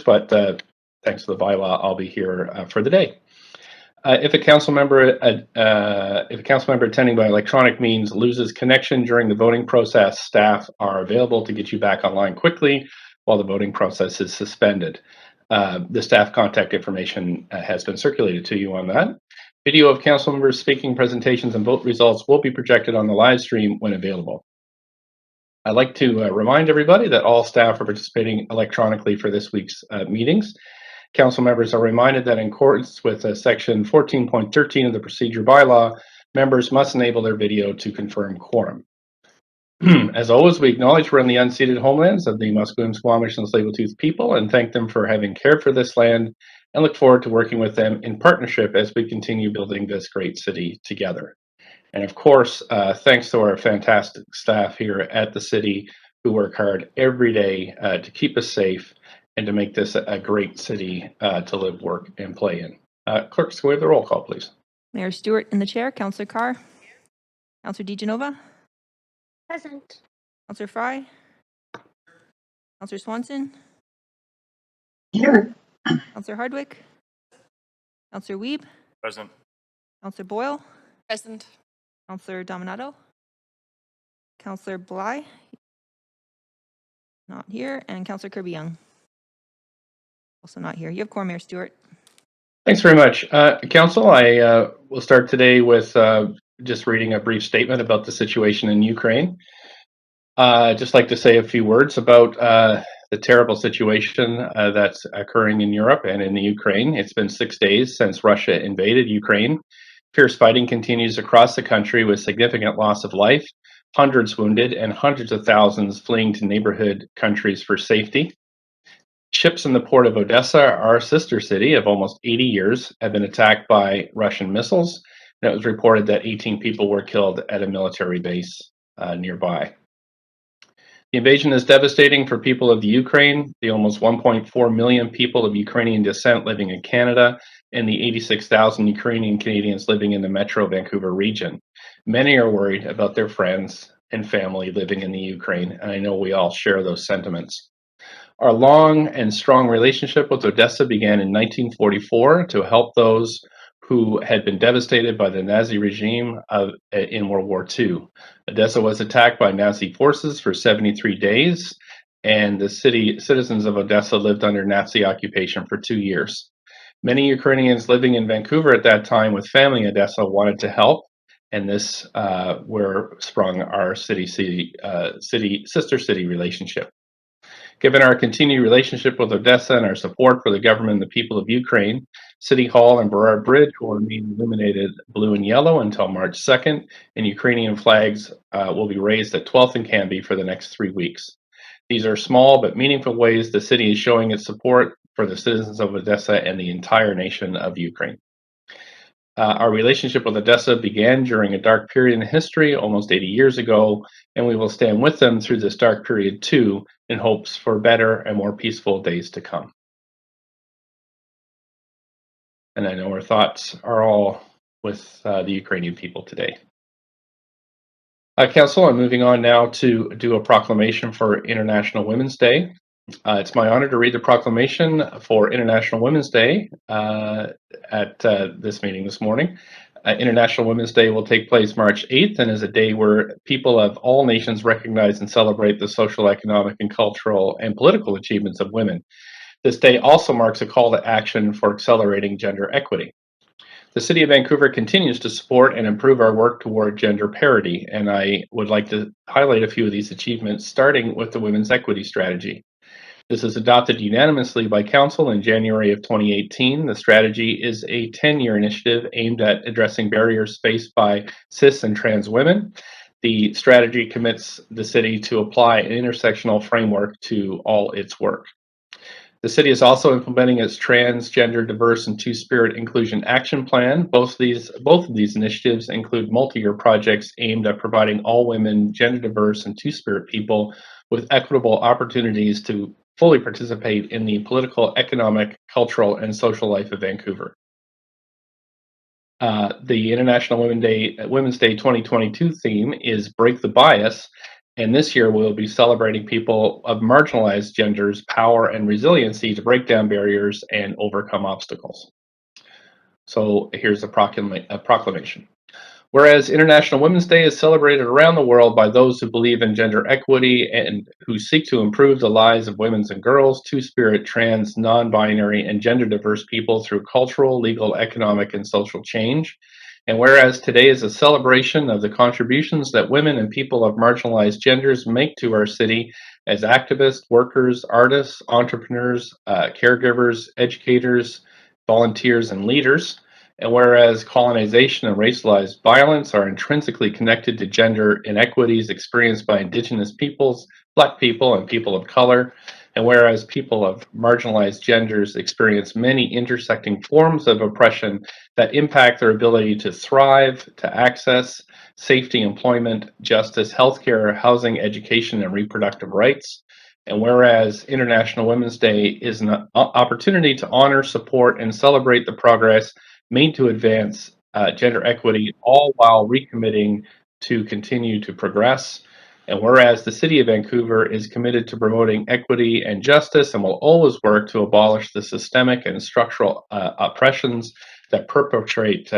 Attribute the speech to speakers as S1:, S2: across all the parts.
S1: but thanks to the bylaw, I'll be here for the day. If a council member attending by electronic means loses connection during the voting process, staff are available to get you back online quickly while the voting process is suspended. The staff contact information has been circulated to you on that. Video of council members speaking, presentations, and vote results will be projected on the live stream when available. I'd like to remind everybody that all staff are participating electronically for this week's meetings. Council members are reminded that in accordance with section 14.13 of the procedure bylaw, members must enable their video to confirm quorum. As always, we acknowledge we're in the unceded homelands of the Musqueam, Squamish, and Tsleil-Waututh people and thank them for having cared for this land and look forward to working with them in partnership as we continue building this great city together. And of course, thanks to our fantastic staff here at the city who work hard every day to keep us safe and to make this a great city to live, work, and play in. Clerks, go ahead with the roll call, please.
S2: Mayor Stewart in the chair, Councillor Carr, Councillor DiGenova.
S3: Present.
S2: Councillor Fry. Councillor Swanson.
S3: Here.
S2: Councillor Hardwick. Councillor Wiebe.
S4: Present.
S2: Councillor Boyle.
S5: Present.
S2: Councillor Dominato. Councillor Bly. Not here. And Councillor Kirby-Young. Also not here. You have quorum, Mayor Stewart.
S1: Thanks very much. Council, I will start today with just reading a brief statement about the situation in Ukraine. I'd just like to say a few words about the terrible situation that's occurring in Europe and in the Ukraine. It's been 6 days since Russia invaded Ukraine. Fierce fighting continues across the country with significant loss of life, hundreds wounded, and hundreds of thousands fleeing to neighborhood countries for safety. Ships in the port of Odessa, our sister city of almost 80 years, have been attacked by Russian missiles, and it was reported that 18 people were killed at a military base nearby. The invasion is devastating for people of the Ukraine, the almost 1.4 million people of Ukrainian descent living in Canada, and the 86,000 Ukrainian Canadians living in the Metro Vancouver region. Many are worried about their friends and family living in the Ukraine, and I know we all share those sentiments. Our long and strong relationship with Odessa began in 1944 to help those who had been devastated by the Nazi regime in World War II. Odessa was attacked by Nazi forces for 73 days, and the citizens of Odessa lived under Nazi occupation for 2 years. Many Ukrainians living in Vancouver at that time with family in Odessa wanted to help, and this where sprung our sister city relationship. Given our continued relationship with Odessa and our support for the government and the people of Ukraine, City Hall and Burrard Bridge will remain illuminated blue and yellow until March 2nd, and Ukrainian flags will be raised at 12th and Canby for the next 3 weeks. These are small but meaningful ways the city is showing its support for the citizens of Odessa and the entire nation of Ukraine. Our relationship with Odessa began during a dark period in history almost 80 years ago, and we will stand with them through this dark period too, in hopes for better and more peaceful days to come. And I know our thoughts are all with the Ukrainian people today. Council, I'm moving on now to do a proclamation for International Women's Day. It's my honor to read the proclamation for International Women's Day at this meeting this morning. International Women's Day will take place March 8th and is a day where people of all nations recognize and celebrate the social, economic, and cultural and political achievements of women. This day also marks a call to action for accelerating gender equity. The City of Vancouver continues to support and improve our work toward gender parity, and I would like to highlight a few of these achievements, starting with the Women's Equity Strategy. This was adopted unanimously by Council in January of 2018. The strategy is a 10-year initiative aimed at addressing barriers faced by cis and trans women. The strategy commits the city to apply an intersectional framework to all its work. The city is also implementing its Transgender, Diverse, and Two-Spirit Inclusion Action Plan. Both of these initiatives include multi-year projects aimed at providing all women, gender diverse, and two-spirit people with equitable opportunities to fully participate in the political, economic, cultural, and social life of Vancouver. The International Women's Day 2022 theme is Break the Bias, And this year we'll be celebrating people of marginalized genders' power and resiliency to break down barriers and overcome obstacles. So here's a proclamation. Whereas International Women's Day is celebrated around the world by those who believe in gender equity and who seek to improve the lives of women and girls, two-spirit, trans, non-binary, and gender-diverse people through cultural, legal, economic, and social change. And whereas today is a celebration of the contributions that women and people of marginalized genders make to our city as activists, workers, artists, entrepreneurs, caregivers, educators, volunteers, and leaders. And whereas colonization and racialized violence are intrinsically connected to gender inequities experienced by Indigenous peoples, Black people, and people of color, and whereas people of marginalized genders experience many intersecting forms of oppression that impact their ability to thrive, to access safety, employment, justice, healthcare, housing, education, and reproductive rights. And whereas International Women's Day is an opportunity to honor, support, and celebrate the progress made to advance gender equity, all while recommitting to continue to progress. And whereas the City of Vancouver is committed to promoting equity and justice and will always work to abolish the systemic and structural oppressions that perpetrate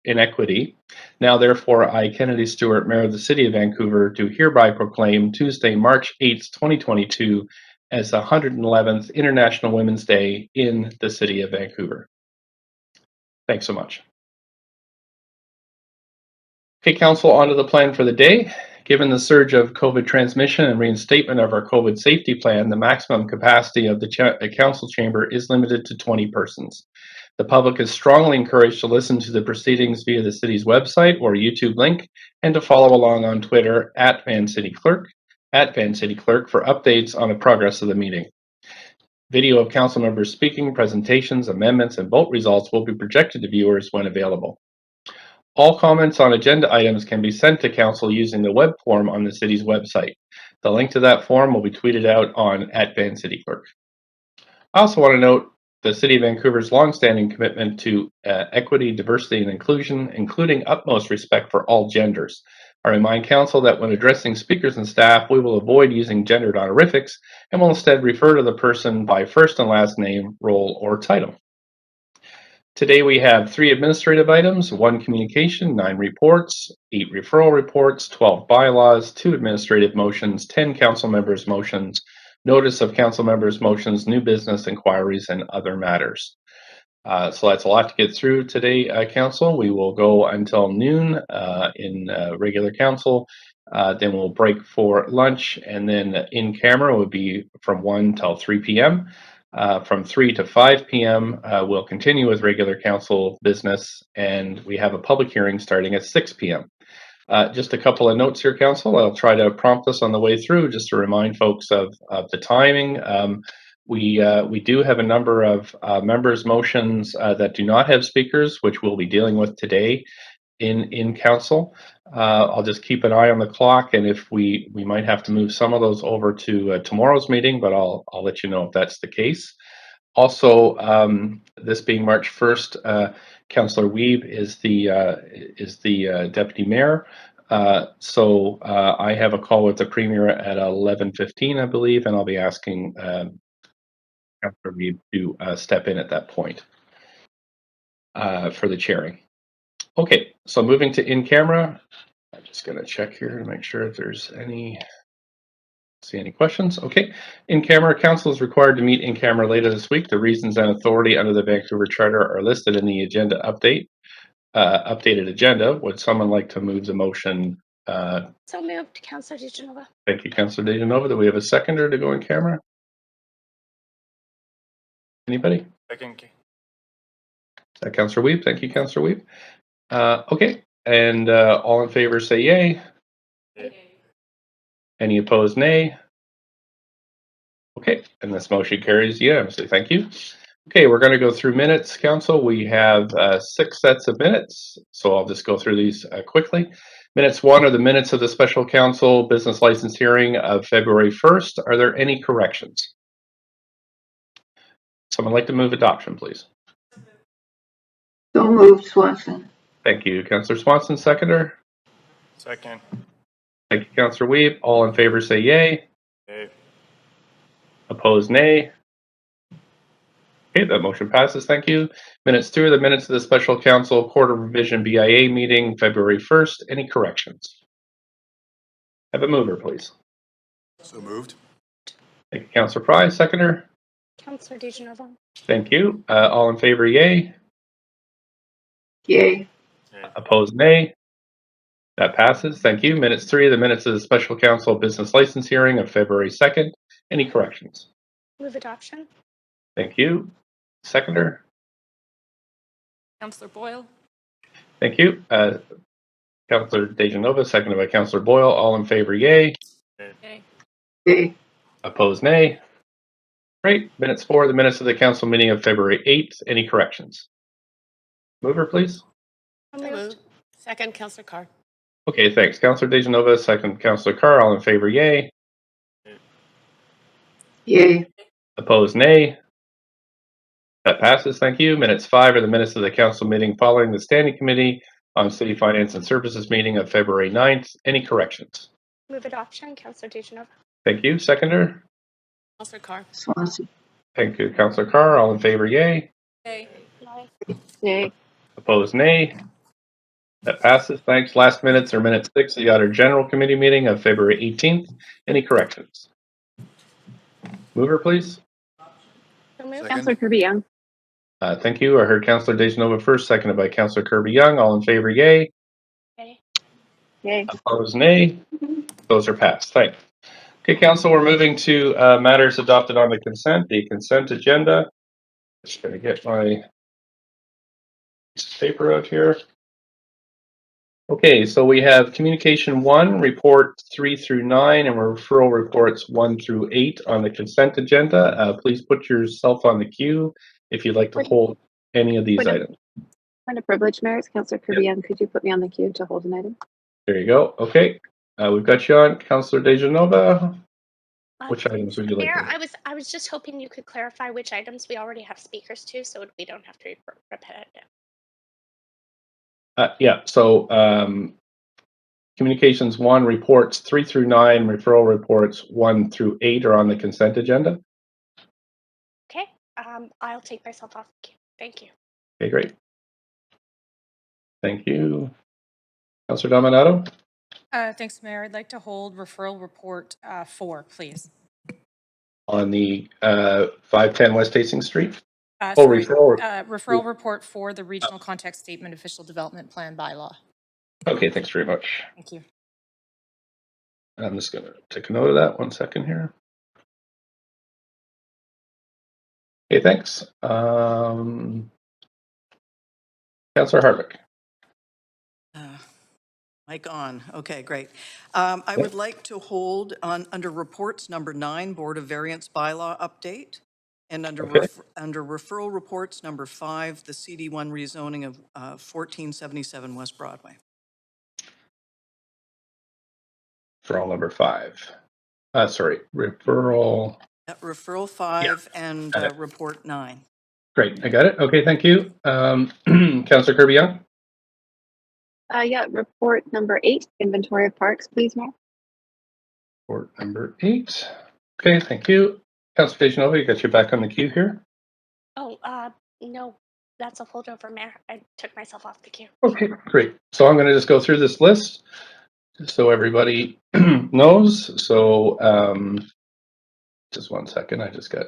S1: inequity. Now, therefore, I, Kennedy Stewart, Mayor of the City of Vancouver, do hereby proclaim Tuesday, March 8th, 2022, as the 111th International Women's Day in the City of Vancouver. Thanks so much. Okay, Council, on to the plan for the day. Given the surge of COVID transmission and reinstatement of our COVID safety plan, the maximum capacity of the Council chamber is limited to 20 persons. The public is strongly encouraged to listen to the proceedings via the city's website or YouTube link, and to follow along on Twitter at VanCityClerk, for updates on the progress of the meeting. Video of council members speaking, presentations, amendments, and vote results will be projected to viewers when available. All comments on agenda items can be sent to council using the web form on the city's website. The link to that form will be tweeted out on @VanCityClerk. I also want to note the City of Vancouver's longstanding commitment to equity, diversity, and inclusion, including utmost respect for all genders. I remind council that when addressing speakers and staff, we will avoid using gendered honorifics and will instead refer to the person by first and last name, role, or title. Today we have 3 administrative items, 1 communication, 9 reports, 8 referral reports, 12 bylaws, 2 administrative motions, 10 council members' motions, notice of council members' motions, new business inquiries, and other matters. So that's a lot to get through today, council. We will go until noon in regular council. Then we'll break for lunch, and then in camera will be from 1 till 3 p.m. From 3 to 5 p.m. We'll continue with regular council business, and we have a public hearing starting at 6 p.m. Just a couple of notes here, council. I'll try to prompt us on the way through just to remind folks of the timing. We do have a number of members' motions that do not have speakers, which we'll be dealing with today in council. I'll just keep an eye on the clock, and if we might have to move some of those over to tomorrow's meeting, but I'll let you know if that's the case. Also, this being March 1st, Councillor Wiebe is the deputy mayor. So I have a call with the premier at 11:15, I believe, and I'll be asking Councillor Wiebe to step in at that point for the chairing. Okay, so moving to in camera, I'm just going to check here to make sure if there's any questions. Okay, in camera, council is required to meet in camera later this week. The reasons and authority under the Vancouver Charter are listed in the agenda updated agenda. Would someone like to move the motion?
S3: So moved, Councillor DeGenova.
S1: Thank you, Councillor DeGenova. Do we have a seconder to go in camera? Anybody?
S4: Second.
S1: Councillor Wiebe. Thank you, Councillor Wiebe. Okay, and all in favor say yay.
S4: Yay.
S1: Any opposed, nay? Okay, and this motion carries unanimously. Thank you. Okay, we're going to go through minutes, council. We have 6 sets of minutes, so I'll just go through these quickly. Minutes 1 are the minutes of the special council business license hearing of February 1st. Are there any corrections? Someone like to move adoption, please?
S5: So moved, Swanson.
S1: Thank you. Councillor Swanson, seconder.
S4: Second.
S1: Thank you, Councillor Weeb. All in favor say yay.
S4: Yay.
S1: Opposed, nay. Okay, that motion passes. Thank you. Minutes 2 are the minutes of the Special Council Quarter Revision BIA meeting, February 1st. Any corrections? Have a mover, please.
S4: So moved.
S1: Thank you, Councillor Price. Seconder.
S3: Counselor DeGenova.
S1: Thank you. All in favor, yay.
S5: Yay.
S1: Opposed, nay. That passes. Thank you. Minutes 3 are the minutes of the Special Council Business License hearing of February 2nd. Any corrections?
S3: Move adoption.
S1: Thank you. Seconder.
S6: Councillor Boyle.
S1: Thank you. Councillor DeGenova, seconded by Councillor Boyle. All in favor, yay.
S6: Yay.
S5: Yay.
S1: Opposed, nay. Great. Minutes 4, the minutes of the council meeting of February 8th. Any corrections? Mover, please.
S3: So moved.
S6: Second, Councillor Carr.
S1: Okay, thanks. Councillor DeGenova, second Councillor Carr. All in favor, yay.
S5: Yay.
S1: Opposed, nay. That passes. Thank you. Minutes 5 are the minutes of the council meeting following the Standing Committee on City Finance and Services meeting of February 9th. Any corrections?
S3: Move adoption. Counselor DeGenova.
S1: Thank you. Seconder.
S6: Councillor Carr.
S5: Swansea.
S1: Thank you, Councillor Carr. All in favor, yay.
S6: Yay.
S3: Aye.
S5: Yay.
S1: Opposed, nay. That passes. Thanks. Last minutes are minute 6 of the Auditor General Committee meeting of February 18th. Any corrections? Mover, please.
S3: So moved.
S4: Second.
S5: Councillor Kirby-Young.
S1: Thank you. I heard Councillor DeGenova first, seconded by Councillor Kirby-Young. All in favor, yay.
S3: Yay.
S5: Yay.
S1: Opposed, nay. Those are passed. Thanks. Okay, Council, we're moving to matters adopted on the consent agenda. Just going to get my piece of paper out here. Okay, so we have communication 1, report 3 through 9, and referral reports 1 through 8 on the consent agenda. Please put yourself on the queue if you'd like to hold any of these items.
S7: Point of privilege, Mayor. It's Councillor Kirby-Young. Could you put me on the queue to hold an item?
S1: There you go. Okay, we've got you on. Councillor DeGenova. Which items would you like
S3: Mayor,
S1: to?
S3: I was just hoping you could clarify which items we already have speakers to, so we don't have to repeat it.
S1: Yeah, so communications 1, reports 3 through 9, referral reports 1 through 8 are on the consent agenda.
S3: Okay. I'll take myself off the queue. Thank you.
S1: Okay, great. Thank you. Councillor Dominato?
S6: Thanks, Mayor. I'd like to hold referral report 4, please.
S1: On the 510 West Hastings Street?
S6: Sorry,
S1: referral.
S6: referral report for the Regional Context Statement Official Development Plan bylaw.
S1: Okay, thanks very much.
S6: Thank you.
S1: I'm just going to take a note of that. 1 second here. Okay, thanks. Councillor Harvick.
S8: Mic on. Okay, great. I would like to hold on under reports number 9, Board of Variance bylaw update, and under
S1: Okay.
S8: under referral reports number 5, the CD1 rezoning of 1477 West Broadway.
S1: Referral number 5. Sorry, referral.
S8: Referral 5 and
S1: got it.
S8: report 9.
S1: Great, I got it. Okay, thank you. Councillor Kirby-Young.
S7: Yeah, report number 8, inventory of parks, please, Mayor.
S1: Report number 8. Okay, thank you. Councillor DeGenova, you got you back on the queue here.
S3: Oh, no, that's a holdover, Mayor. I took myself off the queue.
S1: Okay, great. So I'm going to just go through this list just so everybody knows. So just 1 second. I just got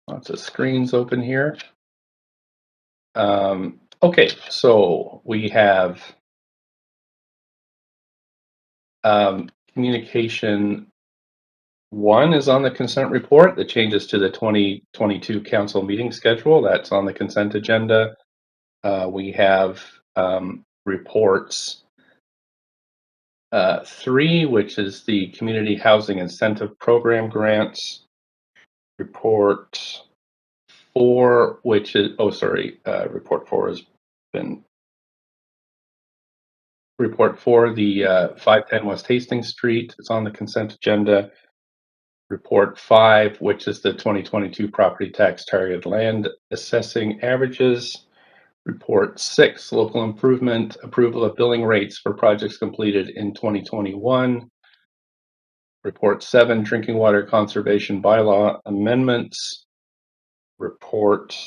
S1: lots of screens open here. Okay, so we have communication 1 is on the consent report. The changes to the 2022 council meeting schedule. That's on the consent agenda. We have reports 3, which is the Community Housing Incentive Program grants. Report 4, which is, report 4 has been. Report 4, the 510 West Hastings Street is on the consent agenda. Report 5, which is the 2022 property tax target land assessing averages. Report 6, local improvement, approval of billing rates for projects completed in 2021. Report 7, drinking water conservation bylaw amendments. Report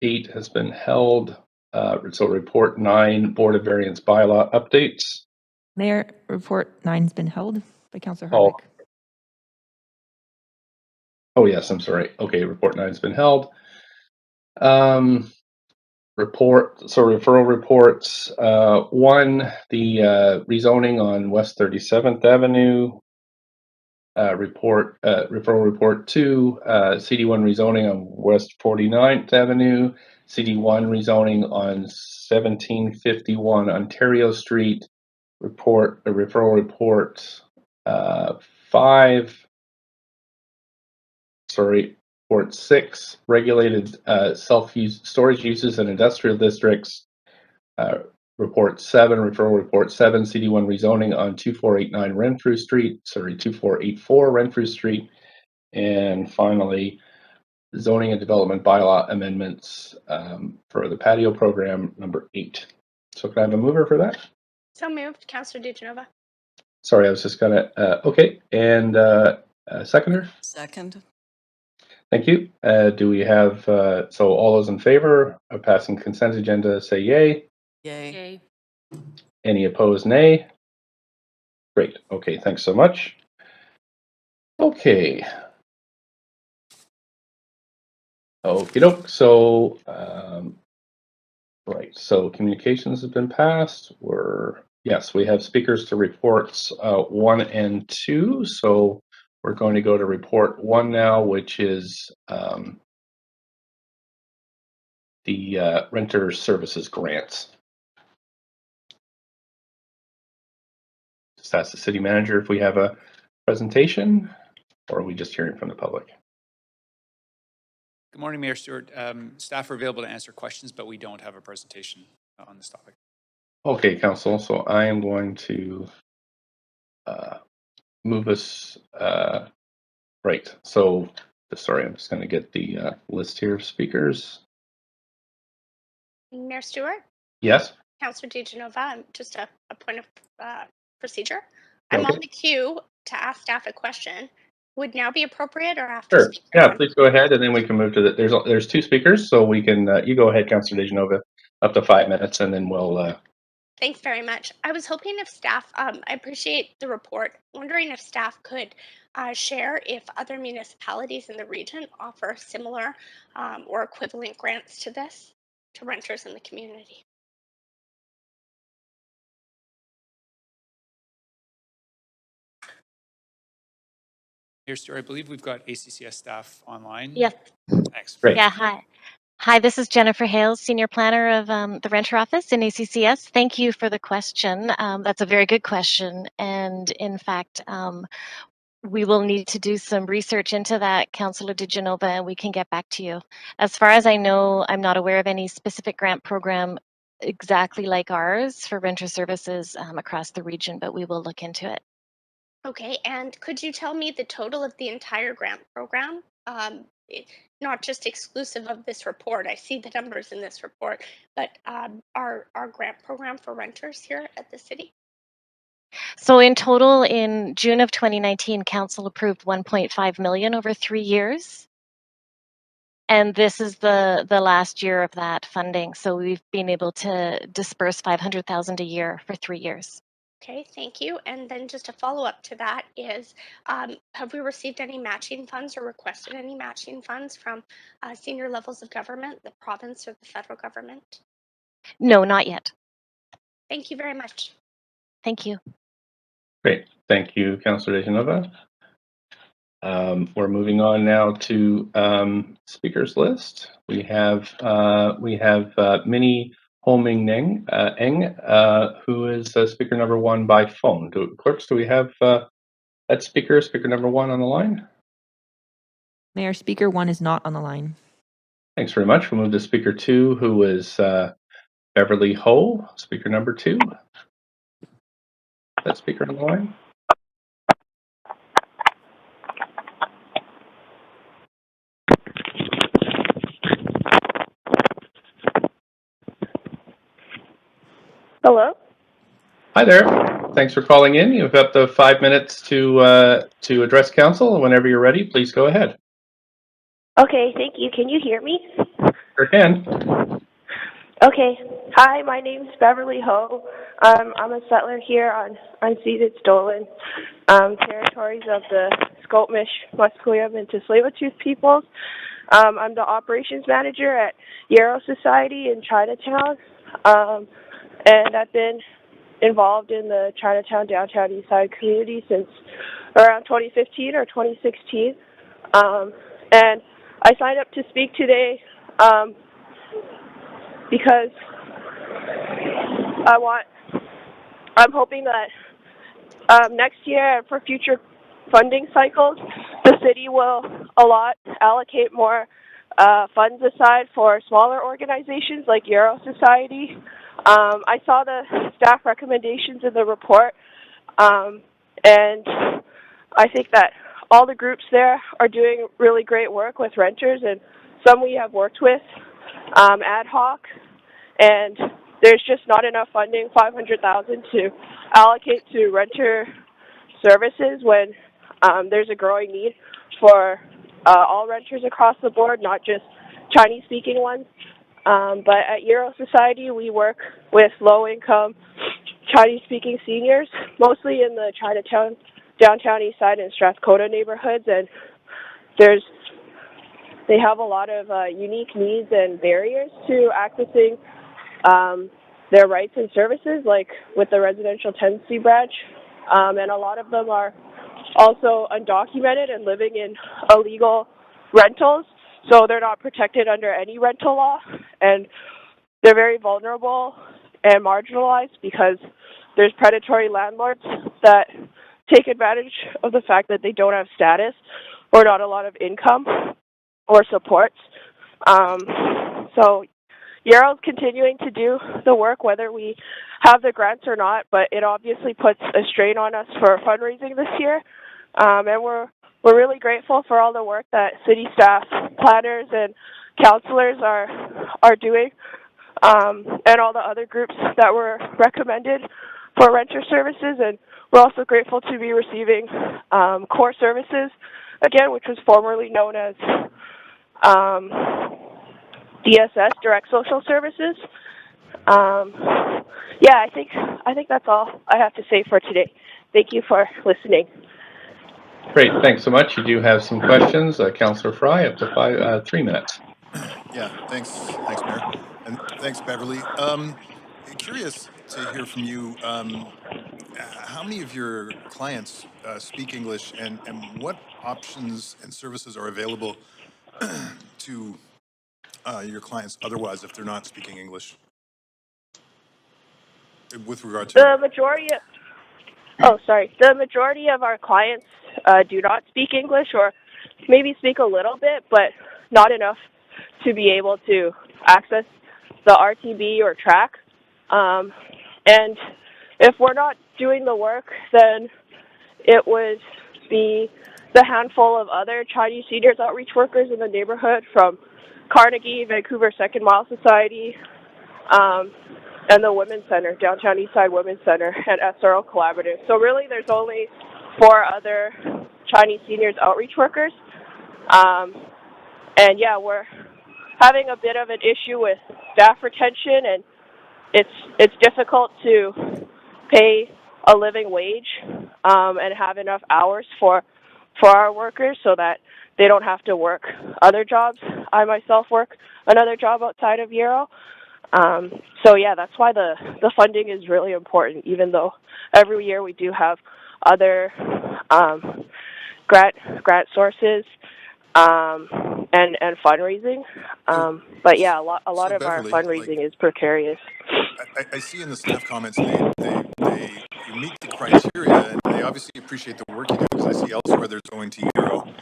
S1: 8 has been held. So report 9, Board of Variance bylaw updates.
S2: Mayor, report 9's been held by Councillor
S1: Oh.
S2: Harvick.
S1: Oh, yes, I'm sorry. Okay, report 9's been held. Referral reports. 1, the rezoning on West 37th Avenue. Referral report 2, CD1 rezoning on West 49th Avenue. CD1 rezoning on 1751 Ontario Street. Referral report 5. Report 6, regulated self-use storage uses in industrial districts. Report 7, referral report 7, CD1 rezoning on 2489 Renfrew Street, 2484 Renfrew Street. And finally, zoning and development bylaw amendments for the patio program number 8. So can I have a mover for that?
S3: So moved, Councillor DeGenova.
S1: Sorry, I was just gonna, okay, and seconder?
S8: Second.
S1: Thank you. Do we have, so all those in favor of passing consent agenda say yay.
S8: Yay.
S6: Yay.
S1: Any opposed, nay? Great. Okay, thanks so much. Okay. Okie doke. So, right. So communications have been passed. Yes, we have speakers to reports 1 and 2. So we're going to go to report 1 now, which is the renter services grants. Just ask the city manager if we have a presentation, or are we just hearing from the public?
S9: Good morning, Mayor Stewart. Staff are available to answer questions, but we don't have a presentation on this topic.
S1: Okay, Council. So I am going to move us right. So, sorry, I'm just going to get the list here of speakers.
S3: Mayor Stewart,
S1: Yes.
S3: Councillor DeGenova, just a point of procedure. I'm
S1: Okay.
S3: on the queue to ask staff a question. Would now be appropriate or after
S1: Sure.
S3: speaker
S1: Yeah,
S3: one?
S1: please go ahead, and then we can move to the. There's 2 speakers, so we can. You go ahead, Councilor DeGenova, up to 5 minutes, and then we'll.
S3: Thanks very much. I was hoping if staff, I appreciate the report, wondering if staff could share if other municipalities in the region offer similar or equivalent grants to this to renters in the community.
S9: Mayor Stewart, I believe we've got ACCS staff online.
S10: Yes.
S9: Thanks.
S1: Great.
S10: Yeah, hi. Hi, this is Jennifer Hales, Senior Planner of the Renter Office in ACCS. Thank you for the question. That's a very good question. And in fact, we will need to do some research into that, Councillor DeGenova, and we can get back to you. As far as I know, I'm not aware of any specific grant program exactly like ours for renter services across the region, but we will look into it.
S3: Okay, and could you tell me the total of the entire grant program? Not just exclusive of this report. I see the numbers in this report, but our grant program for renters here at the city.
S10: So in total, in June of 2019, Council approved 1.5 million over 3 years. And this is the last year of that funding. So we've been able to disperse 500,000 a year for 3 years.
S3: Okay, thank you. And then just a follow up to that is, have we received any matching funds or requested any matching funds from senior levels of government, the province or the federal government?
S10: No, not yet.
S3: Thank you very much.
S10: Thank you.
S1: Great. Thank you, Councillor DeGenova. We're moving on now to speakers list. We have Minnie Ho-Ming Eng, who is speaker number 1 by phone. Clerks, do we have that speaker number 1 on the line?
S2: Mayor, speaker 1 is not on the line.
S1: Thanks very much. We'll move to speaker 2, who is Beverly Ho, speaker number 2. That speaker on the line?
S11: Hello?
S1: Hi there. Thanks for calling in. You've got the 5 minutes to address council. Whenever you're ready, please go ahead.
S11: Okay, thank you. Can you hear me?
S1: Sure can.
S11: Okay. Hi, my name's Beverly Ho. I'm a settler here on unceded stolen territories of the Scoamish, Musqueam, and Tsleil-Waututh peoples. I'm the operations manager at Yarrow Society in Chinatown, and I've been involved in the Chinatown Downtown Eastside community since around 2015 or 2016. And I signed up to speak today because I'm hoping that next year and for future funding cycles, the city will allocate more funds aside for smaller organizations like Yarrow Society. I saw the staff recommendations in the report, and I think that all the groups there are doing really great work with renters, and some we have worked with ad hoc, and there's just not enough funding, $500,000 to allocate to renter services when there's a growing need for all renters across the board, not just Chinese-speaking ones. But at Yarrow Society, we work with low-income Chinese-speaking seniors, mostly in the Chinatown, Downtown Eastside, and Strathcona neighborhoods, and they have a lot of unique needs and barriers to accessing their rights and services, like with the residential tenancy branch, and a lot of them are also undocumented and living in illegal rentals, so they're not protected under any rental law, and they're very vulnerable and marginalized because there's predatory landlords that take advantage of the fact that they don't have status or not a lot of income or supports. So Yarrow's continuing to do the work whether we have the grants or not, but it obviously puts a strain on us for fundraising this year. And we're really grateful for all the work that city staff, planners, and councilors are doing, and all the other groups that were recommended for renter services. And we're also grateful to be receiving core services, again, which was formerly known as DSS, Direct Social Services. Yeah, I think that's all I have to say for today. Thank you for listening.
S1: Great. Thanks so much. You do have some questions. Councillor Fry, up to 3 minutes.
S4: Yeah, thanks, Mayor. And thanks, Beverly. Curious to hear from you, how many of your clients speak English, and what options and services are available to your clients otherwise if they're not speaking English? With regard to
S11: The majority of our clients do not speak English, or maybe speak a little bit, but not enough to be able to access the RTB or track. And if we're not doing the work, then it would be the handful of other Chinese seniors outreach workers in the neighborhood from Carnegie, Vancouver Second Mile Society, and the Women's Center, Downtown Eastside Women's Center, and SRO Collaborative. So really there's only 4 other Chinese seniors outreach workers. And yeah, we're having a bit of an issue with staff retention, and it's difficult to pay a living wage and have enough hours for our workers so that they don't have to work other jobs. I myself work another job outside of Yarrow. So yeah, that's why the funding is really important, even though every year we do have other grant sources and fundraising. But yeah, a lot of
S4: Beverly,
S11: our fundraising is precarious.
S4: I see in the staff comments you meet the criteria, and they obviously appreciate the work you do, because I see elsewhere they're going to Yarrow.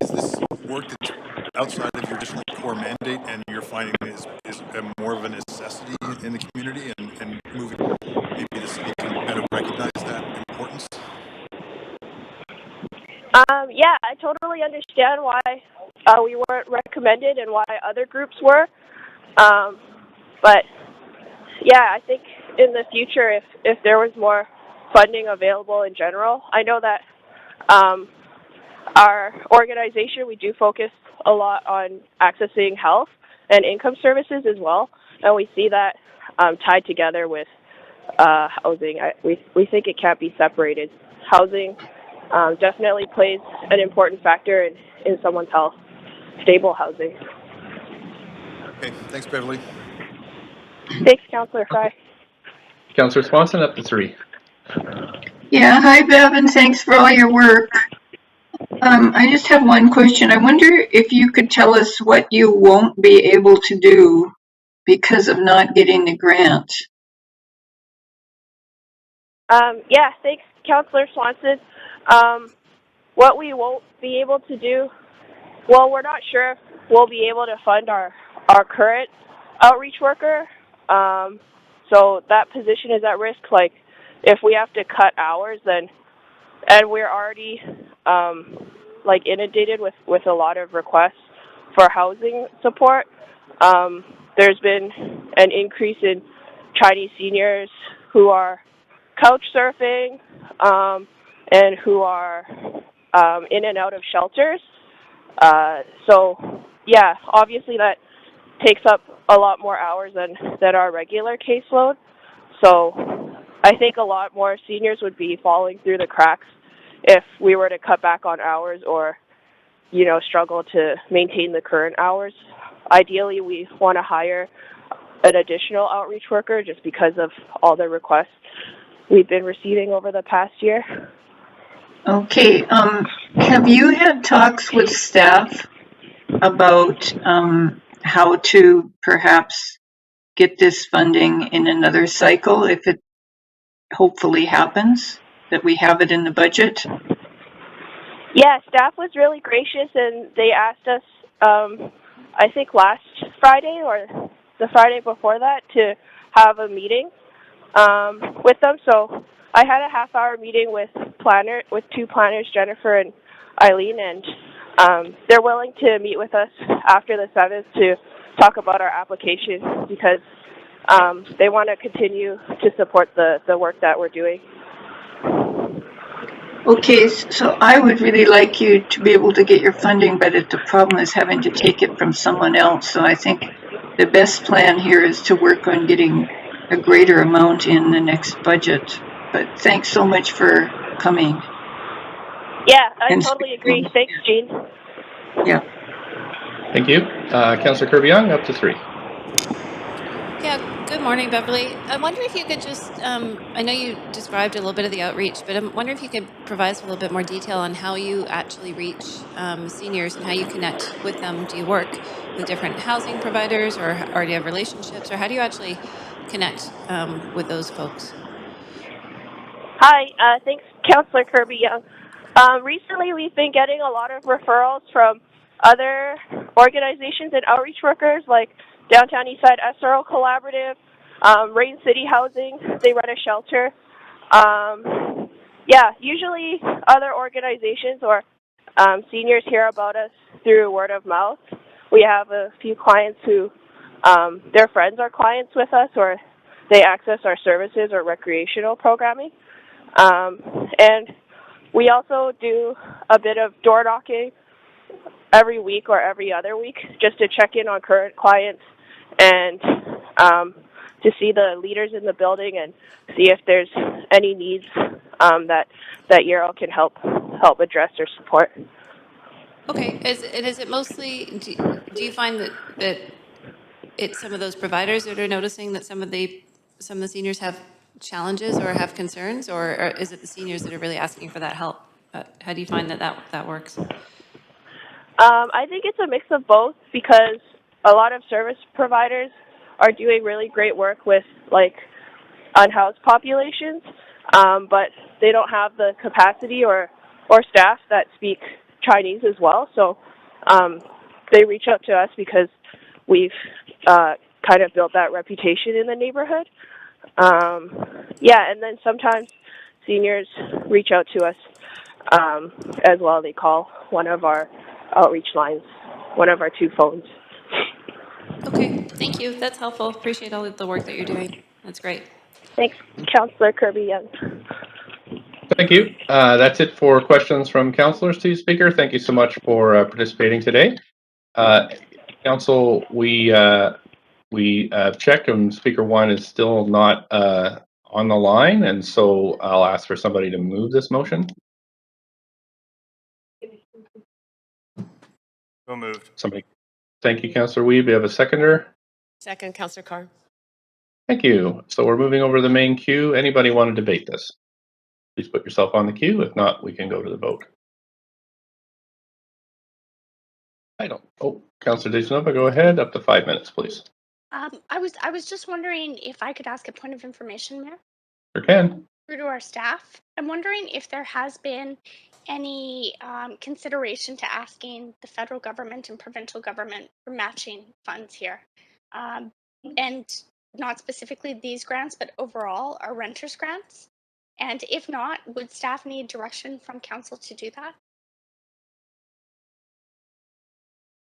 S4: Is this work that's outside of your traditional core mandate, and you're finding is more of a necessity in the community, and moving, maybe the city can better recognize that importance?
S11: Yeah, I totally understand why we weren't recommended and why other groups were. But yeah, I think in the future, if there was more funding available in general, I know that our organization, we do focus a lot on accessing health and income services as well, and we see that tied together with housing. We think it can't be separated. Housing definitely plays an important factor in someone's health, stable housing.
S4: Okay, thanks, Beverly.
S11: Thanks, Councillor Fry.
S1: Councillor Swanson, up to 3.
S5: Yeah, hi Bev, and thanks for all your work. I just have one question. I wonder if you could tell us what you won't be able to do because of not getting the grant.
S11: Yeah, thanks, Councillor Swanson. What we won't be able to do, well, we're not sure if we'll be able to fund our current outreach worker. So that position is at risk. Like, if we have to cut hours, then, and we're already like inundated with a lot of requests for housing support. There's been an increase in Chinese seniors who are couch surfing and who are in and out of shelters. So, yeah, obviously that takes up a lot more hours than our regular caseload. So I think a lot more seniors would be falling through the cracks if we were to cut back on hours or, you know, struggle to maintain the current hours. Ideally, we want to hire an additional outreach worker just because of all the requests we've been receiving over the past year.
S5: Okay, have you had talks with staff about how to perhaps get this funding in another cycle if it hopefully happens, that we have it in the budget?
S11: Yeah, staff was really gracious, and they asked us, I think last Friday or the Friday before that, to have a meeting with them. So I had a half-hour meeting with two planners, Jennifer and Eileen, and they're willing to meet with us after the 7th to talk about our application because they want to continue to support the work that we're doing.
S5: Okay, so I would really like you to be able to get your funding, but the problem is having to take it from someone else. So I think the best plan here is to work on getting a greater amount in the next budget. But thanks so much for coming.
S11: Yeah, I totally agree. Thanks, Jean.
S5: Yeah.
S1: Thank you. Councillor Kirby-Young, up to 3.
S12: Yeah, good morning, Beverly. I wonder if you could just, I know you described a little bit of the outreach, but I'm wondering if you could provide us with a little bit more detail on how you actually reach seniors and how you connect with them. Do you work with different housing providers or do you have relationships, or how do you actually connect with those folks?
S11: Hi, thanks, Councillor Kirby-Young. Recently, we've been getting a lot of referrals from other organizations and outreach workers like Downtown Eastside SRO Collaborative, Rain City Housing. They run a shelter. Yeah, usually other organizations or seniors hear about us through word of mouth. We have a few clients who their friends are clients with us, or they access our services or recreational programming. And we also do a bit of door knocking every week or every other week just to check in on current clients and to see the leaders in the building and see if there's any needs that Euro can help address or support.
S12: Okay, is it mostly, do you find that it's some of those providers that are noticing that some of the seniors have challenges or have concerns, or is it the seniors that are really asking for that help? How do you find that works?
S11: I think it's a mix of both because a lot of service providers are doing really great work with like unhoused populations, but they don't have the capacity or staff that speak Chinese as well. So they reach out to us because we've kind of built that reputation in the neighborhood. Yeah, and then sometimes seniors reach out to us as well. They call one of our outreach lines, one of our 2 phones.
S12: Okay, thank you. That's helpful. Appreciate all of the work that you're doing. That's great.
S11: Thanks, Councillor Kirby-Young.
S1: Thank you. That's it for questions from councillors to speaker. Thank you so much for participating today. Council, we checked and speaker one is still not on the line, and so I'll ask for somebody to move this motion.
S4: So moved.
S1: Somebody. Thank you, Councillor Weeb. We have a seconder.
S13: Second, Councillor Carr.
S1: Thank you. So we're moving over to the main queue. Anybody want to debate this? Please put yourself on the queue. If not, we can go to the vote. I don't. Oh, Councillor Desanova, go ahead. Up to 5 minutes, please.
S3: I was just wondering if I could ask a point of information, Mayor,
S1: Sure can.
S3: through to our staff. I'm wondering if there has been any consideration to asking the federal government and provincial government for matching funds here, and not specifically these grants, but overall our renters grants. And if not, would staff need direction from council to do that?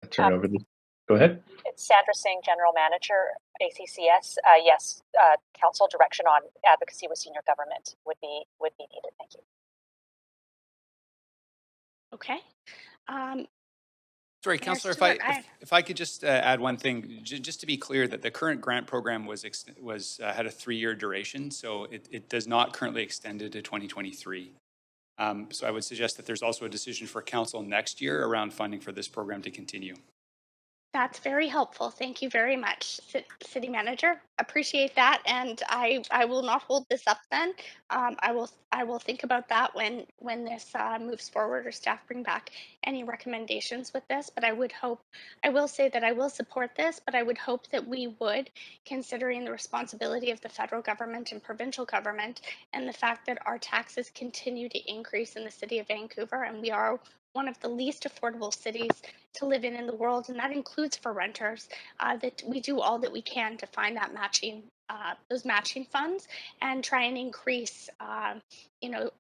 S1: I'll turn it over to. Go ahead.
S14: It's Sandra Singh, General Manager, ACCS. Yes, council direction on advocacy with senior government would be needed. Thank you.
S3: Okay.
S9: Sorry, Councillor, if I could just add one thing, just to be clear that the current grant program was had a 3-year duration, so it does not currently extend to 2023. So I would suggest that there's also a decision for council next year around funding for this program to continue.
S3: That's very helpful. Thank you very much, City Manager. Appreciate that, and I will not hold this up then. I will think about that when this moves forward or staff bring back any recommendations with this. But I will say that I will support this, but I would hope that we would, considering the responsibility of the federal government and provincial government, and the fact that our taxes continue to increase in the city of Vancouver, and we are one of the least affordable cities to live in the world, and that includes for renters, that we do all that we can to find that matching, those matching funds, and try and increase,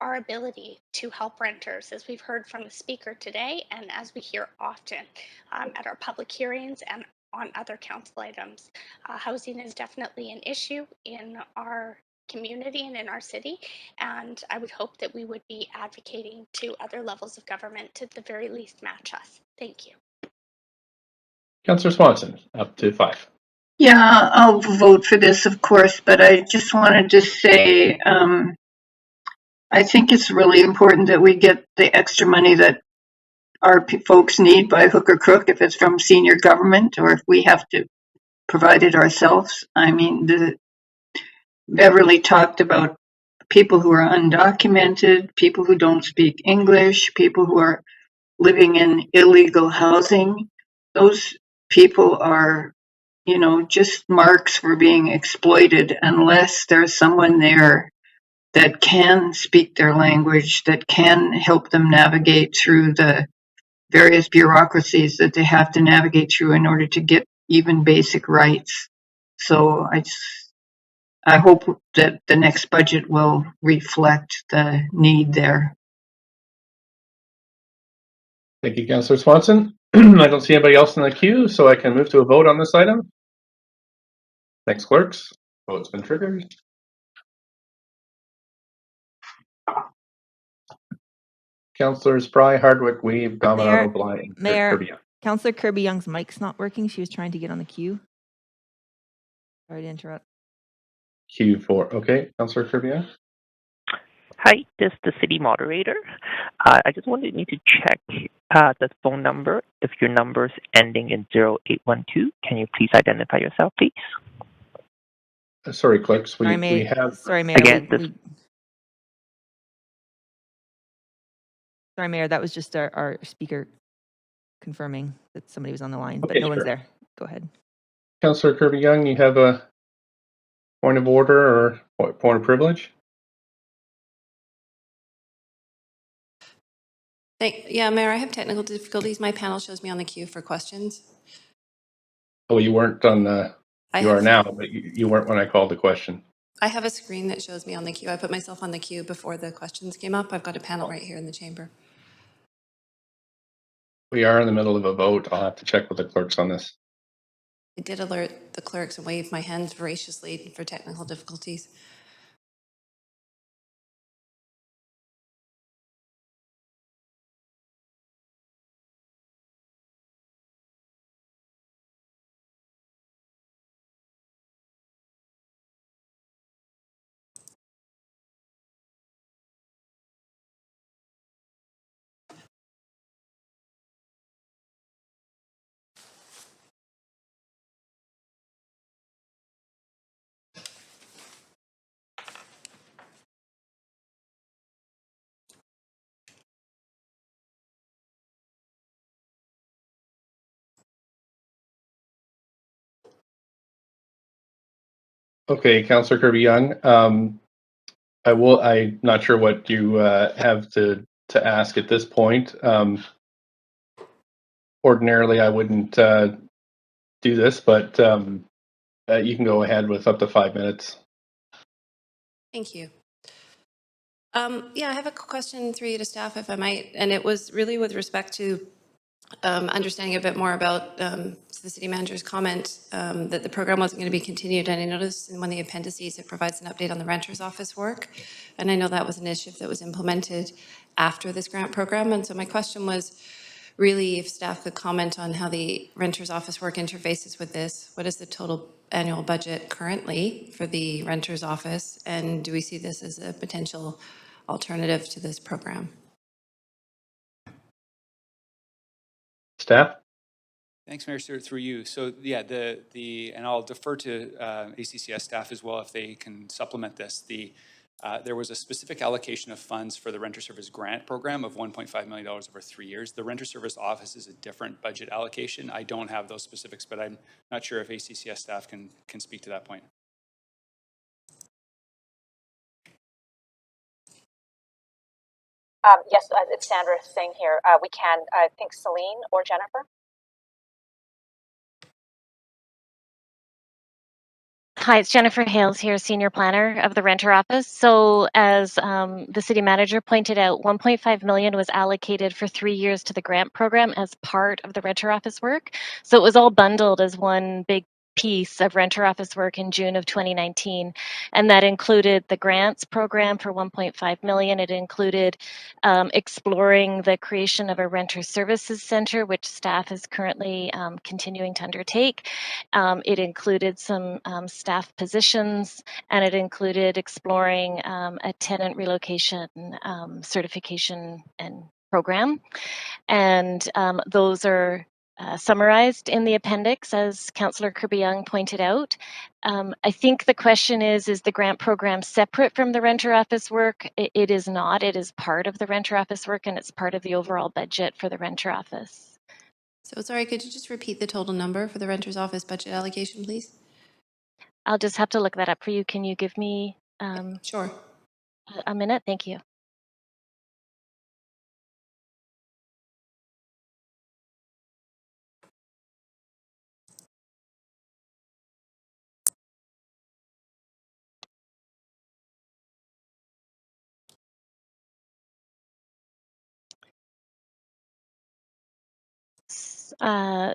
S3: our ability to help renters, as we've heard from the speaker today, and as we hear often at our public hearings and on other council items. Housing is definitely an issue in our community and in our city, and I would hope that we would be advocating to other levels of government to at the very least match us. Thank you.
S1: Councillor Swanson, up to 5.
S5: Yeah, I'll vote for this, of course, but I just wanted to say I think it's really important that we get the extra money that our folks need by hook or crook, if it's from senior government or if we have to provide it ourselves. I mean, Beverly talked about people who are undocumented, people who don't speak English, people who are living in illegal housing. Those people are, just marks for being exploited unless there's someone there that can speak their language, that can help them navigate through the various bureaucracies that they have to navigate through in order to get even basic rights. So I hope that the next budget will reflect the need there.
S1: Thank you, Councillor Swanson. I don't see anybody else in the queue, so I can move to a vote on this item. Thanks, clerks. Vote's been triggered. Councillors Spry, Hardwick, Weeb, Dominato, Bly, and Kirby-Young.
S2: Councillor Kirby-Young's mic's not working. She was trying to get on the queue. Sorry to interrupt.
S1: Q4. Okay, Councillor Kirby-Young.
S15: Hi, this is the city moderator. I just wanted you to check the phone number. If your number is ending in 0812, can you please identify yourself, please?
S1: Sorry, clerks. We have.
S2: Sorry, Mayor.
S15: Again,
S2: Sorry, Mayor. That was just our speaker confirming that somebody was on the line, but
S1: Okay,
S2: no one's
S1: sure.
S2: there. Go ahead.
S1: Councillor Kirby-Young, you have a point of order or point of privilege?
S12: Yeah, Mayor, I have technical difficulties. My panel shows me on the queue for questions.
S1: Oh, you weren't on the. You are now, but you weren't when I called the question.
S12: I have a screen that shows me on the queue. I put myself on the queue before the questions came up. I've got a panel right here in the chamber.
S1: We are in the middle of a vote. I'll have to check with the clerks on this.
S12: I did alert the clerks and wave my hands voraciously for technical difficulties.
S1: Okay, Councillor Kirby-Young, I'm not sure what you have to ask at this point. Ordinarily, I wouldn't do this, but you can go ahead with up to 5 minutes.
S12: Thank you. Yeah, I have a question through you to staff, if I might, and it was really with respect to understanding a bit more about the city manager's comment that the program wasn't going to be continued. And I noticed in one of the appendices, it provides an update on the renter's office work. And I know that was an initiative that was implemented after this grant program. And so my question was really if staff could comment on how the renter's office work interfaces with this. What is the total annual budget currently for the renter's office? And do we see this as a potential alternative to this program?
S1: Staff?
S9: Thanks, Mayor Stewart, through you. So yeah, and I'll defer to ACCS staff as well if they can supplement this. There was a specific allocation of funds for the Renter Service Grant Program of $1.5 million over 3 years. The Renter Service Office is a different budget allocation. I don't have those specifics, but I'm not sure if ACCS staff can speak to that point.
S14: Yes, it's Sandra Singh here. We can, I think Celine or Jennifer.
S10: Hi, it's Jennifer Hales here, Senior Planner of the Renter Office. So as the City Manager pointed out, $1.5 million was allocated for 3 years to the grant program as part of the Renter Office work. So it was all bundled as one big piece of Renter Office work in June of 2019. And that included the grants program for $1.5 million. It included exploring the creation of a Renter Services Center, which staff is currently continuing to undertake. It included some staff positions, and it included exploring a tenant relocation certification and program. And those are summarized in the appendix, as Councillor Kirby-Young pointed out. I think the question is the grant program separate from the Renter Office work? It is not. It is part of the Renter Office work, and it's part of the overall budget for the Renter Office.
S12: So sorry, could you just repeat the total number for the renter's office budget allocation, please?
S10: I'll just have to look that up for you. Can you give me
S12: Sure.
S10: a minute? Thank you.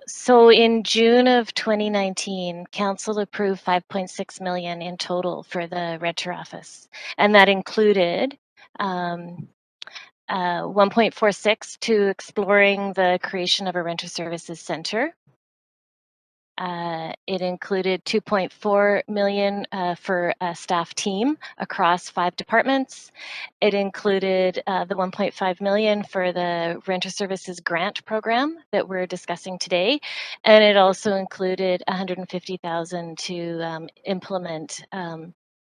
S10: So in June of 2019, Council approved $5.6 million in total for the Renter Office, and that included 1.46 to exploring the creation of a Renter Services Center. It included $2.4 million for a staff team across 5 departments. It included the $1.5 million for the Renter Services Grant Program that we're discussing today, and it also included $150,000 to implement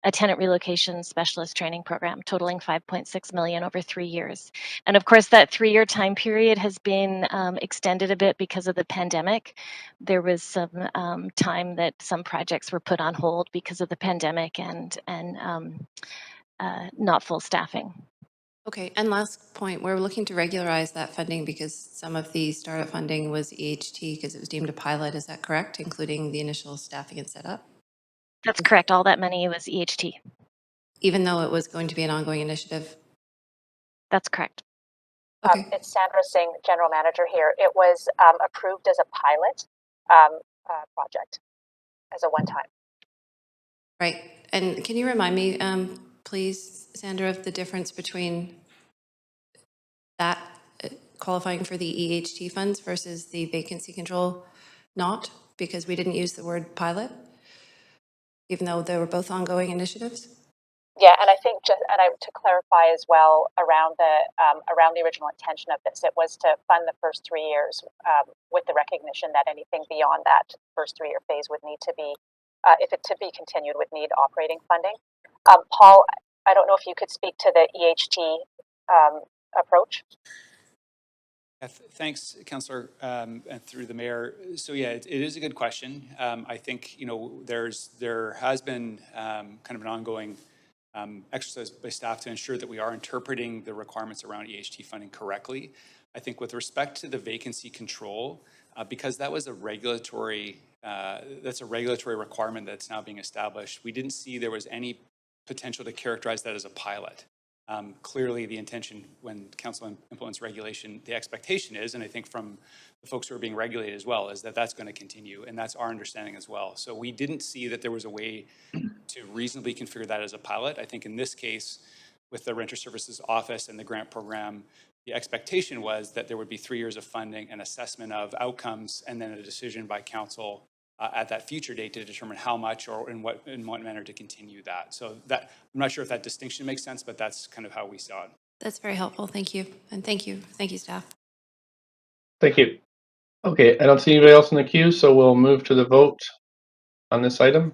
S10: a tenant relocation specialist training program, totaling $5.6 million over 3 years. And of course, that 3-year time period has been extended a bit because of the pandemic. There was some time that some projects were put on hold because of the pandemic and not full staffing.
S12: Okay, and last point, we're looking to regularize that funding because some of the startup funding was EHT because it was deemed a pilot. Is that correct, including the initial staffing and setup?
S10: That's correct. All that money was EHT.
S12: Even though it was going to be an ongoing initiative?
S10: That's correct.
S14: Okay. It's Sandra Singh, General Manager here. It was approved as a pilot project as a one-time.
S12: Right. And can you remind me, please, Sandra, of the difference between that qualifying for the EHT funds versus the vacancy control not? Because we didn't use the word pilot, even though they were both ongoing initiatives?
S14: Yeah, and I think to clarify as well around the original intention of this, it was to fund the first 3 years with the recognition that anything beyond that first 3-year phase would need to be, if it to be continued, would need operating funding. Paul, I don't know if you could speak to the EHT approach.
S9: Thanks, Councillor, and through the mayor. So yeah, it is a good question. I think there has been kind of an ongoing exercise by staff to ensure that we are interpreting the requirements around EHT funding correctly. I think with respect to the vacancy control, because that was a regulatory requirement that's now being established, we didn't see there was any potential to characterize that as a pilot. Clearly, the intention when council implements regulation, the expectation is, and I think from the folks who are being regulated as well, is that that's going to continue, and that's our understanding as well. So we didn't see that there was a way to reasonably configure that as a pilot. I think in this case, with the Renter Services Office and the grant program, the expectation was that there would be 3 years of funding, an assessment of outcomes, and then a decision by council at that future date to determine how much or in what manner to continue that. So that, I'm not sure if that distinction makes sense, but that's kind of how we saw it.
S12: That's very helpful. Thank you. And thank you, staff.
S1: Thank you. Okay, I don't see anybody else in the queue, so we'll move to the vote on this item.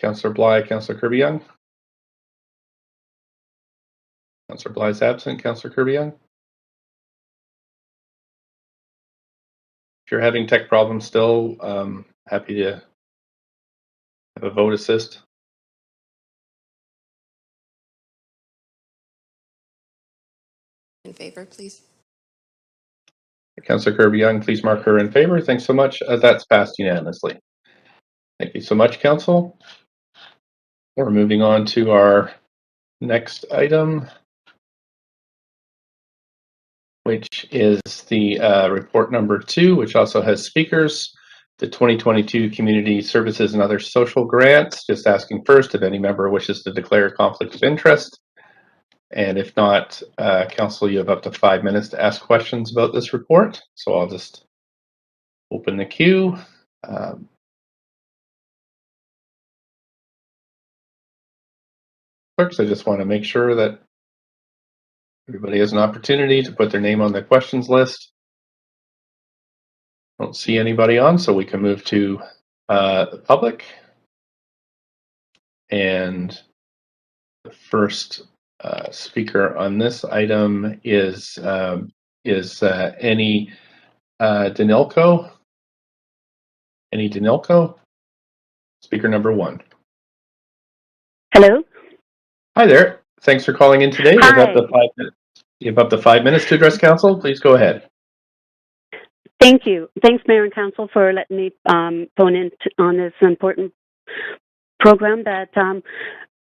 S1: Councillor Bly, Councillor Kirby-Young. Councillor Bly is absent. Councillor Kirby-Young. If you're having tech problems still, happy to have a vote assist.
S12: In favor, please.
S1: Councillor Kirby-Young, please mark her in favor. Thanks so much. That's passed unanimously. Thank you so much, Council. We're moving on to our next item, which is the report number 2, which also has speakers, the 2022 Community Services and Other Social Grants. Just asking first if any member wishes to declare a conflict of interest. And if not, Council, you have up to 5 minutes to ask questions about this report. So I'll just open the queue. Clerks, I just want to make sure that everybody has an opportunity to put their name on the questions list. Don't see anybody on, so we can move to the public. And the first speaker on this item is Annie Danilko. Annie Danilko, speaker number 1.
S13: Hello.
S1: Hi there. Thanks for calling in today.
S13: Hi.
S1: You have up to 5 minutes to address council. Please go ahead.
S13: Thank you. Thanks, Mayor and Council, for letting me phone in on this important program that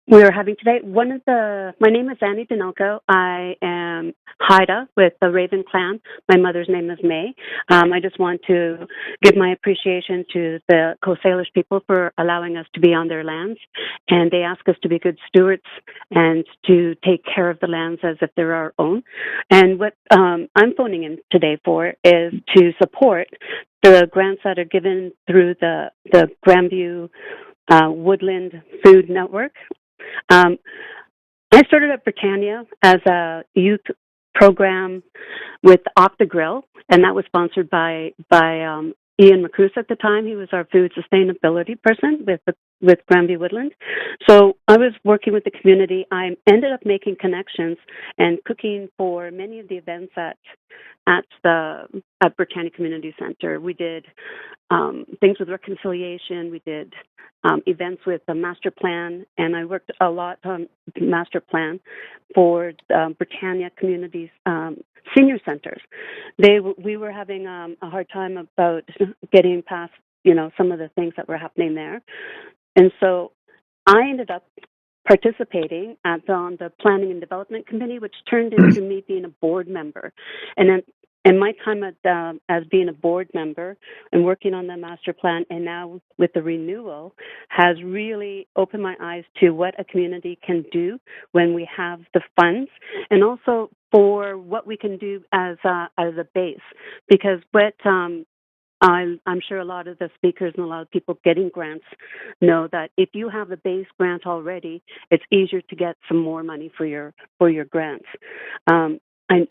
S13: we're having today. My name is Annie Danilko. I am Haida with the Raven clan. My mother's name is May. I just want to give my appreciation to the Coast Salish people for allowing us to be on their lands. And they ask us to be good stewards and to take care of the lands as if they're our own. And what I'm phoning in today for is to support the grants that are given through the Grandview Woodland Food Network. I started at Britannia as a youth program with Off the Grill, and that was sponsored by Ian McCruz at the time. He was our food sustainability person with Grandview Woodland. So I was working with the community. I ended up making connections and cooking for many of the events at Britannia Community Center. We did things with reconciliation. We did events with the master plan, and I worked a lot on master plan for Britannia Communities senior centers. We were having a hard time about getting past, some of the things that were happening there. And so I ended up participating on the Planning and Development Committee, which turned into me being a board member. And then in my time as being a board member and working on the master plan, and now with the renewal, has really opened my eyes to what a community can do when we have the funds, and also for what we can do as a base. Because what I'm sure a lot of the speakers and a lot of people getting grants know that if you have a base grant already, it's easier to get some more money for your grants.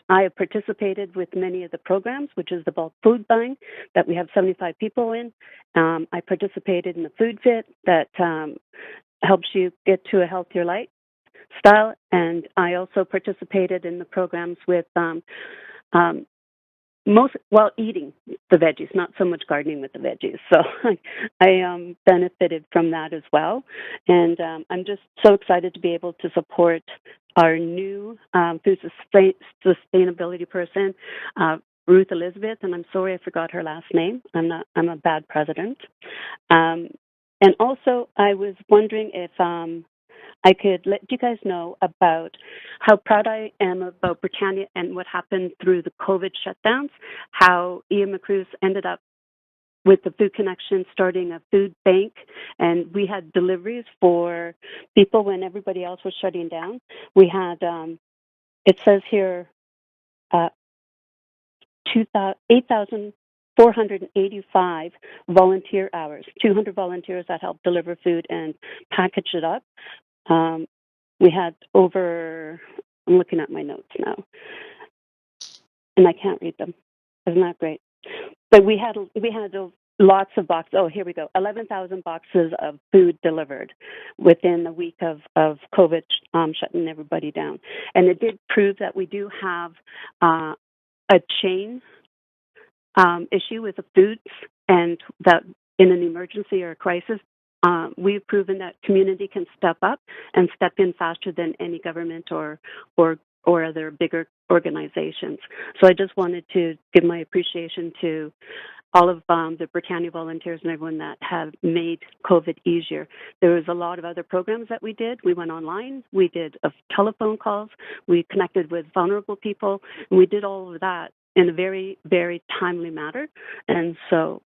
S13: I have participated with many of the programs, which is the bulk food buying that we have 75 people in. I participated in the food fit that helps you get to a healthier lifestyle, and I also participated in the programs with eating the veggies, not so much gardening with the veggies. So I benefited from that as well. And I'm just so excited to be able to support our new food sustainability person, Ruth Elizabeth, and I'm sorry I forgot her last name. I'm a bad president. And also I was wondering if I could let you guys know about how proud I am about Britannia and what happened through the COVID shutdowns, how Ian McCruz ended up with the Food Connection starting a food bank, and we had deliveries for people when everybody else was shutting down. We had, it says here, 8,485 volunteer hours, 200 volunteers that helped deliver food and package it up. We had over, I'm looking at my notes now, and I can't read them. Isn't that great? But we had lots of boxes. Oh, here we go. 11,000 boxes of food delivered within a week of COVID shutting everybody down. And it did prove that we do have a chain issue with the foods, and that in an emergency or a crisis, we've proven that community can step up and step in faster than any government or other bigger organizations. So I just wanted to give my appreciation to all of the Britannia volunteers and everyone that have made COVID easier. There was a lot of other programs that we did. We went online, we did telephone calls, we connected with vulnerable people, and we did all of that in a very, very timely manner. And so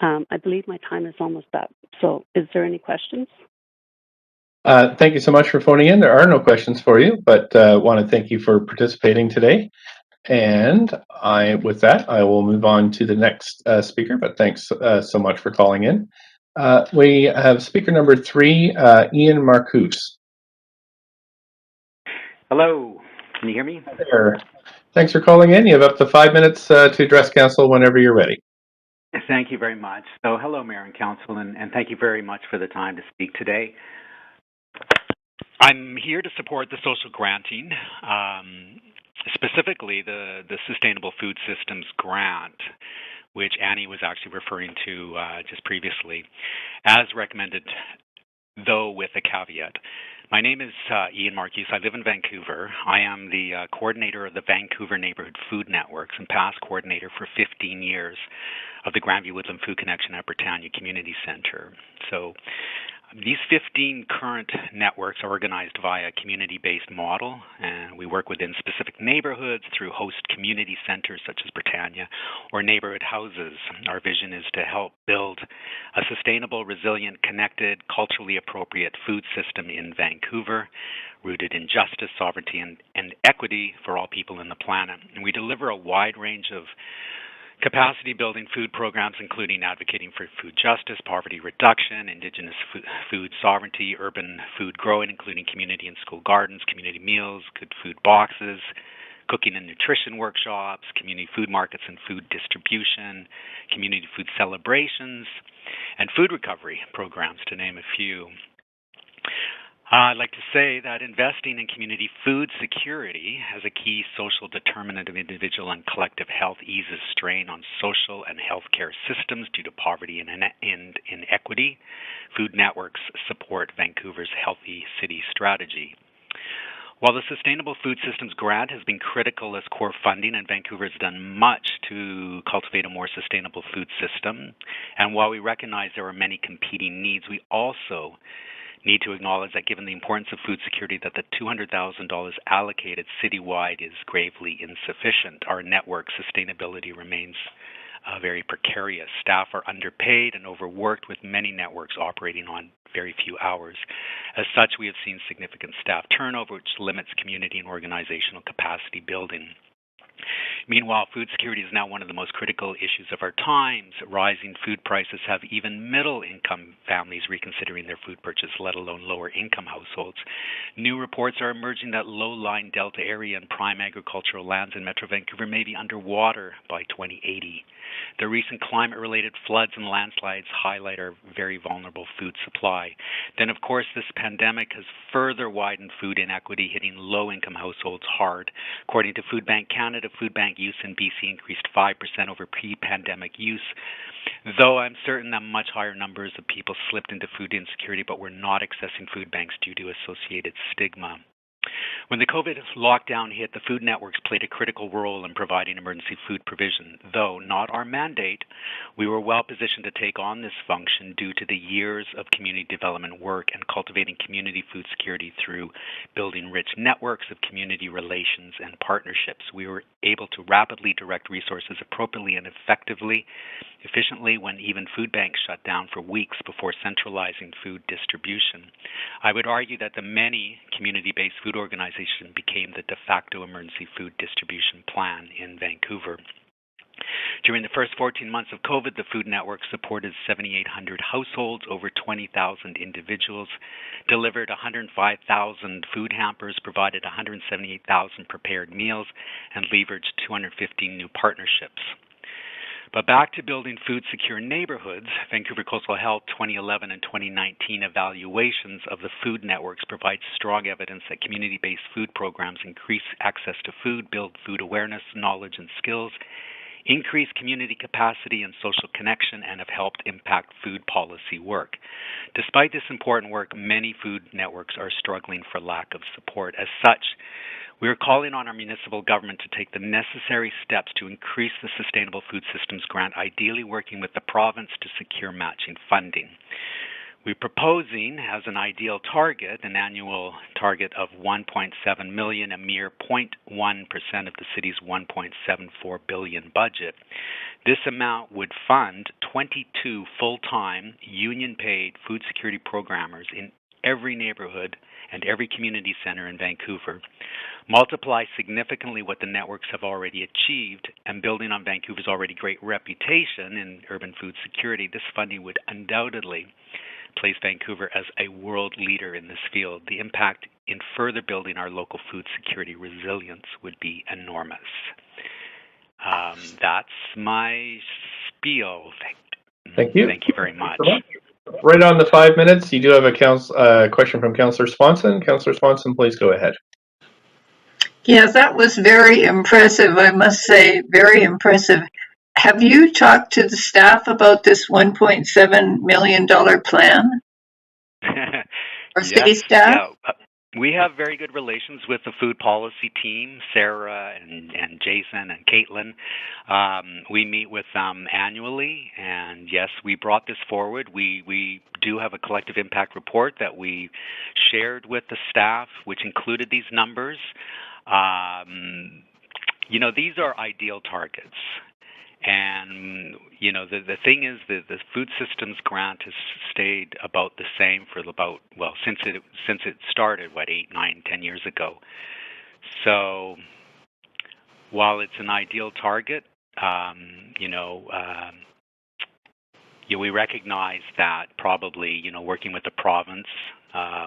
S13: I believe my time is almost up. So is there any questions?
S1: Thank you so much for phoning in. There are no questions for you, but want to thank you for participating today. And with that, I will move on to the next speaker, but thanks so much for calling in. We have speaker number 3, Ian Marcuse.
S16: Hello, can you hear me?
S1: Hi there. Thanks for calling in. You have up to 5 minutes to address council whenever you're ready.
S16: Thank you very much. So hello, Mayor and Council, and thank you very much for the time to speak today. I'm here to support the social granting, specifically the Sustainable Food Systems Grant, which Annie was actually referring to just previously, as recommended, though with a caveat. My name is Ian Marcuse. I live in Vancouver. I am the coordinator of the Vancouver Neighborhood Food Networks and past coordinator for 15 years of the Grandview Woodland Food Connection at Britannia Community Centre. So these 15 current networks are organized via a community-based model, and we work within specific neighborhoods through host community centers such as Britannia or neighborhood houses. Our vision is to help build a sustainable, resilient, connected, culturally appropriate food system in Vancouver, rooted in justice, sovereignty, and equity for all people in the planet. And we deliver a wide range of capacity building food programs, including advocating for food justice, poverty reduction, indigenous food sovereignty, urban food growing, including community and school gardens, community meals, good food boxes, cooking and nutrition workshops, community food markets and food distribution, community food celebrations, and food recovery programs, to name a few. I'd like to say that investing in community food security as a key social determinant of individual and collective health eases strain on social and healthcare systems due to poverty and inequity. Food networks support Vancouver's healthy city strategy. While the Sustainable Food Systems Grant has been critical as core funding, and Vancouver has done much to cultivate a more sustainable food system, and while we recognize there are many competing needs, we also need to acknowledge that given the importance of food security, that the $200,000 allocated citywide is gravely insufficient. Our network sustainability remains very precarious. Staff are underpaid and overworked, with many networks operating on very few hours. As such, we have seen significant staff turnover, which limits community and organizational capacity building. Meanwhile, food security is now one of the most critical issues of our times. Rising food prices have even middle-income families reconsidering their food purchase, let alone lower-income households. New reports are emerging that low-lying Delta area and prime agricultural lands in Metro Vancouver may be underwater by 2080. The recent climate-related floods and landslides highlight our very vulnerable food supply. Then, of course, this pandemic has further widened food inequity, hitting low-income households hard. According to Food Bank Canada, food bank use in BC increased 5% over pre-pandemic use, though I'm certain that much higher numbers of people slipped into food insecurity but were not accessing food banks due to associated stigma. When the COVID lockdown hit, the food networks played a critical role in providing emergency food provision. Though not our mandate, we were well positioned to take on this function due to the years of community development work and cultivating community food security through building rich networks of community relations and partnerships. We were able to rapidly direct resources appropriately and efficiently when even food banks shut down for weeks before centralizing food distribution. I would argue that the many community-based food organizations became the de facto emergency food distribution plan in Vancouver. During the first 14 months of COVID, the Food Network supported 7,800 households, over 20,000 individuals, delivered 105,000 food hampers, provided 178,000 prepared meals, and leveraged 215 new partnerships. But back to building food-secure neighborhoods, Vancouver Coastal Health 2011 and 2019 evaluations of the food networks provide strong evidence that community-based food programs increase access to food, build food awareness, knowledge, and skills, increase community capacity and social connection, and have helped impact food policy work. Despite this important work, many food networks are struggling for lack of support. As such, we are calling on our municipal government to take the necessary steps to increase the Sustainable Food Systems Grant, ideally working with the province to secure matching funding. We're proposing as an ideal target an annual target of $1.7 million, a mere 0.1% of the city's $1.74 billion budget. This amount would fund 22 full-time, union-paid food security programmers in every neighborhood and every community center in Vancouver. Multiply significantly what the networks have already achieved, and building on Vancouver's already great reputation in urban food security, this funding would undoubtedly place Vancouver as a world leader in this field. The impact in further building our local food security resilience would be enormous. That's my spiel.
S1: Thank you.
S16: Thank you very much.
S1: Right on the 5 minutes, you do have a question from Councillor Swanson. Councillor Swanson, please go ahead.
S5: Yes, that was very impressive, I must say, very impressive. Have you talked to the staff about this $1.7 million plan? Or city staff?
S16: Yeah. We have very good relations with the food policy team, Sarah and Jason and Caitlin. We meet with them annually, and yes, we brought this forward. We do have a collective impact report that we shared with the staff, which included these numbers. These are ideal targets. And, the thing is that the food systems grant has stayed about the same for since it started, 8, 9, 10 years ago. So while it's an ideal target, we recognize that probably, working with the province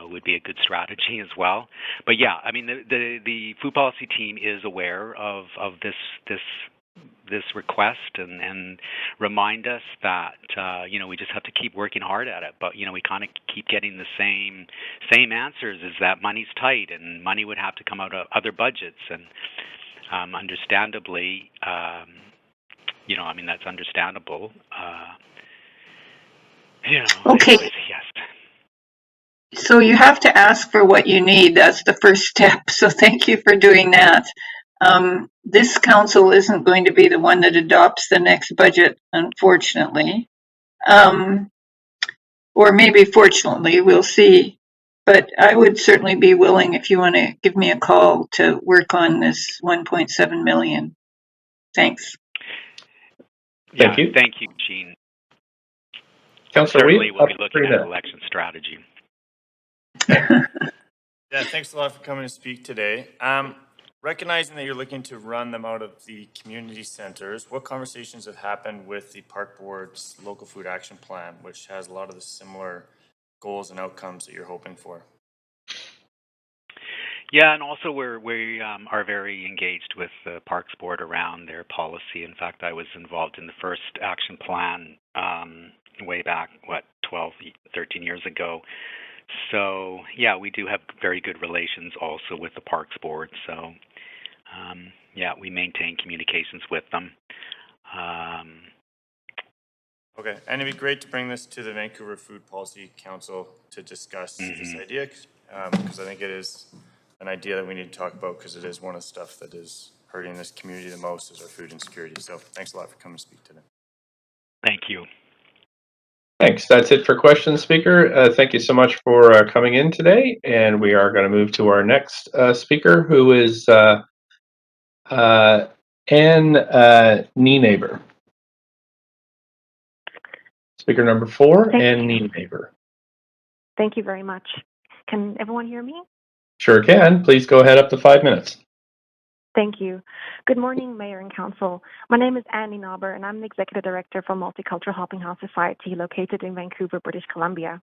S16: would be a good strategy as well. But yeah, I mean, the food policy team is aware of this request and remind us that we just have to keep working hard at it. But we kind of keep getting the same answers, is that money's tight and money would have to come out of other budgets, and understandably, that's understandable.
S5: Okay.
S16: Anyways, yes.
S5: So you have to ask for what you need. That's the first step. So thank you for doing that. This council isn't going to be the one that adopts the next budget, unfortunately. Or maybe fortunately, we'll see. But I would certainly be willing, if you want to give me a call, to work on this 1.7 million. Thanks.
S1: Thank you.
S16: Thank you, Jean.
S1: Councillor
S16: Certainly,
S1: Weed,
S16: we'll
S1: up
S16: be
S1: to
S16: looking
S1: 3
S16: at
S1: minutes.
S16: election strategy.
S17: Yeah, thanks a lot for coming to speak today. Recognizing that you're looking to run them out of the community centers, what conversations have happened with the Park Board's local food action plan, which has a lot of the similar goals and outcomes that you're hoping for?
S16: Yeah, and also we are very engaged with the Parks Board around their policy. In fact, I was involved in the first action plan way back, 12, 13 years ago. So, yeah, we do have very good relations also with the Parks Board. So, yeah, we maintain communications with them.
S17: Okay, and it'd be great to bring this to the Vancouver Food Policy Council to discuss this idea, because I think it is an idea that we need to talk about, because it is one of the stuff that is hurting this community the most is our food insecurity. So thanks a lot for coming to speak today.
S16: Thank you.
S1: Thanks. That's it for questions, Speaker. Thank you so much for coming in today. And we are going to move to our next speaker, who is Ann Nienaber. Speaker number 4, Ann Nienaber.
S18: Thank you very much. Can everyone hear me?
S1: Sure can. Please go ahead, up to 5 minutes.
S18: Thank you. Good morning, Mayor and Council. My name is Ann Nienaber, and I'm the Executive Director for Multicultural Helping House Society located in Vancouver, British Columbia.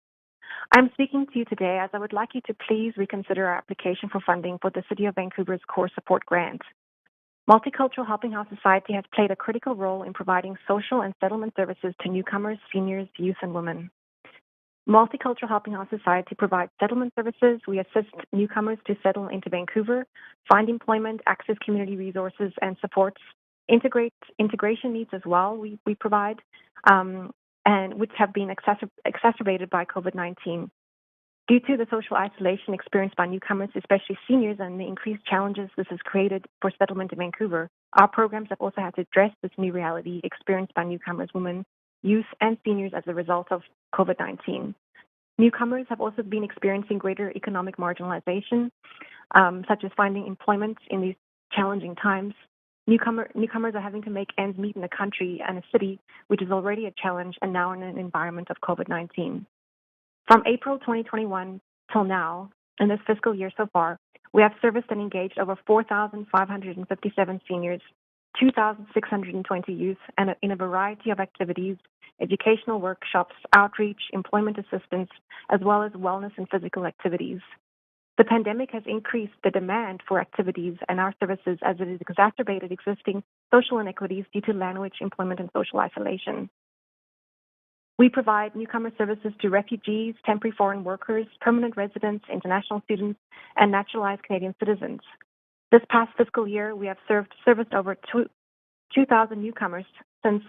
S18: I'm speaking to you today as I would like you to please reconsider our application for funding for the City of Vancouver's Core Support Grant. Multicultural Helping House Society has played a critical role in providing social and settlement services to newcomers, seniors, youth, and women. Multicultural Helping House Society provides settlement services. We assist newcomers to settle into Vancouver, find employment, access community resources, and supports integration needs as well. We provide, and which have been exacerbated by COVID-19. Due to the social isolation experienced by newcomers, especially seniors, and the increased challenges this has created for settlement in Vancouver, our programs have also had to address this new reality experienced by newcomers, women, youth, and seniors as a result of COVID-19. Newcomers have also been experiencing greater economic marginalization, such as finding employment in these challenging times. Newcomers are having to make ends meet in a country and a city which is already a challenge, and now in an environment of COVID-19. From April 2021 till now, in this fiscal year so far, we have serviced and engaged over 4,557 seniors, 2,620 youth, and in a variety of activities, educational workshops, outreach, employment assistance, as well as wellness and physical activities. The pandemic has increased the demand for activities and our services as it has exacerbated existing social inequities due to language, employment, and social isolation. We provide newcomer services to refugees, temporary foreign workers, permanent residents, international students, and naturalized Canadian citizens. This past fiscal year, we have serviced over 2,000 newcomers since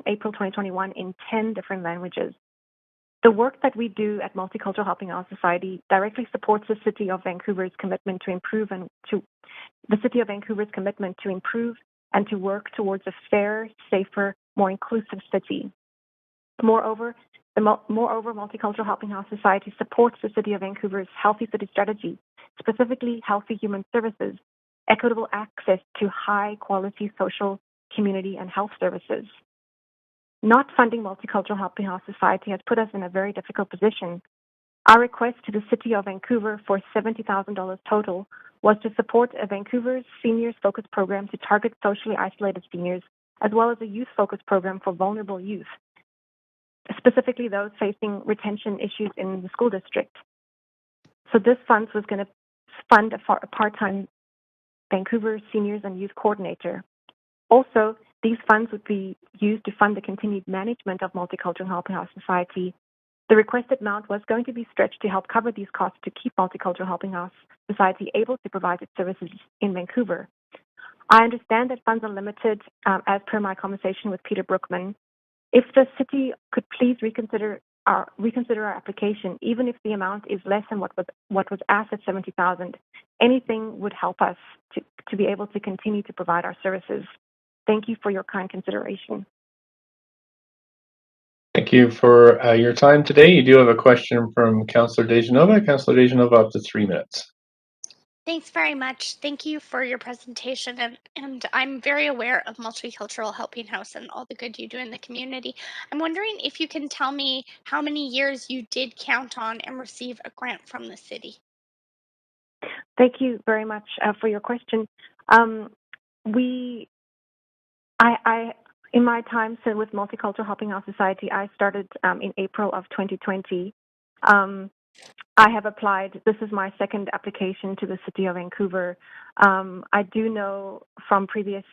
S18: April 2021 in 10 different languages. The work that we do at Multicultural Helping House Society directly supports the City of Vancouver's commitment to improve and to work towards a fair, safer, more inclusive city. Moreover, Multicultural Helping House Society supports the City of Vancouver's Healthy City Strategy, specifically healthy human services, equitable access to high-quality social, community, and health services. Not funding Multicultural Helping House Society has put us in a very difficult position. Our request to the City of Vancouver for $70,000 total was to support a Vancouver's seniors-focused program to target socially isolated seniors, as well as a youth-focused program for vulnerable youth, specifically those facing retention issues in the school district. So this fund was going to fund a part-time Vancouver seniors and youth coordinator. Also, these funds would be used to fund the continued management of Multicultural Helping House Society. The requested amount was going to be stretched to help cover these costs to keep Multicultural Helping House Society able to provide its services in Vancouver. I understand that funds are limited, as per my conversation with Peter Brookman. If the city could please reconsider our application, even if the amount is less than what was asked at $70,000, anything would help us to be able to continue to provide our services. Thank you for your kind consideration.
S1: Thank you for your time today. You do have a question from Councillor Dejanova. Councillor Dejanova, up to 3 minutes.
S3: Thanks very much. Thank you for your presentation. And I'm very aware of Multicultural Helping House and all the good you do in the community. I'm wondering if you can tell me how many years you did count on and receive a grant from the city.
S18: Thank you very much for your question. In my time with Multicultural Helping Out Society, I started in April of 2020. I have applied. This is my second application to the City of Vancouver. I do know from previous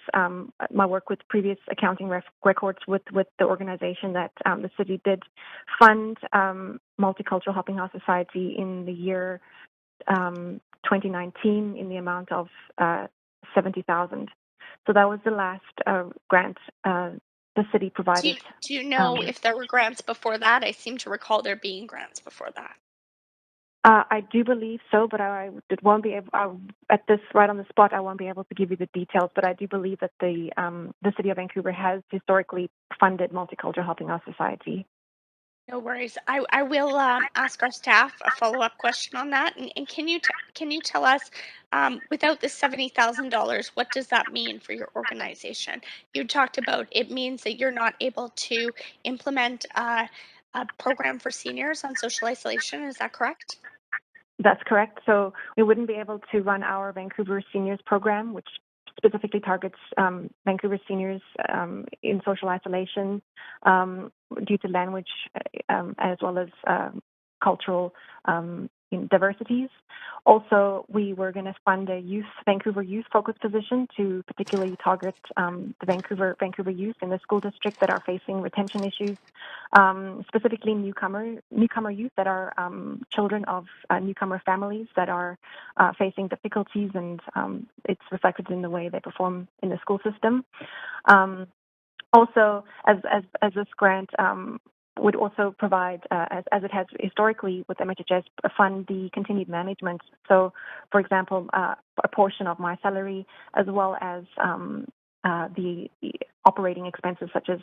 S18: my work with previous accounting records with the organization that the city did fund Multicultural Helping Out Society in the year 2019 in the amount of $70,000. So that was the last grant the city provided.
S3: Do you know if there were grants before that? I seem to recall there being grants before that.
S18: I do believe so, but I won't be able, at this right on the spot, I won't be able to give you the details. But I do believe that the City of Vancouver has historically funded Multicultural Helping Out Society.
S3: No worries. I will ask our staff a follow-up question on that. And can you tell us, without the $70,000, what does that mean for your organization? You talked about it means that you're not able to implement a program for seniors on social isolation. Is that correct?
S18: That's correct. So we wouldn't be able to run our Vancouver Seniors program, which specifically targets Vancouver seniors in social isolation due to language as well as cultural diversities. Also, we were going to fund a Vancouver youth focused position to particularly target the Vancouver youth in the school district that are facing retention issues, specifically newcomer youth that are children of newcomer families that are facing difficulties, and it's reflected in the way they perform in the school system. Also, as this grant would also provide, as it has historically with MHHS, fund the continued management. So, for example, a portion of my salary, as well as the operating expenses such as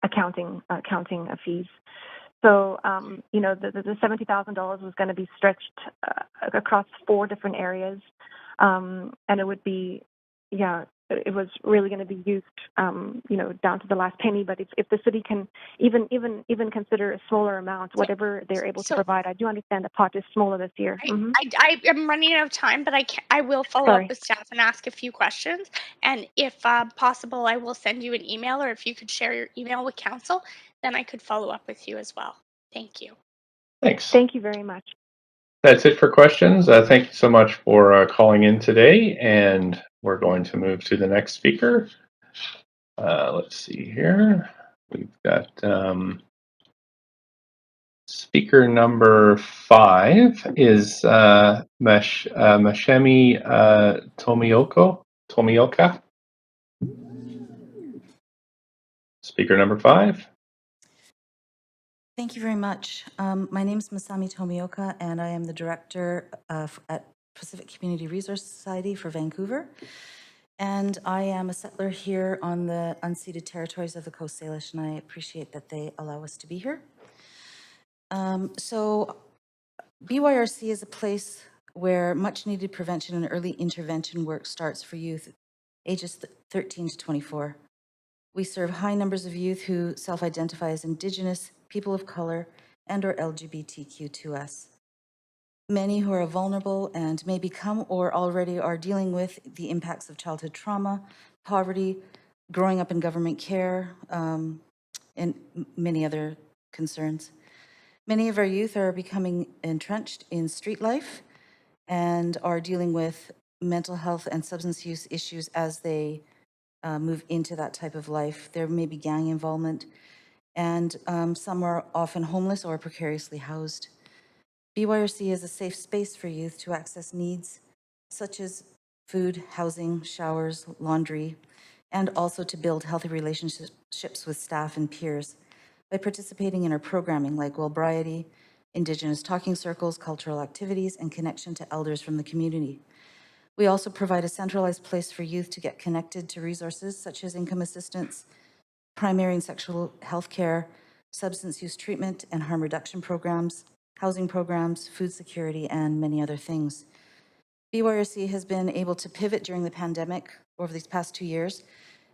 S18: accounting fees. So, the $70,000 was going to be stretched across 4 different areas, and it would be, it was really going to be used, down to the last penny. But if the city can even consider a smaller amount, whatever they're able to provide, I do understand the pot is smaller this year.
S3: I am running out of time, but I will follow up with staff and ask a few questions. And if possible, I will send you an email, or if you could share your email with council, then I could follow up with you as well. Thank you.
S1: Thanks.
S18: Thank you very much.
S1: That's it for questions. Thank you so much for calling in today, and we're going to move to the next speaker. Let's see here. We've got speaker number 5 is Mashemi Tomioka. Speaker number 5.
S19: Thank you very much. My name is Masami Tomioka, and I am the director at Pacific Community Resource Society for Vancouver. And I am a settler here on the unceded territories of the Coast Salish, and I appreciate that they allow us to be here. So BYRC is a place where much needed prevention and early intervention work starts for youth ages 13 to 24. We serve high numbers of youth who self-identify as Indigenous, people of color, and or LGBTQ2S. Many who are vulnerable and may become or already are dealing with the impacts of childhood trauma, poverty, growing up in government care, and many other concerns. Many of our youth are becoming entrenched in street life and are dealing with mental health and substance use issues as they move into that type of life. There may be gang involvement, and some are often homeless or precariously housed. BYRC is a safe space for youth to access needs such as food, housing, showers, laundry, and also to build healthy relationships with staff and peers by participating in our programming like Wellbriety, Indigenous talking circles, cultural activities, and connection to elders from the community. We also provide a centralized place for youth to get connected to resources such as income assistance, primary and sexual health care, substance use treatment and harm reduction programs, housing programs, food security, and many other things. BYRC has been able to pivot during the pandemic over these past 2 years,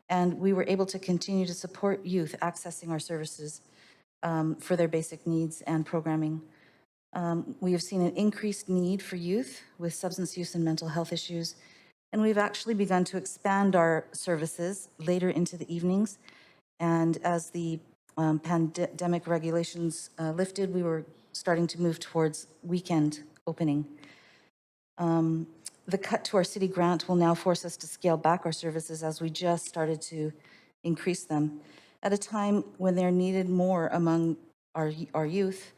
S19: and we were able to continue to support youth accessing our services for their basic needs and programming. We have seen an increased need for youth with substance use and mental health issues, and we've actually begun to expand our services later into the evenings. And as the pandemic regulations lifted, we were starting to move towards weekend opening. The cut to our city grant will now force us to scale back our services as we just started to increase them at a time when they're needed more among our youth.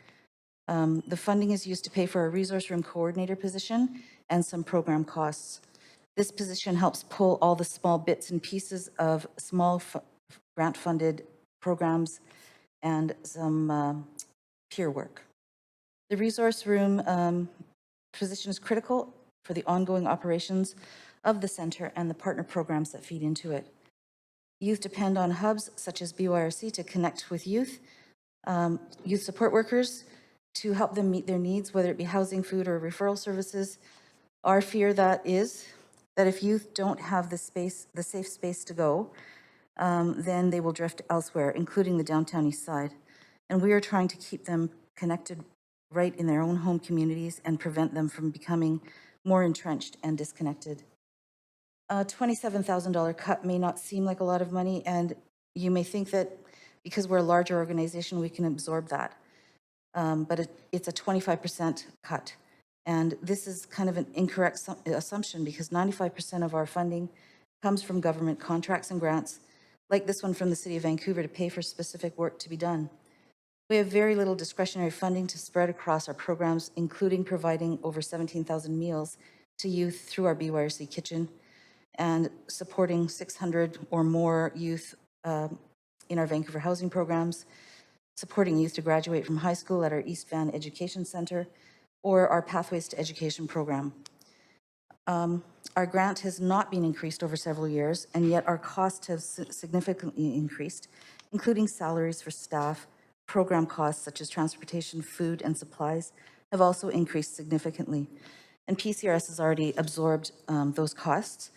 S19: The funding is used to pay for a resource room coordinator position and some program costs. This position helps pull all the small bits and pieces of small grant-funded programs and some peer work. The resource room position is critical for the ongoing operations of the center and the partner programs that feed into it. Youth depend on hubs such as BYRC to connect with youth support workers to help them meet their needs, whether it be housing, food, or referral services. Our fear that if youth don't have the safe space to go, then they will drift elsewhere, including the downtown east side. And we are trying to keep them connected right in their own home communities and prevent them from becoming more entrenched and disconnected. A $27,000 cut may not seem like a lot of money, and you may think that because we're a larger organization, we can absorb that. But it's a 25% cut. And this is kind of an incorrect assumption because 95% of our funding comes from government contracts and grants, like this one from the City of Vancouver, to pay for specific work to be done. We have very little discretionary funding to spread across our programs, including providing over 17,000 meals to youth through our BYRC kitchen and supporting 600 or more youth in our Vancouver housing programs, supporting youth to graduate from high school at our East Van Education Center, or our Pathways to Education program. Our grant has not been increased over several years, and yet our costs have significantly increased, including salaries for staff. Program costs such as transportation, food, and supplies have also increased significantly. And PCRS has already absorbed those costs,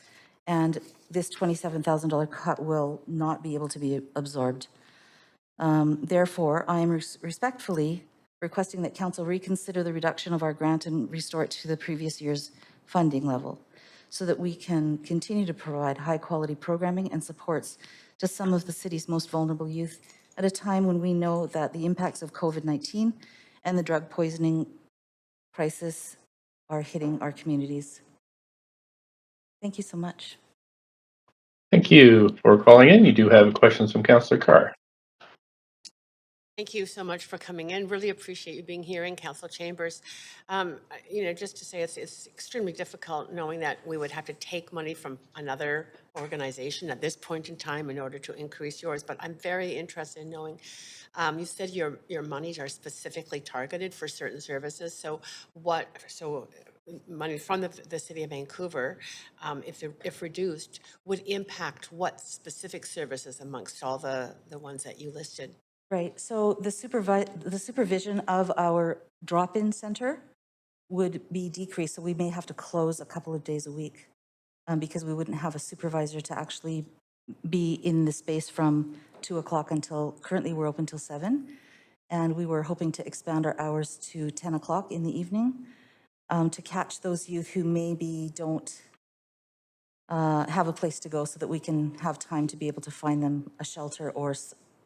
S19: and this $27,000 cut will not be able to be absorbed. Therefore, I am respectfully requesting that Council reconsider the reduction of our grant and restore it to the previous year's funding level so that we can continue to provide high-quality programming and supports to some of the city's most vulnerable youth at a time when we know that the impacts of COVID-19 and the drug poisoning crisis are hitting our communities. Thank you so much.
S1: Thank you for calling in. You do have questions from Councillor Carr.
S20: Thank you so much for coming in. Really appreciate you being here in council chambers. Just to say it's extremely difficult knowing that we would have to take money from another organization at this point in time in order to increase yours. But I'm very interested in knowing, you said your monies are specifically targeted for certain services. So money from the City of Vancouver, if reduced, would impact what specific services amongst all the ones that you listed?
S19: Right, so the supervision of our drop-in center would be decreased, so we may have to close a couple of days a week because we wouldn't have a supervisor to actually be in the space from 2 o'clock until, currently we're open till 7, and we were hoping to expand our hours to 10 o'clock in the evening to catch those youth who maybe don't have a place to go so that we can have time to be able to find them a shelter or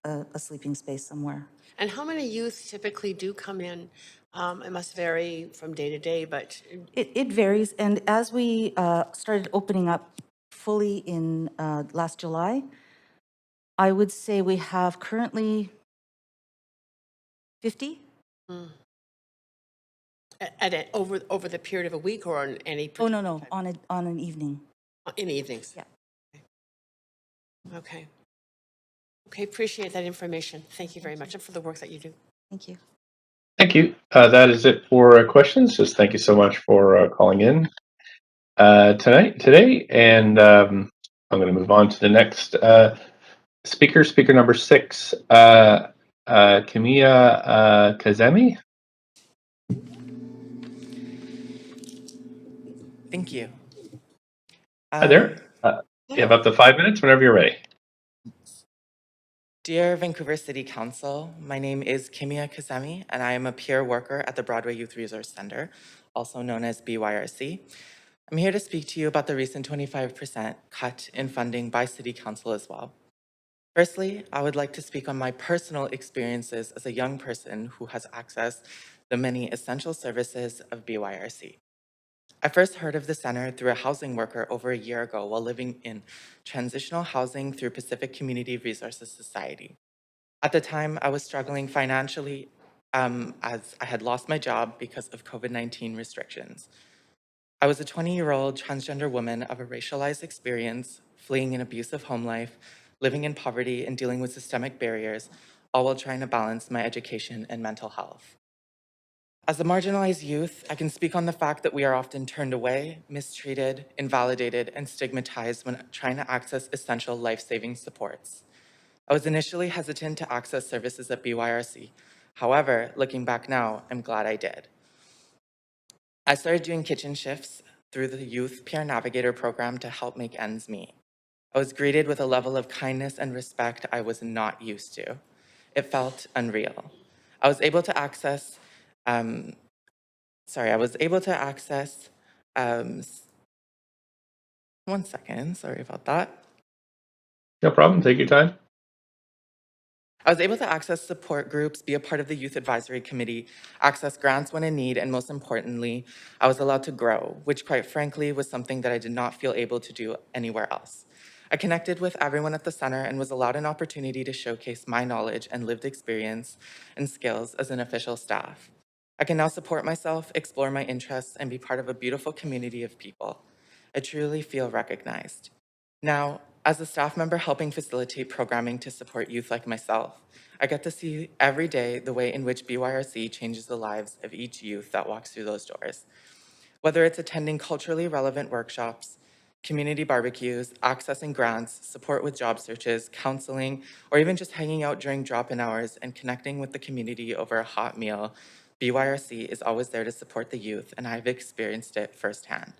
S19: a sleeping space somewhere.
S20: And how many youth typically do come in? It must vary from day to day, but...
S19: It varies, and as we started opening up fully in last July, I would say we have currently 50.
S20: Over the period of a week or on any...
S19: Oh, no, on an evening.
S20: In evenings?
S19: Yeah.
S20: Okay. Okay, appreciate that information. Thank you very much, and for the work that you do.
S19: Thank you.
S1: Thank you. That is it for questions. Just thank you so much for calling in today. And I'm going to move on to the next speaker number 6. Kamiya Kazemi.
S21: Thank you.
S1: Hi there. You have up to 5 minutes whenever you're ready.
S21: Dear Vancouver City Council, my name is Kamiya Kazemi, and I am a peer worker at the Broadway Youth Resource Center, also known as BYRC. I'm here to speak to you about the recent 25% cut in funding by City Council as well. Firstly, I would like to speak on my personal experiences as a young person who has accessed the many essential services of BYRC. I first heard of the center through a housing worker over a year ago while living in transitional housing through Pacific Community Resources Society. At the time, I was struggling financially as I had lost my job because of COVID-19 restrictions. I was a 20-year-old transgender woman of a racialized experience, fleeing an abusive home life, living in poverty, and dealing with systemic barriers, all while trying to balance my education and mental health. As a marginalized youth, I can speak on the fact that we are often turned away, mistreated, invalidated, and stigmatized when trying to access essential life-saving supports. I was initially hesitant to access services at BYRC. However, looking back now, I'm glad I did. I started doing kitchen shifts through the Youth Peer Navigator program to help make ends meet. I was greeted with a level of kindness and respect I was not used to. It felt unreal. I was able to access, um, one second, sorry about that.
S1: No problem. Take your time.
S21: I was able to access support groups, be a part of the Youth Advisory Committee, access grants when in need, and most importantly, I was allowed to grow, which quite frankly was something that I did not feel able to do anywhere else. I connected with everyone at the center and was allowed an opportunity to showcase my knowledge and lived experience and skills as an official staff. I can now support myself, explore my interests, and be part of a beautiful community of people. I truly feel recognized. Now, as a staff member helping facilitate programming to support youth like myself, I get to see every day the way in which BYRC changes the lives of each youth that walks through those doors. Whether it's attending culturally relevant workshops, community barbecues, accessing grants, support with job searches, counseling, or even just hanging out during drop-in hours and connecting with the community over a hot meal, BYRC is always there to support the youth, and I've experienced it firsthand.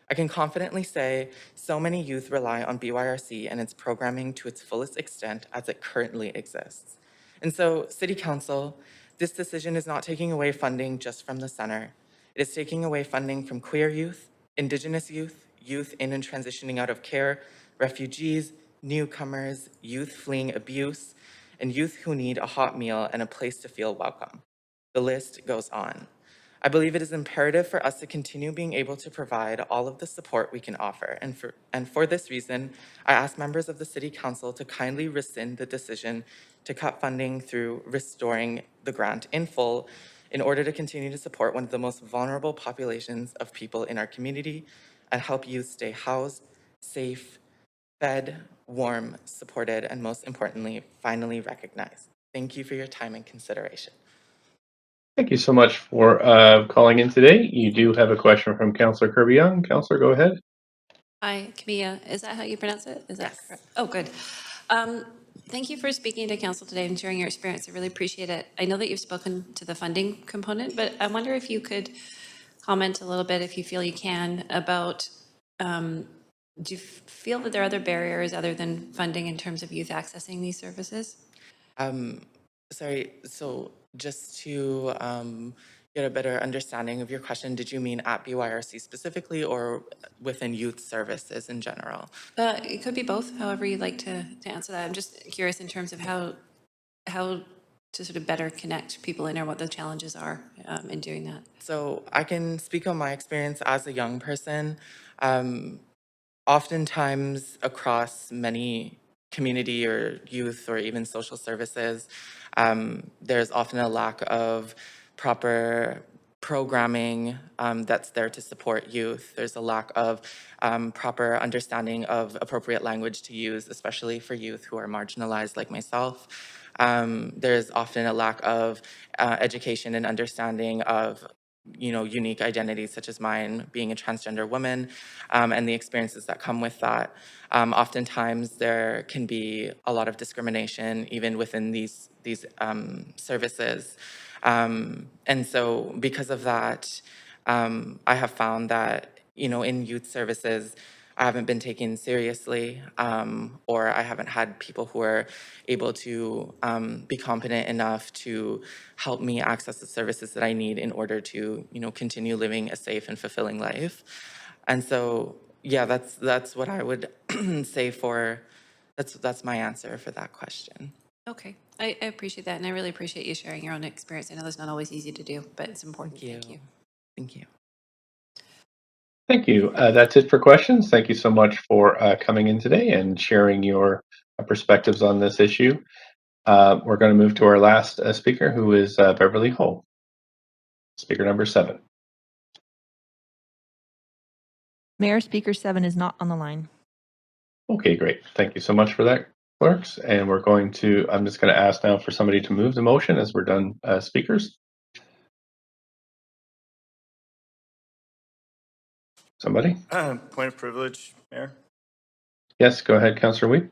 S21: I can confidently say so many youth rely on BYRC and its programming to its fullest extent as it currently exists. And so, City Council, this decision is not taking away funding just from the center. It is taking away funding from queer youth, Indigenous youth, youth in and transitioning out of care, refugees, newcomers, youth fleeing abuse, and youth who need a hot meal and a place to feel welcome. The list goes on. I believe it is imperative for us to continue being able to provide all of the support we can offer. And for this reason, I ask members of the City Council to kindly rescind the decision to cut funding through restoring the grant in full in order to continue to support one of the most vulnerable populations of people in our community and help youth stay housed, safe, fed, warm, supported, and most importantly, finally recognized. Thank you for your time and consideration.
S1: Thank you so much for calling in today. You do have a question from Councillor Kirby Young. Councillor, go ahead.
S12: Hi, Kamiya. Is that how you pronounce it? Is that correct? Oh, good. Thank you for speaking to council today and sharing your experience. I really appreciate it. I know that you've spoken to the funding component, but I wonder if you could comment a little bit, if you feel you can, about do you feel that there are other barriers other than funding in terms of youth accessing these services?
S21: Sorry, so just to get a better understanding of your question, did you mean at BYRC specifically or within youth services in general?
S12: It could be both, however you'd like to answer that. I'm just curious in terms of how to sort of better connect people in or what the challenges are in doing that.
S21: So I can speak on my experience as a young person. Oftentimes across many community or youth or even social services, there's often a lack of proper programming that's there to support youth. There's a lack of proper understanding of appropriate language to use, especially for youth who are marginalized like myself. There's often a lack of education and understanding of unique identities such as mine, being a transgender woman, and the experiences that come with that. Oftentimes, there can be a lot of discrimination even within these services, and so because of that, I have found that in youth services, I haven't been taken seriously, or I haven't had people who are able to be competent enough to help me access the services that I need in order to, continue living a safe and fulfilling life. And so, yeah, that's what I would say that's my answer for that question.
S12: Okay, I appreciate that, and I really appreciate you sharing your own experience. I know that's not always easy to do, but it's important. Thank you.
S21: Thank you.
S1: Thank you. That's it for questions. Thank you so much for coming in today and sharing your perspectives on this issue. We're going to move to our last speaker, who is Beverly Ho, speaker number 7.
S2: Mayor, speaker 7 is not on the line.
S1: Okay, great. Thank you so much for that, clerks. And I'm just going to ask now for somebody to move the motion as we're done speakers. Somebody?
S17: Point of privilege, Mayor.
S1: Yes, go ahead, Councillor Wee.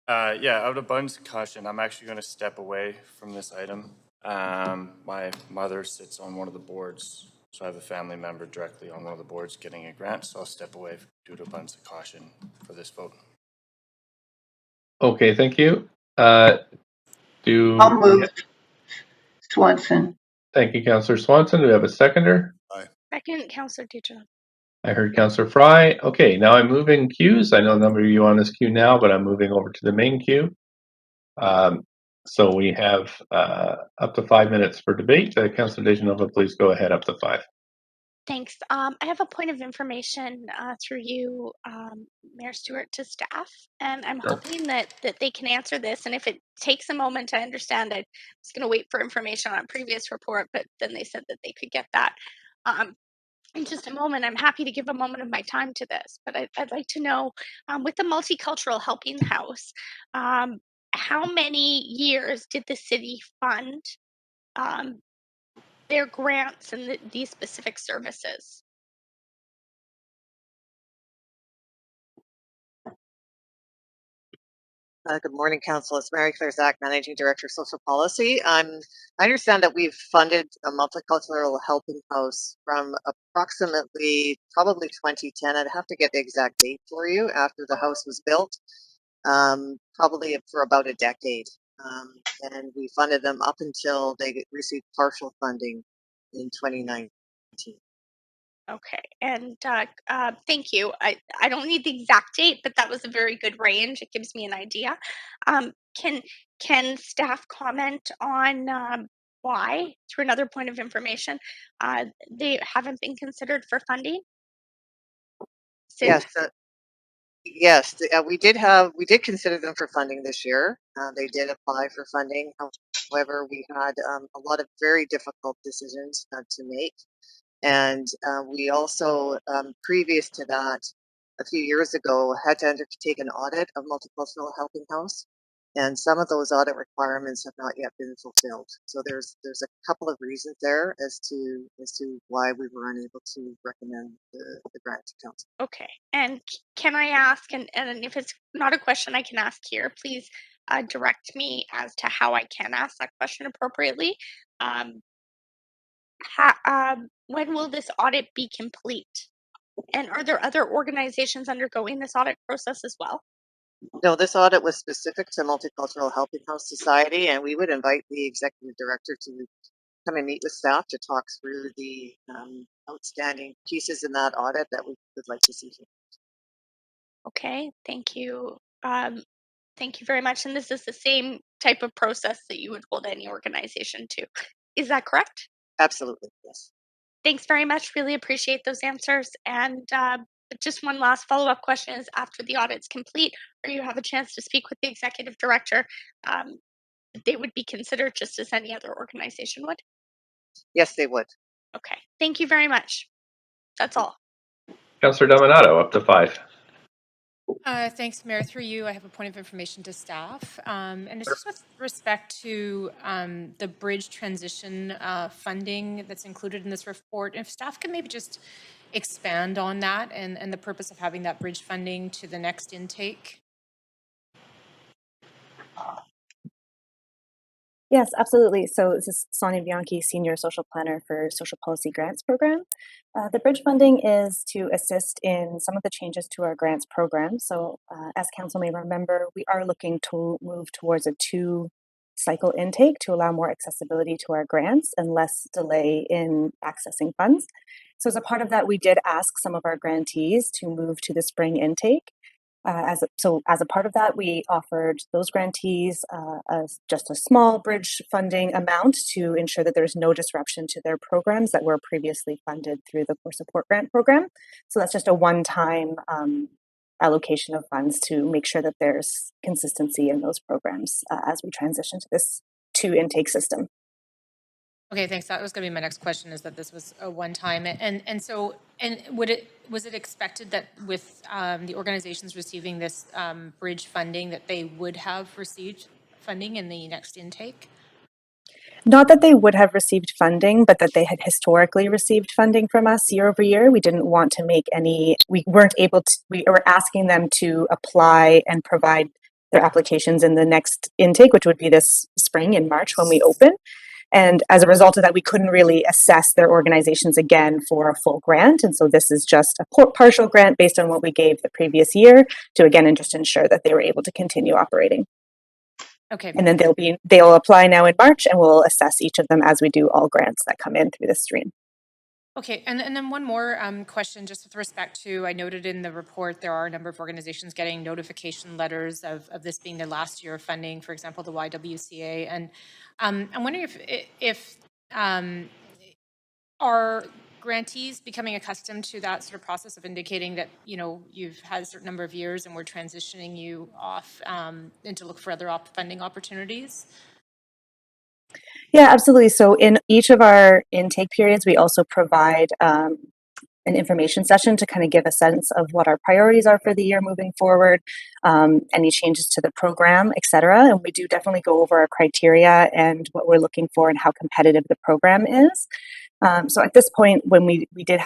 S17: Yeah, out of abundance of caution, I'm actually going to step away from this item. My mother sits on one of the boards, so I have a family member directly on one of the boards getting a grant, so I'll step away due to abundance of caution for this vote.
S1: Okay, thank you.
S5: I'll move. Swanson.
S1: Thank you, Councillor Swanson. Do we have a seconder?
S3: Second, Councillor Dutron.
S1: I heard Councillor Fry. Okay, now I'm moving queues. I know a number of you on this queue now, but I'm moving over to the main queue. So we have up to 5 minutes for debate. Councillor Dejanova, please go ahead, up to 5.
S3: Thanks. I have a point of information through you, Mayor Stewart, to staff, and I'm hoping that they can answer this. And if it takes a moment, I understand. I was going to wait for information on a previous report, but then they said that they could get that in just a moment. I'm happy to give a moment of my time to this, but I'd like to know, with the Multicultural Helping House, how many years did the city fund their grants and these specific services?
S7: Good morning, Council. It's Mary Claire Zach, Managing Director of Social Policy. I understand that we've funded a multicultural helping house from approximately probably 2010. I'd have to get the exact date for you after the house was built, probably for about a decade. And we funded them up until they received partial funding in 2019.
S3: Okay, and thank you. I don't need the exact date, but that was a very good range. It gives me an idea. Um, can staff comment on why, through another point of information, they haven't been considered for funding since?
S7: Yes, we did consider them for funding this year. They did apply for funding. However, we had a lot of very difficult decisions to make. And we also, previous to that, a few years ago, had to undertake an audit of Multicultural Helping House. And some of those audit requirements have not yet been fulfilled. So there's a couple of reasons there as to why we were unable to recommend the grant to council.
S3: Okay, and can I ask, and if it's not a question I can ask here, please direct me as to how I can ask that question appropriately. When will this audit be complete? And are there other organizations undergoing this audit process as well?
S7: No, this audit was specific to Multicultural Helping House Society, and we would invite the executive director to come and meet with staff to talk through the outstanding pieces in that audit that we would like to see.
S3: Okay, thank you. Thank you very much. And this is the same type of process that you would hold any organization to. Is that correct?
S7: Absolutely, yes.
S3: Thanks very much. Really appreciate those answers. And just one last follow-up question is, after the audit's complete, or you have a chance to speak with the executive director, they would be considered just as any other organization would?
S7: Yes, they would.
S3: Okay, thank you very much. That's all.
S1: Councillor Dominato, up to 5.
S6: Thanks, Mayor. Through you, I have a point of information to staff. And it's just with respect to the bridge transition funding that's included in this report. If staff can maybe just expand on that and the purpose of having that bridge funding to the next intake.
S8: Yes, absolutely. So this is Sonia Bianchi, Senior Social Planner for Social Policy Grants Program. The bridge funding is to assist in some of the changes to our grants program. So as Council may remember, we are looking to move towards a 2-cycle intake to allow more accessibility to our grants and less delay in accessing funds. So as a part of that, we did ask some of our grantees to move to the spring intake. As a part of that, we offered those grantees just a small bridge funding amount to ensure that there's no disruption to their programs that were previously funded through the Core Support Grant Program. So that's just a one-time allocation of funds to make sure that there's consistency in those programs as we transition to this 2-intake system.
S6: Okay, thanks. That was going to be my next question, is that this was a one-time. And was it expected that with the organizations receiving this bridge funding that they would have received funding in the next intake?
S8: Not that they would have received funding, but that they had historically received funding from us year over year. We didn't want to make we were asking them to apply and provide their applications in the next intake, which would be this spring in March when we open. And as a result of that, we couldn't really assess their organizations again for a full grant. And so this is just a partial grant based on what we gave the previous year to, again, just ensure that they were able to continue operating.
S6: Okay.
S8: And then they'll apply now in March, and we'll assess each of them as we do all grants that come in through the stream.
S6: Okay, and then one more question, just with respect to, I noted in the report, there are a number of organizations getting notification letters of this being their last year of funding, for example, the YWCA. And I'm wondering if are grantees becoming accustomed to that sort of process of indicating that, you've had a certain number of years and we're transitioning you off and to look for other funding opportunities?
S8: Yeah, absolutely. So in each of our intake periods, we also provide an information session to kind of give a sense of what our priorities are for the year moving forward, any changes to the program, et cetera. And we do definitely go over our criteria and what we're looking for and how competitive the program is. So at this point, when we did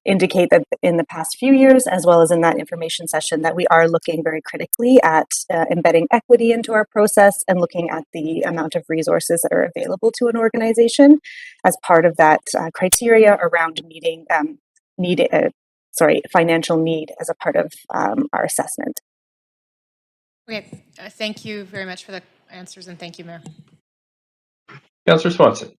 S8: indicate that in the past few years, as well as in that information session, that we are looking very critically at embedding equity into our process and looking at the amount of resources that are available to an organization as part of that criteria around meeting financial need as a part of our assessment.
S6: Okay, thank you very much for the answers, and thank you, Mayor.
S1: Councillor Swanson.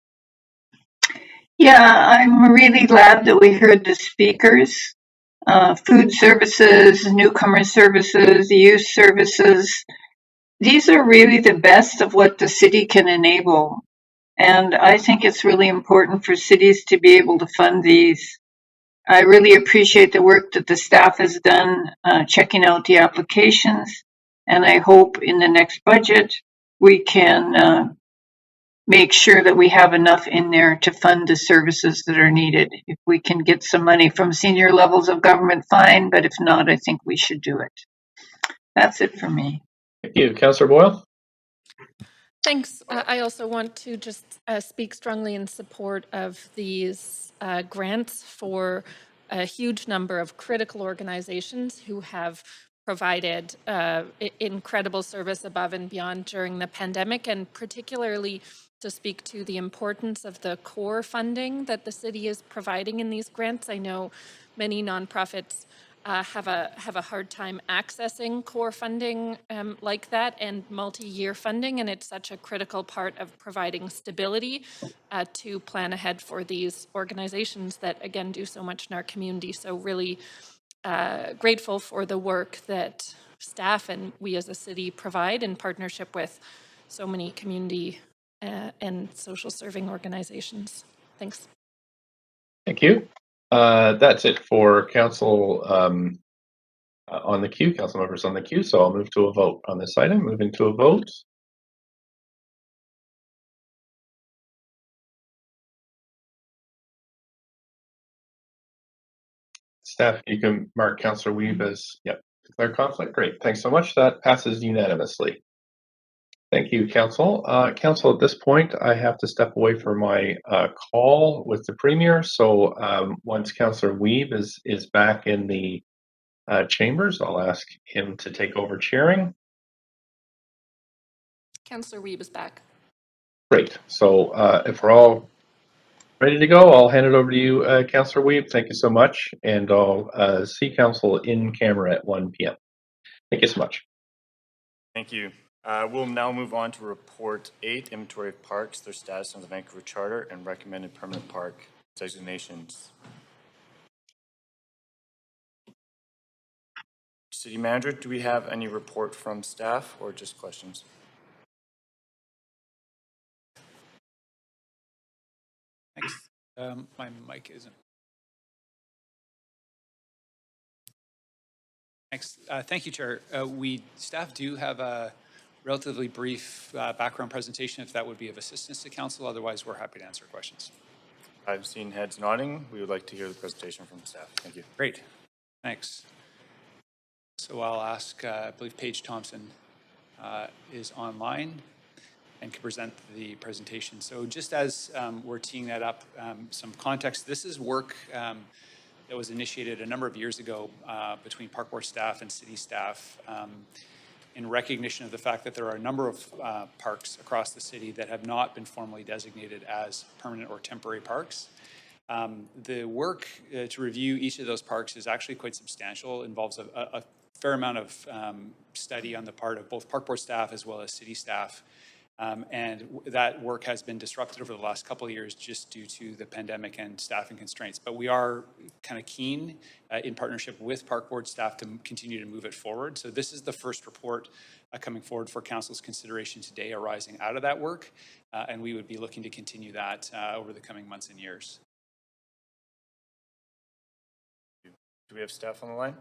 S5: Yeah, I'm really glad that we heard the speakers. Food services, newcomer services, youth services. These are really the best of what the city can enable. And I think it's really important for cities to be able to fund these. I really appreciate the work that the staff has done checking out the applications. And I hope in the next budget we can make sure that we have enough in there to fund the services that are needed. If we can get some money from senior levels of government, fine, but if not, I think we should do it. That's it for me.
S1: Thank you. Councillor Boyle?
S22: Thanks. I also want to just speak strongly in support of these grants for a huge number of critical organizations who have provided incredible service above and beyond during the pandemic, and particularly to speak to the importance of the core funding that the city is providing in these grants. I know many nonprofits have a hard time accessing core funding like that and multi-year funding, and it's such a critical part of providing stability to plan ahead for these organizations that, again, do so much in our community. So really grateful for the work that staff and we as a city provide in partnership with so many community and social serving organizations. Thanks.
S1: Thank you. That's it for council on the queue, council members on the queue. So I'll move to a vote on this item. Moving to a vote. Staff, you can mark Councillor Weave as, yep. Declare conflict. Great. Thanks so much. That passes unanimously. Thank you, Council. Council, at this point, I have to step away for my call with the Premier. So once Councillor Weeb is back in the chambers, I'll ask him to take over chairing.
S22: Councillor Weeb is back.
S1: Great. So if we're all ready to go, I'll hand it over to you, Councillor Weeb. Thank you so much. And I'll see Council in camera at 1 p.m. Thank you so much.
S17: Thank you. We'll now move on to Report 8, Inventory of Parks, their status on the Vancouver Charter, and recommended permanent park designations. City Manager, do we have any report from staff or just questions?
S9: Thanks. My mic isn't. Thanks. Thank you, Chair. Staff do have a relatively brief background presentation if that would be of assistance to Council. Otherwise, we're happy to answer questions.
S17: I've seen heads nodding. We would like to hear the presentation from staff. Thank you.
S9: Great. Thanks. So I'll ask, I believe Paige Thompson is online and can present the presentation. So just as we're teeing that up, some context. This is work that was initiated a number of years ago between Park Board staff and city staff in recognition of the fact that there are a number of parks across the city that have not been formally designated as permanent or temporary parks. The work to review each of those parks is actually quite substantial. It involves a fair amount of study on the part of both Park Board staff as well as city staff. And that work has been disrupted over the last couple of years just due to the pandemic and staffing constraints. But we are kind of keen in partnership with Park Board staff to continue to move it forward. So this is the first report coming forward for Council's consideration today arising out of that work. And we would be looking to continue that over the coming months and years.
S17: Do we have staff on the line?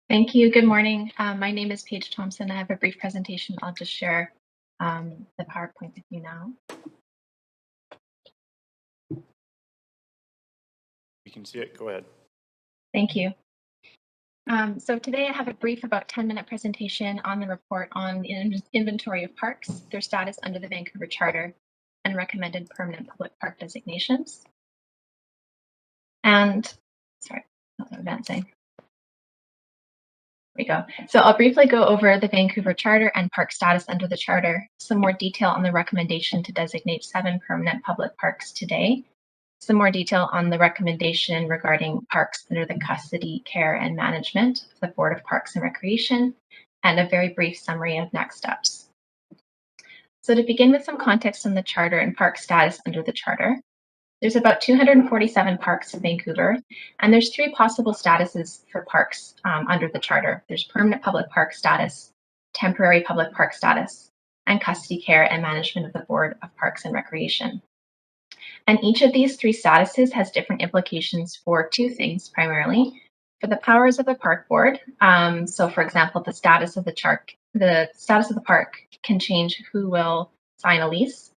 S4: Thank you. Good morning. My name is Paige Thompson. I have a brief presentation. I'll just share the PowerPoint with you now.
S17: You can see it. Go ahead.
S4: Thank you. So today I have a brief about 10-minute presentation on the report on the inventory of parks, their status under the Vancouver Charter, and recommended permanent public park designations. And sorry, not advancing. There we go. So I'll briefly go over the Vancouver Charter and park status under the Charter, some more detail on the recommendation to designate 7 permanent public parks today, some more detail on the recommendation regarding parks under the custody, care, and management of the Board of Parks and Recreation, and a very brief summary of next steps. So to begin with some context on the Charter and park status under the Charter, there's about 247 parks in Vancouver, and there's 3 possible statuses for parks under the Charter. There's permanent public park status, temporary public park status, and custody, care, and management of the Board of Parks and Recreation. And each of these 3 statuses has different implications for 2 things primarily. For the powers of the Park Board, so for example, the status of the park can change who will sign a lease,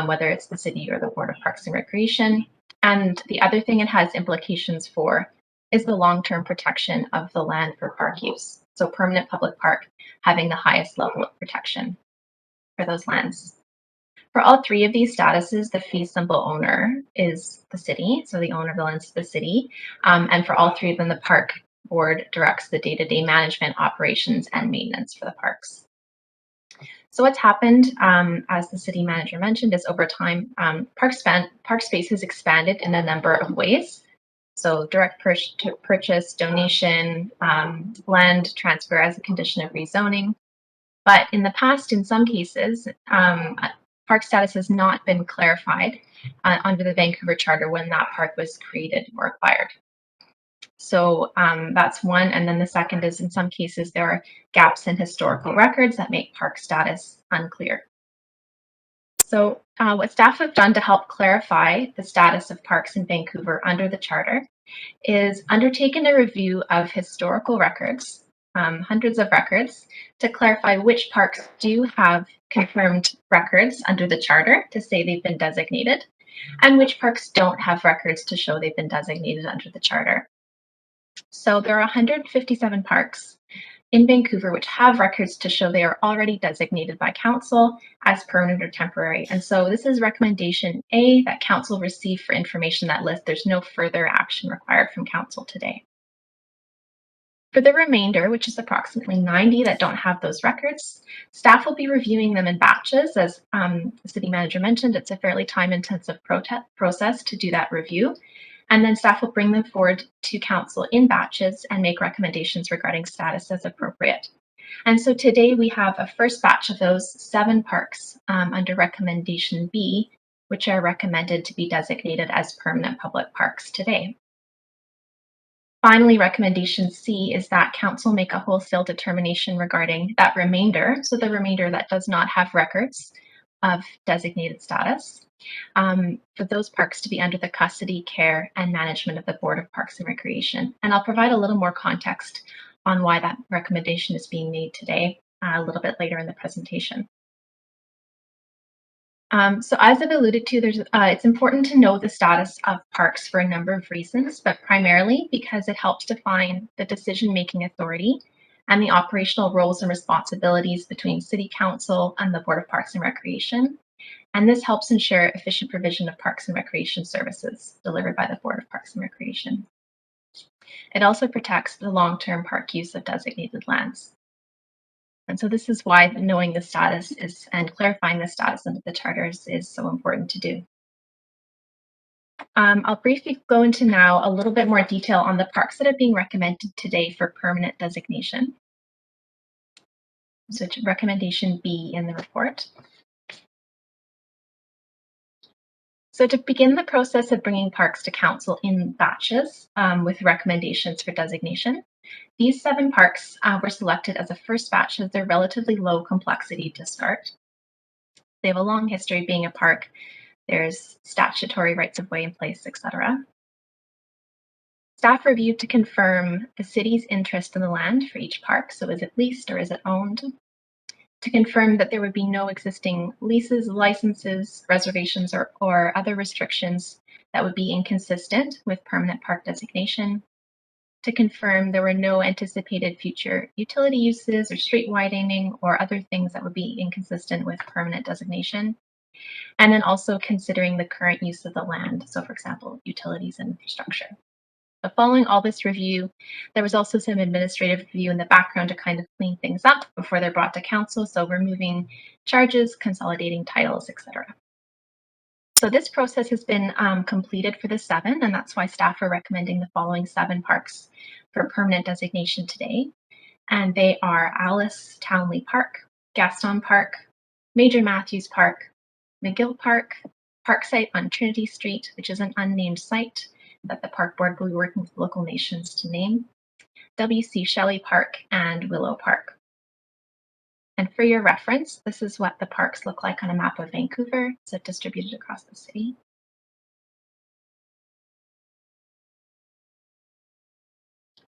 S4: whether it's the city or the Board of Parks and Recreation. And the other thing it has implications for is the long-term protection of the land for park use. So permanent public park having the highest level of protection for those lands. For all 3 of these statuses, the fee simple owner is the city, so the owner of the lands is the city. And for all 3 of them, the Park Board directs the day-to-day management, operations, and maintenance for the parks. So what's happened, as the city manager mentioned, is over time, park space has expanded in a number of ways. So direct purchase, donation, land transfer as a condition of rezoning. But in the past, in some cases, park status has not been clarified under the Vancouver Charter when that park was created or acquired. So that's one. And then the second is in some cases there are gaps in historical records that make park status unclear. So what staff have done to help clarify the status of parks in Vancouver under the Charter is undertaken a review of historical records, hundreds of records, to clarify which parks do have confirmed records under the Charter to say they've been designated, and which parks don't have records to show they've been designated under the Charter. So there are 157 parks in Vancouver which have records to show they are already designated by council as permanent or temporary. And so this is recommendation A that council receive for information that list. There's no further action required from council today. For the remainder, which is approximately 90 that don't have those records, staff will be reviewing them in batches. As the city manager mentioned, it's a fairly time-intensive process to do that review. And then staff will bring them forward to council in batches and make recommendations regarding status as appropriate. And so today we have a first batch of those 7 parks under recommendation B, which are recommended to be designated as permanent public parks today. Finally, recommendation C is that council make a wholesale determination regarding that remainder, so the remainder that does not have records of designated status, for those parks to be under the custody, care, and management of the Board of Parks and Recreation. And I'll provide a little more context on why that recommendation is being made today a little bit later in the presentation. So as I've alluded to, it's important to know the status of parks for a number of reasons, but primarily because it helps define the decision-making authority and the operational roles and responsibilities between City Council and the Board of Parks and Recreation. And this helps ensure efficient provision of parks and recreation services delivered by the Board of Parks and Recreation. It also protects the long-term park use of designated lands. And so this is why knowing the status is and clarifying the status under the charters is so important to do. I'll briefly go into now a little bit more detail on the parks that are being recommended today for permanent designation. So to recommendation B in the report. So to begin the process of bringing parks to council in batches with recommendations for designation, these 7 parks were selected as a first batch as they're relatively low complexity to start. They have a long history of being a park. There's statutory rights of way in place, etc. Staff reviewed to confirm the city's interest in the land for each park. So is it leased or is it owned? To confirm that there would be no existing leases, licenses, reservations, or other restrictions that would be inconsistent with permanent park designation. To confirm there were no anticipated future utility uses or street widening or other things that would be inconsistent with permanent designation. And then also considering the current use of the land. So for example, utilities and infrastructure. But following all this review, there was also some administrative review in the background to kind of clean things up before they're brought to council. So removing charges, consolidating titles, etc. So this process has been completed for the 7, and that's why staff are recommending the following 7 parks for permanent designation today. And they are Alice Townley Park, Gaston Park, Major Matthews Park, McGill Park, Park Site on Trinity Street, which is an unnamed site that the Park Board will be working with local nations to name, W.C. Shelley Park, and Willow Park. And for your reference, this is what the parks look like on a map of Vancouver, so distributed across the city.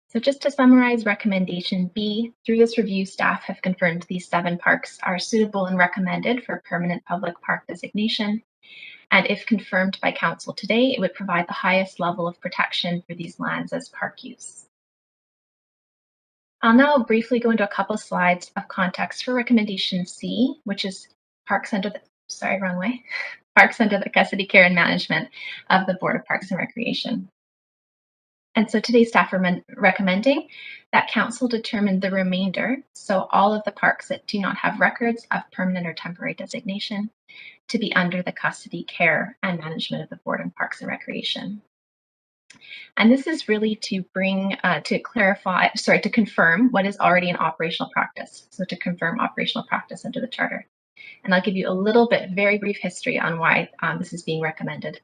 S4: So just to summarize recommendation B, through this review, staff have confirmed these 7 parks are suitable and recommended for permanent public park designation. And if confirmed by council today, it would provide the highest level of protection for these lands as park use. I'll now briefly go into a couple slides of context for recommendation C, which is parks under the, parks under the custody, care, and management of the Board of Parks and Recreation. And so today's staff are recommending that council determine the remainder, so all of the parks that do not have records of permanent or temporary designation, to be under the custody, care, and management of the Board of Parks and Recreation. And this is really to bring, to confirm what is already an operational practice. So to confirm operational practice under the charter. And I'll give you a little bit, very brief history on why this is being recommended.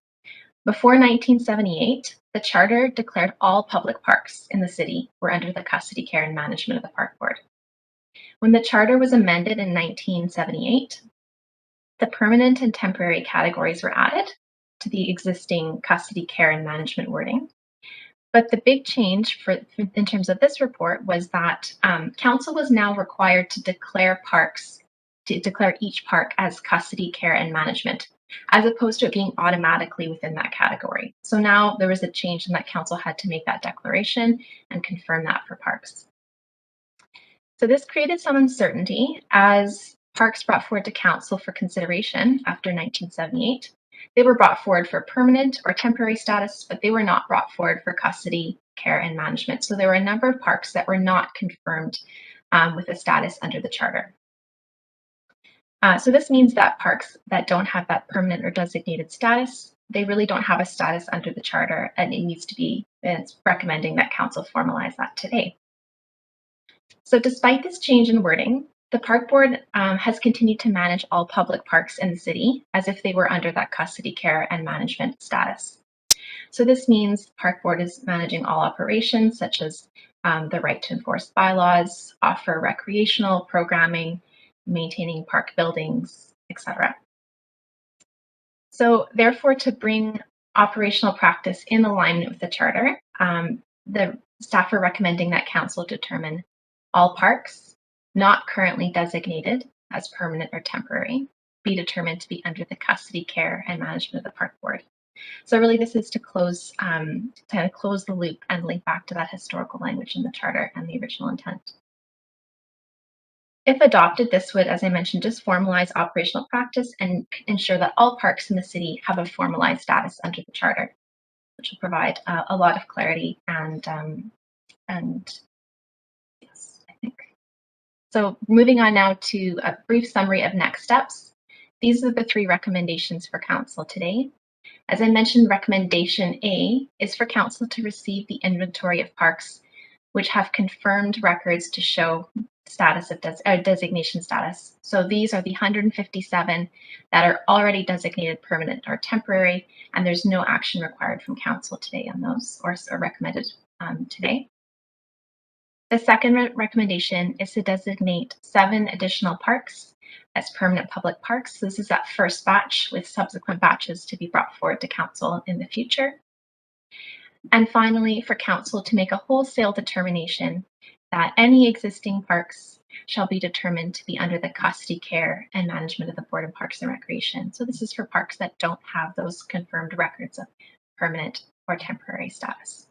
S4: Before 1978, the charter declared all public parks in the city were under the custody, care, and management of the Park Board. When the charter was amended in 1978, the permanent and temporary categories were added to the existing custody, care, and management wording. But the big change in terms of this report was that council was now required to declare each park as custody, care, and management, as opposed to it being automatically within that category. So now there was a change in that council had to make that declaration and confirm that for parks. So this created some uncertainty as parks brought forward to council for consideration after 1978. They were brought forward for permanent or temporary status, but they were not brought forward for custody, care, and management. So there were a number of parks that were not confirmed with a status under the charter. So this means that parks that don't have that permanent or designated status, they really don't have a status under the charter, and it's recommending that council formalize that today. So despite this change in wording, the park board has continued to manage all public parks in the city as if they were under that custody, care, and management status. So this means the park board is managing all operations such as the right to enforce bylaws, offer recreational programming, maintaining park buildings, etc. So therefore, to bring operational practice in alignment with the charter, the staff are recommending that council determine all parks not currently designated as permanent or temporary be determined to be under the custody, care, and management of the park board. So really this is to close the loop and link back to that historical language in the charter and the original intent. If adopted, this would, as I mentioned, just formalize operational practice and ensure that all parks in the city have a formalized status under the charter, which will provide a lot of clarity and yes, I think. So moving on now to a brief summary of next steps. These are the 3 recommendations for council today. As I mentioned, recommendation A is for council to receive the inventory of parks which have confirmed records to show status of designation status. So these are the 157 that are already designated permanent or temporary, and there's no action required from council today on those or recommended today. The second recommendation is to designate 7 additional parks as permanent public parks. This is that first batch with subsequent batches to be brought forward to council in the future. And finally, for council to make a wholesale determination that any existing parks shall be determined to be under the custody, care, and management of the Board of Parks and Recreation. So this is for parks that don't have those confirmed records of permanent or temporary status.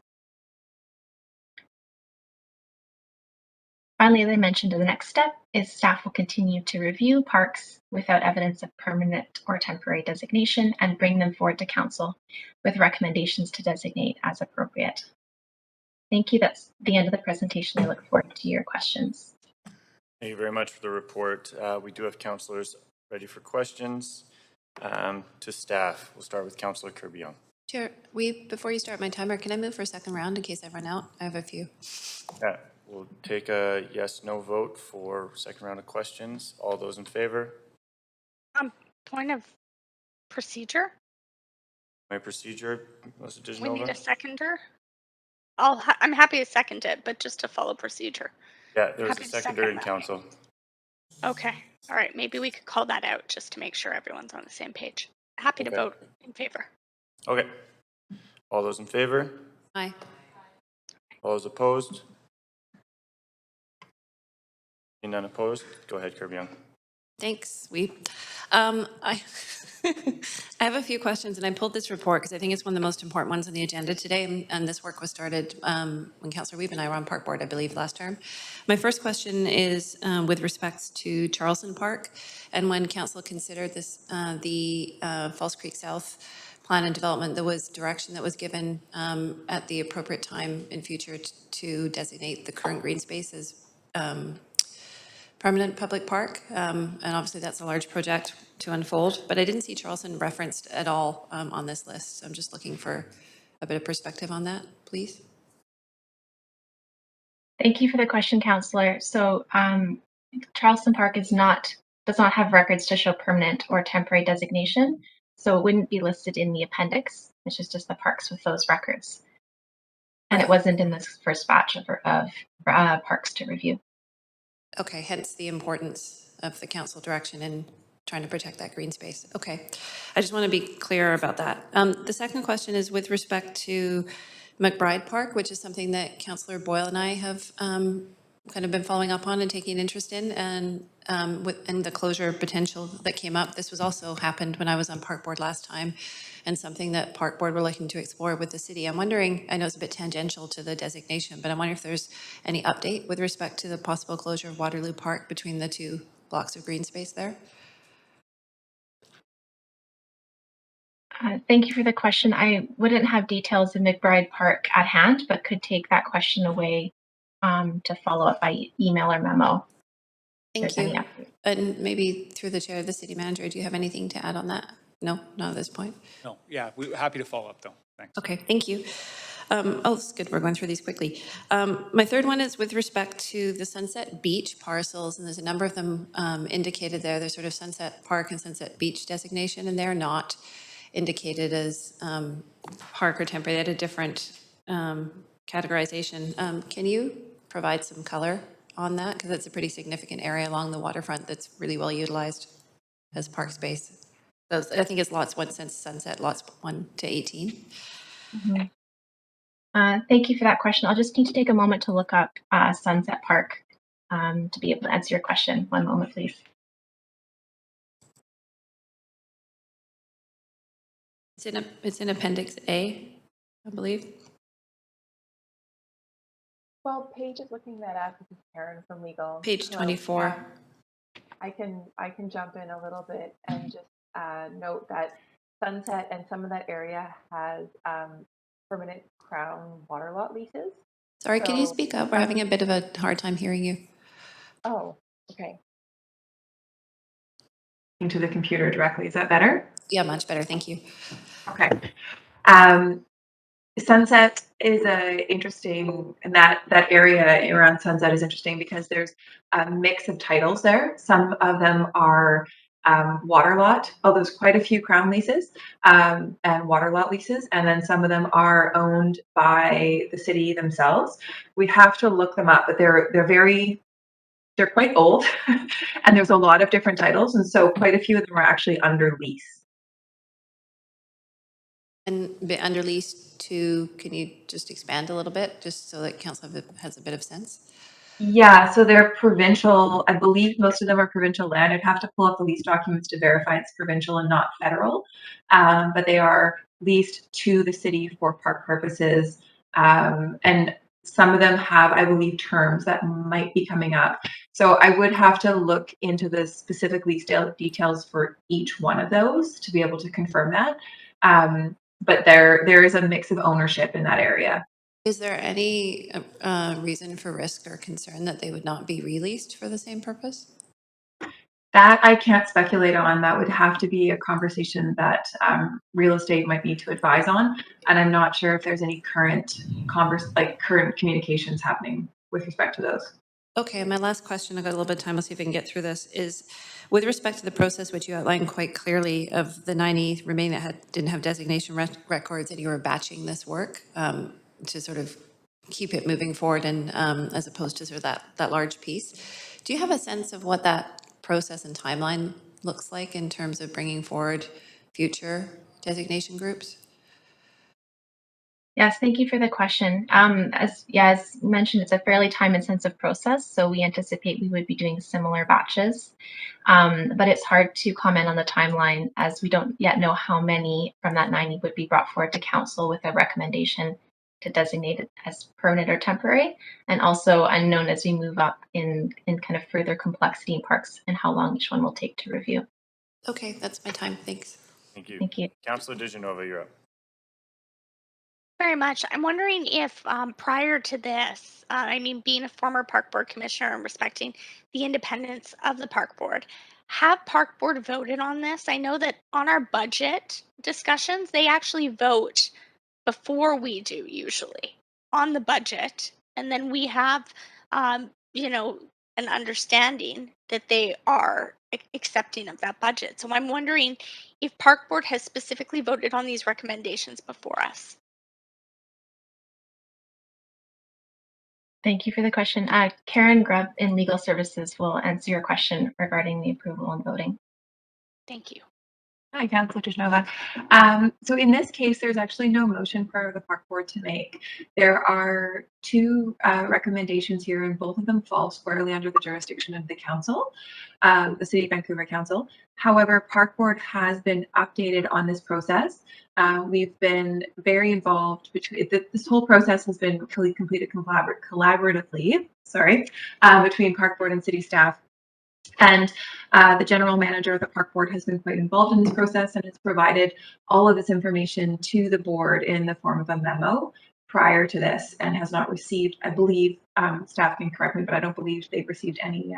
S4: Finally, as I mentioned, the next step is staff will continue to review parks without evidence of permanent or temporary designation and bring them forward to council with recommendations to designate as appropriate. Thank you. That's the end of the presentation. I look forward to your questions.
S17: Thank you very much for the report. We do have councillors ready for questions to staff. We'll start with Councillor Kirby-Young.
S12: Chair, before you start my timer, can I move for a second round in case I run out? I have a few.
S17: Yeah, we'll take a yes/no vote for second round of questions. All those in favor?
S3: Point of procedure.
S17: My procedure, Melissa
S3: We need a
S17: Dijanova?
S3: seconder. I'm happy to second it, but just to follow procedure.
S17: Yeah, there was
S3: Happy
S17: a
S3: to
S17: seconder
S3: second
S17: in
S3: that.
S17: council.
S3: Okay. All right. Maybe we could call that out just to make sure everyone's on the same page. Happy to
S17: Okay.
S3: vote in favor.
S17: Okay. All those in favor?
S12: Aye.
S17: All those opposed? Seeing none opposed? Go ahead, Kirby-Young.
S12: Thanks. I have a few questions, and I pulled this report because I think it's one of the most important ones on the agenda today, and this work was started when Councillor Weeb and I were on Park Board, I believe, last term. My first question is with respects to Charleston Park, and when Council considered this, the False Creek South plan and development, there was direction that was given at the appropriate time in future to designate the current green space as permanent public park, and obviously that's a large project to unfold, but I didn't see Charleston referenced at all on this list. So I'm just looking for a bit of perspective on that, please.
S4: Thank you for the question, Councillor. So Charleston Park does not have records to show permanent or temporary designation, so it wouldn't be listed in the appendix, which is just the parks with those records. And it wasn't in this first batch of parks to review.
S12: Okay, hence the importance of the council direction in trying to protect that green space. Okay, I just want to be clear about that. The second question is with respect to McBride Park, which is something that Councillor Boyle and I have kind of been following up on and taking interest in, and and the closure potential that came up. This was also happened when I was on Park Board last time, and something that Park Board were looking to explore with the city. I'm wondering, I know it's a bit tangential to the designation, but I'm wondering if there's any update with respect to the possible closure of Waterloo Park between the two blocks of green space there.
S4: Thank you for the question. I wouldn't have details of McBride Park at hand, but could take that question away to follow up by email or memo.
S12: Thank you. And maybe through the chair of the city manager, do you have anything to add on that? No, not at this point.
S9: No, yeah, we're happy to follow up though. Thanks.
S12: Okay, thank you. Oh, it's good. We're going through these quickly. My third one is with respect to the Sunset Beach parcels, and there's a number of them indicated there. There's sort of Sunset Park and Sunset Beach designation, and they're not indicated as park or temporary. They had a different categorization. Can you provide some color on that? Because it's a pretty significant area along the waterfront that's really well utilized as park space. Those, I think it's lots 1 since Sunset, lots 1 to 18.
S4: Mhm. Thank you for that question. I'll just need to take a moment to look up Sunset Park to be able to answer your question. One moment, please.
S12: It's in Appendix A, I believe.
S11: Well, Paige is looking that up. This is Karen from legal.
S12: Page 24.
S11: I can jump in a little bit and just note that Sunset and some of that area has permanent Crown water lot leases.
S12: Sorry, can you
S11: So-
S12: speak up? We're having a bit of a hard time hearing you.
S11: Oh, okay.
S15: Into the computer directly. Is that better?
S12: Yeah, much better. Thank you.
S15: Okay. Sunset is interesting, and that area around Sunset is interesting because there's a mix of titles there. Some of them are water lot, oh, there's quite a few Crown leases and water lot leases, and then some of them are owned by the city themselves. We have to look them up, but they're quite old, and there's a lot of different titles, and so quite a few of them are actually under lease.
S12: And under lease to, can you just expand a little bit, just so that council has a bit of sense?
S15: Yeah, so they're provincial. I believe most of them are provincial land. I'd have to pull up the lease documents to verify it's provincial and not federal, but they are leased to the city for park purposes. And some of them have, I believe, terms that might be coming up. So I would have to look into the specific lease details for each one of those to be able to confirm that. But there is a mix of ownership in that area.
S12: Is there any reason for risk or concern that they would not be released for the same purpose?
S15: That I can't speculate on. That would have to be a conversation that real estate might need to advise on, and I'm not sure if there's any current communications happening with respect to those.
S12: Okay, my last question, I've got a little bit of time, let's see if we can get through this, is with respect to the process which you outlined quite clearly of the 90 remaining that didn't have designation records, and you were batching this work to sort of keep it moving forward, and as opposed to sort of that large piece. Do you have a sense of what that process and timeline looks like in terms of bringing forward future designation groups?
S4: Yes, thank you for the question. As mentioned, it's a fairly time-intensive process, so we anticipate we would be doing similar batches. But it's hard to comment on the timeline as we don't yet know how many from that 90 would be brought forward to council with a recommendation to designate it as permanent or temporary, and also unknown as we move up in kind of further complexity in parks and how long each one will take to review.
S12: Okay, that's my time. Thanks.
S17: Thank you.
S4: Thank you.
S17: Councillor Dijanova, you're up.
S3: Very much. I'm wondering if prior to this, being a former park board commissioner and respecting the independence of the park board, have park board voted on this? I know that on our budget discussions, they actually vote before we do usually on the budget. And then we have, an understanding that they are accepting of that budget. So I'm wondering if park board has specifically voted on these recommendations before us.
S4: Thank you for the question. Karen Grubb in Legal Services will answer your question regarding the approval and voting.
S3: Thank you.
S15: Hi, Councillor Tishnova. So in this case, there's actually no motion for the park board to make. There are two recommendations here, and both of them fall squarely under the jurisdiction of the council, the City of Vancouver Council. However, park board has been updated on this process. We've been very involved. This whole process has been completed collaboratively. Between park board and city staff. And the general manager of the park board has been quite involved in this process and has provided all of this information to the board in the form of a memo prior to this, and has not received, I believe, staff can correct me, but I don't believe they've received any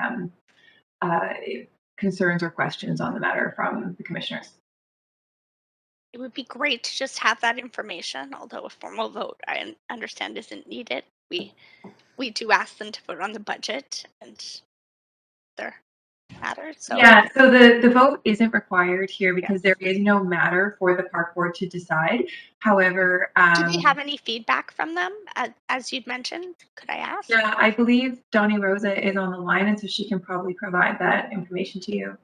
S15: concerns or questions on the matter from the commissioners.
S3: It would be great to just have that information, although a formal vote, I understand, isn't needed. We do ask them to vote on the budget and their matters. So
S15: Yeah, so the vote isn't required here because there is no matter for the park board to decide. However,
S3: do we have any feedback from them, as you'd mentioned? Could I ask?
S15: yeah, I believe Donnie Rosa is on the line, and so she can probably provide that information to you.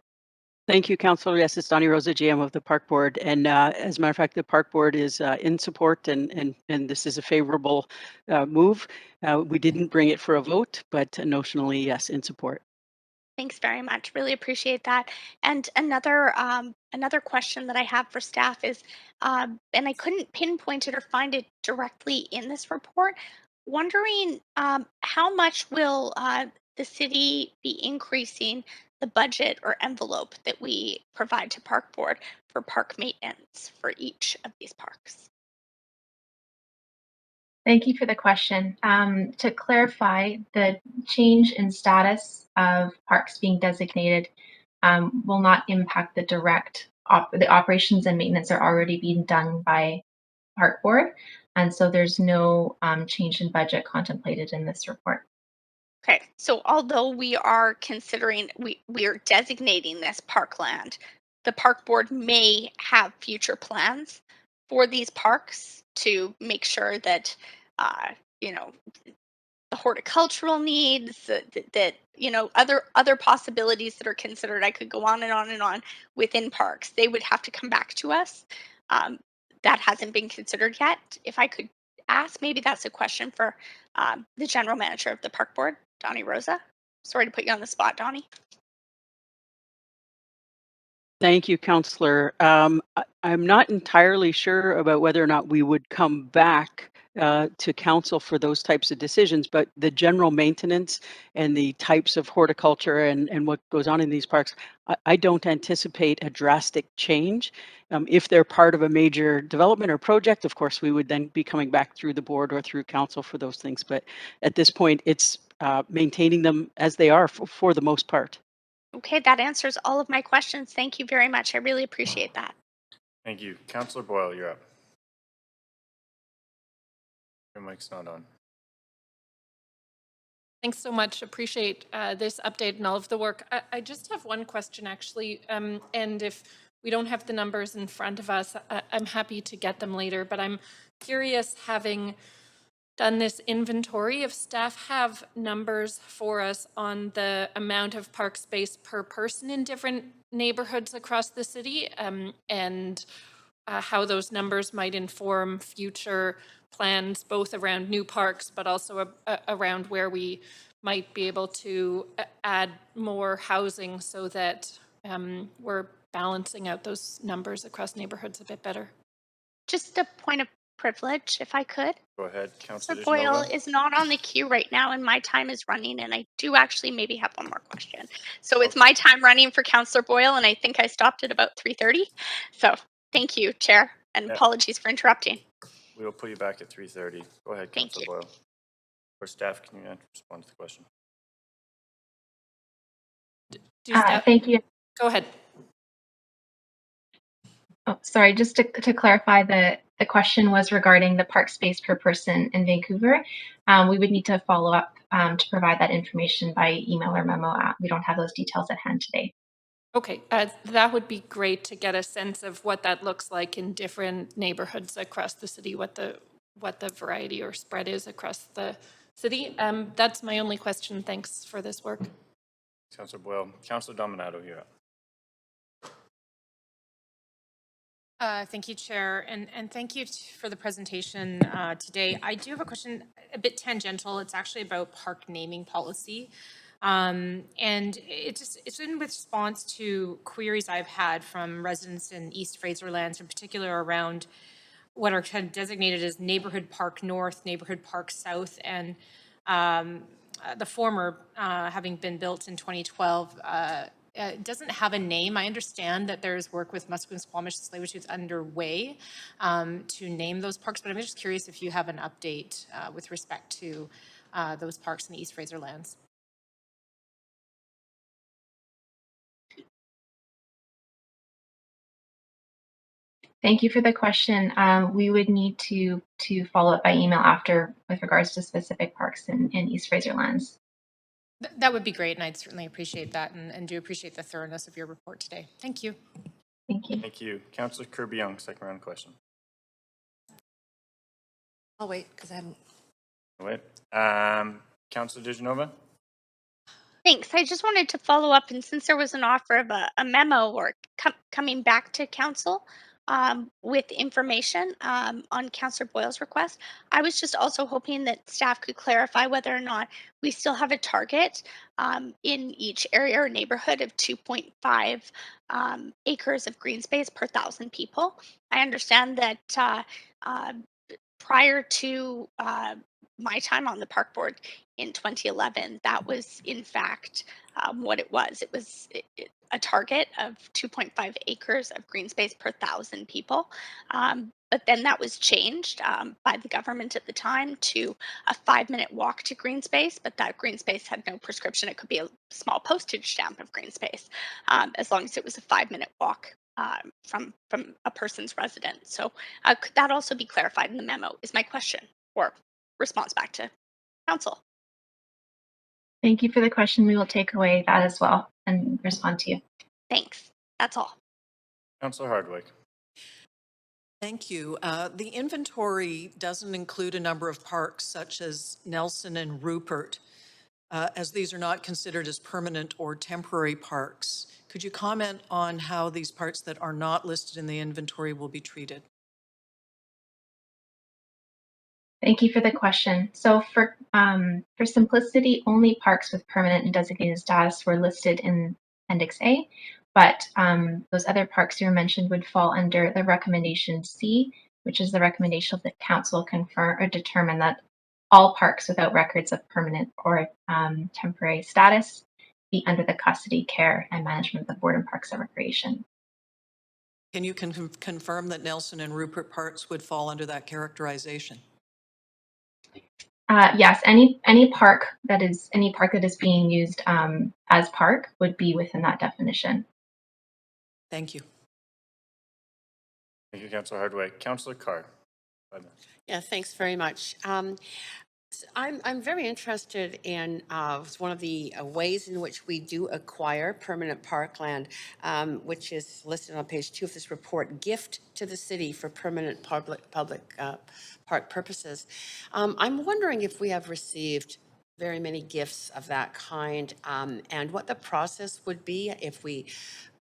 S10: Thank you, Councillor. Yes, it's Donnie Rosa, GM of the Park Board. And as a matter of fact, the Park Board is in support, and this is a favorable move. We didn't bring it for a vote, but notionally, yes, in support.
S3: Thanks very much. Really appreciate that. And another question that I have for staff is, and I couldn't pinpoint it or find it directly in this report. Wondering how much will the city be increasing the budget or envelope that we provide to Park Board for park maintenance for each of these parks?
S4: Thank you for the question. To clarify, the change in status of parks being designated will not impact the the operations and maintenance are already being done by Park Board. And so there's no change in budget contemplated in this report.
S3: Okay, so although we are considering, we are designating this parkland, the park board may have future plans for these parks to make sure that, uh, you know, the horticultural needs, that other possibilities that are considered. I could go on and on and on within parks. They would have to come back to us. Um, that hasn't been considered yet. If I could ask, maybe that's a question for the general manager of the park board, Donnie Rosa. Sorry to put you on the spot, Donnie.
S10: Thank you, Councillor. I'm not entirely sure about whether or not we would come back to council for those types of decisions, but the general maintenance and the types of horticulture and what goes on in these parks, I don't anticipate a drastic change. If they're part of a major development or project, of course, we would then be coming back through the board or through council for those things. But at this point, it's maintaining them as they are for the most part.
S3: Okay, that answers all of my questions. Thank you very much. I really appreciate that.
S17: Thank you. Councillor Boyle, you're up. Your mic's not on.
S22: Thanks so much. Appreciate this update and all of the work. I just have one question, actually. And if we don't have the numbers in front of us, I'm happy to get them later. But I'm curious, having done this inventory, if staff have numbers for us on the amount of park space per person in different neighborhoods across the city, and how those numbers might inform future plans, both around new parks, but also around where we might be able to add more housing so that we're balancing out those numbers across neighborhoods a bit better.
S3: Just a point of privilege, if I could.
S17: Go ahead, Councillor
S3: Boyle
S17: Tishnova.
S3: is not on the queue right now, and my time is running, and I do actually maybe have one more question. So it's my time running for Councillor Boyle, and I think I stopped at about 3:30. So thank you, Chair, and apologies for interrupting.
S17: We will put you back at 3:30. Go ahead, Councillor Boyle. Or staff, can you respond to the question?
S4: Thank you.
S22: Go ahead.
S4: Oh, sorry, just to clarify, the question was regarding the park space per person in Vancouver. We would need to follow up to provide that information by email or memo. We don't have those details at hand today.
S22: Okay, that would be great to get a sense of what that looks like in different neighborhoods across the city, what the variety or spread is across the city. That's my only question. Thanks for this work.
S17: Councillor Boyle. Councillor Dominato, you're up.
S6: Thank you, Chair, and thank you for the presentation today. I do have a question, a bit tangential. It's actually about park naming policy. And it's in response to queries I've had from residents in East Fraser lands, in particular around what are kind of designated as Neighborhood Park North, Neighborhood Park South, and the former, having been built in 2012, doesn't have a name. I understand that there's work with Musqueam, Squamish, and Tsleil-Waututh underway to name those parks, but I'm just curious if you have an update with respect to those parks in the East Fraser lands.
S4: Thank you for the question. We would need to follow up by email after with regards to specific parks in East Fraser lands.
S6: That would be great, and I'd certainly appreciate that, and do appreciate the thoroughness of your report today. Thank you.
S4: Thank you.
S17: Thank you. Councillor Kirby-Young, second round question.
S20: I'll wait because I haven't.
S17: Wait. Councillor Dijanova?
S3: Thanks. I just wanted to follow up, and since there was an offer of a memo or coming back to council with information on Councillor Boyle's request, I was just also hoping that staff could clarify whether or not we still have a target in each area or neighborhood of 2.5 acres of green space per 1,000 people. I understand that prior to my time on the park board in 2011, that was in fact what it was. It was a target of 2.5 acres of green space per 1,000 people. But then that was changed by the government at the time to a 5-minute walk to green space, but that green space had no prescription. It could be a small postage stamp of green space, as long as it was a 5-minute walk from a person's residence. So could that also be clarified in the memo is my question, or response back to council.
S4: Thank you for the question. We will take away that as well and respond to you.
S3: Thanks. That's all.
S17: Councillor Hardwick.
S13: Thank you. The inventory doesn't include a number of parks such as Nelson and Rupert, as these are not considered as permanent or temporary parks. Could you comment on how these parks that are not listed in the inventory will be treated?
S4: Thank you for the question. So for simplicity, only parks with permanent and designated status were listed in Appendix A, but those other parks you mentioned would fall under the recommendation C, which is the recommendation of the council confirm or determine that all parks without records of permanent or temporary status be under the custody, care, and management of the Board and Parks and Recreation.
S13: Can you confirm that Nelson and Rupert parks would fall under that characterization?
S4: Yes, any park that is being used as park would be within that definition.
S13: Thank you.
S17: Thank you, Councillor Hardwick. Councillor Carr.
S20: Yeah, thanks very much. I'm very interested in one of the ways in which we do acquire permanent parkland, which is listed on page 2 of this report, gift to the city for permanent public park purposes. I'm wondering if we have received very many gifts of that kind, and what the process would be if we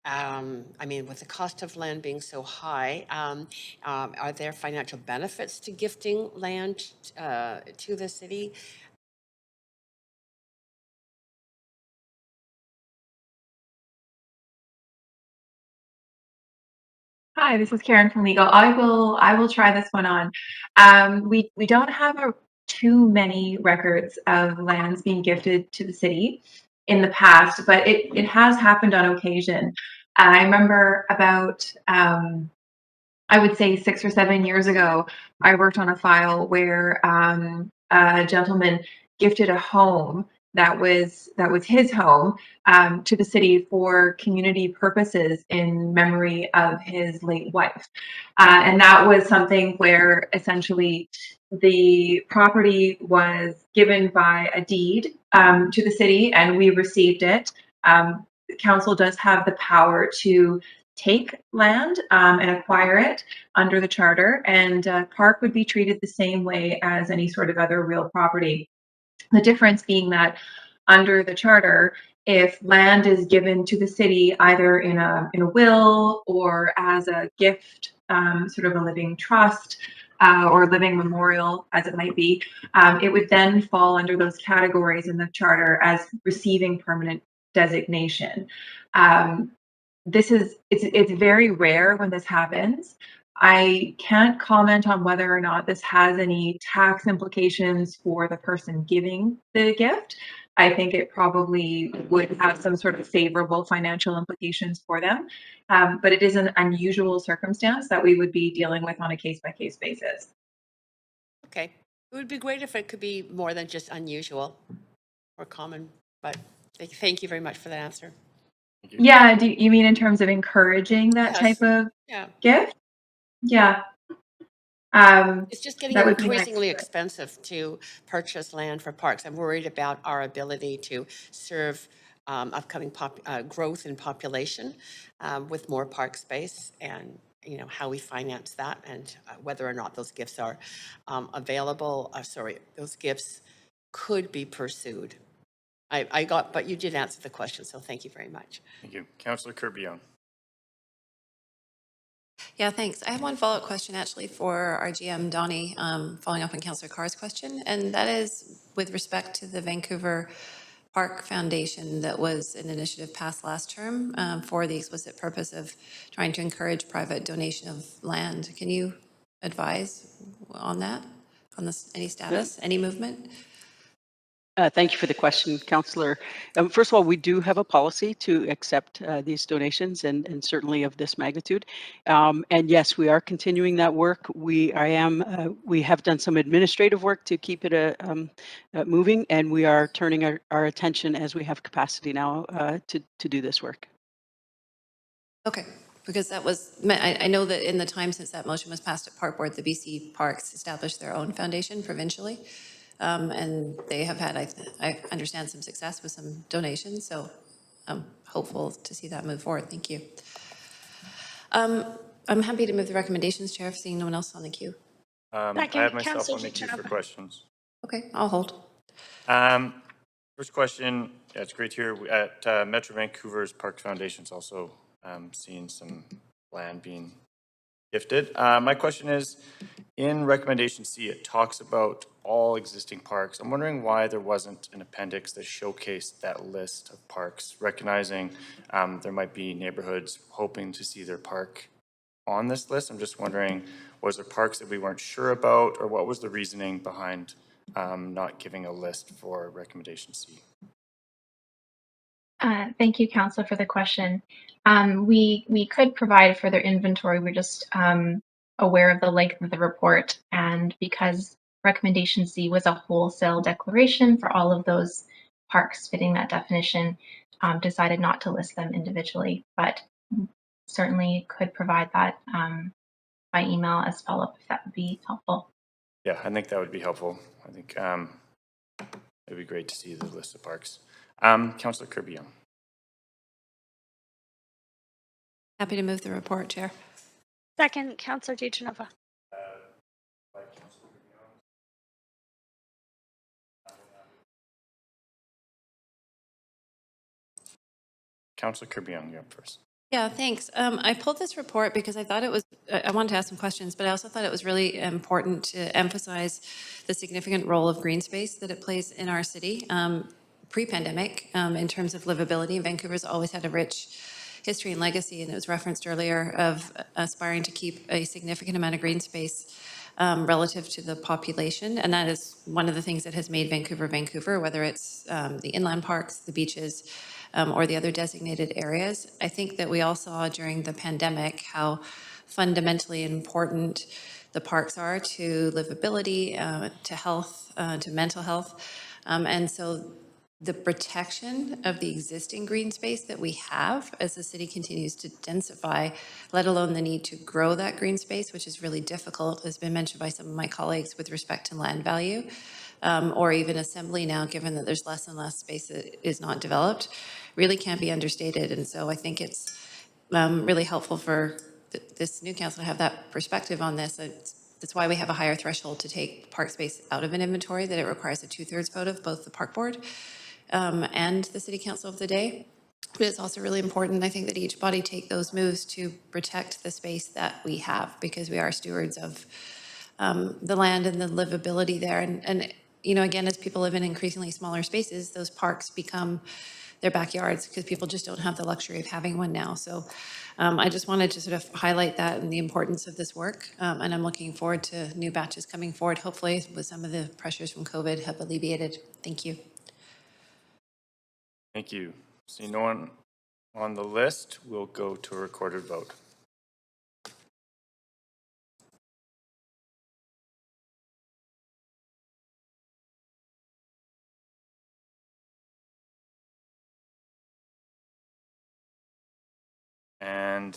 S20: I mean, with the cost of land being so high, are there financial benefits to gifting land to the city?
S15: Hi, this is Karen from Legal. I will try this one on. We don't have too many records of lands being gifted to the city in the past, but it has happened on occasion. I remember about I would say 6 or 7 years ago, I worked on a file where a gentleman gifted a home that was his home to the city for community purposes in memory of his late wife. And that was something where essentially the property was given by a deed to the city, and we received it. The council does have the power to take land and acquire it under the charter, and park would be treated the same way as any sort of other real property. The difference being that under the charter, if land is given to the city either in a will or as a gift sort of a living trust or living memorial, as it might be, it would then fall under those categories in the charter as receiving permanent designation. It's very rare when this happens. I can't comment on whether or not this has any tax implications for the person giving the gift. I think it probably would have some sort of favorable financial implications for them. But it is an unusual circumstance that we would be dealing with on a case-by-case basis.
S20: Okay. It would be great if it could be more than just unusual or common, but thank you very much for that answer.
S15: Yeah, do you mean in terms of encouraging that
S20: Yes.
S15: type of
S20: Yeah.
S15: gift? Yeah.
S20: It's just getting
S15: That would be nice.
S20: increasingly expensive to purchase land for parks. I'm worried about our ability to serve upcoming growth in population with more park space, and how we finance that, and whether or not those gifts are available. Those gifts could be pursued. But you did answer the question, so thank you very much.
S17: Thank you. Councillor Kirby-Young.
S12: Yeah, thanks. I have one follow-up question actually for our GM, Donnie, following up on Councillor Carr's question, and that is with respect to the Vancouver Park Foundation that was an initiative passed last term for the explicit purpose of trying to encourage private donation of land. Can you advise on that, on this, any status, any movement?
S10: Thank you for the question, Councillor. First of all, we do have a policy to accept these donations, and certainly of this magnitude. And yes, we are continuing that work. We have done some administrative work to keep it moving, and we are turning our attention as we have capacity now to do this work.
S12: Okay, because that was, I know that in the time since that motion was passed at Park Board, the BC Parks established their own foundation provincially. And they have had, I understand, some success with some donations, so I'm hopeful to see that move forward. Thank you. I'm happy to move the recommendations, Chair, seeing no one else on the queue.
S17: I have myself on the queue for questions.
S12: Okay, I'll hold.
S17: First question, yeah, it's great to hear at Metro Vancouver's Park Foundation's also seeing some land being gifted. My question is, in recommendation C, it talks about all existing parks. I'm wondering why there wasn't an appendix that showcased that list of parks, recognizing there might be neighborhoods hoping to see their park on this list. I'm just wondering, was there parks that we weren't sure about, or what was the reasoning behind not giving a list for recommendation C?
S4: Thank you, Council, for the question. We could provide further inventory. We're just aware of the length of the report, and because recommendation C was a wholesale declaration for all of those parks fitting that definition, decided not to list them individually, but certainly could provide that by email as follow-up if that would be helpful.
S17: Yeah, I think that would be helpful. I think it'd be great to see the list of parks. Councillor Kirby-Young.
S12: Happy to move the report, Chair.
S3: Second, Councillor DiGenova.
S17: Councillor Kirby-Young, you're up first.
S12: Yeah, thanks. I pulled this report because I thought it was, I wanted to ask some questions, but I also thought it was really important to emphasize the significant role of green space that it plays in our city pre-pandemic in terms of livability. Vancouver's always had a rich history and legacy, and it was referenced earlier, of aspiring to keep a significant amount of green space relative to the population. And that is one of the things that has made Vancouver, Vancouver, whether it's the inland parks, the beaches, or the other designated areas. I think that we all saw during the pandemic how fundamentally important the parks are to livability, to health, to mental health. And so the protection of the existing green space that we have as the city continues to densify, let alone the need to grow that green space, which is really difficult, has been mentioned by some of my colleagues with respect to land value, or even assembly now, given that there's less and less space that is not developed, really can't be understated. And so I think it's really helpful for this new council to have that perspective on this. That's why we have a higher threshold to take park space out of an inventory, that it requires a 2/3 vote of both the park board and the city council of the day but it's also really important, I think, that each body take those moves to protect the space that we have, because we are stewards of the land and the livability there. And you know, again, as people live in increasingly smaller spaces, those parks become their backyards because people just don't have the luxury of having one now. So I just wanted to sort of highlight that and the importance of this work. And I'm looking forward to new batches coming forward, hopefully with some of the pressures from COVID have alleviated. Thank you.
S17: Thank you. See no one on the list, we'll go to a recorded vote. And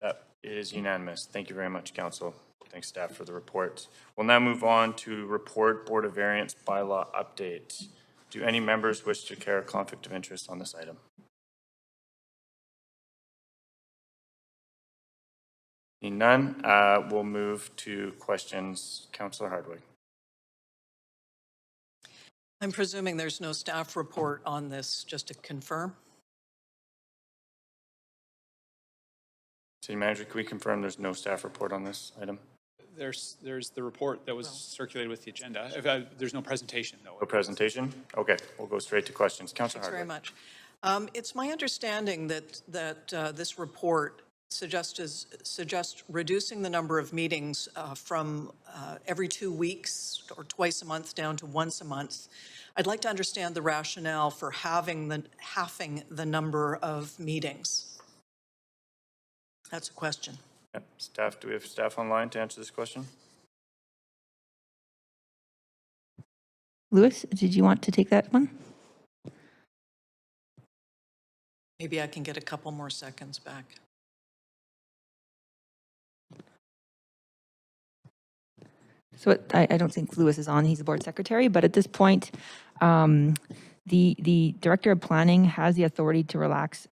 S17: that is unanimous. Thank you very much, Council. Thanks, staff, for the report. We'll now move on to report Board of Variance bylaw update. Do any members wish to declare a conflict of interest on this item? Seeing none, we'll move to questions. Councillor Hardwick.
S13: I'm presuming there's no staff report on this, just to confirm.
S17: City Manager, can we confirm there's no staff report on this item?
S9: There's the report that was circulated with the agenda. There's no presentation, though.
S17: No presentation? Okay, we'll go straight to questions. Councillor
S13: Thanks
S17: Hardwick.
S13: very much. It's my understanding that this report suggests reducing the number of meetings from every 2 weeks or twice a month down to once a month. I'd like to understand the rationale for halving the number of meetings. That's a question.
S17: Yep. Staff, do we have staff online to answer this question?
S2: Louis, did you want to take that one?
S13: Maybe I can get a couple more seconds back.
S2: So I don't think Louis is on. He's the board secretary, but at this point, the director of planning has the authority to relax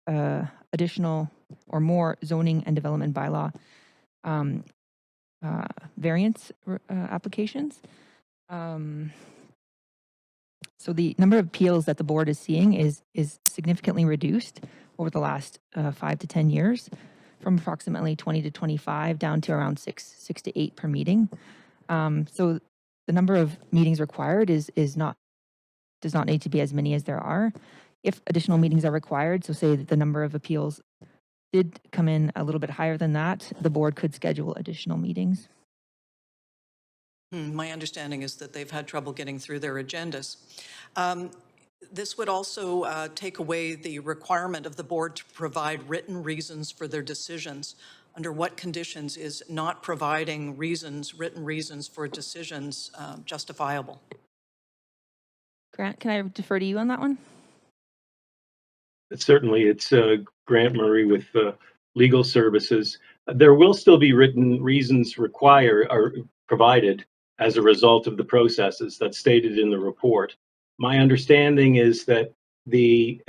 S2: additional or more zoning and development bylaw variance applications. So the number of appeals that the board is seeing is significantly reduced over the last 5 to 10 years, from approximately 20 to 25 down to around 6 to 8 per meeting. So the number of meetings required does not need to be as many as there are. If additional meetings are required, so say that the number of appeals did come in a little bit higher than that, the board could schedule additional meetings.
S13: My understanding is that they've had trouble getting through their agendas. This would also take away the requirement of the board to provide written reasons for their decisions. Under what conditions is not providing written reasons for decisions justifiable?
S2: Grant, can I defer to you on that one?
S14: Certainly, it's Grant Murray with Legal Services. There will still be written reasons required or provided as a result of the processes that's stated in the report. My understanding is that the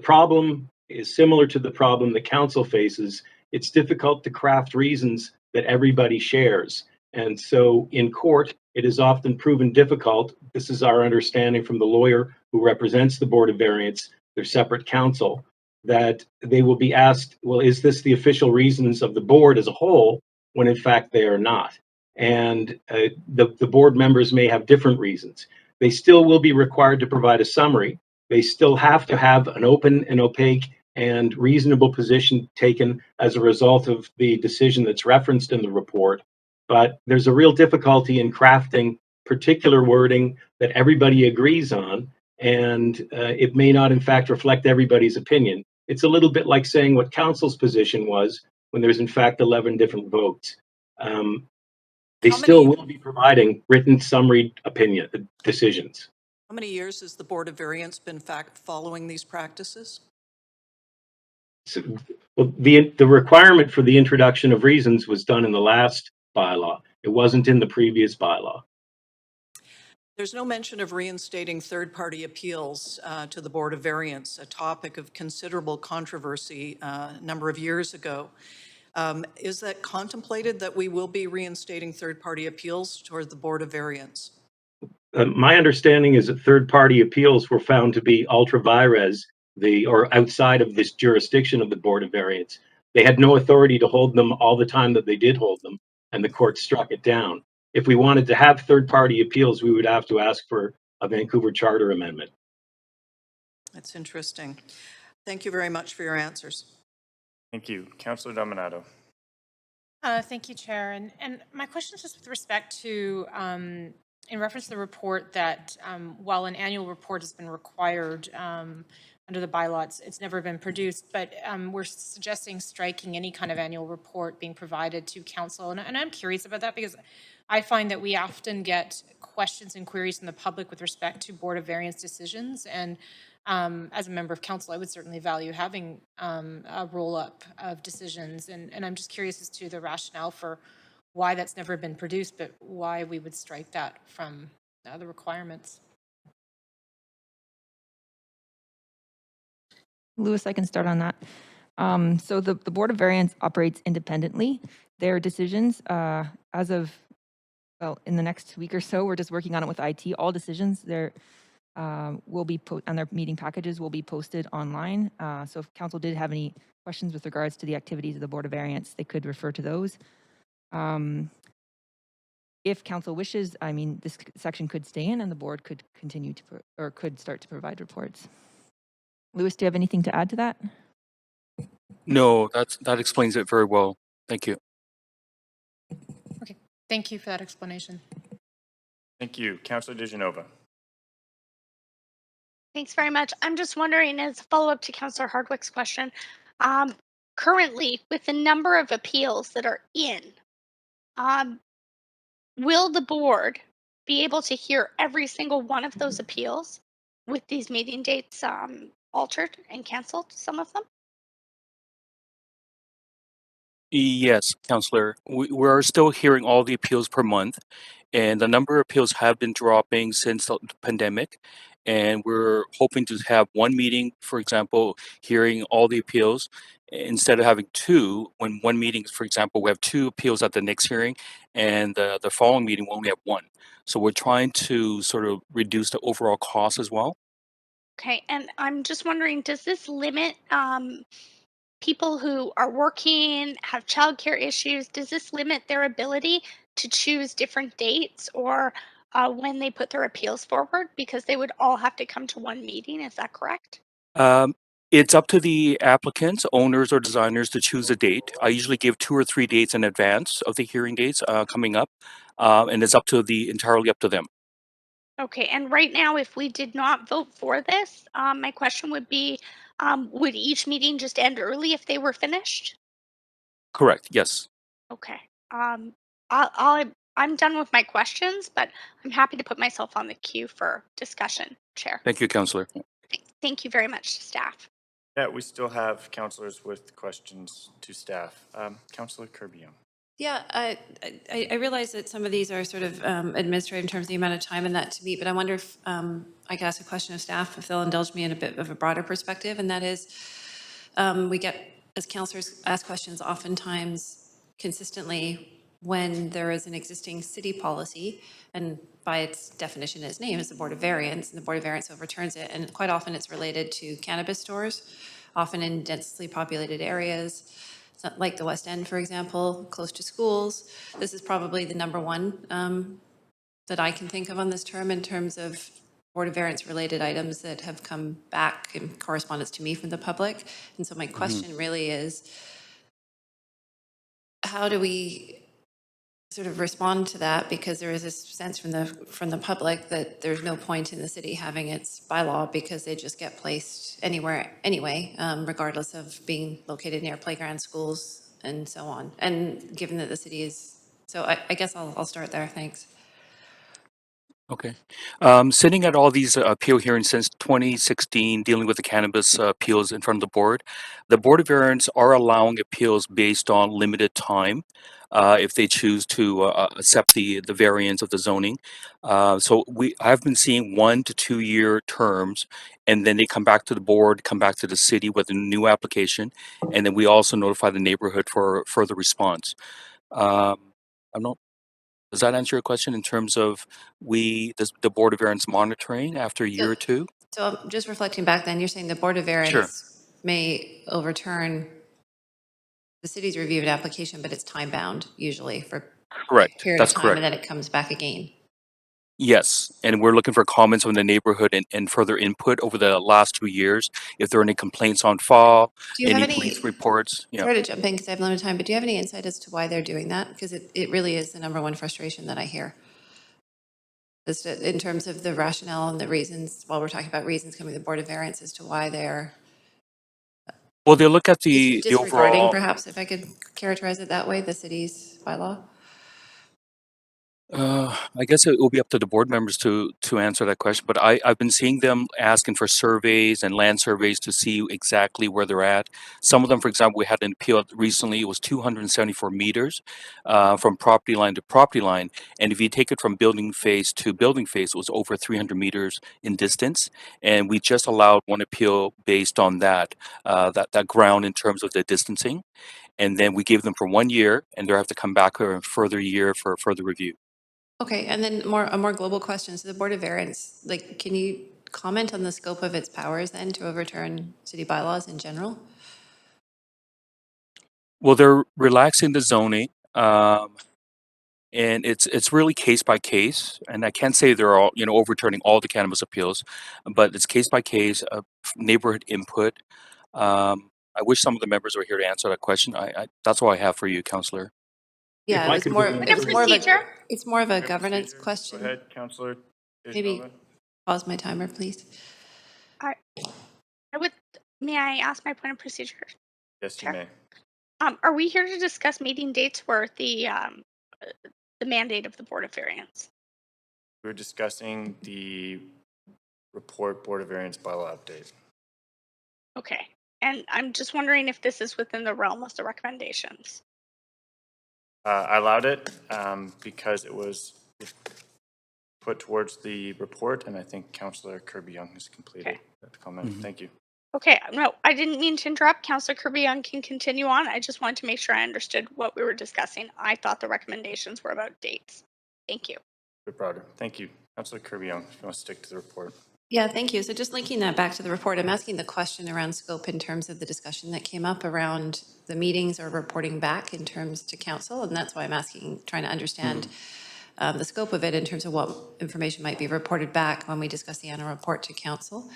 S14: problem is similar to the problem the council faces. It's difficult to craft reasons that everybody shares. And so in court, it is often proven difficult. This is our understanding from the lawyer who represents the Board of Variance, their separate counsel, that they will be asked, well, is this the official reasons of the board as a whole, when in fact they are not? And the board members may have different reasons. They still will be required to provide a summary. They still have to have an open and opaque and reasonable position taken as a result of the decision that's referenced in the report. But there's a real difficulty in crafting particular wording that everybody agrees on, and it may not in fact reflect everybody's opinion. It's a little bit like saying what council's position was when there's in fact 11 different votes. They still will be providing written summary opinion decisions.
S13: How many years has the Board of Variance been following these practices?
S14: So, well, the requirement for the introduction of reasons was done in the last bylaw. It wasn't in the previous bylaw.
S13: There's no mention of reinstating third-party appeals to the Board of Variance, a topic of considerable controversy a number of years ago. Is that contemplated that we will be reinstating third-party appeals toward the Board of Variance?
S14: My understanding is that third-party appeals were found to be ultra vires or outside of this jurisdiction of the Board of Variance. They had no authority to hold them all the time that they did hold them, and the court struck it down. If we wanted to have third-party appeals, we would have to ask for a Vancouver Charter amendment.
S13: That's interesting. Thank you very much for your answers.
S17: Thank you. Councillor Dominato.
S6: Thank you, Chair. And my question is just with respect to, in reference to the report that while an annual report has been required under the bylaws, it's never been produced, but we're suggesting striking any kind of annual report being provided to council. And I'm curious about that because I find that we often get questions and queries from the public with respect to Board of Variance decisions. And as a member of council, I would certainly value having a roll-up of decisions. And I'm just curious as to the rationale for why that's never been produced, but why we would strike that from the requirements.
S2: Lewis, I can start on that. So the Board of Variance operates independently. Their decisions, as of, well, in the next week or so, we're just working on it with IT. All decisions will be on their meeting packages will be posted online. So if council did have any questions with regards to the activities of the Board of Variance, they could refer to those. If council wishes, I mean, this section could stay in and the board could continue to, or could start to provide reports. Lewis, do you have anything to add to that?
S16: No, that explains it very well. Thank you.
S6: Okay, thank you for that explanation.
S17: Thank you. Councillor DeGenova.
S3: Thanks very much. I'm just wondering, as a follow-up to Councillor Hardwick's question, currently with the number of appeals that are in, will the board be able to hear every single one of those appeals with these meeting dates altered and canceled, some of them?
S16: Yes, Councillor. We're still hearing all the appeals per month, and the number of appeals have been dropping since the pandemic. And we're hoping to have one meeting, for example, hearing all the appeals, instead of having two. When one meeting, for example, we have two appeals at the next hearing, and the following meeting we only have one. So we're trying to sort of reduce the overall cost as well.
S3: Okay, and I'm just wondering, does this limit people who are working, have childcare issues? Does this limit their ability to choose different dates or when they put their appeals forward? Because they would all have to come to one meeting, is that correct?
S16: It's up to the applicants, owners, or designers to choose a date. I usually give 2 or 3 dates in advance of the hearing dates coming up, and it's entirely up to them.
S3: Okay, and right now, if we did not vote for this, my question would be, would each meeting just end early if they were finished?
S16: Correct. Yes.
S3: Okay. I'm done with my questions, but I'm happy to put myself on the queue for discussion, Chair.
S16: Thank you, Councillor.
S3: Thank you very much to staff.
S17: Yeah, we still have councillors with questions to staff. Councillor Kirby-Young.
S12: Yeah, I realize that some of these are sort of administrative in terms of the amount of time and that to meet, but I wonder if I could ask a question of staff, if they'll indulge me in a bit of a broader perspective, and that is, we get, as councillors ask questions oftentimes consistently when there is an existing city policy, and by its definition, its name is the Board of Variance, and the Board of Variance overturns it, and quite often it's related to cannabis stores, often in densely populated areas, like the West End, for example, close to schools. This is probably the number one that I can think of on this term in terms of Board of Variance related items that have come back in correspondence to me from the public. And so my question really is, how do we sort of respond to that? Because there is this sense from the public that there's no point in the city having its bylaw because they just get placed anywhere anyway, regardless of being located near playground, schools, and so on. And given that the city is, so I guess I'll start there. Thanks.
S16: Okay. Sitting at all these appeal hearings since 2016, dealing with the cannabis appeals in front of the Board of Variance are allowing appeals based on limited time if they choose to accept the variance of the zoning. So I've been seeing 1 to 2 year terms, and then they come back to the board, come back to the city with a new application, and then we also notify the neighborhood for further response. I'm not Does that answer your question in terms of the Board of Variance monitoring after a year or two?
S12: So I'm just reflecting back then, you're saying the Board of
S16: Sure.
S12: Variance may overturn the city's review of an application, but it's time bound usually for a
S16: Correct.
S12: period of
S16: That's
S12: time, and
S16: correct.
S12: then it comes back again.
S16: Yes, and we're looking for comments from the neighborhood and further input over the last 2 years. If there are any complaints on file,
S12: Do you have
S16: any police reports. Yeah.
S12: sorry to jump in because I have limited time, but do you have any insight as to why they're doing that? Because it really is the number one frustration that I hear. In terms of the rationale and the reasons, while we're talking about reasons coming to the Board of Variance as to why they're
S16: Well, they look at the
S12: disregarding,
S16: overall.
S12: perhaps, if I could characterize it that way, the city's bylaw.
S16: I guess it will be up to the board members to answer that question, but I've been seeing them asking for surveys and land surveys to see exactly where they're at. Some of them, for example, we had an appeal recently, it was 274 meters from property line to property line. And if you take it from building face to building face, it was over 300 meters in distance. And we just allowed one appeal based on that ground in terms of the distancing. And then we gave them for 1 year, and they'll have to come back for a further year for further review.
S12: Okay, and then a more global question. So the Board of Variance, like, can you comment on the scope of its powers then to overturn city bylaws in general?
S16: Well, they're relaxing the zoning, and it's really case by case. And I can't say they're all overturning all the cannabis appeals, but it's case by case, neighborhood input. I wish some of the members were here to answer that question. That's all I have for you, Councillor.
S12: Yeah,
S14: I could
S3: Point of procedure.
S12: It's more of a
S17: Point of
S12: governance
S17: procedure.
S12: question.
S17: Go ahead, Councillor.
S12: Maybe pause my timer, please.
S3: I would. May I ask my point of procedure?
S17: Yes, you may.
S3: Are we here to discuss meeting dates for the mandate of the Board of Variance?
S17: We're discussing the report Board of Variance bylaw update.
S3: Okay, and I'm just wondering if this is within the realm of the recommendations.
S17: I allowed it because it was put towards the report, and I think Councillor Kirby-Young has completed that comment.
S16: Mm-hmm.
S17: Thank you.
S3: Okay, no, I didn't mean to interrupt. Councillor Kirby-Young can continue on. I just wanted to make sure I understood what we were discussing. I thought the recommendations were about dates. Thank you.
S17: Bit broader. Thank you. Councillor Kirby-Young, if you want to stick to the report.
S12: Yeah, thank you. So just linking that back to the report, I'm asking the question around scope in terms of the discussion that came up around the meetings or reporting back in terms to council. And that's why I'm asking, trying to understand the scope of it in terms of what information might be reported back when we discuss the annual report to council.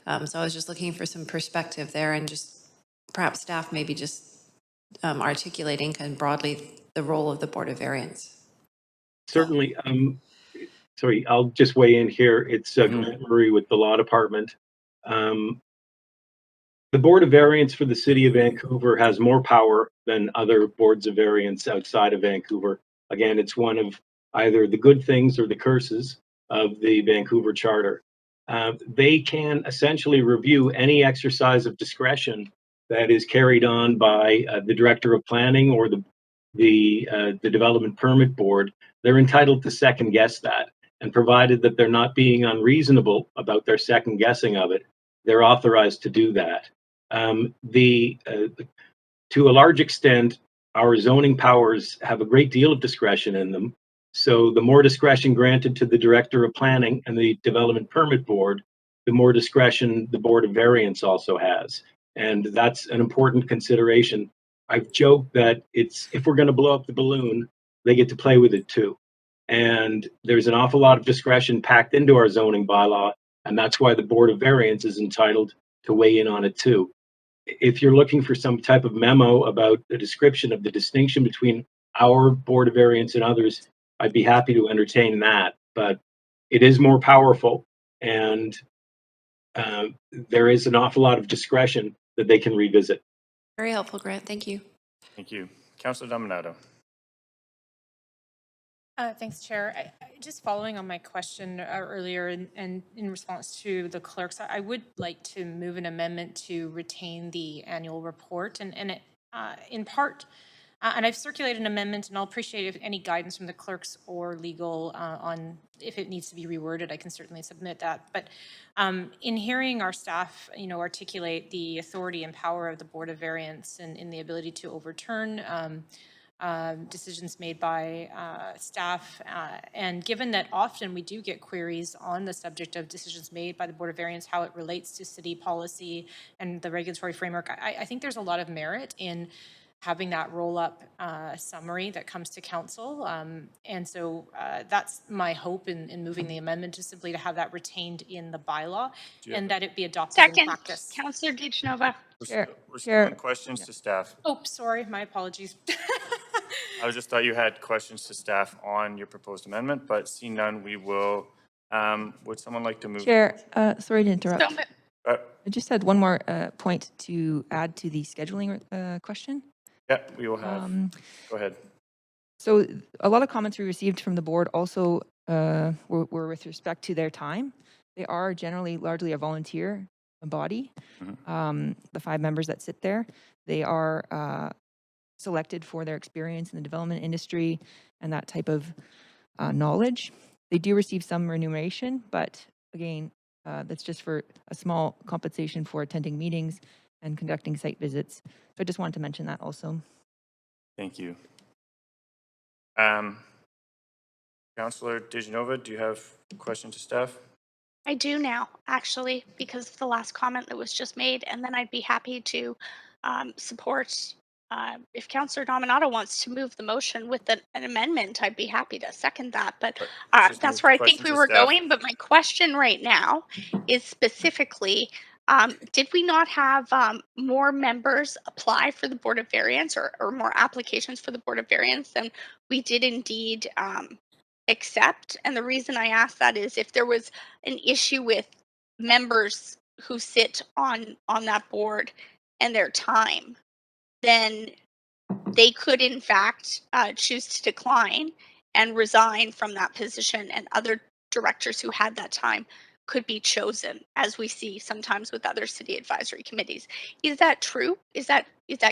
S12: So I was just looking for some perspective there, and just perhaps staff maybe just articulating kind of broadly the role of the Board of Variance.
S14: Certainly. Sorry, I'll just weigh in here. It's Grant Murray with the Law Department. The Board of Variance for the City of Vancouver has more power than other boards of variance outside of Vancouver. Again, it's one of either the good things or the curses of the Vancouver Charter. They can essentially review any exercise of discretion that is carried on by the Director of Planning or the Development Permit Board. They're entitled to second guess that, and provided that they're not being unreasonable about their second guessing of it, they're authorized to do that. To a large extent, our zoning powers have a great deal of discretion in them. So the more discretion granted to the Director of Planning and the Development Permit Board, the more discretion the Board of Variance also has. And that's an important consideration. I've joked that if we're going to blow up the balloon, they get to play with it too. And there's an awful lot of discretion packed into our zoning bylaw, and that's why the Board of Variance is entitled to weigh in on it too. If you're looking for some type of memo about the description of the distinction between our Board of Variance and others, I'd be happy to entertain that. But it is more powerful, and there is an awful lot of discretion that they can revisit.
S12: Very helpful, Grant. Thank you.
S17: Thank you. Councillor Dominato.
S6: Thanks, Chair. Just following on my question earlier and in response to the clerks, I would like to move an amendment to retain the annual report and it, in part, and I've circulated an amendment, and I'll appreciate any guidance from the clerks or legal on if it needs to be reworded. I can certainly submit that. But in hearing our staff, articulate the authority and power of the Board of Variance and in the ability to overturn decisions made by staff. And given that often we do get queries on the subject of decisions made by the Board of Variance, how it relates to city policy and the regulatory framework, I think there's a lot of merit in having that roll-up summary that comes to council. And so that's my hope in moving the amendment, just simply to have that retained in the bylaw and that it be adopted in
S3: Second,
S6: practice.
S3: Councillor DeGenova.
S17: We're still in questions to staff.
S6: Oh, sorry, my apologies.
S17: I just thought you had questions to staff on your proposed amendment, but seeing none, we will, would someone like to move?
S2: Chair, sorry to interrupt.
S17: Uh,
S2: I just had one more point to add to the scheduling question.
S17: Yeah, we will have. Go ahead.
S2: So a lot of comments we received from the board also were with respect to their time. They are generally largely a volunteer body. The 5 members that sit there, they are selected for their experience in the development industry and that type of knowledge. They do receive some remuneration, but again, that's just for a small compensation for attending meetings and conducting site visits. So I just wanted to mention that also.
S17: Thank you. Councillor DeGenova, do you have a question to staff?
S3: I do now, actually, because of the last comment that was just made, and then I'd be happy to support, if Councillor Dominato wants to move the motion with an amendment, I'd be happy to second that, but that's where I think we were going. But my question right now is specifically, did we not have more members apply for the Board of Variance or more applications for the Board of Variance than we did indeed accept? And the reason I ask that is if there was an issue with members who sit on that board and their time, then they could in fact choose to decline and resign from that position, and other directors who had that time could be chosen, as we see sometimes with other city advisory committees. Is that true? Is that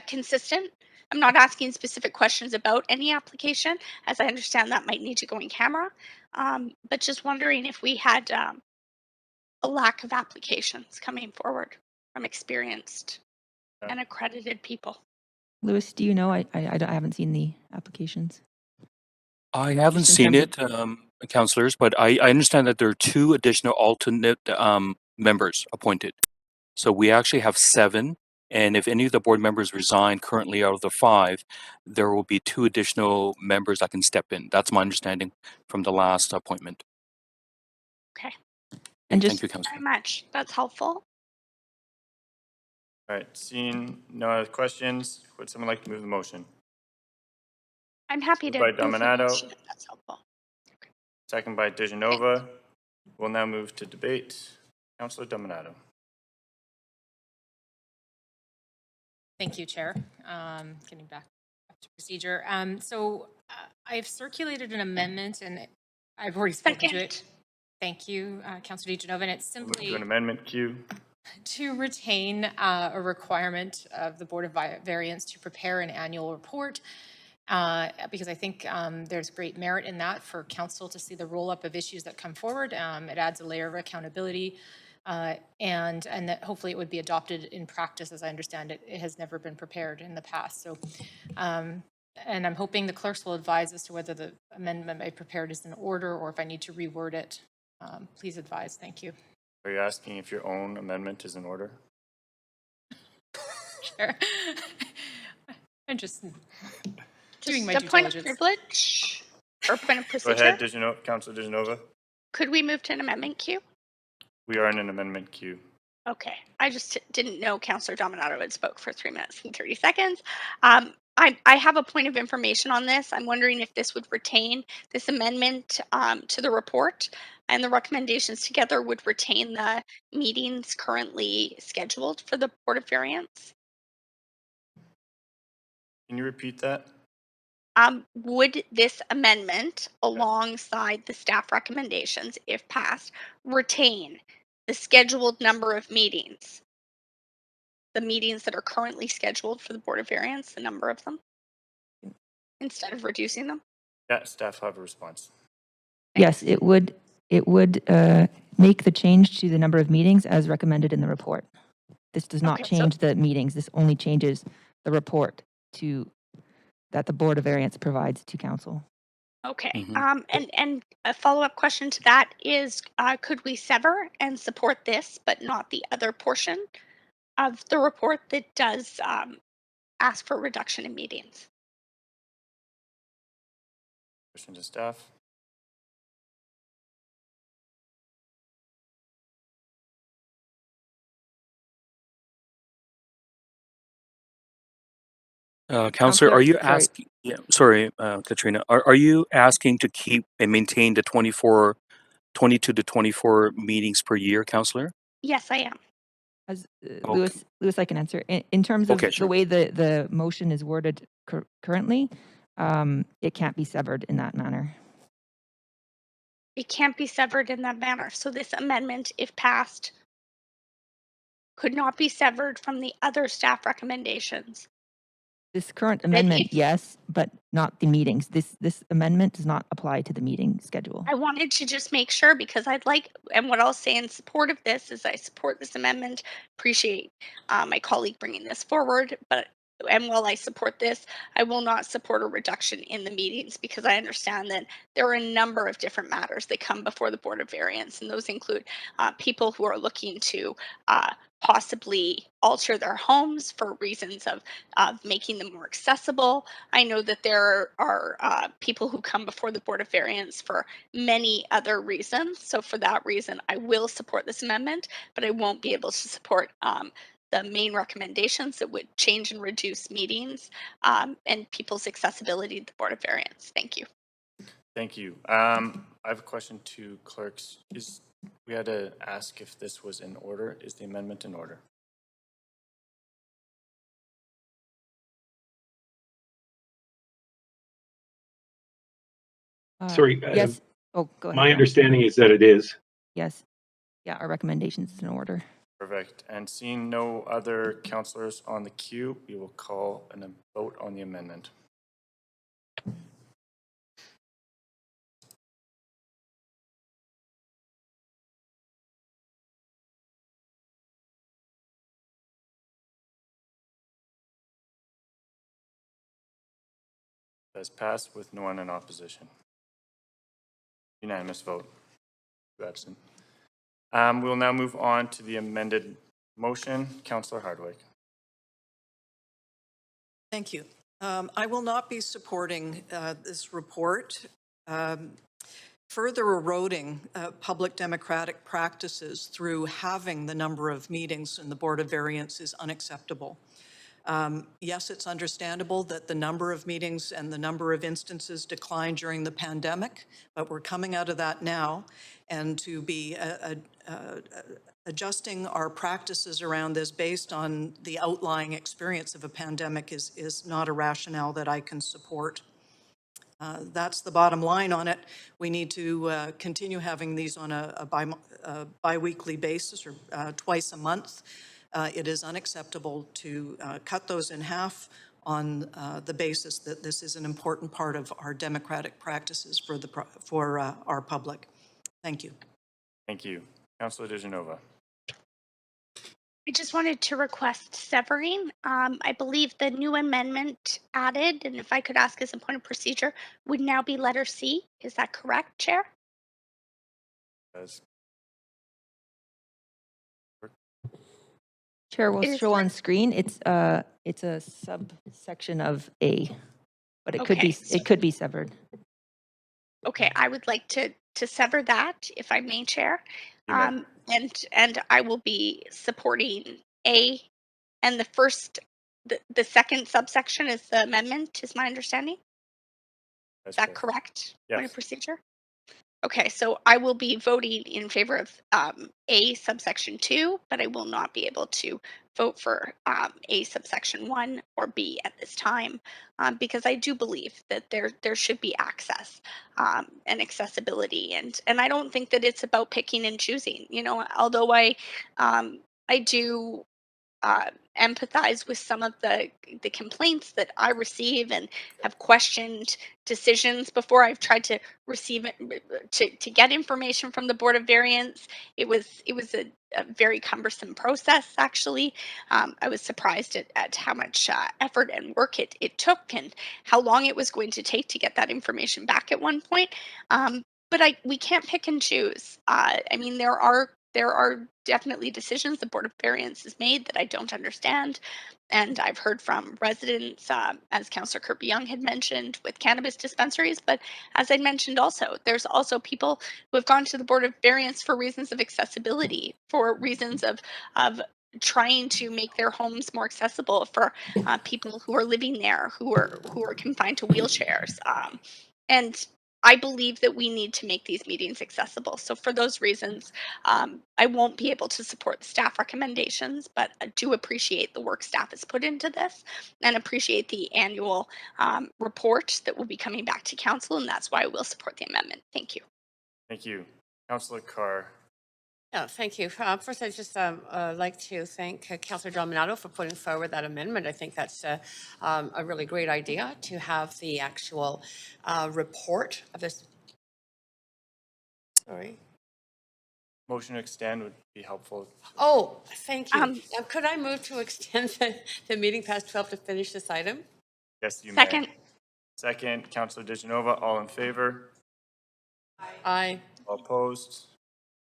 S3: consistent? I'm not asking specific questions about any application, as I understand that might need to go in camera, but just wondering if we had a lack of applications coming forward from experienced and accredited people.
S2: Louis, do you know? I haven't seen the applications.
S16: I haven't seen it, councillors, but I understand that there are 2 additional alternate members appointed. So we actually have 7, and if any of the board members resign currently out of the 5, there will be 2 additional members that can step in. That's my understanding from the last appointment.
S3: Okay.
S2: And
S16: thank you, councillor.
S3: Very much. That's helpful.
S17: All right, seeing no other questions, would someone like to move the motion?
S3: I'm happy to
S17: Moved by
S3: move the
S17: Dominato.
S3: motion if that's helpful.
S17: Second by DeGenova. We'll now move to debate. Councillor Dominato.
S6: Thank you, Chair. Getting back to procedure. So I've circulated an amendment, and I've already spoken to it. Thank you, Councillor DeGenova. And it's simply
S17: to an amendment queue
S6: to retain a requirement of the Board of Variance to prepare an annual report, because I think there's great merit in that for council to see the roll-up of issues that come forward. It adds a layer of accountability. And that hopefully it would be adopted in practice. As I understand it, it has never been prepared in the past. So, and I'm hoping the clerks will advise as to whether the amendment I prepared is in order or if I need to reword it. Please advise. Thank you.
S17: Are you asking if your own amendment is in order?
S6: Sure. I'm just doing my
S3: a
S6: due
S3: point of
S6: diligence.
S3: privilege or point of
S17: Go
S3: procedure.
S17: ahead, Councillor DeGenova.
S3: Could we move to an amendment queue?
S17: We are in an amendment queue.
S3: Okay, I just didn't know Councillor Dominato had spoke for 3 minutes and 30 seconds. I have a point of information on this. I'm wondering if this would retain this amendment to the report, and the recommendations together would retain the meetings currently scheduled for the Board of Variance.
S17: Can you repeat that?
S3: Would this amendment, alongside the staff recommendations, if passed, retain the scheduled number of meetings? The meetings that are currently scheduled for the Board of Variance, the number of them, instead of reducing them?
S17: Yeah, staff will have a response.
S2: Yes, it would. It would make the change to the number of meetings as recommended in the report. This does not change the meetings. This only changes the report to that the Board of Variance provides to council.
S3: Okay.
S16: Mhm.
S3: And a follow-up question to that is, could we sever and support this, but not the other portion of the report that does ask for reduction in meetings?
S17: Question to staff.
S16: Counselor, are you
S2: Sorry.
S16: asking? Yeah, sorry, Katrina. Are you asking to keep and maintain the 22 to 24 meetings per year, Counselor?
S3: Yes, I am.
S2: As
S16: Okay.
S2: Lewis, I can answer. In terms of
S16: Okay,
S2: the
S16: sure.
S2: way the motion is worded currently, it can't be severed in that manner.
S3: It can't be severed in that manner. So this amendment, if passed, could not be severed from the other staff recommendations.
S2: This current
S3: That
S2: amendment,
S3: if
S2: yes, but not the meetings. This amendment does not apply to the meeting schedule.
S3: I wanted to just make sure, because I'd like, and what I'll say in support of this is I support this amendment. Appreciate my colleague bringing this forward, but and while I support this, I will not support a reduction in the meetings, because I understand that there are a number of different matters that come before the Board of Variance, and those include people who are looking to possibly alter their homes for reasons of making them more accessible. I know that there are people who come before the Board of Variance for many other reasons. So for that reason, I will support this amendment, but I won't be able to support the main recommendations that would change and reduce meetings and people's accessibility to the Board of Variance. Thank you.
S17: Thank you. I have a question to clerks. We had to ask if this was in order. Is the amendment in order?
S14: Sorry.
S2: Yes. Oh, go ahead.
S14: My
S2: John.
S14: understanding is that it is.
S2: Yes. Yeah, our recommendations is in order.
S17: Perfect. And seeing no other councillors on the queue, we will call a vote on the amendment. Has passed with no one in opposition. Unanimous vote. Two absent. We will now move on to the amended motion. Councillor Hardwick.
S13: Thank you. I will not be supporting this report. Further eroding public democratic practices through having the number of meetings in the Board of Variance is unacceptable. Yes, it's understandable that the number of meetings and the number of instances declined during the pandemic, but we're coming out of that now, and to be adjusting our practices around this based on the outlying experience of a pandemic is not a rationale that I can support. That's the bottom line on it. We need to continue having these on a bi-weekly basis or twice a month. It is unacceptable to cut those in half on the basis that this is an important part of our democratic practices for our public. Thank you.
S17: Thank you. Councillor DeGenova.
S3: I just wanted to request severing. I believe the new amendment added, and if I could ask as a point of procedure, would now be letter C. Is that correct, Chair?
S17: Yes.
S2: Chair will
S3: It is
S2: show on
S3: correct.
S2: screen. It's a subsection of A, but it could
S3: Okay,
S2: be
S3: so-
S2: it could be severed.
S3: Okay, I would like to sever that, if I may, Chair.
S17: You may.
S3: And I will be supporting A, and the second subsection is the amendment, is my understanding. Is that correct? Point of
S17: Yes.
S3: procedure? Okay, so I will be voting in favor of A subsection 2, but I will not be able to vote for A subsection 1 or B at this time, because I do believe that there should be access and accessibility, and I don't think that it's about picking and choosing. You know, although I do empathize with some of the complaints that I receive and have questioned decisions before I've tried to receive it to get information from the Board of Variance. It was a very cumbersome process, actually. I was surprised at how much effort and work it took and how long it was going to take to get that information back at one point. But we can't pick and choose. I mean, there are definitely decisions the Board of Variance has made that I don't understand. And I've heard from residents, as Councillor Kirby-Young had mentioned, with cannabis dispensaries. But as I mentioned also, there's also people who have gone to the Board of Variance for reasons of accessibility, for reasons of trying to make their homes more accessible for people who are living there, who are confined to wheelchairs. And I believe that we need to make these meetings accessible. So for those reasons, I won't be able to support the staff recommendations, but I do appreciate the work staff has put into this and appreciate the annual report that will be coming back to council, and that's why I will support the amendment. Thank you.
S17: Thank you. Councillor Carr.
S20: Yeah, thank you. First, I'd just like to thank Councillor Dominato for putting forward that amendment. I think that's a really great idea to have the actual report of this. Sorry.
S17: Motion to extend would be helpful.
S20: Oh, thank you. Could I move to extend the meeting past 12 to finish this item?
S17: Yes, you
S3: Second.
S17: may. Second, Councillor Dijanova, all in favor?
S20: Aye.
S17: All opposed?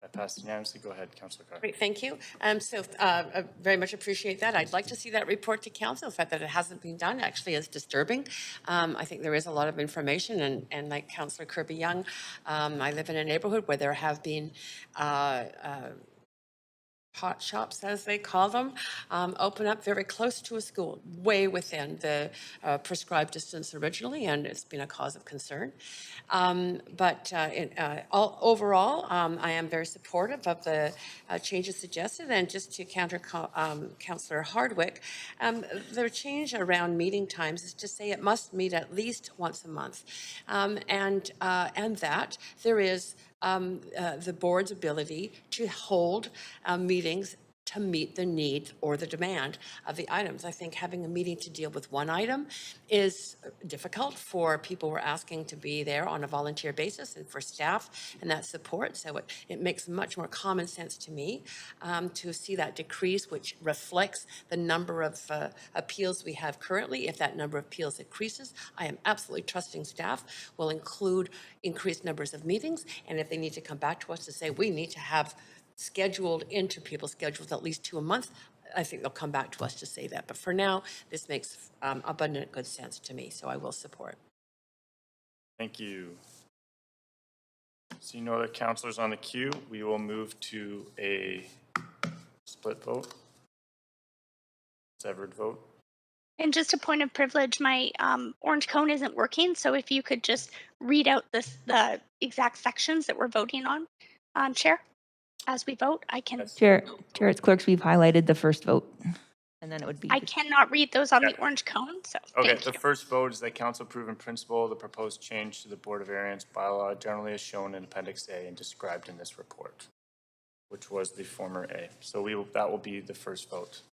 S17: That passed unanimously. Go ahead, Councillor Carr.
S20: Great, thank you. I very much appreciate that. I'd like to see that report to council. The fact that it hasn't been done actually is disturbing. I think there is a lot of information, and like Councillor Kirby-Young, I live in a neighborhood where there have been pot shops, as they call them, open up very close to a school, way within the prescribed distance originally, and it's been a cause of concern. Overall, I am very supportive of the changes suggested. And just to counter Councillor Hardwick, the change around meeting times is to say it must meet at least once a month, and that there is the board's ability to hold meetings to meet the need or the demand of the items. I think having a meeting to deal with one item is difficult for people who are asking to be there on a volunteer basis and for staff and that support. So it makes much more common sense to me to see that decrease, which reflects the number of appeals we have currently. If that number of appeals increases, I am absolutely trusting staff will include increased numbers of meetings. And if they need to come back to us to say, we need to have scheduled into people's schedules at least 2 a month, I think they'll come back to us to say that. But for now, this makes abundant good sense to me, so I will support.
S17: Thank you. See no other councillors on the queue. We will move to a split vote, severed vote.
S3: And just a point of privilege, my orange cone isn't working, so if you could just read out the exact sections that we're voting on, Chair, as we vote, I can.
S2: Chair, as clerks, we've highlighted the first vote, and then it would be.
S3: I cannot read those on the orange cone, so
S17: Okay,
S3: thank
S17: the
S3: you.
S17: first vote is that council approve in principle the proposed change to the Board of Variance bylaw generally as shown in Appendix A and described in this report, which was the former A. So that will be the first vote.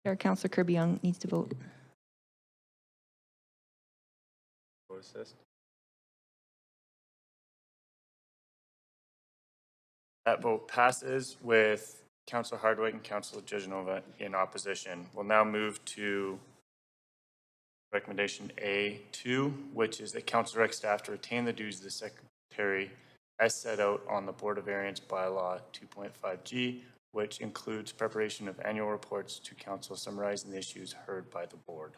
S2: Chair, Councillor Kirby-Young needs to vote.
S17: Vote assist. That vote passes with Councillor Hardwick and Councillor Dijanova in opposition. We'll now move to recommendation A2, which is that council direct staff to retain the duties of the secretary as set out on the Board of Variance bylaw 2.5G, which includes preparation of annual reports to council summarizing the issues heard by the board.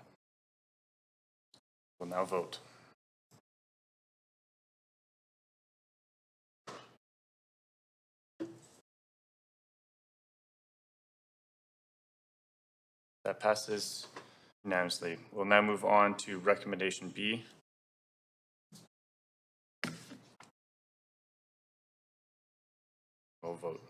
S17: We'll now vote. That passes unanimously. We'll now move on to recommendation B. We'll vote.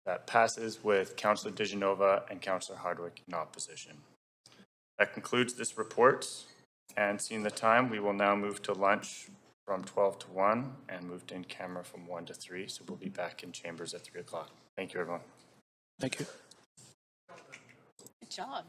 S17: That passes with Councillor Dijanova and Councillor Hardwick in opposition. That concludes this report, and seeing the time, we will now move to lunch from 12 to 1 and move to in camera from 1 to 3. So we'll be back in chambers at 3 o'clock. Thank you, everyone.
S16: Thank you.
S12: Good job.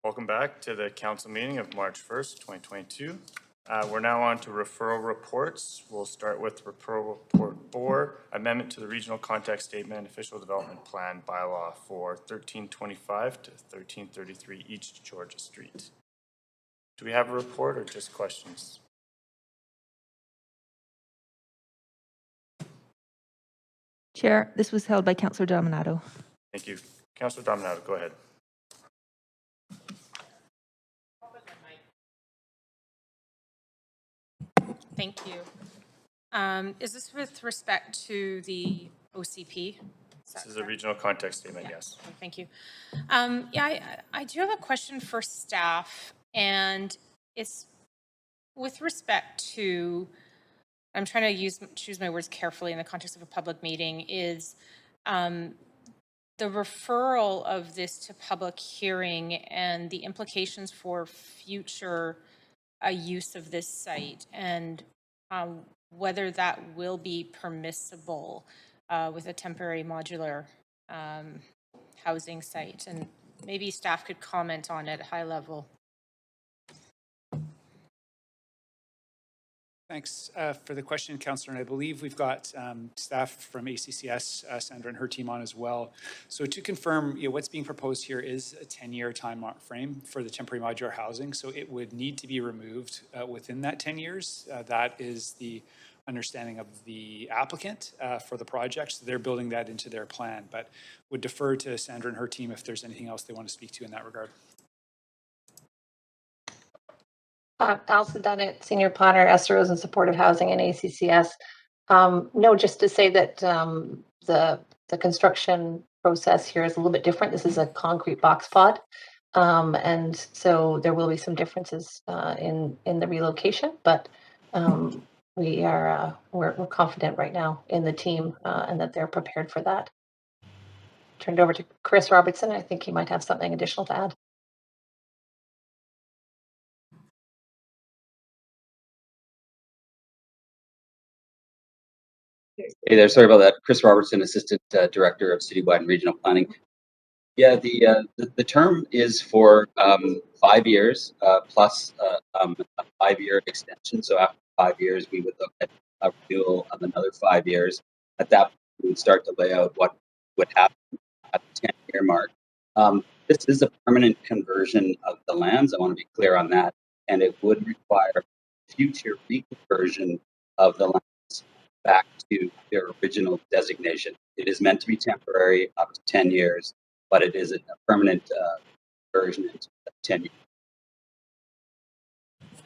S17: Welcome back to the council meeting of March 1st, 2022. We're now on to referral reports. We'll start with referral report 4, amendment to the regional contact statement, official development plan bylaw for 1325 to 1333 East Georgia Street. Do we have a report or just questions?
S2: Chair, this was held by Councillor Dominato.
S17: Thank you. Councillor Dominato, go ahead.
S6: Thank you. Is this with respect to the OCP?
S17: This is a regional context statement,
S6: yeah.
S17: Yes.
S6: Okay, thank you. I do have a question for staff, and it's with respect to, I'm trying to choose my words carefully in the context of a public meeting, is the referral of this to public hearing and the implications for future use of this site, and whether that will be permissible with a temporary modular housing site. And maybe staff could comment on it at high level.
S9: Thanks for the question, Councillor. And I believe we've got staff from ACCS, Sandra and her team on as well. So to confirm, what's being proposed here is a 10-year time frame for the temporary modular housing. So it would need to be removed within that 10 years. That is the understanding of the applicant for the project. So they're building that into their plan, but would defer to Sandra and her team if there's anything else they want to speak to in that regard.
S18: Alison Dunnett, Senior Planner, Esther Rosen, Supportive Housing and ACCS. No, just to say that the construction process here is a little bit different. This is a concrete box pod. And so there will be some differences in the relocation, but we're confident right now in the team and that they're prepared for that. Turned over to Chris Robertson. I think he might have something additional to add.
S19: Hey there, sorry about that. Chris Robertson, Assistant Director of Citywide and Regional Planning. Yeah, the term is for 5 years plus a 5-year extension. So after 5 years, we would look at a renewal of another 5 years. At that point, we would start to lay out what would happen at the 10-year mark. This is a permanent conversion of the lands. I want to be clear on that. And it would require future reconversion of the lands back to their original designation. It is meant to be temporary, up to 10 years, but it is a permanent version into 10 years.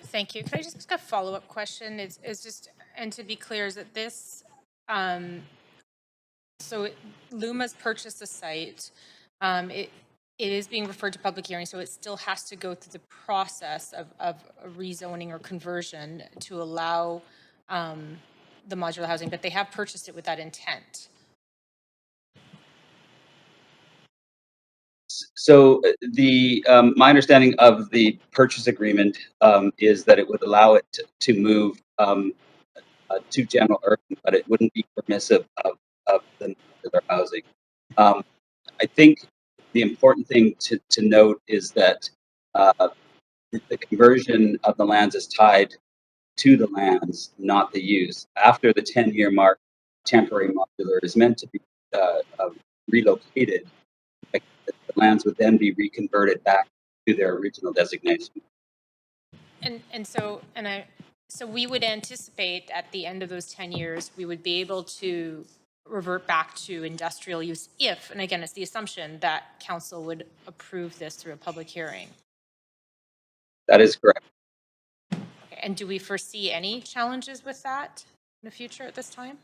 S6: Thank you. Can I just ask a follow-up question? Is just, and to be clear, is that this, Luma's purchased the site. It is being referred to public hearing, so it still has to go through the process of rezoning or conversion to allow the modular housing, but they have purchased it with that intent.
S19: So the my understanding of the purchase agreement is that it would allow it to move to general urban, but it wouldn't be permissive of the modular housing. I think the important thing to note is that the conversion of the lands is tied to the lands, not the use. After the 10-year mark, temporary modular is meant to be relocated. The lands would then be reconverted back to their original designation.
S6: So we would anticipate at the end of those 10 years, we would be able to revert back to industrial use if, and again, it's the assumption that council would approve this through a public hearing.
S19: That is correct.
S6: Okay. And do we foresee any challenges with that in the future at this time?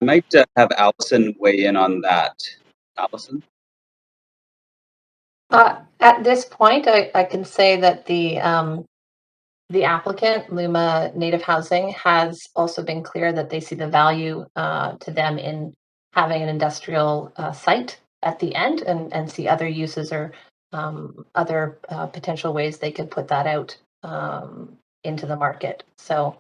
S19: I might have Allison weigh in on that. Allison?
S18: At this point, I can say that the applicant, Luma Native Housing, has also been clear that they see the value to them in having an industrial site at the end and see other uses or other potential ways they could put that out into the market. So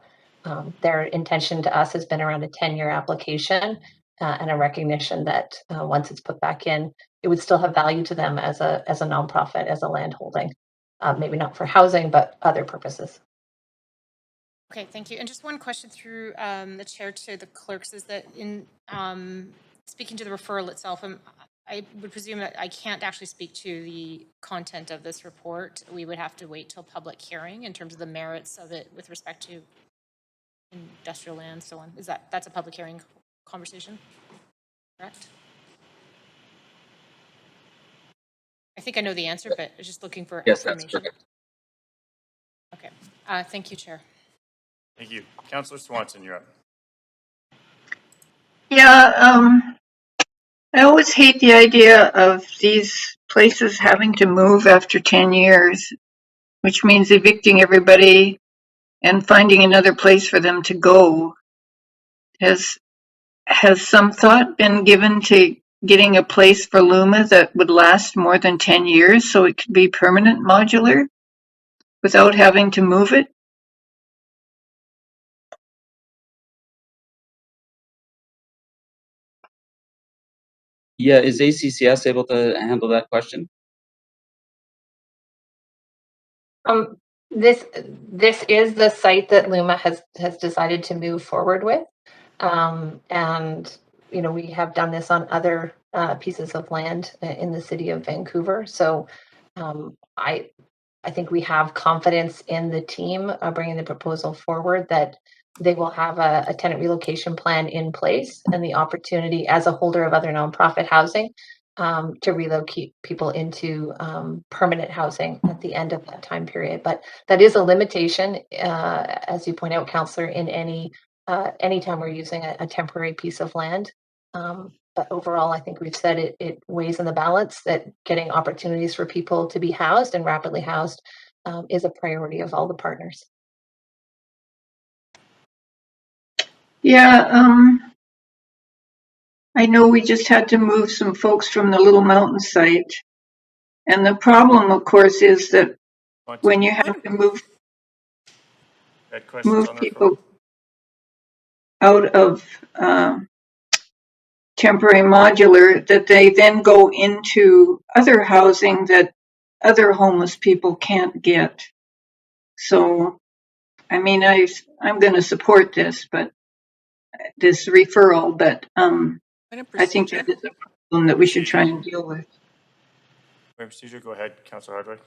S18: their intention to us has been around a 10-year application and a recognition that once it's put back in, it would still have value to them as a nonprofit, as a land holding. Maybe not for housing, but other purposes.
S6: Okay, thank you. And just one question through the chair to the clerks is that in speaking to the referral itself, I would presume that I can't actually speak to the content of this report. We would have to wait till public hearing in terms of the merits of it with respect to industrial land, so on. That's a public hearing conversation, correct? I think I know the answer, but I was just looking for
S19: Yes, that's
S6: affirmation.
S19: correct.
S6: Okay, thank you, Chair.
S17: Thank you. Councillor Swanson, you're up.
S5: Yeah, I always hate the idea of these places having to move after 10 years, which means evicting everybody and finding another place for them to go. Has some thought been given to getting a place for Luma that would last more than 10 years so it could be permanent modular without having to move it?
S19: Yeah, is ACCS able to handle that question?
S18: This is the site that Luma has decided to move forward with, and we have done this on other pieces of land in the city of Vancouver. So I think we have confidence in the team bringing the proposal forward that they will have a tenant relocation plan in place and the opportunity as a holder of other nonprofit housing to relocate people into permanent housing at the end of that time period. But that is a limitation, as you point out, Councillor, in anytime we're using a temporary piece of land. But overall, I think we've said it weighs in the balance that getting opportunities for people to be housed and rapidly housed is a priority of all the partners.
S5: Yeah, I know we just had to move some folks from the Little Mountain site. And the problem, of course, is that when you have to move people out of temporary modular, that they then go into other housing that other homeless people can't get. So, I mean, I'm going to support this, but this referral, but I think that is a problem that we should try and deal with.
S17: Procedure, go ahead, Councillor Hardwick.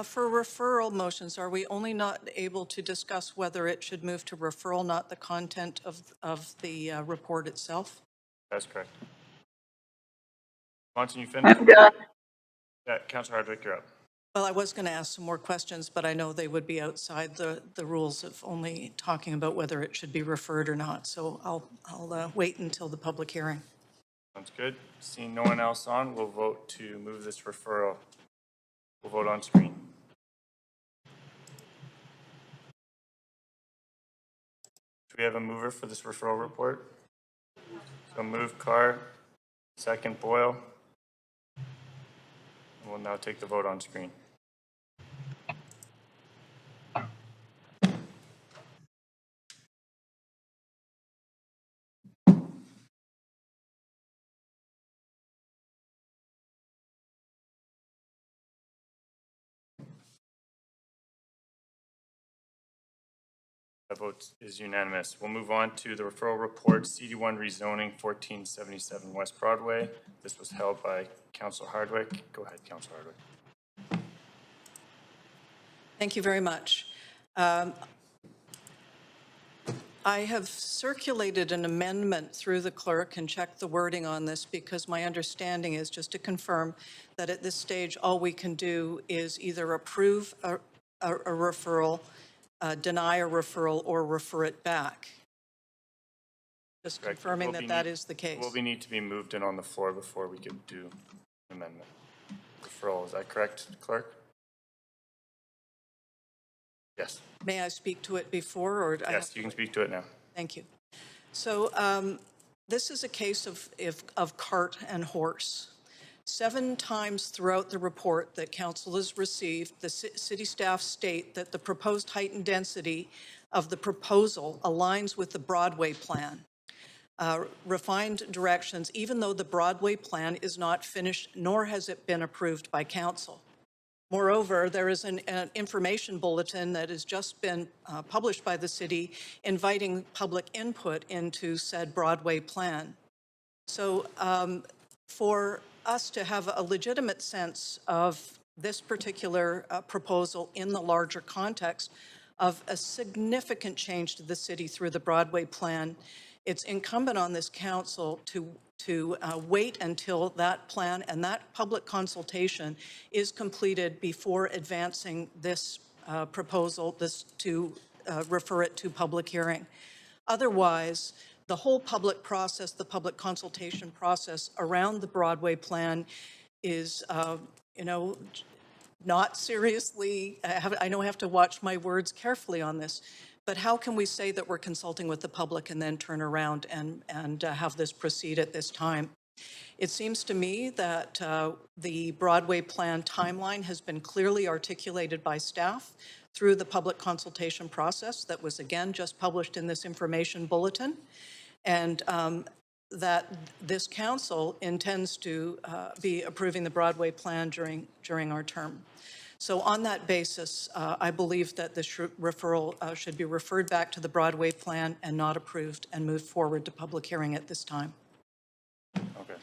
S13: For referral motions, are we only not able to discuss whether it should move to referral, not the content of the report itself?
S17: That's correct. Swanson, you finished?
S5: I'm done.
S17: Yeah, Councillor Hardwick, you're up.
S13: Well, I was going to ask some more questions, but I know they would be outside the rules of only talking about whether it should be referred or not. So I'll wait until the public hearing.
S17: Sounds good. Seeing no one else on, we'll vote to move this referral. We'll vote on screen. Do we have a mover for this referral report? So move Carr, second Boyle. We'll now take the vote on screen. The vote is unanimous. We'll move on to the referral report, CD1 rezoning 1477 West Broadway. This was held by Councillor Hardwick. Go ahead, Councillor Hardwick.
S13: Thank you very much. I have circulated an amendment through the clerk and checked the wording on this because my understanding is, just to confirm, that at this stage all we can do is either approve a referral, deny a referral, or refer it back. Just
S17: Correct.
S13: confirming that is the case.
S17: Will be need to be moved in on the floor before we could do an amendment. Referral, is that correct, clerk? Yes.
S13: May I speak to it before, or?
S17: Yes, you can speak to it now.
S13: Thank you. So this is a case of cart and horse. 7 times throughout the report that council has received, the city staff state that the proposed height and density of the proposal aligns with the Broadway plan. refined directions, even though the Broadway plan is not finished, nor has it been approved by council. Moreover, there is an information bulletin that has just been published by the city inviting public input into said Broadway plan. So for us to have a legitimate sense of this particular proposal in the larger context of a significant change to the city through the Broadway plan, it's incumbent on this council to wait until that plan and that public consultation is completed before advancing this proposal, to refer it to public hearing. Otherwise, the whole public process, the public consultation process around the Broadway plan is, not seriously, I know I have to watch my words carefully on this, but how can we say that we're consulting with the public and then turn around and have this proceed at this time? It seems to me that the Broadway plan timeline has been clearly articulated by staff through the public consultation process that was again just published in this information bulletin, and that this council intends to be approving the Broadway plan during our term. So on that basis, I believe that this referral should be referred back to the Broadway plan and not approved and moved forward to public hearing at this time.
S17: Okay.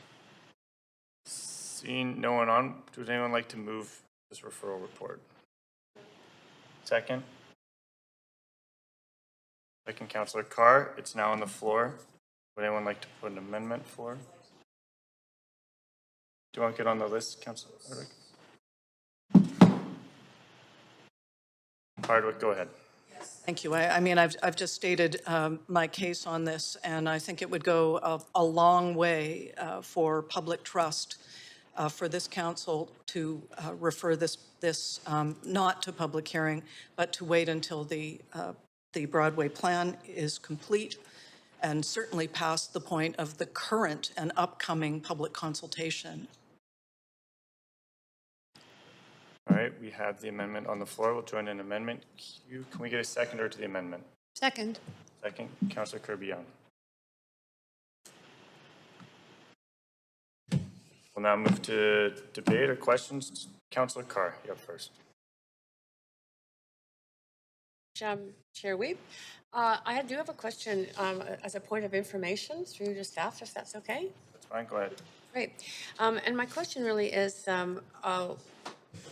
S17: Seeing no one on, does anyone like to move this referral report? Second? Second, Councillor Carr. It's now on the floor. Would anyone like to put an amendment for? Do you want to get on the list, Councillor Hardwick? Hardwick, go ahead.
S13: Thank you. I mean, I've just stated my case on this, and I think it would go a long way for public trust for this council to refer this not to public hearing, but to wait until the Broadway plan is complete and certainly past the point of the current and upcoming public consultation.
S17: All right, we have the amendment on the floor. We'll join an amendment queue. Can we get a seconder to the amendment?
S12: Second.
S17: Second, Councillor Kirby-Young. We'll now move to debate or questions. Councillor Carr, you up first.
S20: Chair Weeb, I do have a question as a point of information through the staff, if that's okay.
S17: That's fine, go ahead.
S20: Great. And my question really is,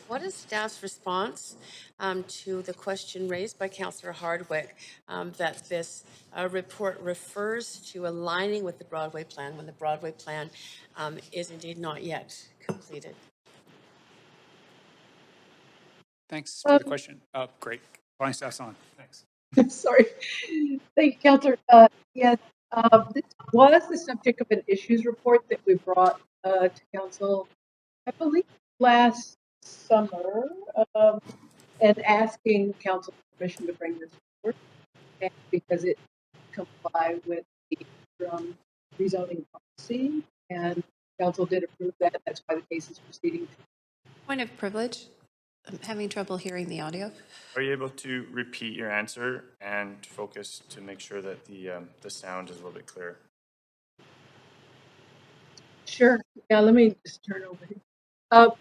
S20: what is staff's response to the question raised by Councillor Hardwick that this report refers to aligning with the Broadway plan when the Broadway plan is indeed not yet completed?
S7: Thanks for the question. Great. Fine, staff's on. Thanks.
S21: Sorry. Thank you, Councillor. Yes, this was the subject of an issues report that we brought to Council, I believe, last summer, and asking Council permission to bring this forward, and because it complied with the rezoning policy, and Council did approve that. That's why the case is proceeding.
S12: Point of privilege. I'm having trouble hearing the audio.
S17: Are you able to repeat your answer and focus to make sure that the sound is a little bit clearer?
S21: Sure. Yeah, let me just turn over here.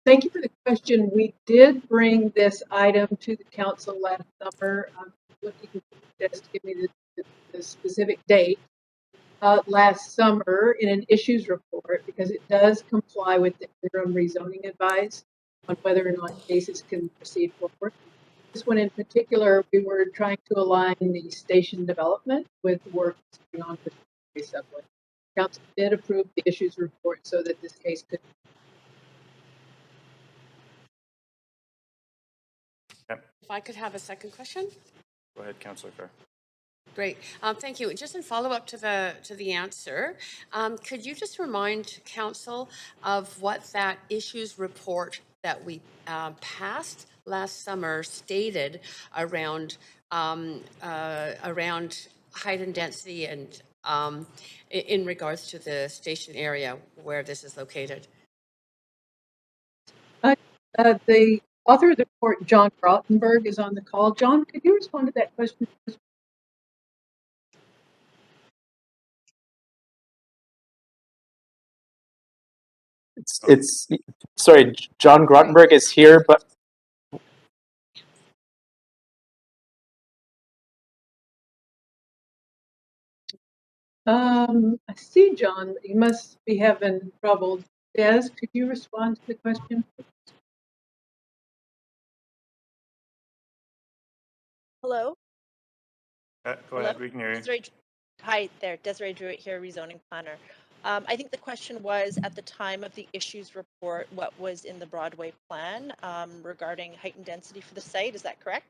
S21: Thank you for the question. We did bring this item to the council last summer. I'm looking just give me the specific date. Last summer in an issues report, because it does comply with the interim rezoning advice on whether or not cases can proceed forward. This one in particular, we were trying to align the station development with work going on with the subway. Council did approve the issues report so that this case could.
S20: If I could have a second question?
S17: Go ahead, Councillor Carr.
S20: Great. Thank you. Just in follow-up to the answer, could you just remind Council of what that issues report that we passed last summer stated around height and density and in regards to the station area where this is located?
S21: The author of the report, John Rottenberg, is on the call. John, could you respond to that question?
S1: It's sorry, John Grottenberg is here, but
S21: I see, John, you must be having trouble. Des, could you respond to the question?
S8: Hello?
S17: Go ahead, we can hear you.
S8: Desiree, hi there, Desiree Druitt here, rezoning planner. I think the question was, at the time of the issues report, what was in the Broadway plan regarding heightened density for the site, is that correct?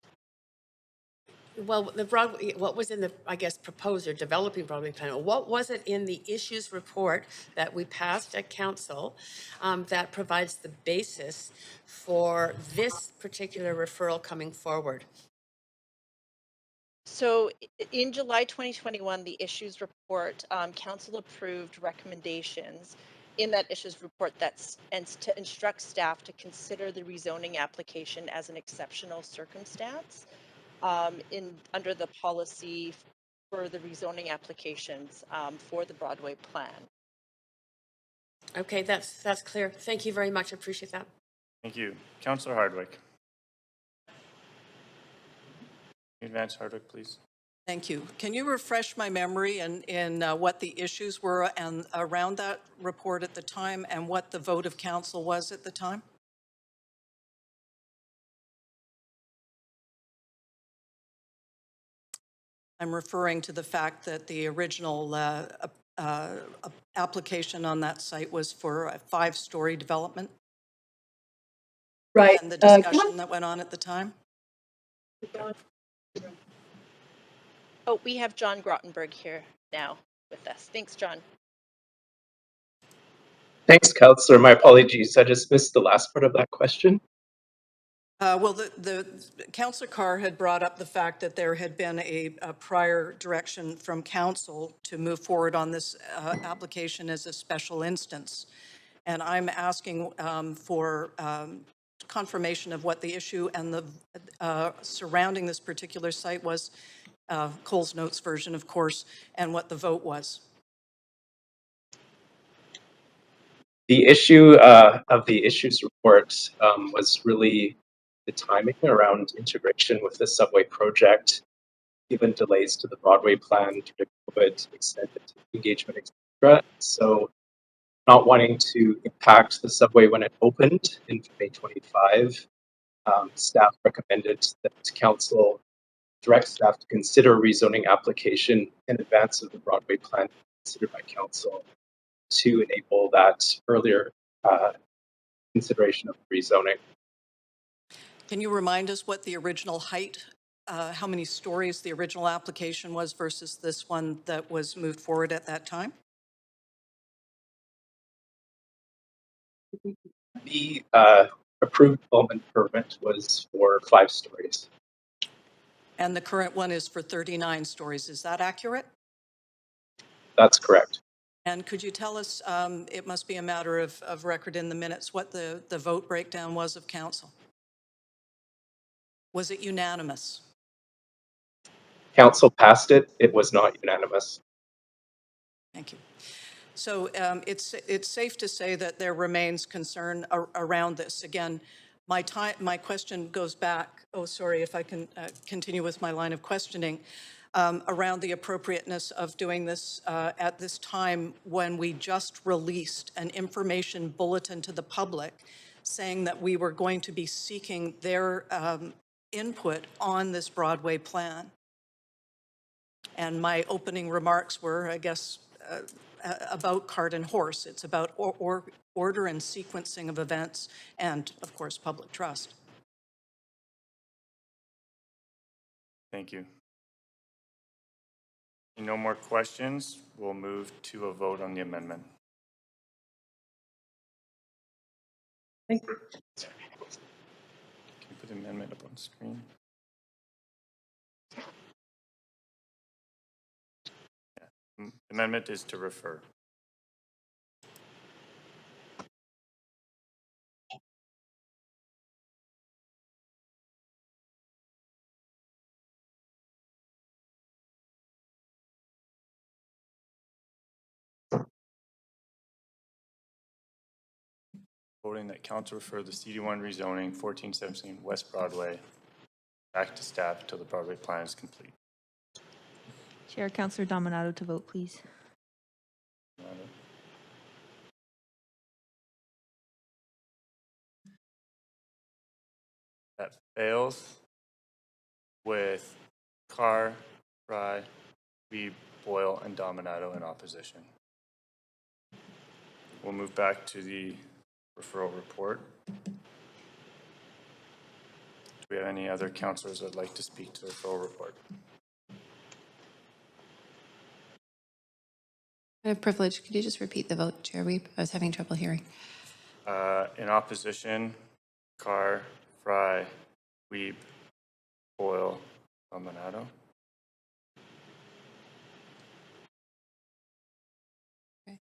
S20: Well, the Broadway, what was in the, I guess, proposed or developing Broadway plan? What was it in the issues report that we passed at council that provides the basis for this particular referral coming forward?
S8: So in July 2021, the issues report, council approved recommendations in that issues report that's and to instruct staff to consider the rezoning application as an exceptional circumstance under the policy for the rezoning applications for the Broadway plan.
S20: Okay, that's clear. Thank you very much. I appreciate that.
S17: Thank you. Councillor Hardwick. Advance Hardwick, please.
S13: Thank you. Can you refresh my memory in what the issues were and around that report at the time and what the vote of council was at the time? I'm referring to the fact that the original application on that site was for a 5-story development.
S21: Right.
S13: And the discussion that went on at the time?
S8: Oh, we have John Grottenberg here now with us. Thanks, John.
S1: thanks, Councillor. My apologies. I just missed the last part of that question.
S13: Well, the Councillor Carr had brought up the fact that there had been a prior direction from council to move forward on this application as a special instance. And I'm asking for confirmation of what the issue and the surrounding this particular site was, Cole's Notes version, of course, and what the vote was.
S1: The issue of the issues report was really the timing around integration with the subway project, given delays to the Broadway plan due to COVID, extended engagement, etc. So not wanting to impact the subway when it opened in 2025, staff recommended that council direct staff to consider a rezoning application in advance of the Broadway plan considered by council to enable that earlier consideration of rezoning.
S13: Can you remind us what the original height, how many stories the original application was versus this one that was moved forward at that time?
S1: The approved development permit was for 5 stories.
S13: And the current one is for 39 stories. Is that accurate?
S1: That's correct.
S13: And could you tell us, it must be a matter of record in the minutes, what the vote breakdown was of council? Was it unanimous?
S1: Council passed it. It was not unanimous.
S13: Thank you. So it's safe to say that there remains concern around this. Again, my question goes back, oh, sorry, if I can continue with my line of questioning, around the appropriateness of doing this at this time when we just released an information bulletin to the public saying that we were going to be seeking their input on this Broadway plan. And my opening remarks were, I guess, about cart and horse. It's about order and sequencing of events and, of course, public trust.
S17: Thank you. No more questions. We'll move to a vote on the amendment.
S21: Thank you.
S17: Can you put the amendment up on screen? Yeah. Amendment is to refer. voting that council refer the CD1 rezoning 1417 West Broadway back to staff until the Broadway plan is complete.
S2: Chair, Councillor Dominato to vote, please.
S17: That fails with Carr, Fry, Weeb, Boyle, and Dominato in opposition. We'll move back to the referral report. Do we have any other councillors that would like to speak to the referral report?
S12: I have privilege. Could you just repeat the vote, Chair Weeb? I was having trouble hearing.
S17: In opposition, Carr, Fry, Weeb, Boyle, Dominato.
S12: Okay.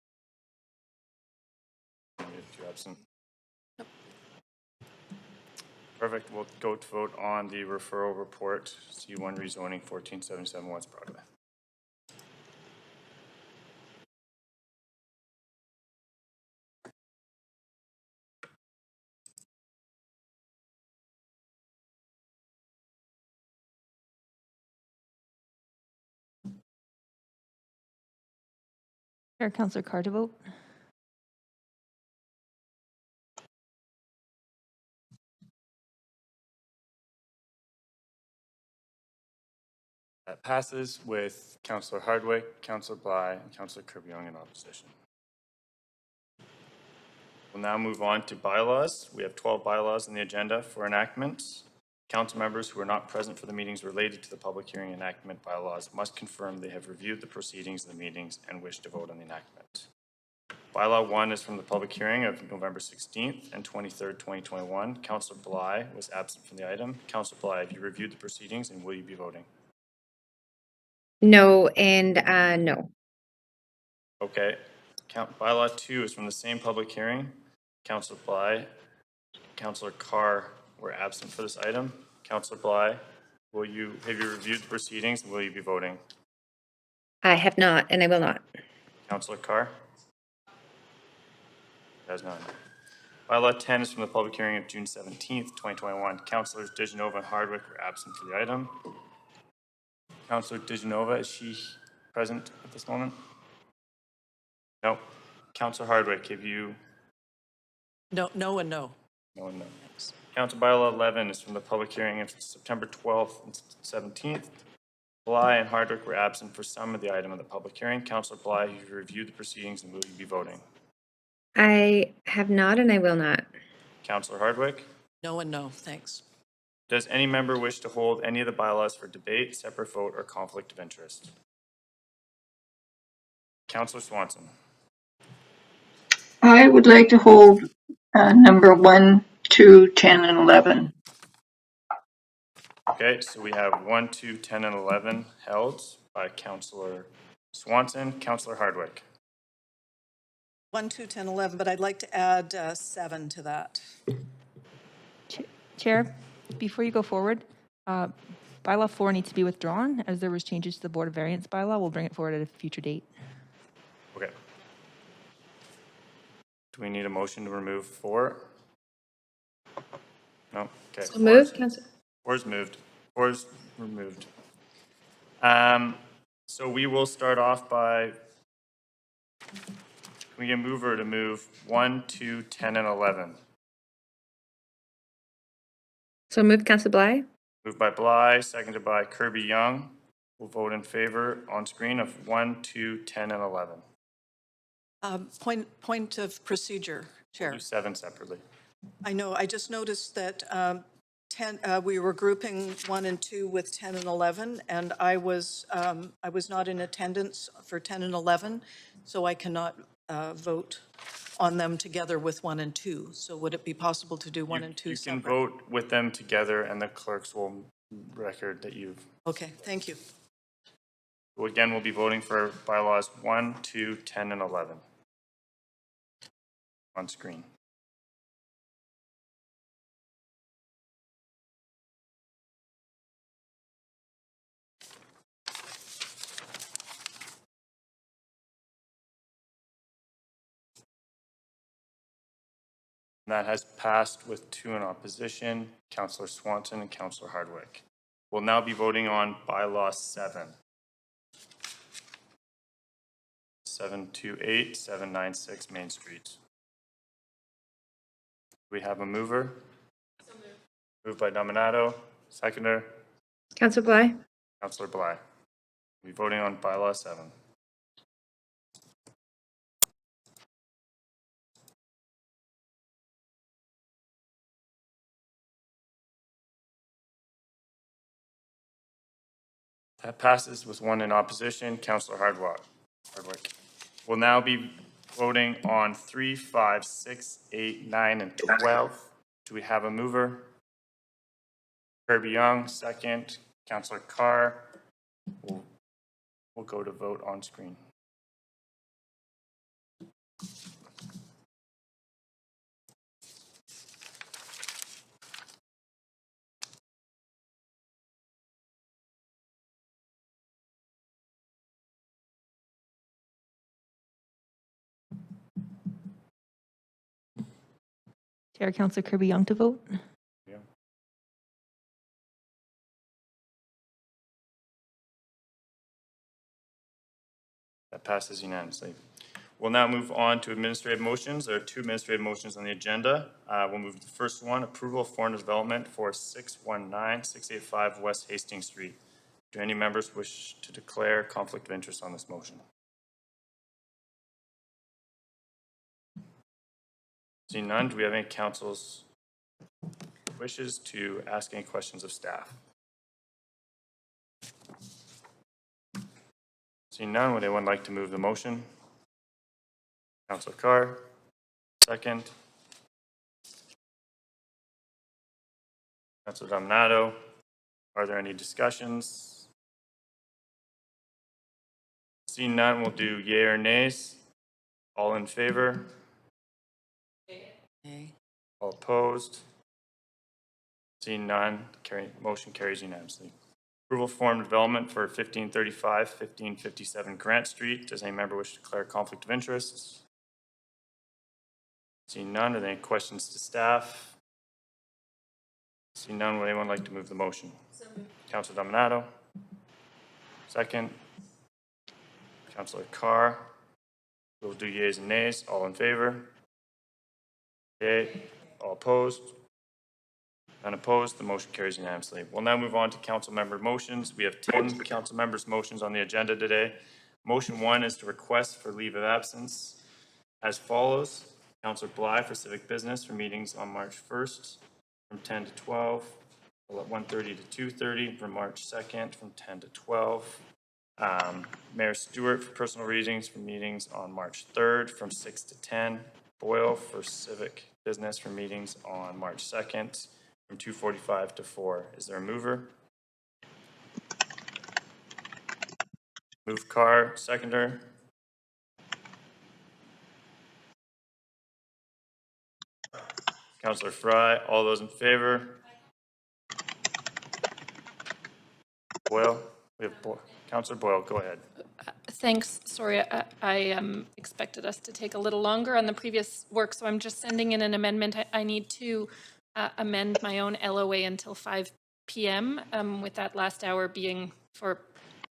S17: You're absent. Nope. Perfect. We'll go to vote on the referral report, C1 rezoning 1477 West Broadway.
S2: Chair, Councillor Carr to vote.
S17: That passes with Councillor Hardwick, Councillor Bly, and Councillor Kirby-Young in opposition. We'll now move on to bylaws. We have 12 bylaws on the agenda for enactment. Council members who are not present for the meetings related to the public hearing enactment bylaws must confirm they have reviewed the proceedings of the meetings and wish to vote on the enactment. Bylaw 1 is from the public hearing of November 16th and 23rd, 2021. Councillor Bly was absent from the item. Councillor Bly, have you reviewed the proceedings and will you be voting?
S11: No and no.
S17: Okay. Bylaw 2 is from the same public hearing. Councillor Bly, Councillor Carr were absent for this item. Councillor Bly, have you reviewed the proceedings and will you be voting?
S11: I have not and I will not.
S17: Councillor Carr? Has none. Bylaw 10 is from the public hearing of June 17th, 2021. Councillors Dijanova and Hardwick were absent for the item. Councillor Dijanova, is she present at this moment? No. Councillor Hardwick, have you?
S13: No, no and no.
S17: No and no. Thanks. Council Bylaw 11 is from the public hearing of September 12th and 17th. Bly and Hardwick were absent for some of the item of the public hearing. Councillor Bly, have you reviewed the proceedings and will you be voting?
S11: I have not and I will not.
S17: Councillor Hardwick?
S13: No and no, thanks.
S17: Does any member wish to hold any of the bylaws for debate, separate vote, or conflict of interest? Councillor Swanson.
S5: I would like to hold number 1, 2, 10, and 11.
S17: Okay, so we have 1, 2, 10, and 11 held by Councillor Swanson. Councillor Hardwick.
S13: 1, 2, 10, 11, but I'd like to add 7 to that.
S2: Chair, before you go forward, bylaw 4 needs to be withdrawn as there was changes to the Board of Variance bylaw. We'll bring it forward at a future date.
S17: Okay. Do we need a motion to remove 4? No? Okay.
S11: So moved, Councillor.
S17: 4 is moved. 4 is removed. So we will start off by, can we get a mover to move 1, 2, 10, and 11?
S11: So moved, Councillor Bly.
S17: Moved by Bly, seconded by Kirby-Young. We'll vote in favor on screen of 1, 2, 10, and 11.
S13: Point of procedure, Chair.
S17: We'll do 7 separately.
S13: I know, I just noticed that 10, we were grouping 1 and 2 with 10 and 11, and I was not in attendance for 10 and 11, so I cannot vote on them together with 1 and 2. So would it be possible to do 1 and 2 separate?
S17: You can vote with them together and the clerks will record that you've.
S13: Okay, thank you.
S17: So again, we'll be voting for bylaws 1, 2, 10, and 11 on screen. And that has passed with 2 in opposition, Councillor Swanton and Councillor Hardwick. We'll now be voting on bylaw 7. 728, 796 Main Street. We have a mover. Moved by Dominato, seconder,
S11: Councillor Bly.
S17: Councillor Bly. We're voting on bylaw 7. That passes with 1 in opposition, Councillor Hardwick. We'll now be voting on 3, 5, 6, 8, 9, and 12. Do we have a mover? Kirby Young, second. Councillor Carr. We'll go to vote on screen.
S2: Chair, Councillor Kirby Young to vote.
S17: Yeah. That passes unanimously. We'll now move on to administrative motions. There are 2 administrative motions on the agenda. We'll move to the first one, approval of foreign development for 619, 685 West Hastings Street. Do any members wish to declare conflict of interest on this motion? Seeing none, do we have any council's wishes to ask any questions of staff? Seeing none, would anyone like to move the motion? Councillor Carr, second. Councillor Dominato, are there any discussions? Seeing none, we'll do yea or nays. All in favor?
S8: Nay.
S17: All opposed? Seeing none, motion carries unanimously. Approval form development for 1535, 1557 Grant Street. Does any member wish to declare conflict of interest? Seeing none, are there any questions to staff? Seeing none, would anyone like to move the motion? Councillor Dominato. Second. Councillor Carr. We'll do yeas and nays. All in favor? Yay. All opposed? None opposed. The motion carries unanimously. We'll now move on to council member motions. We have 10 council members' motions on the agenda today. Motion 1 is to request for leave of absence as follows. Councillor Bly for civic business for meetings on March 1st from 10 to 12, 1:30 to 2:30, from March 2nd from 10 to 12. Mayor Stewart for personal readings for meetings on March 3rd from 6 to 10. Boyle for civic business for meetings on March 2nd from 2:45 to 4. Is there a mover? Move Carr, seconder. Councillor Fry, all those in favor? Boyle, we have Councillor Boyle, go ahead.
S6: Thanks. Sorry, I expected us to take a little longer on the previous work, so I'm just sending in an amendment. I need to amend my own LOA until 5 p.m., with that last hour being for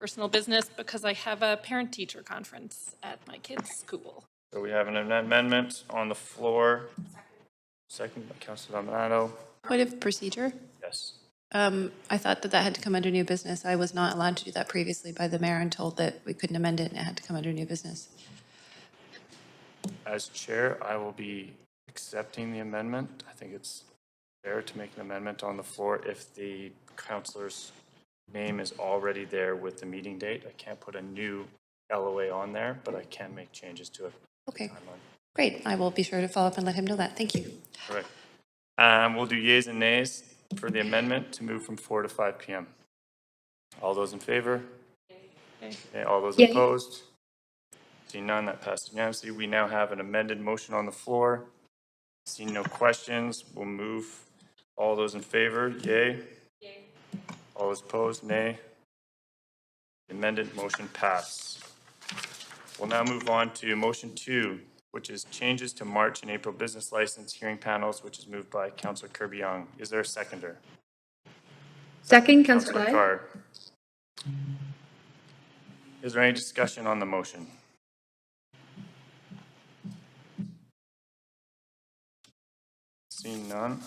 S6: personal business because I have a parent-teacher conference at my kids' school.
S17: So we have an amendment on the floor. Second by Councillor Dominato.
S12: Point of procedure?
S17: Yes.
S12: I thought that had to come under new business. I was not allowed to do that previously by the mayor and told that we couldn't amend it and it had to come under new business.
S17: As chair, I will be accepting the amendment. I think it's fair to make an amendment on the floor if the councillor's name is already there with the meeting date. I can't put a new LOA on there, but I can make changes to it.
S12: Okay, great. I will be sure to follow up and let him know that. Thank you.
S17: All right. We'll do yeas and nays for the amendment to move from 4 to 5 p.m. All those in favor? Okay. All those opposed? Seeing none, that passes unanimously. We now have an amended motion on the floor. Seeing no questions, we'll move. All those in favor, yay. All those opposed, nay. The amended motion passed. We'll now move on to motion 2, which is changes to March and April business license hearing panels, which is moved by Councillor Kirby-Young. Is there a seconder?
S11: Second, Councillor
S17: Councillor
S11: Bly.
S17: Carr. Is there any discussion on the motion? Seeing none.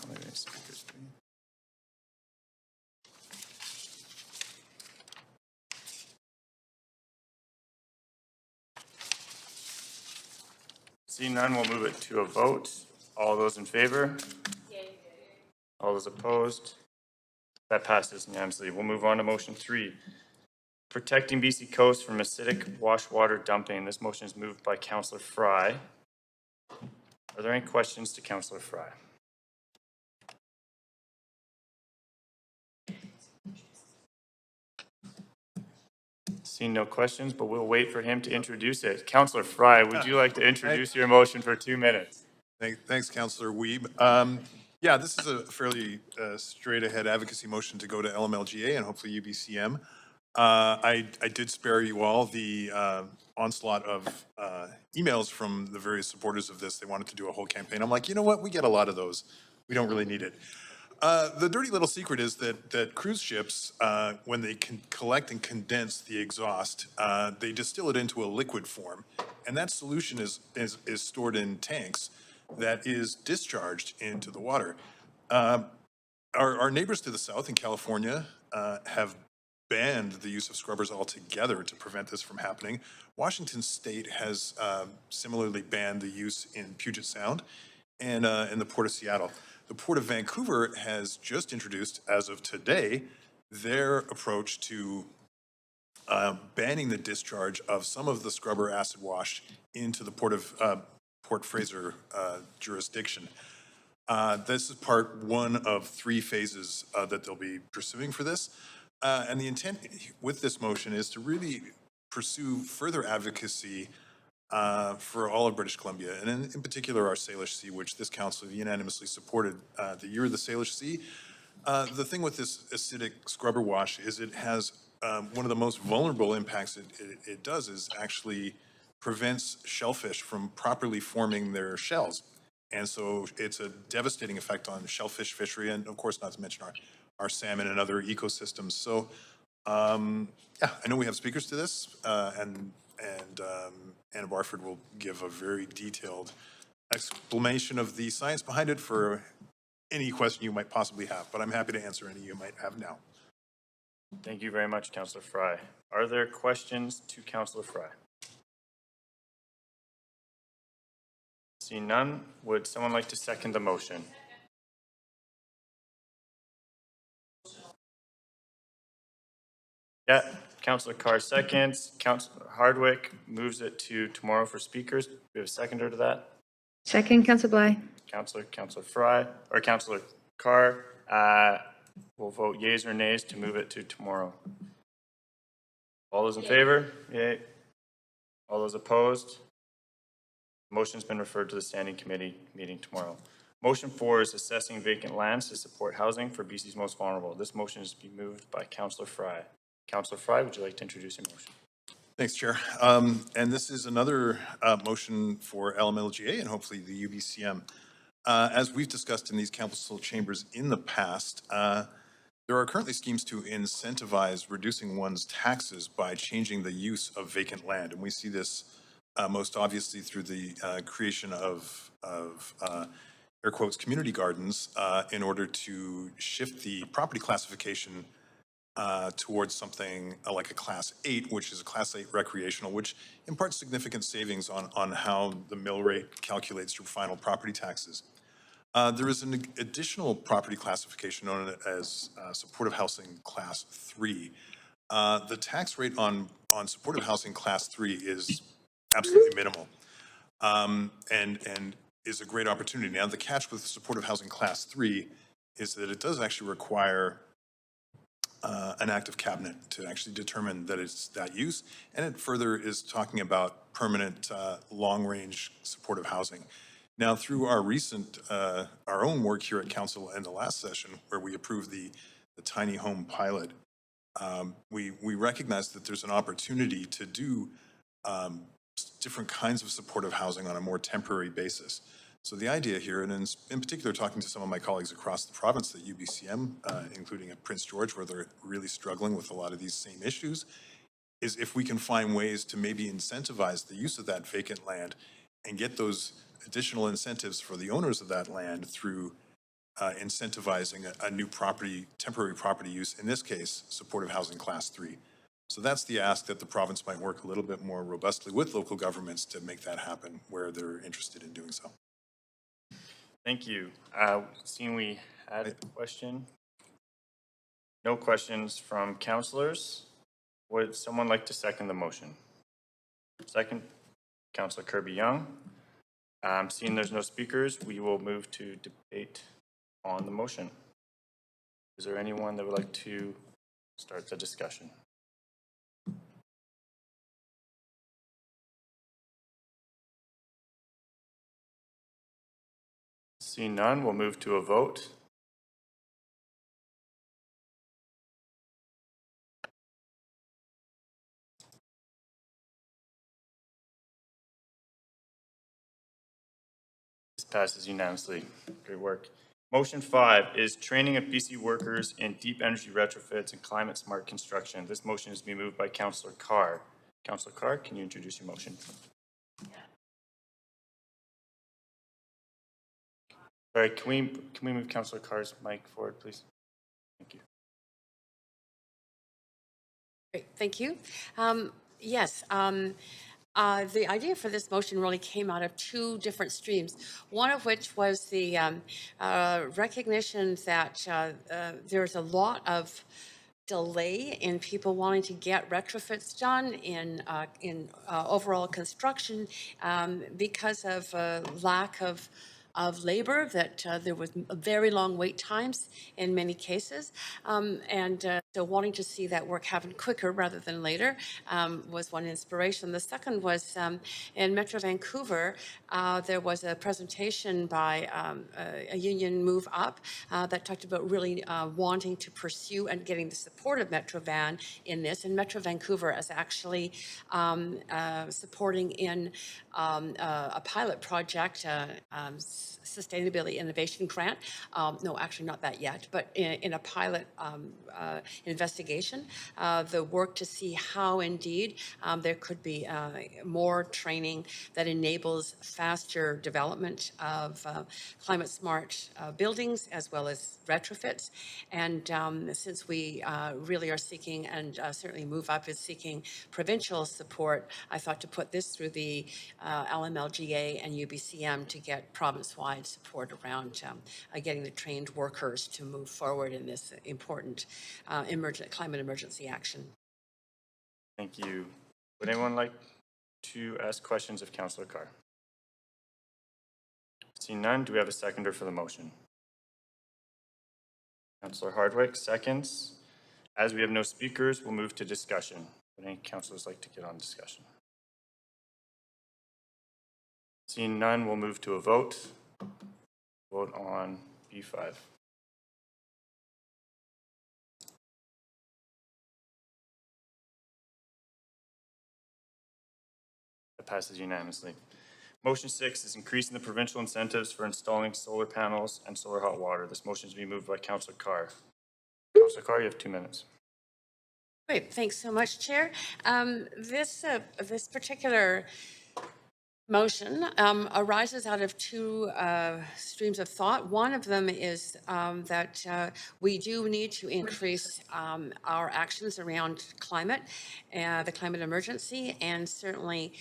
S17: Seeing none, we'll move it to a vote. All those in favor? All those opposed? That passes unanimously. We'll move on to motion 3. Protecting BC coast from acidic wash water dumping. This motion is moved by Councillor Fry. Are there any questions to Councillor Fry? Seeing no questions, but we'll wait for him to introduce it. Councillor Fry, would you like to introduce your motion for 2 minutes?
S15: Thanks, Councillor Wiebe. Yeah, this is a fairly straight ahead advocacy motion to go to LMLGA and hopefully UBCM. I did spare you all the onslaught of emails from the various supporters of this. They wanted to do a whole campaign. I'm like, you know what? We get a lot of those. We don't really need it. The dirty little secret is that cruise ships, when they can collect and condense the exhaust, they distill it into a liquid form, and that solution is stored in tanks that is discharged into the water. Our neighbors to the south in California have banned the use of scrubbers altogether to prevent this from happening. Washington State has similarly banned the use in Puget Sound and in the Port of Seattle. The Port of Vancouver has just introduced, as of today, their approach to banning the discharge of some of the scrubber acid wash into the Port Fraser jurisdiction. This is part 1 of 3 phases that they'll be pursuing for this. And the intent with this motion is to really pursue further advocacy for all of British Columbia, and in particular our Salish Sea, which this council unanimously supported the year of the Salish Sea. The thing with this acidic scrubber wash is it has one of the most vulnerable impacts it does is actually prevents shellfish from properly forming their shells. And so it's a devastating effect on shellfish fishery, and of course not to mention our salmon and other ecosystems. So yeah, I know we have speakers to this, and Anna Barford will give a very detailed explanation of the science behind it for any question you might possibly have, but I'm happy to answer any you might have now.
S17: Thank you very much, Councillor Fry. Are there questions to Councillor Fry? Seeing none, would someone like to second the motion? Yeah, Councillor Carr seconds. Councillor Hardwick moves it to tomorrow for speakers. Do we have a seconder to that?
S11: Second, Councillor Bly.
S17: Councillor Fry, or Councillor Carr, will vote yeas or nays to move it to tomorrow. All those in favor? Yay. All those opposed? Motion's been referred to the standing committee meeting tomorrow. Motion 4 is assessing vacant lands to support housing for BC's most vulnerable. This motion is to be moved by Councillor Fry. Councillor Fry, would you like to introduce your motion?
S15: Thanks, Chair. And this is another motion for LMLGA and hopefully the UBCM. As we've discussed in these council chambers in the past, there are currently schemes to incentivize reducing one's taxes by changing the use of vacant land. And we see this most obviously through the creation of air quotes, community gardens in order to shift the property classification towards something like a Class 8, which is a Class 8 recreational, which imparts significant savings on how the mill rate calculates your final property taxes. There is an additional property classification known as supportive housing Class 3. The tax rate on supportive housing Class 3 is absolutely minimal and is a great opportunity. Now, the catch with supportive housing Class 3 is that it does actually require an act of cabinet to actually determine that it's that use, and it further is talking about permanent long-range supportive housing. Now, through our recent, our own work here at council in the last session, where we approved the tiny home pilot, we recognize that there's an opportunity to do different kinds of supportive housing on a more temporary basis. So the idea here, and in particular talking to some of my colleagues across the province at UBCM, including at Prince George, where they're really struggling with a lot of these same issues, is if we can find ways to maybe incentivize the use of that vacant land and get those additional incentives for the owners of that land through incentivizing a new property, temporary property use, in this case, supportive housing class 3. So that's the ask, that the province might work a little bit more robustly with local governments to make that happen where they're interested in doing so.
S17: Thank you. Seeing we had a question. No questions from councillors. Would someone like to second the motion? Second, Councillor Kirby-Young. Seeing there's no speakers, we will move to debate on the motion. Is there anyone that would like to start the discussion? Seeing none, we'll move to a vote. This passes unanimously. Great work. Motion 5 is training of BC workers in deep energy retrofits and climate smart construction. This motion is being moved by Councillor Carr. Councillor Carr, can you introduce your motion? Sorry, can we move Councillor Carr's mic forward, please? Thank you.
S20: Great, thank you. Yes, the idea for this motion really came out of two different streams. One of which was the recognition that there's a lot of delay in people wanting to get retrofits done in overall construction because of lack of labor, that there was very long wait times in many cases. So wanting to see that work happen quicker rather than later was one inspiration. The second was in Metro Vancouver, there was a presentation by a union Move Up that talked about really wanting to pursue and getting the support of Metro Van in this. And Metro Vancouver is actually supporting in a pilot project, Sustainability Innovation Grant. No, actually not that yet, but in a pilot investigation, the work to see how indeed there could be more training that enables faster development of climate smart buildings as well as retrofits. And since we really are seeking, and certainly Move Up is seeking provincial support, I thought to put this through the LMLGA and UBCM to get province-wide support around getting the trained workers to move forward in this important climate emergency action.
S17: Thank you. Would anyone like to ask questions of Councillor Carr? Seeing none, do we have a seconder for the motion? Councillor Hardwick, seconds. As we have no speakers, we'll move to discussion. Would any councillors like to get on discussion? Seeing none, we'll move to a vote. Vote on B5. That passes unanimously. Motion 6 is increasing the provincial incentives for installing solar panels and solar hot water. This motion is being moved by Councillor Carr. Councillor Carr, you have 2 minutes.
S20: Great, thanks so much, Chair. This particular motion arises out of two streams of thought. One of them is that we do need to increase our actions around climate, the climate emergency, and certainly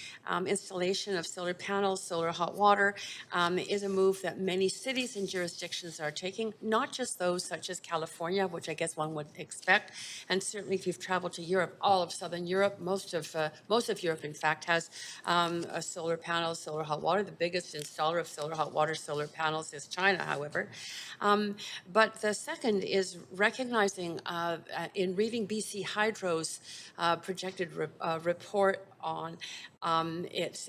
S20: installation of solar panels, solar hot water is a move that many cities and jurisdictions are taking, not just those such as California, which I guess one would expect. And certainly if you've traveled to Europe, all of Southern Europe, most of Europe, in fact, has a solar panel, solar hot water. The biggest installer of solar hot water, solar panels is China, however. But the second is recognizing in reading BC Hydro's projected report on its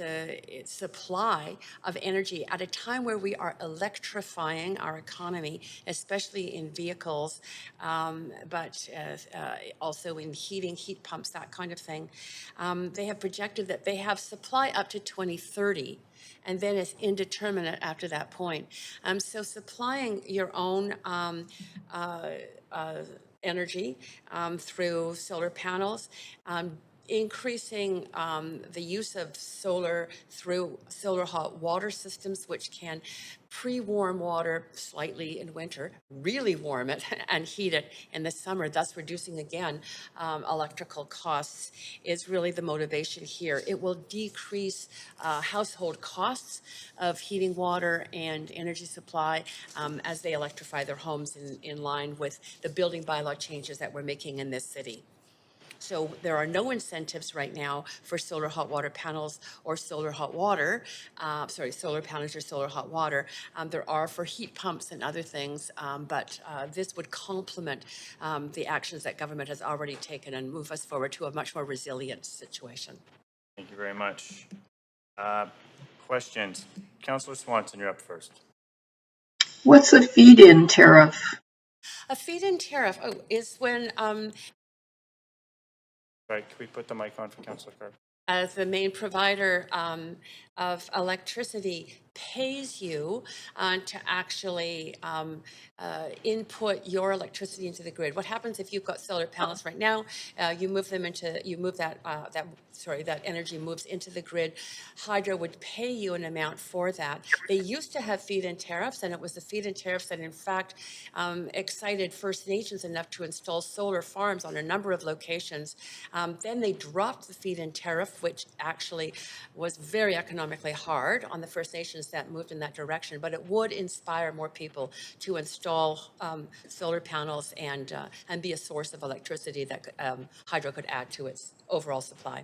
S20: supply of energy at a time where we are electrifying our economy, especially in vehicles, but also in heating, heat pumps, that kind of thing. They have projected that they have supply up to 2030, and then it's indeterminate after that point. So supplying your own energy through solar panels, increasing the use of solar through solar hot water systems, which can pre-warm water slightly in winter, really warm it and heat it in the summer, thus reducing again electrical costs, is really the motivation here. It will decrease household costs of heating water and energy supply as they electrify their homes in line with the building bylaw changes that we're making in this city. So there are no incentives right now for solar hot water panels or solar hot water, solar panels or solar hot water. There are for heat pumps and other things, but this would complement the actions that government has already taken and move us forward to a much more resilient situation.
S17: Thank you very much. Questions? Councillor Swanson, you're up first.
S5: What's a feed-in tariff?
S20: A feed-in tariff is when
S17: Right, can we put the mic on for Councillor Carr?
S20: as the main provider of electricity pays you to actually input your electricity into the grid. What happens if you've got solar panels right now? You move them into, you move that energy moves into the grid. Hydro would pay you an amount for that. They used to have feed-in tariffs, and it was the feed-in tariffs that in fact excited First Nations enough to install solar farms on a number of locations. Then they dropped the feed-in tariff, which actually was very economically hard on the First Nations that moved in that direction, but it would inspire more people to install solar panels and be a source of electricity that hydro could add to its overall supply.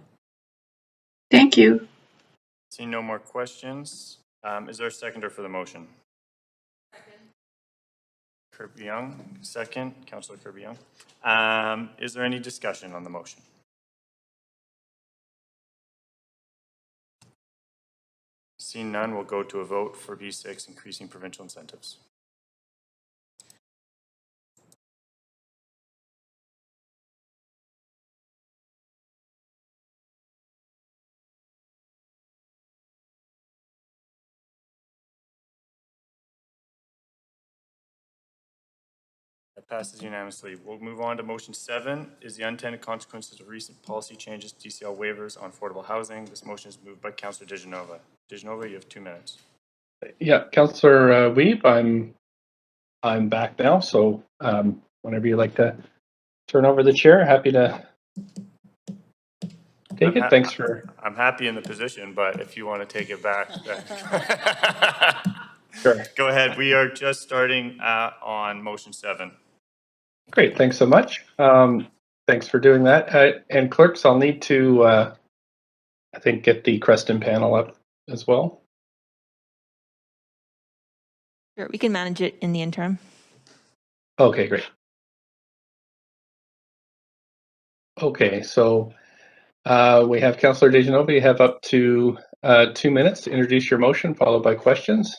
S5: Thank you.
S17: Seeing no more questions, is there a seconder for the motion? Kirby-Young, second. Councillor Kirby-Young. Is there any discussion on the motion? Seeing none, we'll go to a vote for B6, increasing provincial incentives. That passes unanimously. We'll move on to motion 7, is the unintended consequences of recent policy changes to DCL waivers on affordable housing. This motion is moved by Councillor Dejanova. Dejanova, you have 2 minutes.
S1: Yeah, Councillor Weeb, I'm back now, so whenever you like to turn over the chair, happy to take it. Thanks for.
S17: I'm happy in the position, but if you want to take it back,
S1: Sure.
S17: Go ahead. We are just starting on motion 7.
S1: Great, thanks so much. Thanks for doing that. And clerks, I'll need to, I think, get the Creston panel up as well.
S2: Sure, we can manage it in the interim.
S1: Okay, great. Okay, so we have Councillor Dejanova. You have up to 2 minutes to introduce your motion, followed by questions.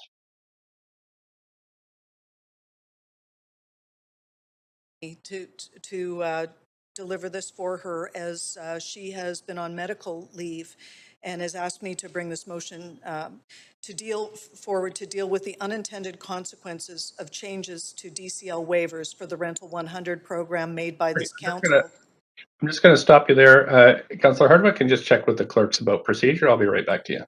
S13: To deliver this for her, as she has been on medical leave and has asked me to bring this motion to deal with the unintended consequences of changes to DCL waivers for the Rental 100 program made by this council.
S1: I'm just going to stop you there. Councillor Hardwick can just check with the clerks about procedure. I'll be right back to you.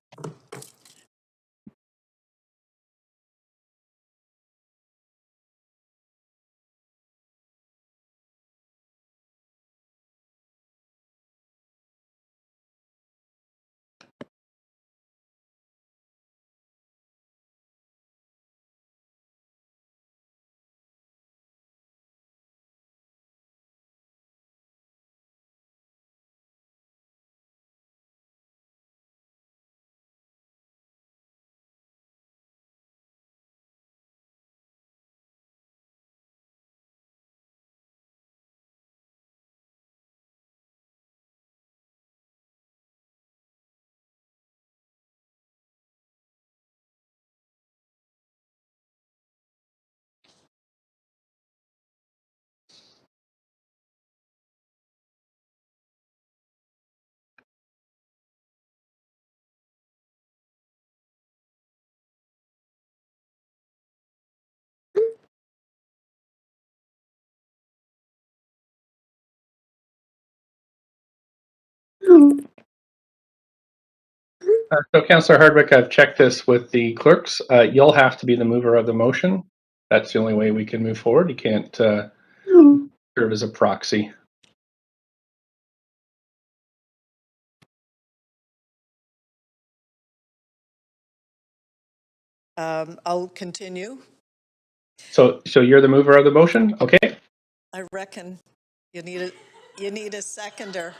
S1: So Councillor Hardwick, I've checked this with the clerks. You'll have to be the mover of the motion. That's the only way we can move forward. You can't serve as a proxy.
S13: I'll continue.
S1: So you're the mover of the motion? Okay.
S13: I reckon you need a seconder.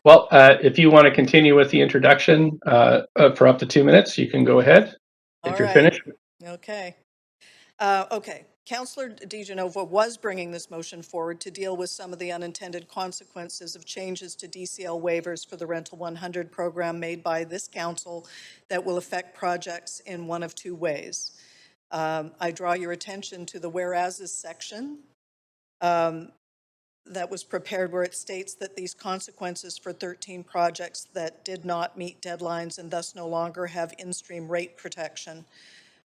S1: Well, if you want to continue with the introduction for up to 2 minutes, you can go ahead if you're finished.
S13: Okay. Okay. Councillor DeGenova was bringing this motion forward to deal with some of the unintended consequences of changes to DCL waivers for the Rental 100 program made by this council that will affect projects in one of two ways. I draw your attention to the whereases section that was prepared where it states that these consequences for 13 projects that did not meet deadlines and thus no longer have in-stream rate protection.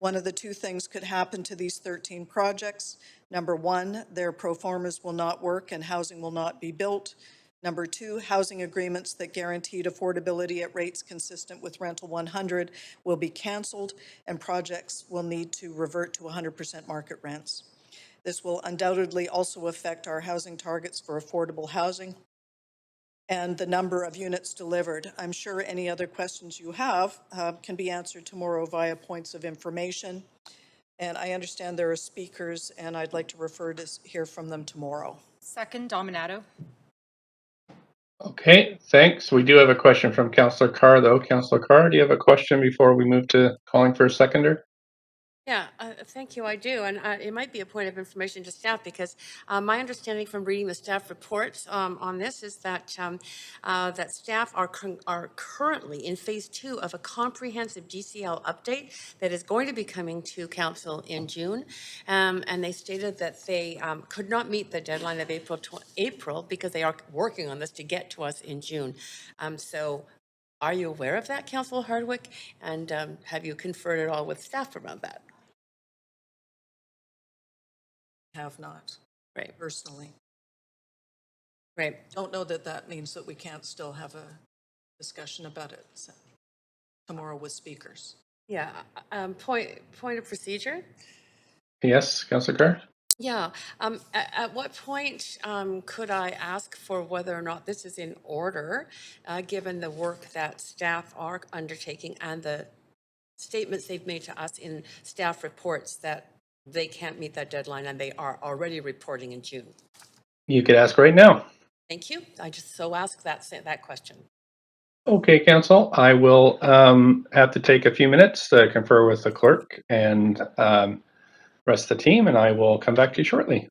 S13: One of the two things could happen to these 13 projects. Number one, their pro formas will not work and housing will not be built. Number two, housing agreements that guaranteed affordability at rates consistent with Rental 100 will be canceled and projects will need to revert to 100% market rents. This will undoubtedly also affect our housing targets for affordable housing and the number of units delivered. I'm sure any other questions you have can be answered tomorrow via points of information. And I understand there are speakers, and I'd like to hear from them tomorrow.
S6: Second, Dominato.
S1: Okay, thanks. We do have a question from Councillor Carr, though. Councillor Carr, do you have a question before we move to calling for a seconder?
S20: Yeah, thank you. I do. And it might be a point of information to staff because my understanding from reading the staff reports on this is that that staff are currently in phase 2 of a comprehensive DCL update that is going to be coming to council in June. And they stated that they could not meet the deadline of April because they are working on this to get to us in June. So are you aware of that, Councillor Hardwick? And have you conferred at all with staff around that?
S13: Have not.
S20: Right.
S13: Personally.
S20: Right.
S13: Don't know that that means that we can't still have a discussion about it tomorrow with speakers.
S20: Yeah. Point of procedure.
S1: Yes, Councillor Carr?
S20: Yeah. At what point could I ask for whether or not this is in order, given the work that staff are undertaking and the statements they've made to us in staff reports that they can't meet that deadline and they are already reporting in June?
S1: You could ask right now.
S20: Thank you. I just so ask that question.
S1: Okay, Council, I will have to take a few minutes to confer with the clerk and rest of the team, and I will come back to you shortly.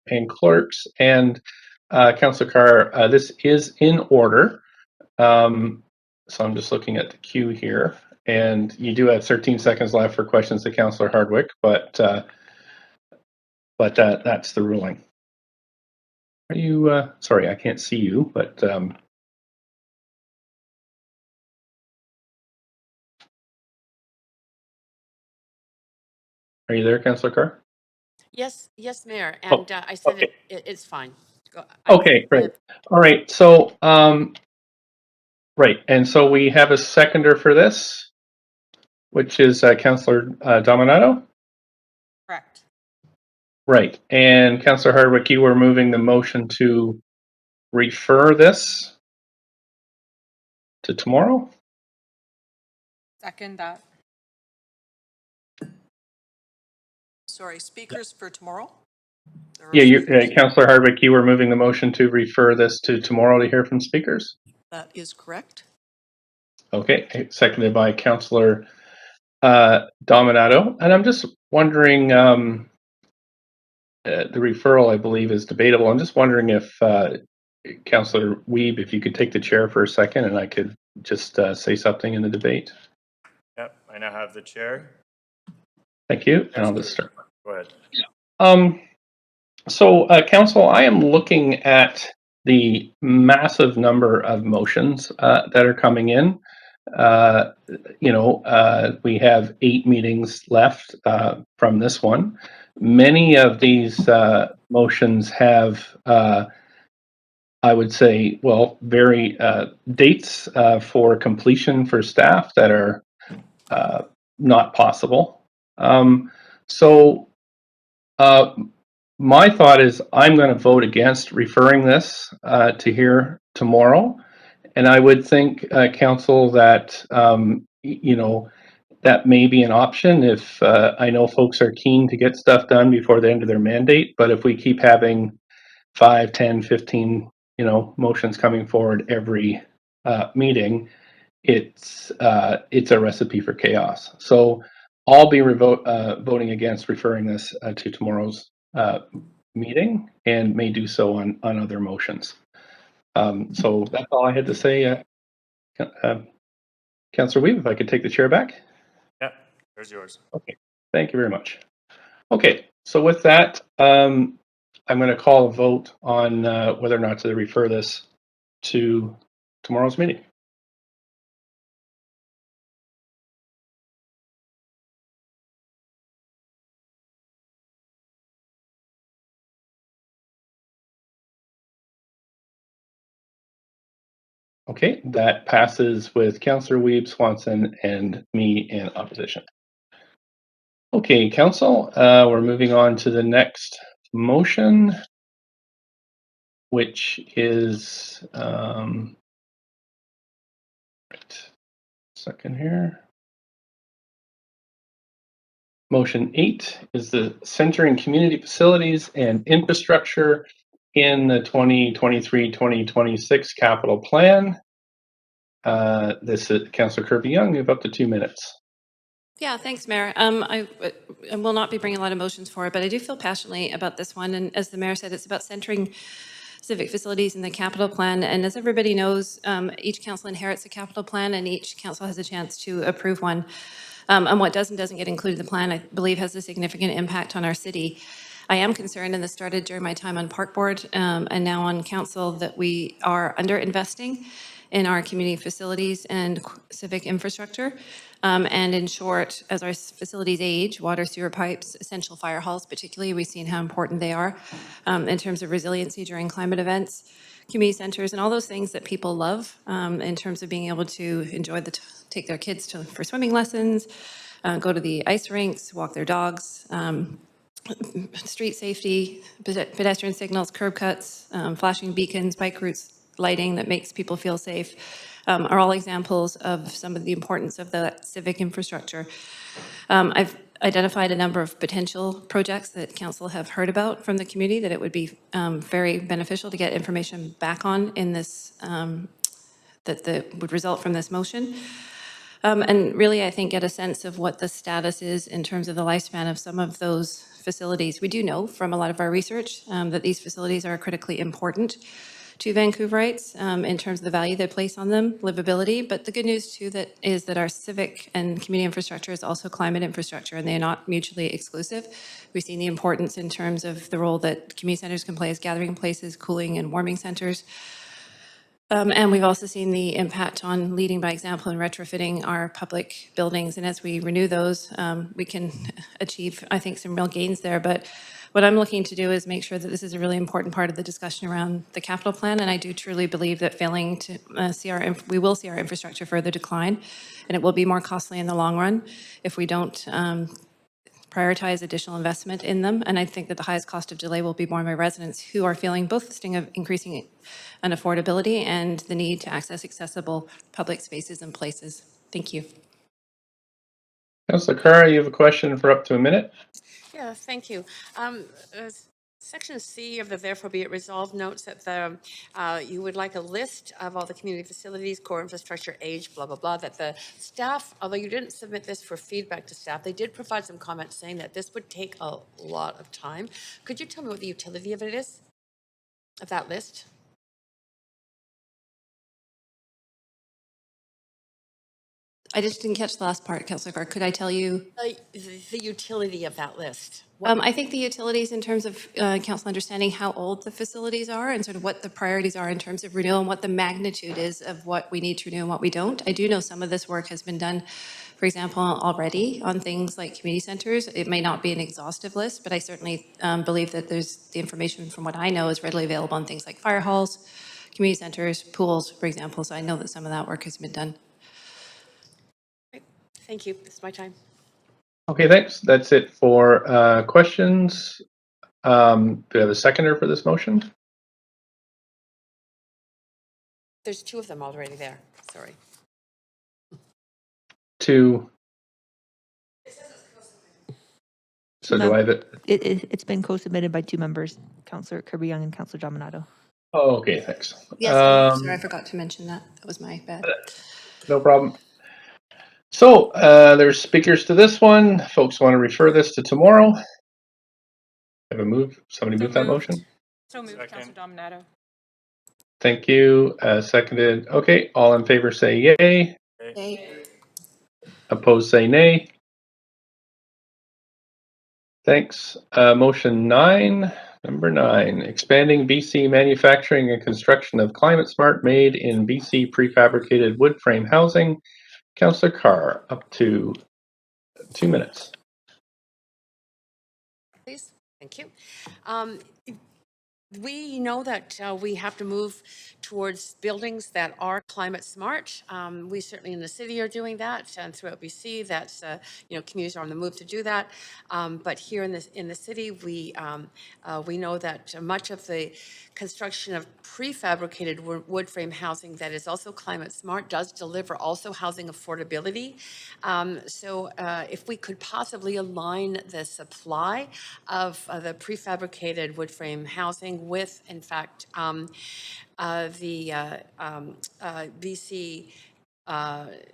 S1: and clerks. And Councillor Carr, this is in order. So I'm just looking at the queue here, and you do have 13 seconds left for questions to Councillor Hardwick, but that's the ruling. Are you? Sorry, I can't see you, but. Are you there, Councillor Carr?
S20: Yes, yes, Mayor.
S1: Oh,
S20: And I said
S1: okay.
S20: it's fine.
S1: Okay, great. All right. So, right. And so we have a seconder for this, which is Councillor Dominato.
S20: Correct.
S1: Right. And Councillor Hardwick, you were moving the motion to refer this to tomorrow?
S6: Second that.
S13: Sorry, speakers for tomorrow? There are
S1: Yeah, you,
S13: speakers.
S1: Councillor Hardwick, you were moving the motion to refer this to tomorrow to hear from speakers?
S13: That is correct.
S1: Okay, seconded by Councillor Dominato. And I'm just wondering, the referral, I believe, is debatable. I'm just wondering if Councillor Wiebe, if you could take the chair for a second and I could just say something in the debate.
S17: Yep, I now have the chair.
S1: Thank you, and I'll just start.
S17: Go ahead.
S1: So, Council, I am looking at the massive number of motions that are coming in. We have 8 meetings left from this one. Many of these motions have, I would say, well, very dates for completion for staff that are not possible. My thought is I'm going to vote against referring this to here tomorrow. And I would think, Council, that, that may be an option if I know folks are keen to get stuff done before the end of their mandate. But if we keep having 5, 10, 15, motions coming forward every meeting, it's a recipe for chaos. So I'll be voting against referring this to tomorrow's meeting and may do so on other motions. So that's all I had to say. Councillor Wiebe, if I could take the chair back.
S17: Yep, there's yours.
S1: Okay, thank you very much. Okay, so with that, I'm going to call a vote on whether or not to refer this to tomorrow's meeting. Okay, that passes with Councillor Wiebe, Swanson, and me in opposition. Okay, Council, we're moving on to the next motion, which is, right, second here. Motion 8 is the centering community facilities and infrastructure in the 2023-2026 capital plan. This is Councillor Kirby-Young. You have up to 2 minutes.
S12: Yeah, thanks, Mayor. I will not be bringing a lot of motions for it, but I do feel passionately about this one. And as the Mayor said, it's about centering civic facilities in the capital plan. And as everybody knows, each council inherits a capital plan and each council has a chance to approve one. And what does and doesn't get included in the plan, I believe, has a significant impact on our city. I am concerned, and this started during my time on Park Board and now on council, that we are under-investing in our community facilities and civic infrastructure. And in short, as our facilities age, water, sewer pipes, essential fire halls particularly, we've seen how important they are in terms of resiliency during climate events, community centers, and all those things that people love in terms of being able to enjoy take their kids for swimming lessons, go to the ice rinks, walk their dogs, street safety, pedestrian signals, curb cuts, flashing beacons, bike routes, lighting that makes people feel safe, are all examples of some of the importance of the civic infrastructure. I've identified a number of potential projects that council have heard about from the community that it would be very beneficial to get information back on in this, that would result from this motion. And really, I think, get a sense of what the status is in terms of the lifespan of some of those facilities. We do know from a lot of our research that these facilities are critically important to Vancouverites in terms of the value they place on them, livability. But the good news, too, is that our civic and community infrastructure is also climate infrastructure, and they are not mutually exclusive. We've seen the importance in terms of the role that community centers can play as gathering places, cooling and warming centers. And we've also seen the impact on leading by example and retrofitting our public buildings. And as we renew those, we can achieve, I think, some real gains there. But what I'm looking to do is make sure that this is a really important part of the discussion around the capital plan. And I do truly believe that failing to we will see our infrastructure further decline, and it will be more costly in the long run if we don't prioritize additional investment in them. And I think that the highest cost of delay will be borne by residents who are feeling both the sting of increasing unaffordability and the need to access accessible public spaces and places. Thank you.
S1: Councillor Carr, you have a question for up to a minute.
S20: Yeah, thank you. Section C of the therefore be it resolved notes that you would like a list of all the community facilities, core infrastructure, age, blah, blah, blah, that the staff, although you didn't submit this for feedback to staff, they did provide some comments saying that this would take a lot of time. Could you tell me what the utility of it is, of that list?
S12: I just didn't catch the last part, Councillor Carr. Could I tell you?
S20: The utility of that list.
S12: I think the utilities in terms of council understanding how old the facilities are and sort of what the priorities are in terms of renewal and what the magnitude is of what we need to renew and what we don't. I do know some of this work has been done, for example, already on things like community centers. It may not be an exhaustive list, but I certainly believe that there's the information from what I know is readily available on things like fire halls, community centers, pools, for example. So I know that some of that work has been done.
S20: Thank you. It's my time.
S1: Okay, thanks. That's it for questions. Do we have a seconder for this motion?
S20: There's two of them already there. Sorry.
S1: So do I have it?
S2: It's been co-submitted by two members, Councillor Kirby-Young and Councillor Dominato.
S1: Oh, okay, thanks.
S12: Yes, sorry, I forgot to mention that. That was my bad.
S1: No problem. So there's speakers to this one. Folks want to refer this to tomorrow. Have a move. Somebody move that motion.
S6: So moved, Councillor Dominato.
S1: Thank you. Seconded. Okay, all in favor say yay.
S12: Yay.
S1: Opposed say nay. Thanks. Motion 9, number 9, expanding BC manufacturing and construction of climate smart made in BC prefabricated wood frame housing. Councillor Carr, up to 2 minutes.
S20: Please. Thank you. We know that we have to move towards buildings that are climate smart. We certainly in the city are doing that, and throughout BC, that's communities are on the move to do that. But here in the city, we know that much of the construction of prefabricated wood frame housing that is also climate smart does deliver also housing affordability. So if we could possibly align the supply of the prefabricated wood frame housing with, in fact, the BC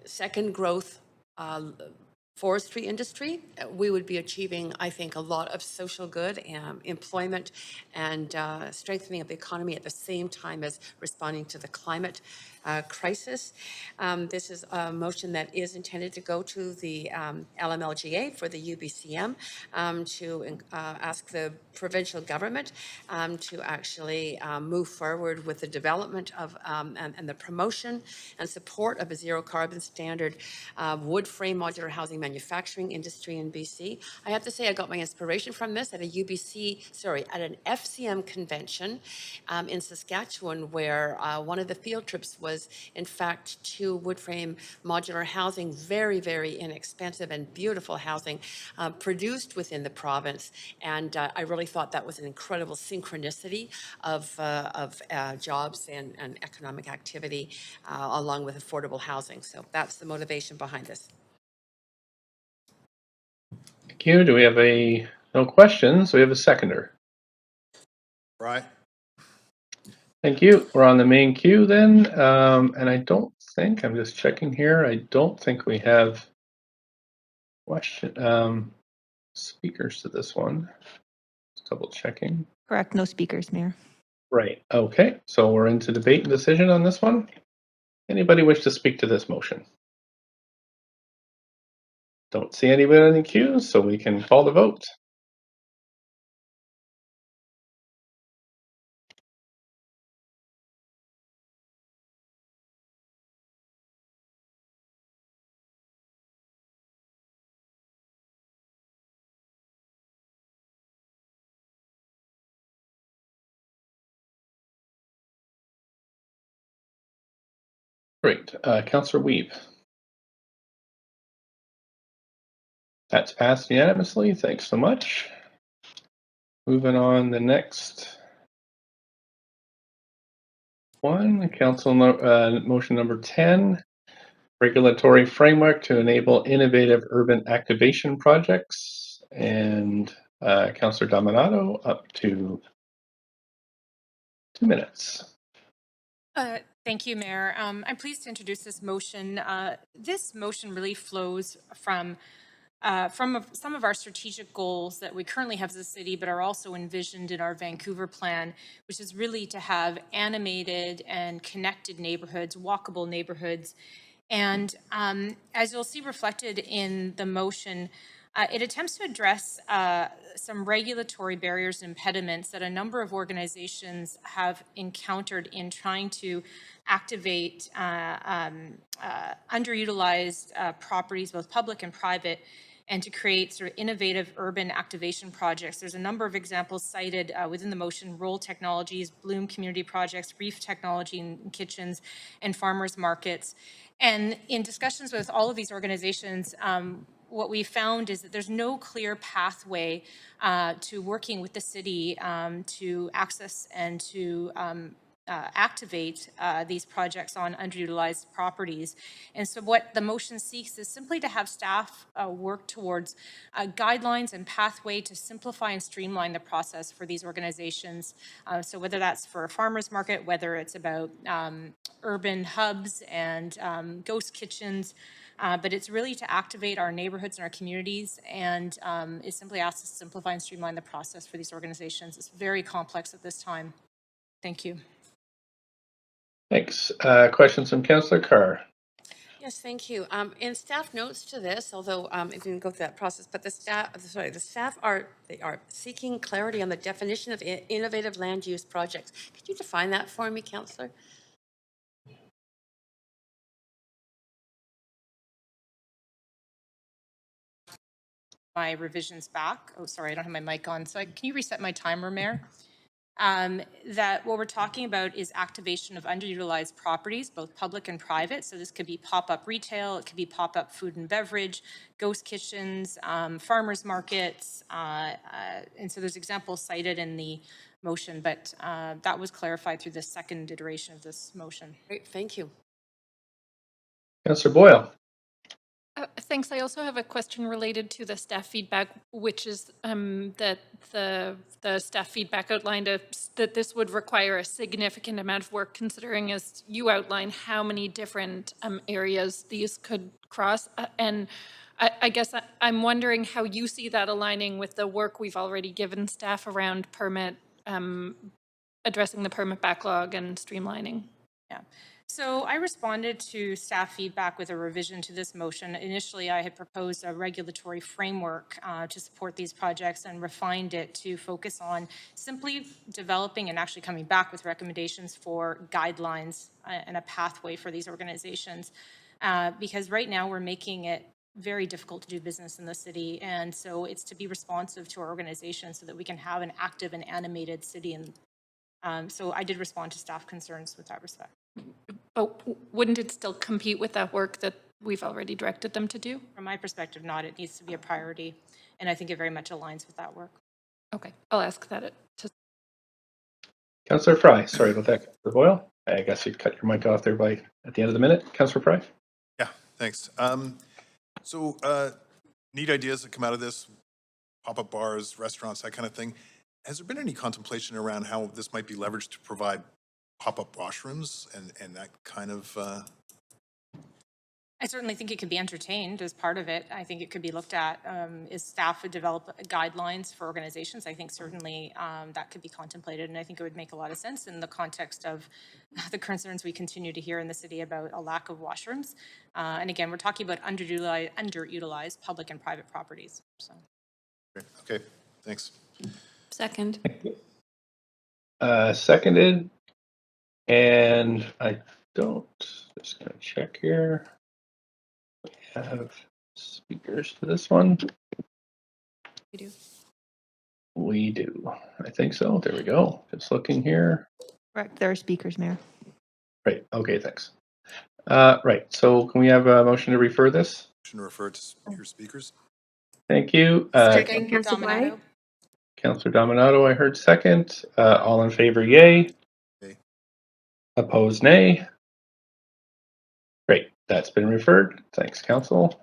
S20: second growth forestry industry, we would be achieving, I think, a lot of social good and employment and strengthening of the economy at the same time as responding to the climate crisis. This is a motion that is intended to go to the LMLGA for the UBCM to ask the provincial government to actually move forward with the development of and the promotion and support of a zero carbon standard wood frame modular housing manufacturing industry in BC. I have to say I got my inspiration from this at an FCM convention in Saskatchewan, where one of the field trips was in fact to wood frame modular housing, very, very inexpensive and beautiful housing produced within the province. And I really thought that was an incredible synchronicity of jobs and economic activity along with affordable housing. So that's the motivation behind this.
S1: Thank you. Do we have no questions? We have a seconder.
S15: Right.
S10: Thank you. We're on the main queue then. And I don't think, I'm just checking here, I don't think we have speakers to this one. Just double checking.
S2: Correct, no speakers, Mayor.
S10: Right, okay. So we're into debate and decision on this one. Anybody wish to speak to this motion? Don't see anybody in the queue, so we can call the vote. Great. Councillor Weave. That's passed unanimously. Thanks so much. Moving on, the next one, motion number 10, regulatory framework to enable innovative urban activation projects. And Councillor Dominato, up to 2 minutes.
S6: Thank you, Mayor. I'm pleased to introduce this motion. This motion really flows from some of our strategic goals that we currently have as a city, but are also envisioned in our Vancouver plan, which is really to have animated and connected neighborhoods, walkable neighborhoods. And as you'll see reflected in the motion, it attempts to address some regulatory barriers and impediments that a number of organizations have encountered in trying to activate underutilized properties, both public and private, and to create sort of innovative urban activation projects. There's a number of examples cited within the motion: Roll Technologies, Bloom Community Projects, Reef Technology in Kitchens, and farmers markets. And in discussions with all of these organizations, what we found is that there's no clear pathway to working with the city to access and to activate these projects on underutilized properties. And so what the motion seeks is simply to have staff work towards guidelines and pathway to simplify and streamline the process for these organizations. So whether that's for a farmer's market, whether it's about urban hubs and ghost kitchens, but it's really to activate our neighborhoods and our communities, and it simply asks us to simplify and streamline the process for these organizations. It's very complex at this time. Thank you.
S10: Thanks. Questions from Councillor Carr.
S20: Yes, thank you. In staff notes to this, although if you can go through that process, but the staff are seeking clarity on the definition of innovative land use projects. Could you define that for me, Councillor?
S6: My revisions back. Oh, sorry, I don't have my mic on. So can you reset my timer, Mayor? That what we're talking about is activation of underutilized properties, both public and private. So this could be pop-up retail, it could be pop-up food and beverage, ghost kitchens, farmers markets. And so there's examples cited in the motion, but that was clarified through the second iteration of this motion.
S20: Great, thank you.
S10: Councillor Boyle.
S22: Thanks. I also have a question related to the staff feedback, which is that the staff feedback outlined that this would require a significant amount of work, considering, as you outline, how many different areas these could cross. And I guess I'm wondering how you see that aligning with the work we've already given staff around addressing the permit backlog and streamlining.
S6: Yeah. So I responded to staff feedback with a revision to this motion. Initially, I had proposed a regulatory framework to support these projects and refined it to focus on simply developing and actually coming back with recommendations for guidelines and a pathway for these organizations. Because right now we're making it very difficult to do business in the city. And so it's to be responsive to our organization so that we can have an active and animated city. And so I did respond to staff concerns with that respect.
S22: But wouldn't it still compete with that work that we've already directed them to do?
S6: From my perspective, not. It needs to be a priority, and I think it very much aligns with that work.
S22: Okay, I'll ask that.
S10: Councillor Fry, sorry about that. Councillor Boyle, I guess you cut your mic off there at the end of the minute. Councillor Fry.
S15: Yeah, thanks. So neat ideas that come out of this, pop-up bars, restaurants, that kind of thing. Has there been any contemplation around how this might be leveraged to provide pop-up washrooms and that kind of,
S6: I certainly think it could be entertained as part of it. I think it could be looked at. As staff would develop guidelines for organizations, I think certainly that could be contemplated. And I think it would make a lot of sense in the context of the concerns we continue to hear in the city about a lack of washrooms. And again, we're talking about underutilized public and private properties. So.
S15: okay, thanks.
S12: Second.
S10: Seconded. And I don't, just gonna check here. We have speakers to this one.
S12: We do.
S10: We do. I think so. There we go. Just looking here.
S2: Correct. There are speakers, Mayor.
S10: Right. Okay, thanks. Right. So can we have a motion to refer this?
S15: Motion to refer to your speakers.
S10: Thank you.
S11: Second, Council Bly.
S10: Councillor Dominato, I heard second. All in favor, yay.
S15: Yay.
S10: Opposed, nay. Great. That's been referred. Thanks, Council.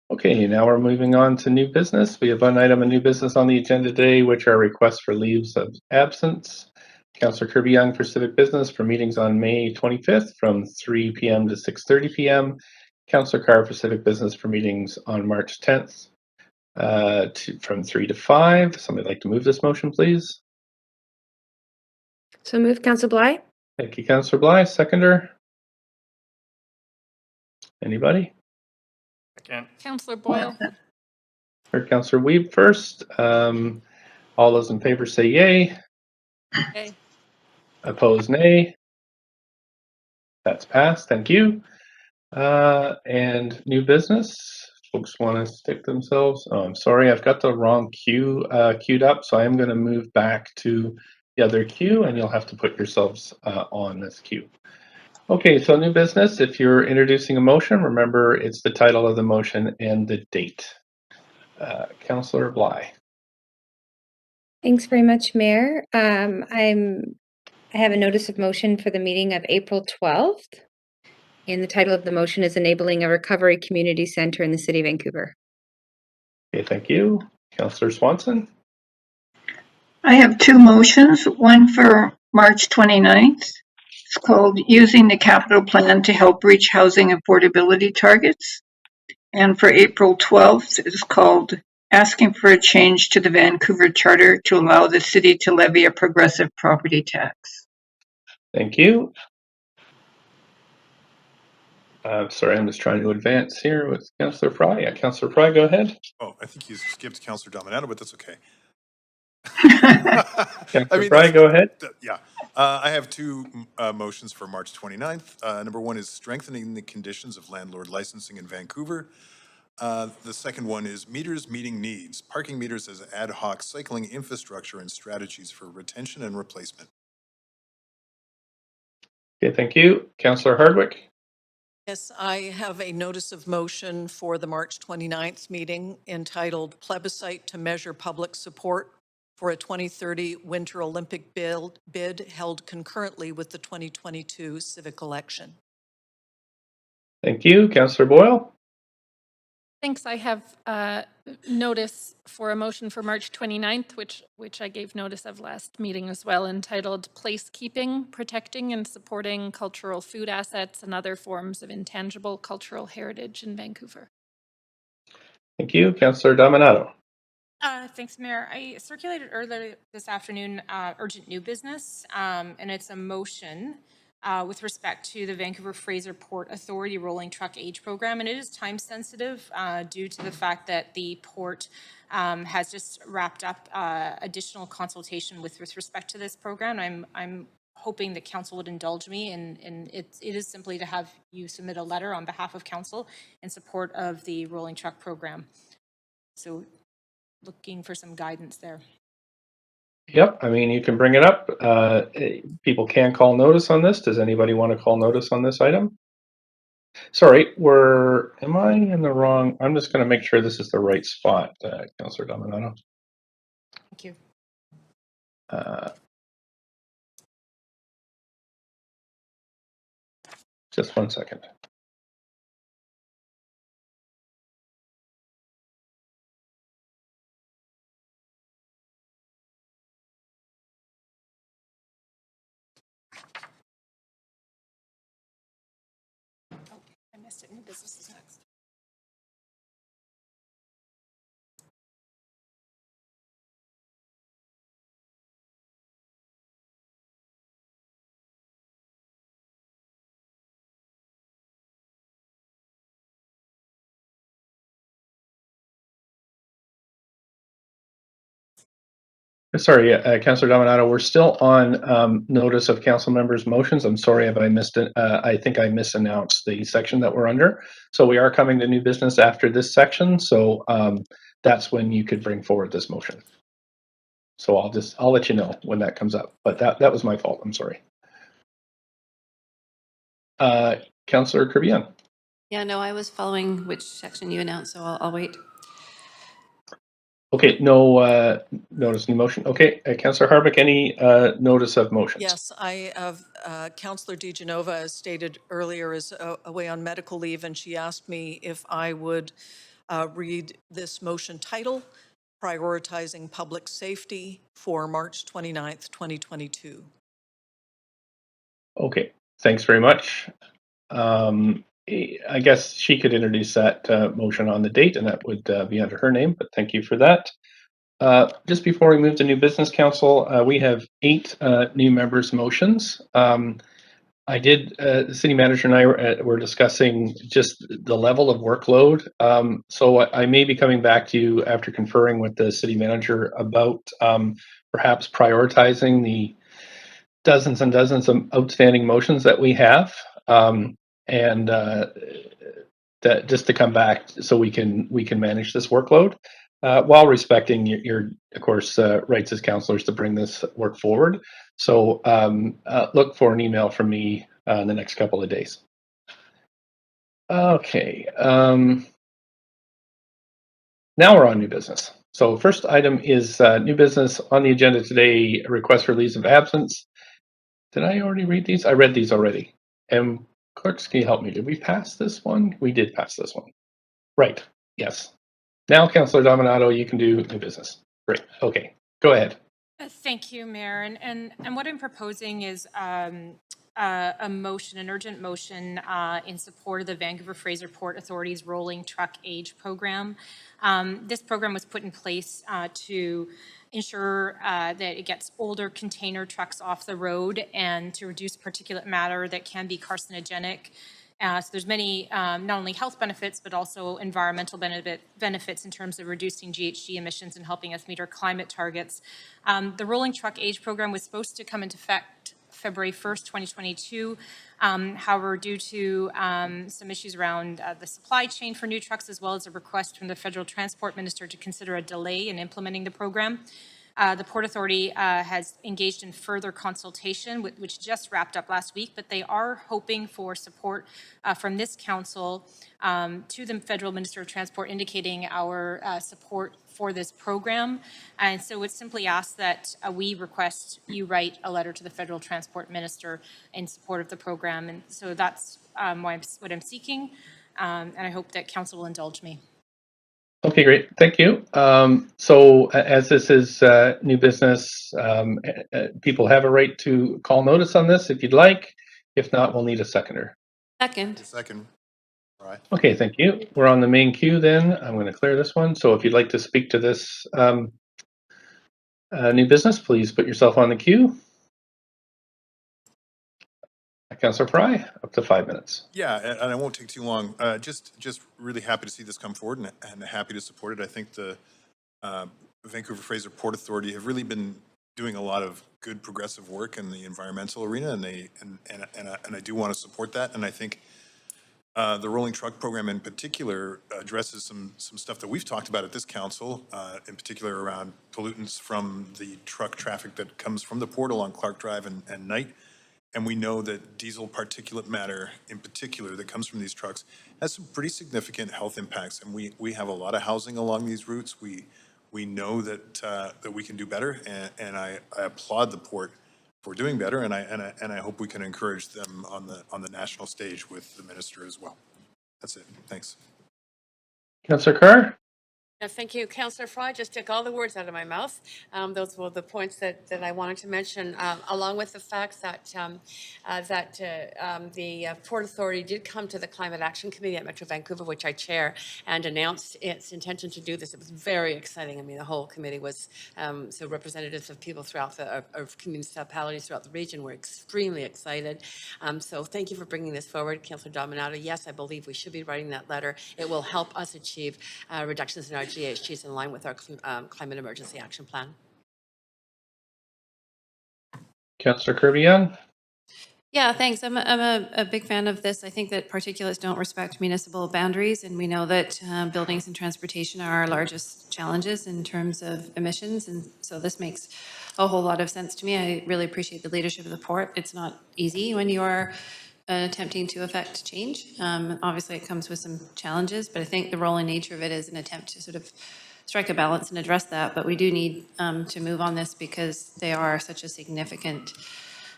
S10: Okay, now we're moving on to new business. We have one item of new business on the agenda today, which are requests for leaves of absence. Councillor Kirby Young for civic business for meetings on May 25th from 3 p.m. to 6:30 p.m. Councillor Carr for civic business for meetings on March 10th from 3 to 5. Somebody like to move this motion, please?
S11: So move, Council Bly.
S10: Thank you, Councillor Bly. Seconder? Anybody?
S17: Again.
S22: Councillor Boyle.
S10: Heard Councillor Weeb first. All those in favor say yay.
S12: Okay.
S10: Opposed, nay. That's passed. Thank you. And new business. Folks want to stick themselves. Oh, I'm sorry. I've got the wrong queue queued up, so I am going to move back to the other queue, and you'll have to put yourselves on this queue. Okay, so new business. If you're introducing a motion, remember it's the title of the motion and the date. Councillor Bly.
S11: Thanks very much, Mayor. I have a notice of motion for the meeting of April 12th. And the title of the motion is Enabling a Recovery Community Center in the City of Vancouver.
S10: Okay, thank you. Councillor Swanson.
S5: I have two motions, one for March 29th. It's called Using the Capital Plan to Help Reach Housing Affordability Targets. And for April 12th, it's called Asking for a Change to the Vancouver Charter to Allow the City to Levy a Progressive Property Tax.
S10: Thank you. Sorry, I'm just trying to advance here with Councillor Fry. Yeah, Councillor Fry, go ahead.
S15: Oh, I think you skipped Councillor Dominato, but that's okay.
S10: Councillor Fry, go ahead.
S15: Yeah. I have two motions for March 29th. Number one is strengthening the conditions of landlord licensing in Vancouver. The second one is meters meeting needs, parking meters as ad hoc cycling infrastructure and strategies for retention and replacement.
S10: Okay, thank you. Councillor Hardwick.
S13: Yes, I have a notice of motion for the March 29th meeting entitled Plebiscite to Measure Public Support for a 2030 Winter Olympic bid held concurrently with the 2022 civic election.
S10: Thank you. Councillor Boyle.
S22: Thanks. I have notice for a motion for March 29th, which I gave notice of last meeting as well, entitled Placekeeping, Protecting and Supporting Cultural Food Assets and Other Forms of Intangible Cultural Heritage in Vancouver.
S10: Thank you. Councillor Dominato.
S6: Thanks, Mayor. I circulated earlier this afternoon urgent new business, and it's a motion with respect to the Vancouver Fraser Port Authority Rolling Truck Age Program, and it is time sensitive due to the fact that the port has just wrapped up additional consultation with respect to this program. I'm hoping that council would indulge me, and it is simply to have you submit a letter on behalf of council in support of the rolling truck program. So looking for some guidance there.
S10: Yep, I mean, you can bring it up. People can call notice on this. Does anybody want to call notice on this item? Sorry, am I in the wrong? I'm just going to make sure this is the right spot, Councillor Dominato.
S6: Thank you.
S10: Just 1 second.
S6: missed it. New business is next.
S10: Sorry, Councillor Dominato, we're still on notice of council members' motions. I'm sorry if I missed it. I think I misannounced the section that we're under. So we are coming to new business after this section. So that's when you could bring forward this motion. So I'll let you know when that comes up. But that was my fault. I'm sorry. Councillor Kerbian.
S12: Yeah, no, I was following which section you announced, so I'll wait.
S10: Okay, no notice new motion. Okay, Councillor Harbeck, any notice of motions?
S13: Yes, I have, Councillor DeGenova, as stated earlier, is away on medical leave, and she asked me if I would read this motion title, Prioritizing Public Safety, for March 29th, 2022.
S10: Okay, thanks very much. I guess she could introduce that motion on the date, and that would be under her name, but thank you for that. Just before we move to new business, council, we have 8 new members' motions. The city manager and I were discussing just the level of workload. So I may be coming back to you after conferring with the city manager about perhaps prioritizing the dozens and dozens of outstanding motions that we have. And that just to come back so we can manage this workload while respecting your of course rights as councillors to bring this work forward. So look for an email from me in the next couple of days. Okay. Now we're on new business. So first item is new business on the agenda today, a request for leaves of absence. Did I already read these? I read these already. And clerks, can you help me? Did we pass this one? We did pass this one. Right. Yes. Now, Councillor Dominato, you can do new business. Great. Okay. Go ahead.
S6: Thank you, Mayor. And what I'm proposing is a motion, an urgent motion in support of the Vancouver Fraser Port Authority's Rolling Truck Age Program. This program was put in place to ensure that it gets older container trucks off the road and to reduce particulate matter that can be carcinogenic. So there's many, not only health benefits, but also environmental benefits in terms of reducing GHG emissions and helping us meet our climate targets. The Rolling Truck Age Program was supposed to come into effect February 1st, 2022. However, due to some issues around the supply chain for new trucks, as well as a request from the Federal Transport Minister to consider a delay in implementing the program, the Port Authority has engaged in further consultation, which just wrapped up last week, but they are hoping for support from this council to the Federal Minister of Transport, indicating our support for this program. And so it simply asks that we request you write a letter to the Federal Transport Minister in support of the program. And so that's what I'm seeking. And I hope that council will indulge me.
S10: Okay, great. Thank you. So as this is new business, people have a right to call notice on this if you'd like. If not, we'll need a seconder.
S12: Second.
S15: Second. All right.
S10: Okay, thank you. We're on the main queue then. I'm going to clear this one. So if you'd like to speak to this new business, please put yourself on the queue. Councillor Fry, up to 5 minutes.
S15: Yeah, and I won't take too long. Just really happy to see this come forward and happy to support it. I think the Vancouver Fraser Port Authority have really been doing a lot of good progressive work in the environmental arena, and I do want to support that. And I think the rolling truck program in particular addresses some stuff that we've talked about at this council, in particular around pollutants from the truck traffic that comes from the port along Clark Drive and Knight. And we know that diesel particulate matter in particular that comes from these trucks has some pretty significant health impacts. And we have a lot of housing along these routes. We know that we can do better, and I applaud the port for doing better, and I hope we can encourage them on the national stage with the minister as well. That's it. Thanks.
S10: Councillor Carr?
S20: Thank you, Councillor Fry. Just took all the words out of my mouth. Those were the points that I wanted to mention, along with the fact that the Port Authority did come to the Climate Action Committee at Metro Vancouver, which I chair, and announced its intention to do this. It was very exciting. I mean, the whole committee was, so representatives of people throughout of municipalities throughout the region were extremely excited. So thank you for bringing this forward, Councillor Dominato. Yes, I believe we should be writing that letter. It will help us achieve reductions in our GHGs in line with our climate emergency action plan.
S10: Councillor Kirby-Young?
S12: Yeah, thanks. I'm a big fan of this. I think that particulates don't respect municipal boundaries, and we know that buildings and transportation are our largest challenges in terms of emissions, and so this makes a whole lot of sense to me. I really appreciate the leadership of the port. It's not easy when you are attempting to affect change. Obviously, it comes with some challenges, but I think the role and nature of it is an attempt to sort of strike a balance and address that. But we do need to move on this because they are such a significant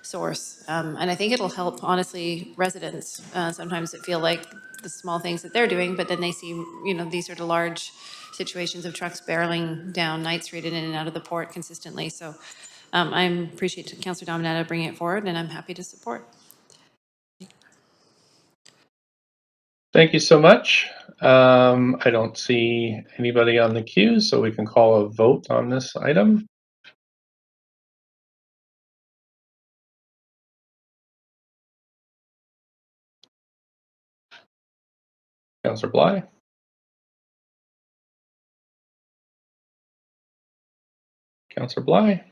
S12: source. And I think it'll help, honestly, residents. Sometimes it feel like the small things that they're doing, but then they see, you know, these sort of large situations of trucks barreling down Ninth Street and in and out of the port consistently. So I appreciate Councillor Dominato bringing it forward, and I'm happy to support.
S10: Thank you so much. I don't see anybody on the queue, so we can call a vote on this item. Councillor Bly? Councillor Bly?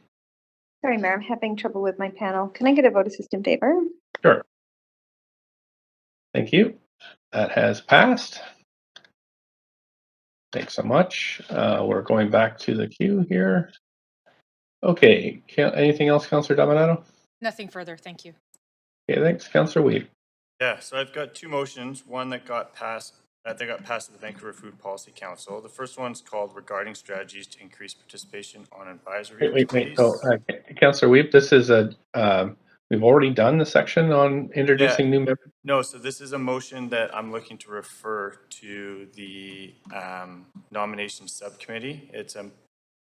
S4: Sorry, Mayor, I'm having trouble with my panel. Can I get a vote assist in favor?
S10: Sure. Thank you. That has passed. Thanks so much. We're going back to the queue here. Okay, anything else, Councillor Dominato?
S6: Nothing further, thank you.
S10: Okay, thanks, Councillor Weed.
S17: Yeah, so I've got two motions. One that got passed at the Vancouver Food Policy Council. The first one's called regarding strategies to increase participation on advisory committees.
S10: So, Councillor Weed, this is a we've already done the section on introducing new members.
S17: No, so this is a motion that I'm looking to refer to the nomination subcommittee. It's a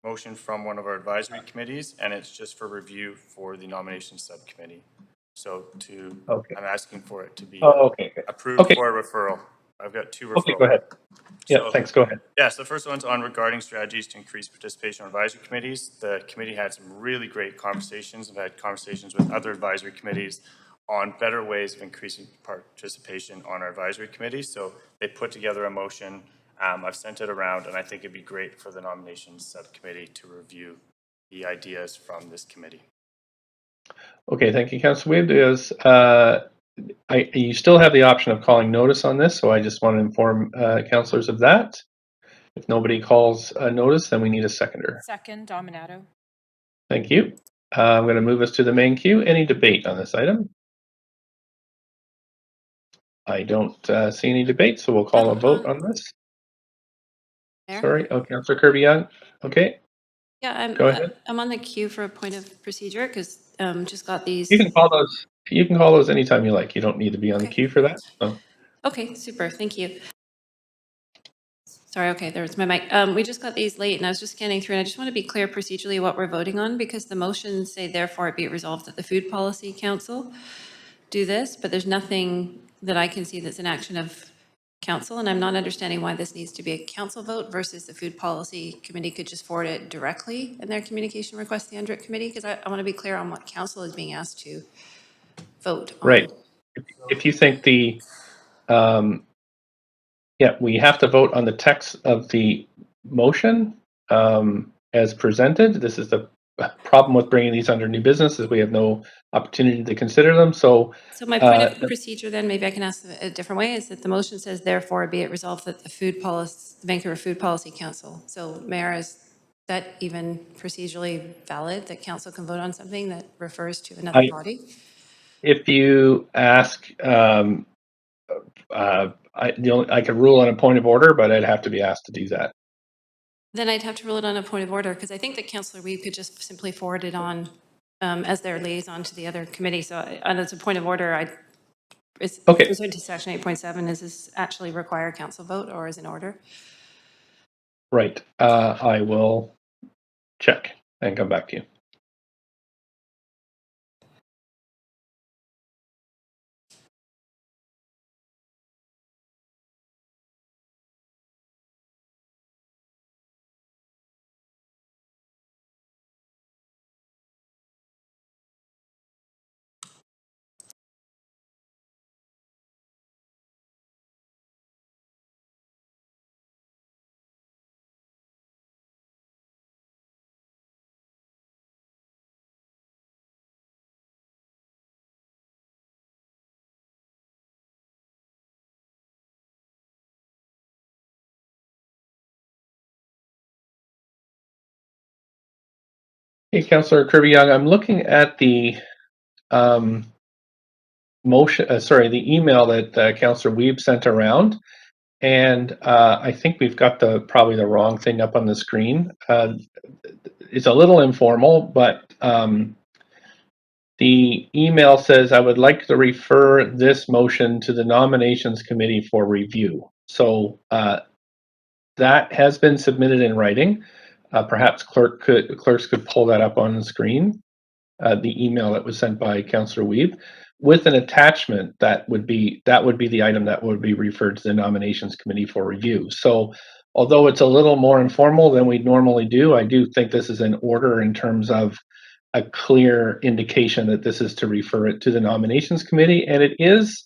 S17: motion from one of our advisory committees, and it's just for review for the nomination subcommittee. So I'm asking for it to be approved for a referral. I've got two referrals.
S10: Okay, go ahead. Yeah, thanks, go ahead.
S17: Yeah, so the first one's on regarding strategies to increase participation on advisory committees. The committee had some really great conversations. I've had conversations with other advisory committees on better ways of increasing participation on our advisory committees. So they put together a motion. I've sent it around, and I think it'd be great for the nominations subcommittee to review the ideas from this committee.
S10: Okay, thank you, Councillor Weed. You still have the option of calling notice on this, so I just want to inform councillors of that. If nobody calls a notice, then we need a seconder.
S6: Second, Dominato.
S10: Thank you. I'm going to move us to the main queue. Any debate on this item? I don't see any debate, so we'll call a vote on this.
S12: Mayor?
S10: Sorry, Councillor Kirby-Young. Okay.
S12: Yeah,
S10: Go ahead.
S12: I'm on the queue for a point of procedure because just got these.
S10: You can call those. You can call those anytime you like. You don't need to be on the queue for that. So.
S12: Okay, super. Thank you. Sorry, okay, there's my mic. We just got these late and I was just scanning through and I just want to be clear procedurally what we're voting on because the motions say therefore it be it resolved that the Food Policy Council do this, but there's nothing that I can see that's an action of council and I'm not understanding why this needs to be a council vote versus the Food Policy Committee could just forward it directly in their communication request to the Undrick Committee because I want to be clear on what council is being asked to vote on.
S10: Right. If you think the yeah, we have to vote on the text of the motion as presented. This is the problem with bringing these under new business is we have no opportunity to consider them. So
S12: my point of procedure then, maybe I can ask a different way, is that the motion says therefore be it resolved that the Vancouver Food Policy Council. So Mayor, is that even procedurally valid that council can vote on something that refers to another body?
S10: If you ask, I could rule on a point of order, but I'd have to be asked to do that.
S12: Then I'd have to rule it on a point of order because I think that Councillor Weed could just simply forward it on as their liaison to the other committee. So as a point of order, it's pursuant to section 8.7, does this actually require a council vote or is an order?
S10: Right. I will check and come back to you. Hey, Councillor Kirby-Young, I'm looking at the the email that Councillor Weeb sent around, and I think we've got probably the wrong thing up on the screen. It's a little informal, but the email says, I would like to refer this motion to the nominations committee for review. So that has been submitted in writing. Perhaps clerks could pull that up on the screen. The email that was sent by Councillor Weeb with an attachment that would be the item that would be referred to the nominations committee for review. So although it's a little more informal than we normally do, I do think this is in order in terms of a clear indication that this is to refer it to the nominations committee. And it is,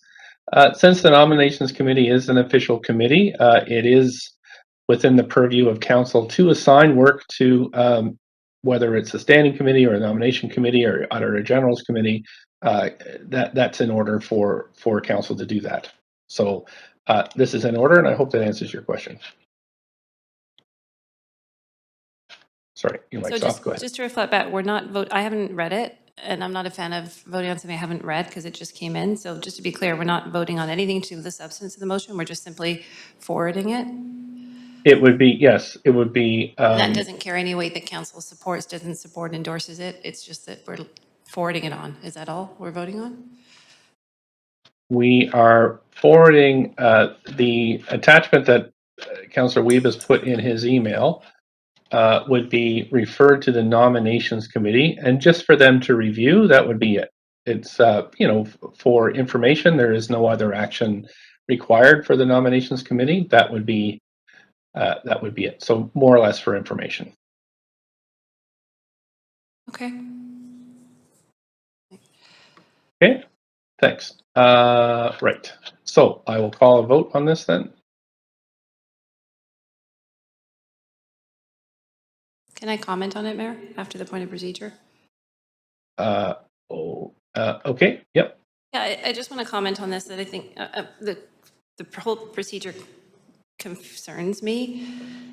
S10: since the nominations committee is an official committee, it is within the purview of council to assign work to whether it's a standing committee or a nomination committee or auditor general's committee. That's in order for council to do that. So this is in order, and I hope that answers your question. Sorry, your mic's off. Go ahead.
S12: Just to reflect back, I haven't read it, and I'm not a fan of voting on something I haven't read because it just came in. So just to be clear, we're not voting on anything to the substance of the motion. We're just simply forwarding it.
S10: It would be, yes, it would be.
S12: And that doesn't carry any weight that council supports, doesn't support, endorses it. It's just that we're forwarding it on. Is that all we're voting on?
S10: We are forwarding the attachment that Councillor Weeb has put in his email would be referred to the nominations committee, and just for them to review, that would be it. It's, for information, there is no other action required for the nominations committee. That would be it. So more or less for information.
S12: Okay.
S10: Okay, thanks. Right. So I will call a vote on this then.
S12: Can I comment on it, Mayor, after the point of procedure?
S10: Okay, yep.
S12: Yeah, I just want to comment on this, that I think the whole procedure concerns me,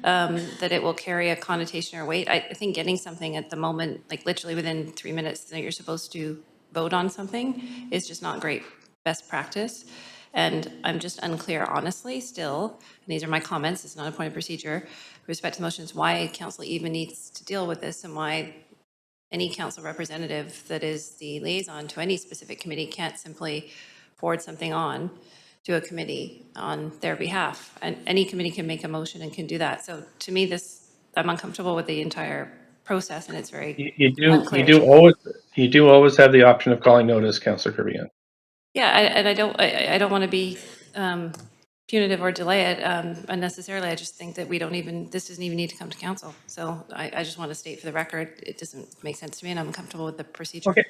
S12: that it will carry a connotation or weight. I think getting something at the moment, like literally within 3 minutes that you're supposed to vote on something, is just not great best practice. And I'm just unclear, honestly, still, and these are my comments, it's not a point of procedure, with respect to the motions, why council even needs to deal with this and why any council representative that is the liaison to any specific committee can't simply forward something on to a committee on their behalf. And any committee can make a motion and can do that. So to me, I'm uncomfortable with the entire process, and it's very unclear.
S10: You do always have the option of calling notice, Councillor Kirby-Young.
S12: Yeah, and I don't want to be punitive or delay it unnecessarily. I just think that this doesn't even need to come to council. So I just want to state for the record, it doesn't make sense to me, and I'm comfortable with the procedure.
S10: Okay,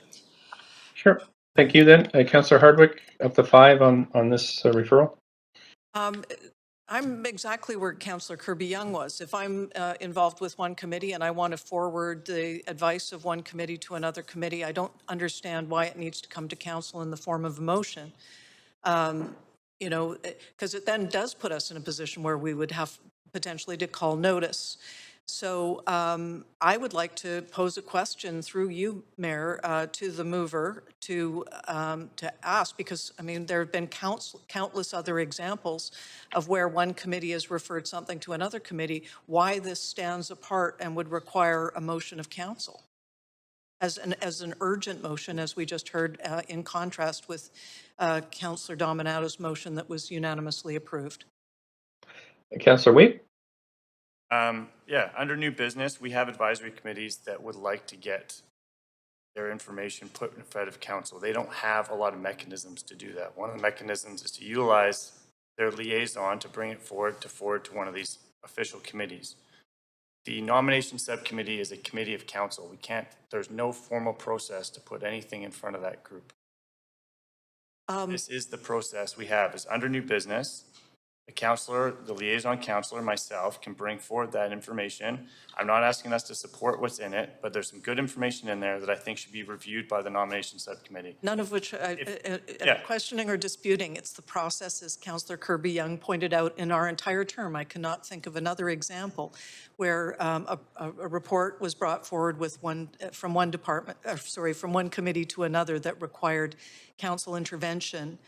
S10: sure. Thank you then. Councillor Hardwick, up to 5 on this referral.
S13: I'm exactly where Councillor Kirby-Young was. If I'm involved with one committee and I want to forward the advice of one committee to another committee, I don't understand why it needs to come to council in the form of a motion. Because it then does put us in a position where we would have potentially to call notice. So I would like to pose a question through you, Mayor, to the mover to ask, because, I mean, there have been countless other examples of where one committee has referred something to another committee, why this stands apart and would require a motion of council as an urgent motion, as we just heard, in contrast with Councillor Dominato's motion that was unanimously approved.
S10: Councillor Weeb?
S17: Yeah, under new business, we have advisory committees that would like to get their information put in front of council. They don't have a lot of mechanisms to do that. One of the mechanisms is to utilize their liaison to bring it forward to one of these official committees. The nomination subcommittee is a committee of council. There's no formal process to put anything in front of that group. This is the process we have, is under new business. The counselor, the liaison counselor, myself, can bring forward that information. I'm not asking us to support what's in it, but there's some good information in there that I think should be reviewed by the nomination subcommittee.
S13: None of which questioning or disputing. It's the process, as Councillor Kirby-Young pointed out, in our entire term. I cannot think of another example where a report was brought forward with from one committee to another that required council intervention.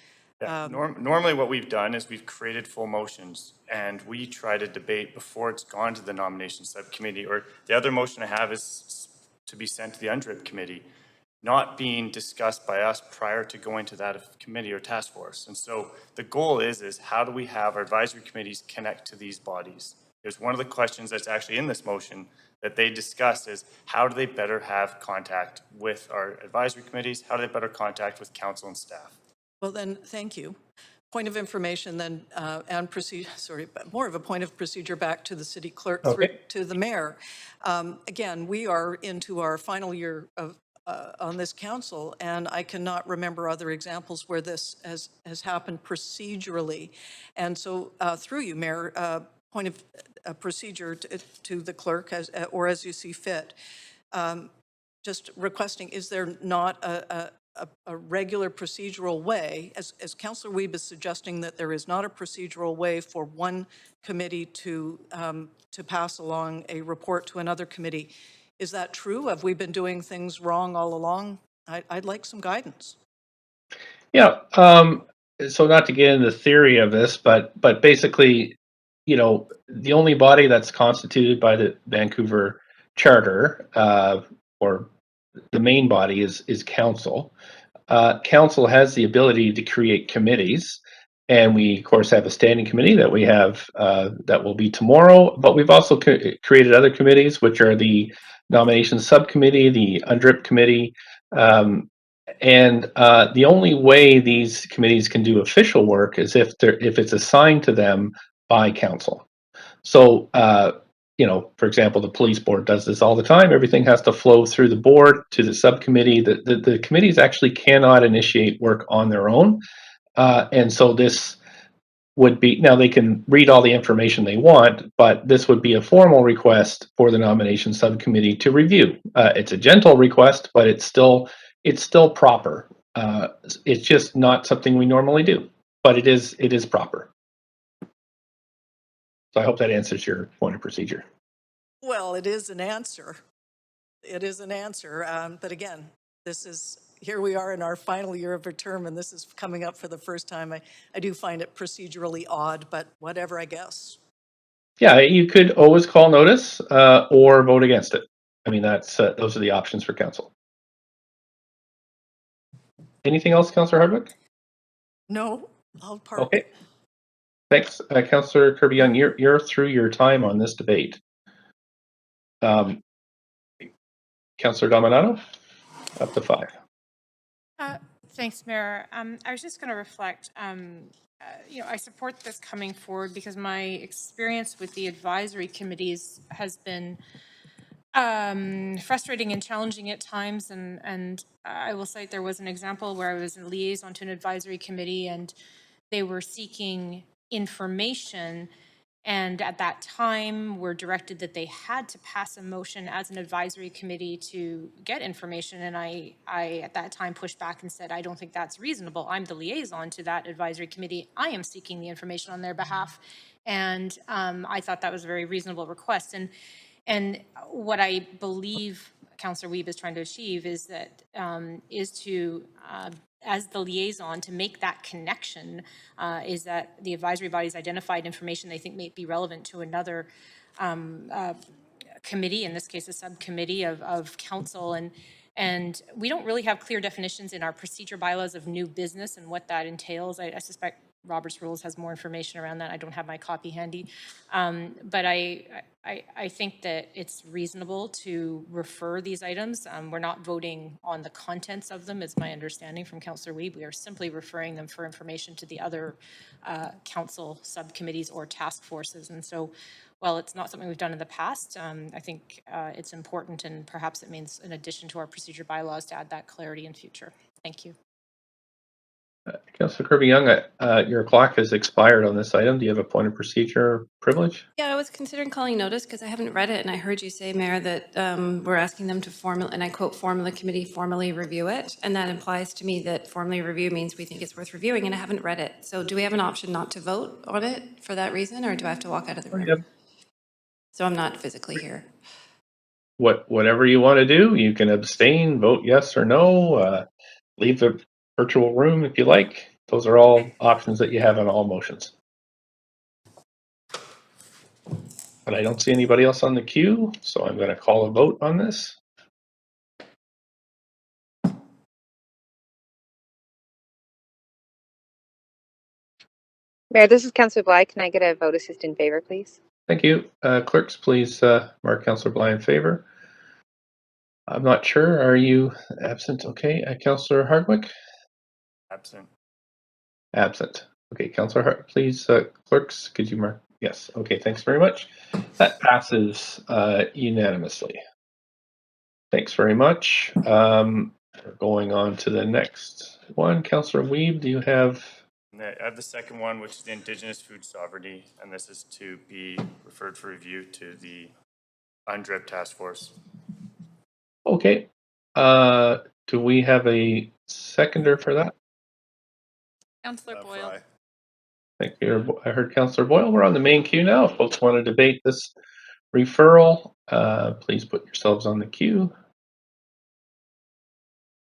S17: Yeah. Normally what we've done is we've created full motions and we try to debate before it's gone to the nomination subcommittee, or the other motion I have is to be sent to the UNDRIP committee, not being discussed by us prior to going to that committee or task force. And so the goal is how do we have our advisory committees connect to these bodies? There's one of the questions that's actually in this motion that they discuss is how do they better have contact with our advisory committees? How do they better contact with council and staff?
S13: Well, then, thank you. Point of information then, and more of a point of procedure back to the city clerk, through to the mayor. Again, we are into our final year of on this council, and I cannot remember other examples where this has happened procedurally. And so, through you, Mayor, point of procedure to the clerk, or as you see fit. Just requesting, is there not a regular procedural way, as Councillor Wiebe is suggesting that there is not a procedural way for one committee to pass along a report to another committee. Is that true? Have we been doing things wrong all along? I'd like some guidance.
S10: Yeah. So not to get into the theory of this, but basically, you know, the only body that's constituted by the Vancouver Charter, or the main body, is council. Council has the ability to create committees, and we of course have a standing committee that we have that will be tomorrow, but we've also created other committees, which are the nomination subcommittee, the UNDRIP committee, and the only way these committees can do official work is if it's assigned to them by council. So you know, for example, the police board does this all the time. Everything has to flow through the board to the subcommittee. The committees actually cannot initiate work on their own. And so this would be, now they can read all the information they want, but this would be a formal request for the nomination subcommittee to review. It's a gentle request, but it's still proper. It's just not something we normally do, but it is proper. So I hope that answers your point of procedure.
S13: Well, it is an answer. It is an answer. But again, here we are in our final year of a term, and this is coming up for the first time. I do find it procedurally odd, but whatever, I guess. Yeah,
S10: you could always call notice or vote against it. I mean, that's those are the options for council. Anything else, Councillor Hardwick?
S13: No, I'll park.
S10: Okay. Thanks, Councillor Kirby-Young. You're through your time on this debate. Councillor Dominato, up to 5.
S6: Thanks, Mayor. I was just going to reflect. You know, I support this coming forward because my experience with the advisory committees has been frustrating and challenging at times. And I will cite there was an example where I was a liaison to an advisory committee and they were seeking information. And at that time, were directed that they had to pass a motion as an advisory committee to get information. And I at that time pushed back and said, I don't think that's reasonable. I'm the liaison to that advisory committee. I am seeking the information on their behalf. And I thought that was a very reasonable request. And what I believe Councillor Wiebe is trying to achieve is that as the liaison, to make that connection, is that the advisory bodies identified information they think may be relevant to another committee, in this case a subcommittee of council, and we don't really have clear definitions in our procedure bylaws of new business and what that entails. I suspect Robert's Rules has more information around that. I don't have my copy handy. But I think that it's reasonable to refer these items. We're not voting on the contents of them, is my understanding from Councillor Wiebe. We are simply referring them for information to the other council subcommittees or task forces. And so while it's not something we've done in the past, I think it's important, and perhaps it means in addition to our procedure bylaws to add that clarity in future. Thank you.
S10: Councillor Kirby-Young, your clock has expired on this item. Do you have a point of procedure privilege?
S12: Yeah, I was considering calling notice because I haven't read it, and I heard you say, Mayor, that we're asking them to and I quote, form the committee formally review it, and that implies to me that formally review means we think it's worth reviewing, and I haven't read it. So do we have an option not to vote on it for that reason, or do I have to walk out of the room?
S10: Yep.
S12: So I'm not physically here.
S10: Whatever you want to do, you can abstain, vote yes or no, leave the virtual room if you like. Those are all options that you have on all motions. But I don't see anybody else on the queue, so I'm going to call a vote on this.
S4: Mayor, this is Councillor Bly. Can I get a vote assist in favor, please?
S10: Thank you. Clerks, please mark Councillor Bly in favor. I'm not sure. Are you absent? Okay. Councillor Hardwick?
S17: Absent.
S10: Absent. Okay. Councillor Hart, please, clerks, could you mark? Yes. Okay. Thanks very much. That passes unanimously. Thanks very much. We're going on to the next one. Councillor Wiebe, do you have?
S17: I have the second one, which is the Indigenous Food Sovereignty, and this is to be referred for review to the UNDRIP Task Force.
S10: Okay. Do we have a seconder for that?
S22: Councillor Boyle.
S10: Thank you. I heard Councillor Boyle. We're on the main queue now. If folks want to debate this referral, please put yourselves on the queue.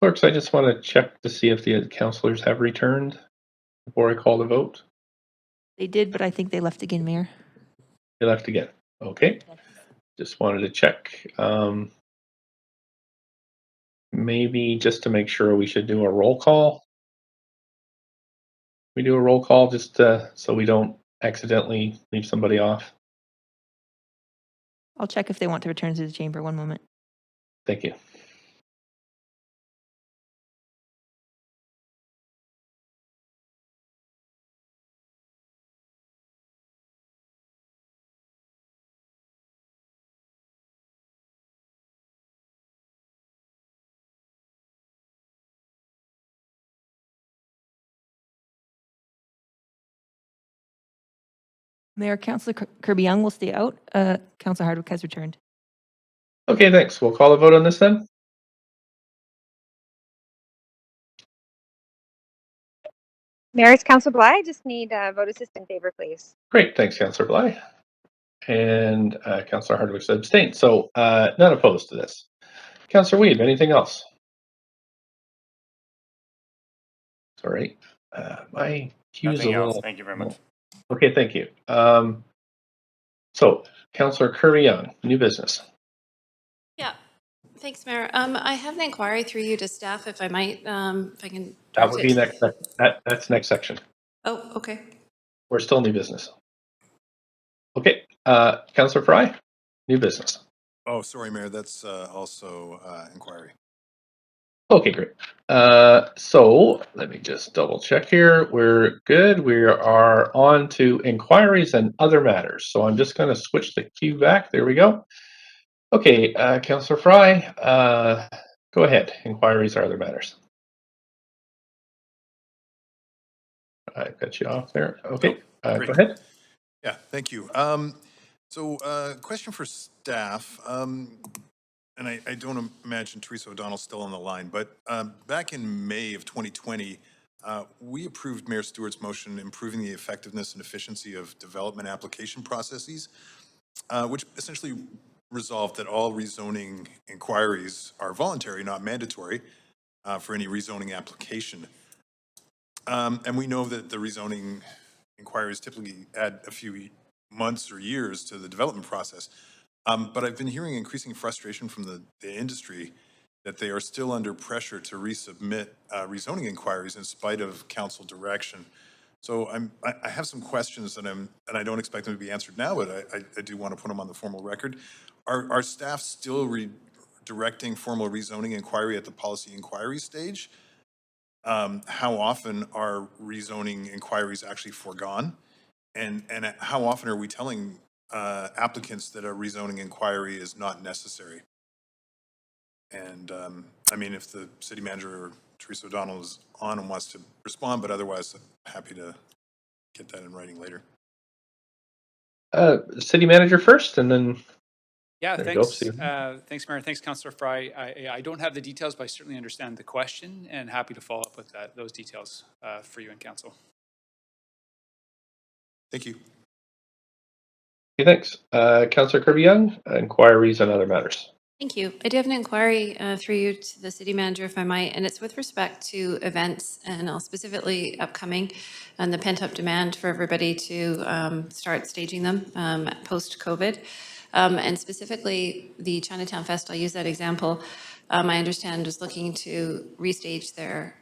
S10: Clerks, I just want to check to see if the councillors have returned before I call the vote.
S2: They did, but I think they left again, Mayor.
S10: They left again. Okay. Just wanted to check. Maybe just to make sure we should do a roll call. We do a roll call just so we don't accidentally leave somebody off.
S2: I'll check if they want to return to the chamber. One moment.
S10: Thank you.
S2: Mayor, Councillor Kirby-Young will stay out. Councillor Hardwick has returned.
S10: Okay, thanks. We'll call a vote on this then.
S4: Mayor, it's Councillor Bly. I just need a vote assist in favor, please.
S10: Great, thanks, Councillor Bly. And Councillor Hardwick's abstained, so none opposed to this. Councillor Wiebe, anything else? Sorry, my queue is a
S17: Nothing else.
S10: little.
S17: Thank you very much.
S10: Okay, thank you. So, Councillor Kirby-Young, new business.
S12: Yeah, thanks, Mayor. I have an inquiry through you to staff, if I might, if I can.
S10: That would be next. That's next section.
S12: Oh, okay.
S10: We're still new business. Okay, Councillor Fry, new business.
S15: Oh, sorry, Mayor. That's also inquiry.
S10: Okay, great. So let me just double check here. We're good. We are on to inquiries and other matters. So I'm just going to switch the queue back. There we go. Okay, Councillor Fry, go ahead. Inquiries or other matters. I cut you off there. Okay, go ahead.
S15: Yeah, thank you. So question for staff. And I don't imagine Teresa O'Donnell's still on the line, but back in May of 2020, we approved Mayor Stewart's motion improving the effectiveness and efficiency of development application processes, which essentially resolved that all rezoning inquiries are voluntary, not mandatory, for any rezoning application. And we know that the rezoning inquiries typically add a few months or years to the development process. But I've been hearing increasing frustration from the industry that they are still under pressure to resubmit rezoning inquiries in spite of council direction. So I have some questions and I don't expect them to be answered now, but I do want to put them on the formal record. Are staff still directing formal rezoning inquiry at the policy inquiry stage? How often are rezoning inquiries actually foregone? And how often are we telling applicants that a rezoning inquiry is not necessary? And I mean, if the city manager or Teresa O'Donnell is on and wants to respond, but otherwise, I'm happy to get that in writing later.
S10: City manager first, and then
S9: Yeah,
S10: there you go,
S9: thanks.
S10: Steve.
S9: Thanks, Mayor. Thanks, Councillor Fry. I don't have the details, but I certainly understand the question and happy to follow up with those details for you and council.
S15: Thank you.
S10: Okay, thanks. Councillor Kirby-Young, inquiries and other matters.
S12: Thank you. I do have an inquiry through you to the city manager, if I might, and it's with respect to events and specifically upcoming and the pent-up demand for everybody to start staging them post-COVID. And specifically the Chinatown Fest, I'll use that example. I understand is looking to restage their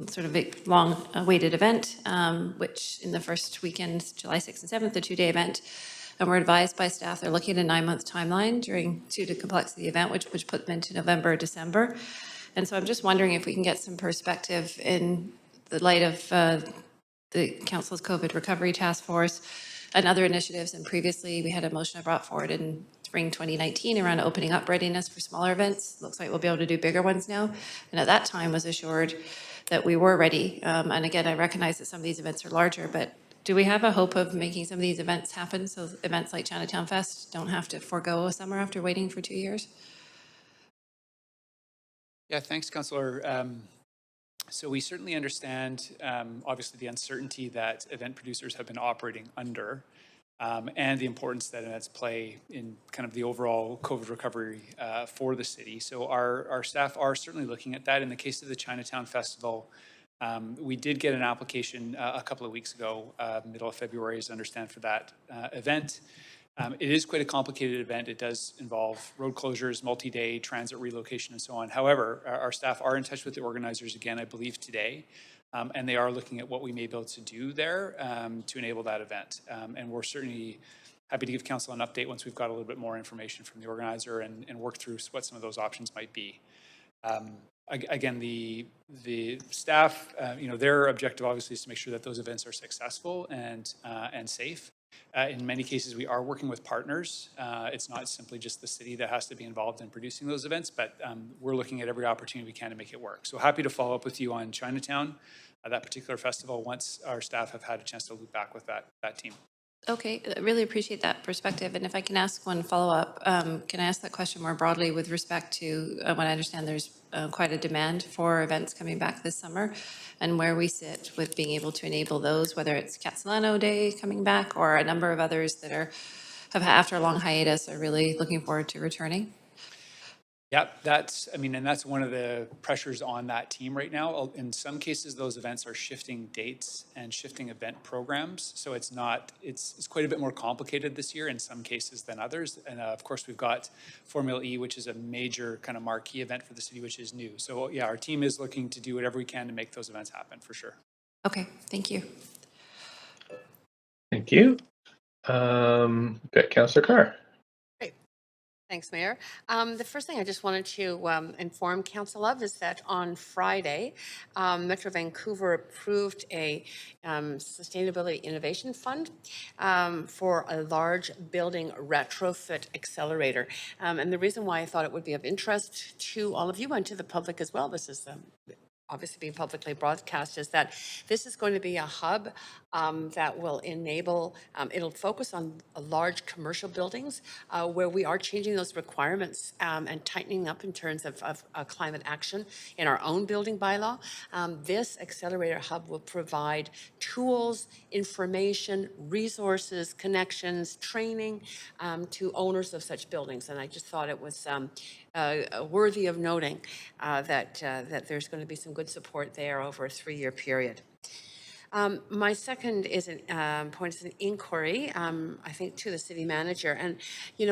S12: sort of a long-awaited event, which in the first weekend, July 6th and 7th, the two-day event. And we're advised by staff they're looking at a 9-month timeline due to complexity of the event, which put them into November, December. And so I'm just wondering if we can get some perspective in the light of the Council's COVID Recovery Task Force and other initiatives. And previously, we had a motion I brought forward in spring 2019 around opening up readiness for smaller events. Looks like we'll be able to do bigger ones now. And at that time was assured that we were ready. And again, I recognize that some of these events are larger, but do we have a hope of making some of these events happen so events like Chinatown Fest don't have to forego a summer after waiting for 2 years?
S9: Yeah, thanks, Councillor. So we certainly understand, obviously, the uncertainty that event producers have been operating under and the importance that events play in kind of the overall COVID recovery for the city. So our staff are certainly looking at that. In the case of the Chinatown Festival, we did get an application a couple of weeks ago, middle of February, as I understand, for that event. It is quite a complicated event. It does involve road closures, multi-day transit relocation, and so on. However, our staff are in touch with the organizers again, I believe, today, and they are looking at what we may be able to do there to enable that event. And we're certainly happy to give council an update once we've got a little bit more information from the organizer and work through what some of those options might be. Again, the staff, their objective obviously is to make sure that those events are successful and safe. In many cases, we are working with partners. It's not simply just the city that has to be involved in producing those events, but we're looking at every opportunity we can to make it work. So happy to follow up with you on Chinatown, that particular festival, once our staff have had a chance to loop back with that team.
S12: Okay, I really appreciate that perspective. And if I can ask one follow-up, can I ask that question more broadly with respect to what I understand there's quite a demand for events coming back this summer and where we sit with being able to enable those, whether it's Catalano Day coming back or a number of others that have after a long hiatus are really looking forward to returning?
S9: Yeah, that's one of the pressures on that team right now. In some cases, those events are shifting dates and shifting event programs. So it's quite a bit more complicated this year in some cases than others. And of course, we've got Formula E, which is a major kind of marquee event for the city, which is new. So yeah, our team is looking to do whatever we can to make those events happen for sure.
S12: Okay, thank you.
S10: Thank you. Got Councillor Carr.
S20: Thanks, Mayor. The first thing I just wanted to inform Council of is that on Friday, Metro Vancouver approved a Sustainability Innovation Fund for a large building retrofit accelerator. And the reason why I thought it would be of interest to all of you and to the public as well, this is obviously being publicly broadcast, is that this is going to be a hub that will enable, it'll focus on large commercial buildings where we are changing those requirements and tightening up in terms of climate action in our own building bylaw. This accelerator hub will provide tools, information, resources, connections, training to owners of such buildings. And I just thought it was worthy of noting that there's going to be some good support there over a 3-year period. My second is point is an inquiry, I think, to the city manager. And,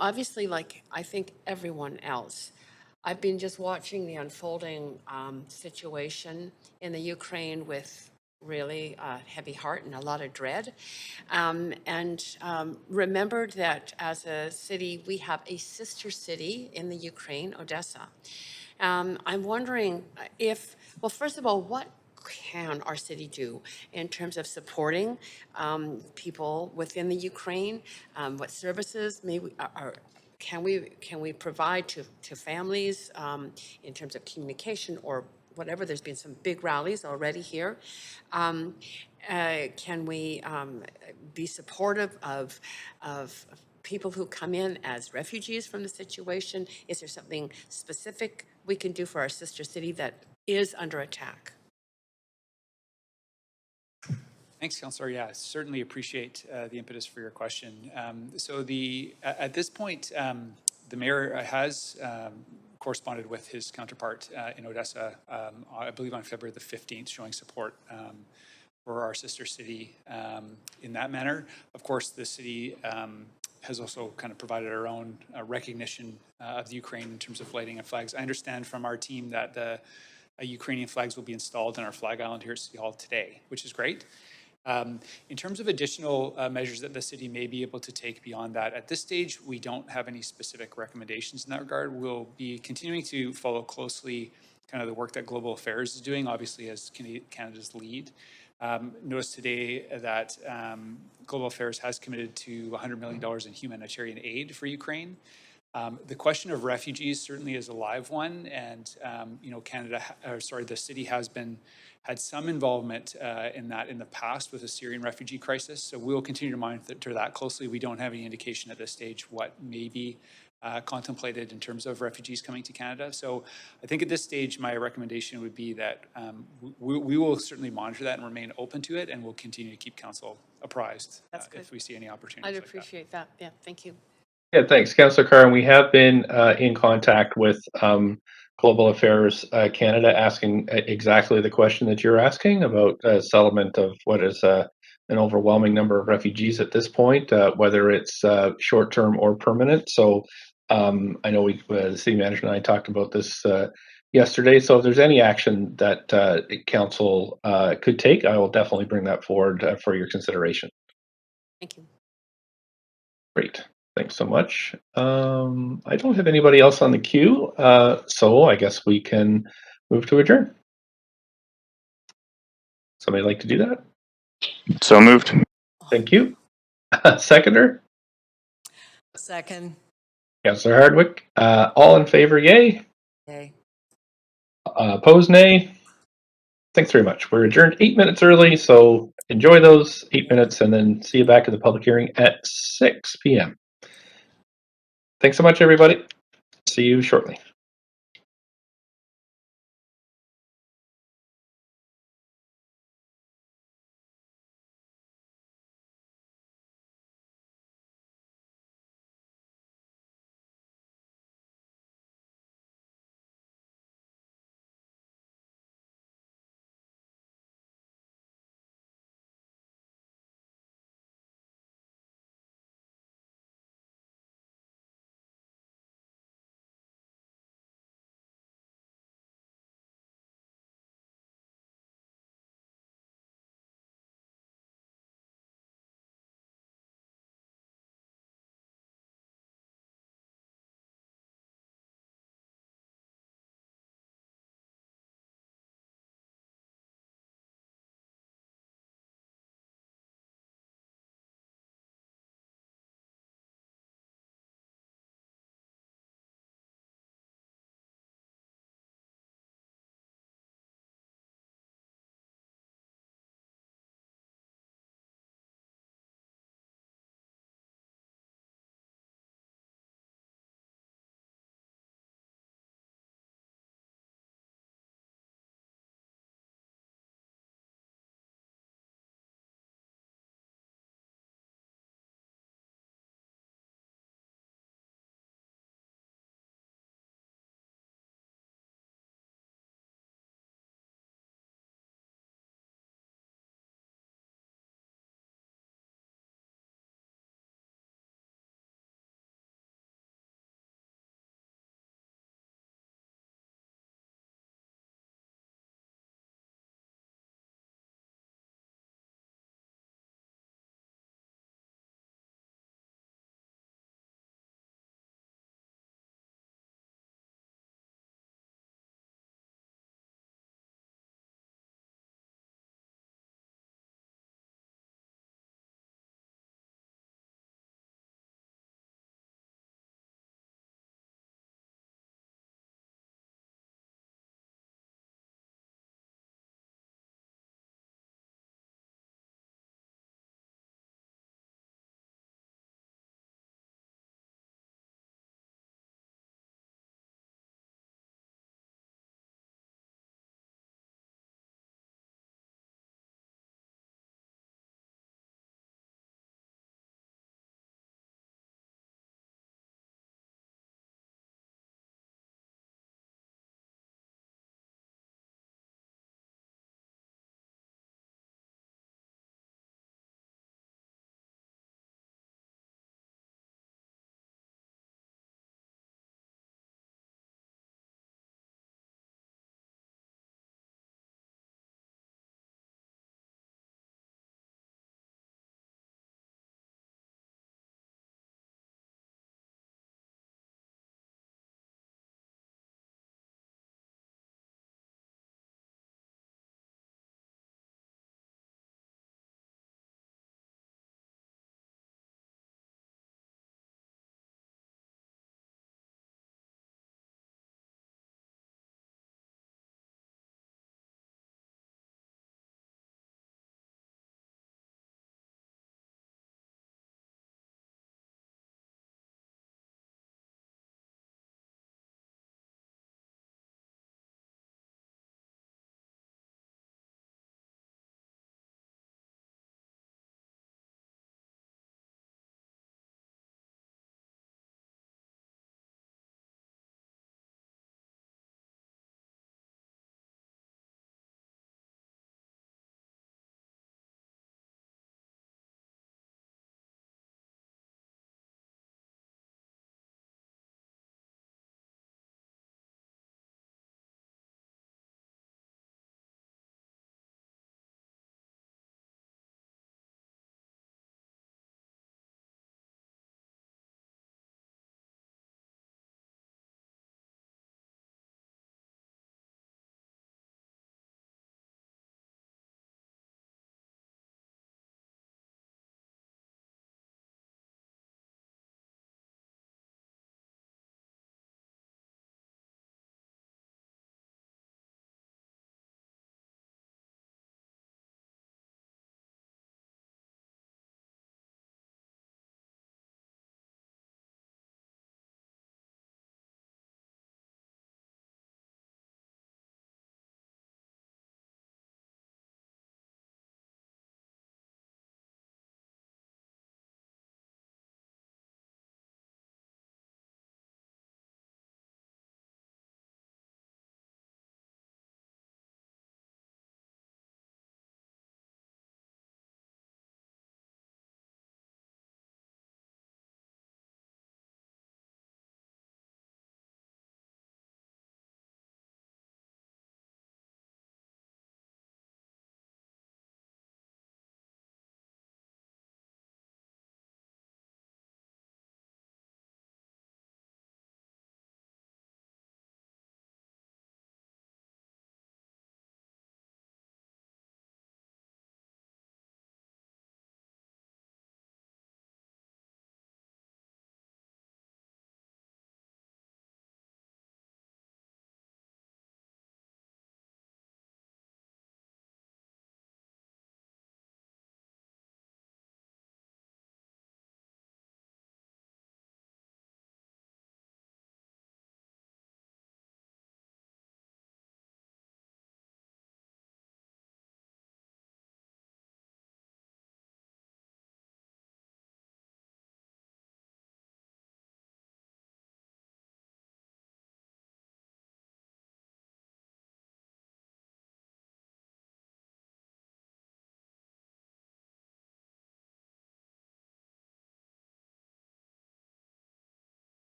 S20: obviously, like I think everyone else, I've been just watching the unfolding situation in the Ukraine with really heavy heart and a lot of dread. Remembered that as a city, we have a sister city in the Ukraine, Odessa. I'm wondering if, well, first of all, what can our city do in terms of supporting people within the Ukraine? What services can we provide to families in terms of communication or whatever? There's been some big rallies already here. Can we be supportive of people who come in as refugees from the situation? Is there something specific we can do for our sister city that is under attack?
S9: Thanks, Councillor. Yeah, certainly appreciate the impetus for your question. At this point, the mayor has corresponded with his counterpart in Odessa, I believe on February the 15th, showing support for our sister city in that manner. Of course, the city has also kind of provided our own recognition of the Ukraine in terms of lighting of flags. I understand from our team that the Ukrainian flags will be installed in our flag island here at City Hall today, which is great. In terms of additional measures that the city may be able to take beyond that, at this stage, we don't have any specific recommendations in that regard. We'll be continuing to follow closely kind of the work that Global Affairs is doing, obviously as Canada's lead. Notice today that Global Affairs has committed to $100 million in humanitarian aid for Ukraine. The question of refugees certainly is a live one, and the city has had some involvement in that in the past with the Syrian refugee crisis. So we will continue to monitor that closely. We don't have any indication at this stage what may be contemplated in terms of refugees coming to Canada. So I think at this stage, my recommendation would be that we will certainly monitor that and remain open to it, and we'll continue to keep council apprised if we see any opportunities.
S20: I'd appreciate that. Yeah, thank you.
S10: Yeah, thanks, Councillor Carr. We have been in contact with Global Affairs Canada, asking exactly the question that you're asking about settlement of what is an overwhelming number of refugees at this point, whether it's short-term or permanent. So I know the city manager and I talked about this yesterday. So if there's any action that council could take, I will definitely bring that forward for your consideration.
S20: Thank you.
S10: Great. Thanks so much. I don't have anybody else on the queue, so I guess we can move to adjourn. Somebody like to do that?
S17: So moved.
S10: Thank you. Seconder?
S13: Second.
S10: Councillor Hardwick. All in favor, yay.
S13: Yay.
S10: Opposed, nay. Thanks very much. We're adjourned 8 minutes early, so enjoy those 8 minutes and then see you back at the public hearing at 6 p.m. Thanks so much, everybody. See you shortly.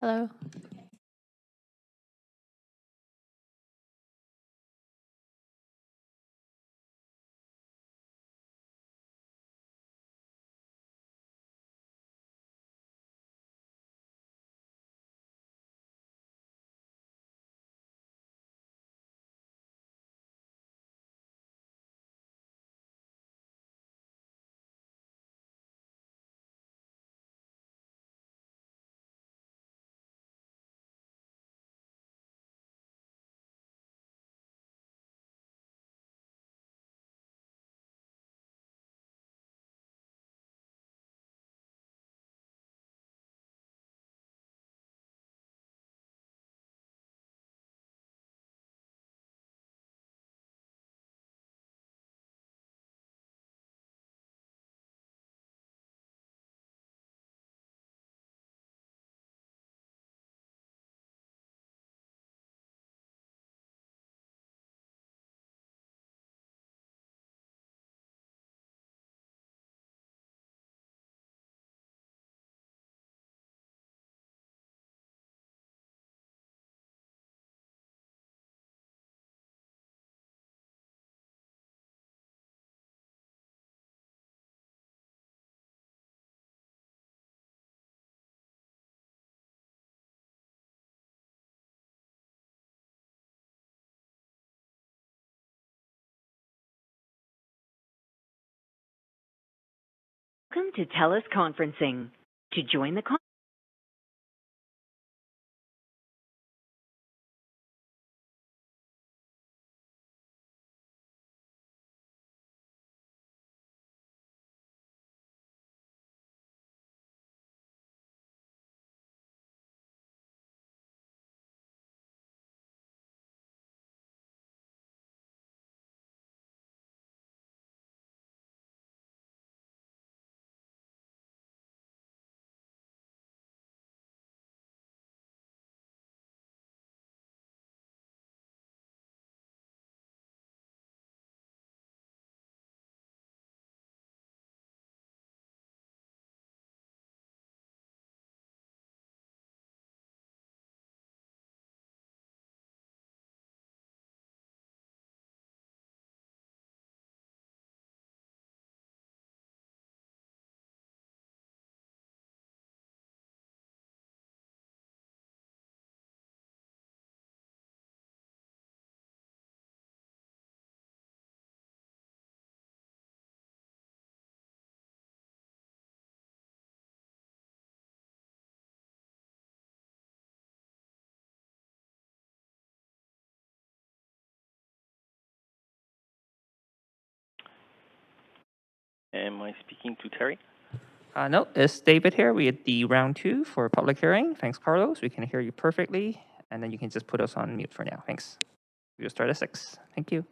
S22: Hello.
S3: Welcome to TELUS Conferencing. To join the conference,
S14: Am I speaking to Terry?
S23: No, it's David here. We had the round 2 for public hearing. Thanks, Carlos. We can hear you perfectly. And then you can just put us on mute for now. Thanks. We'll start at 6. Thank you.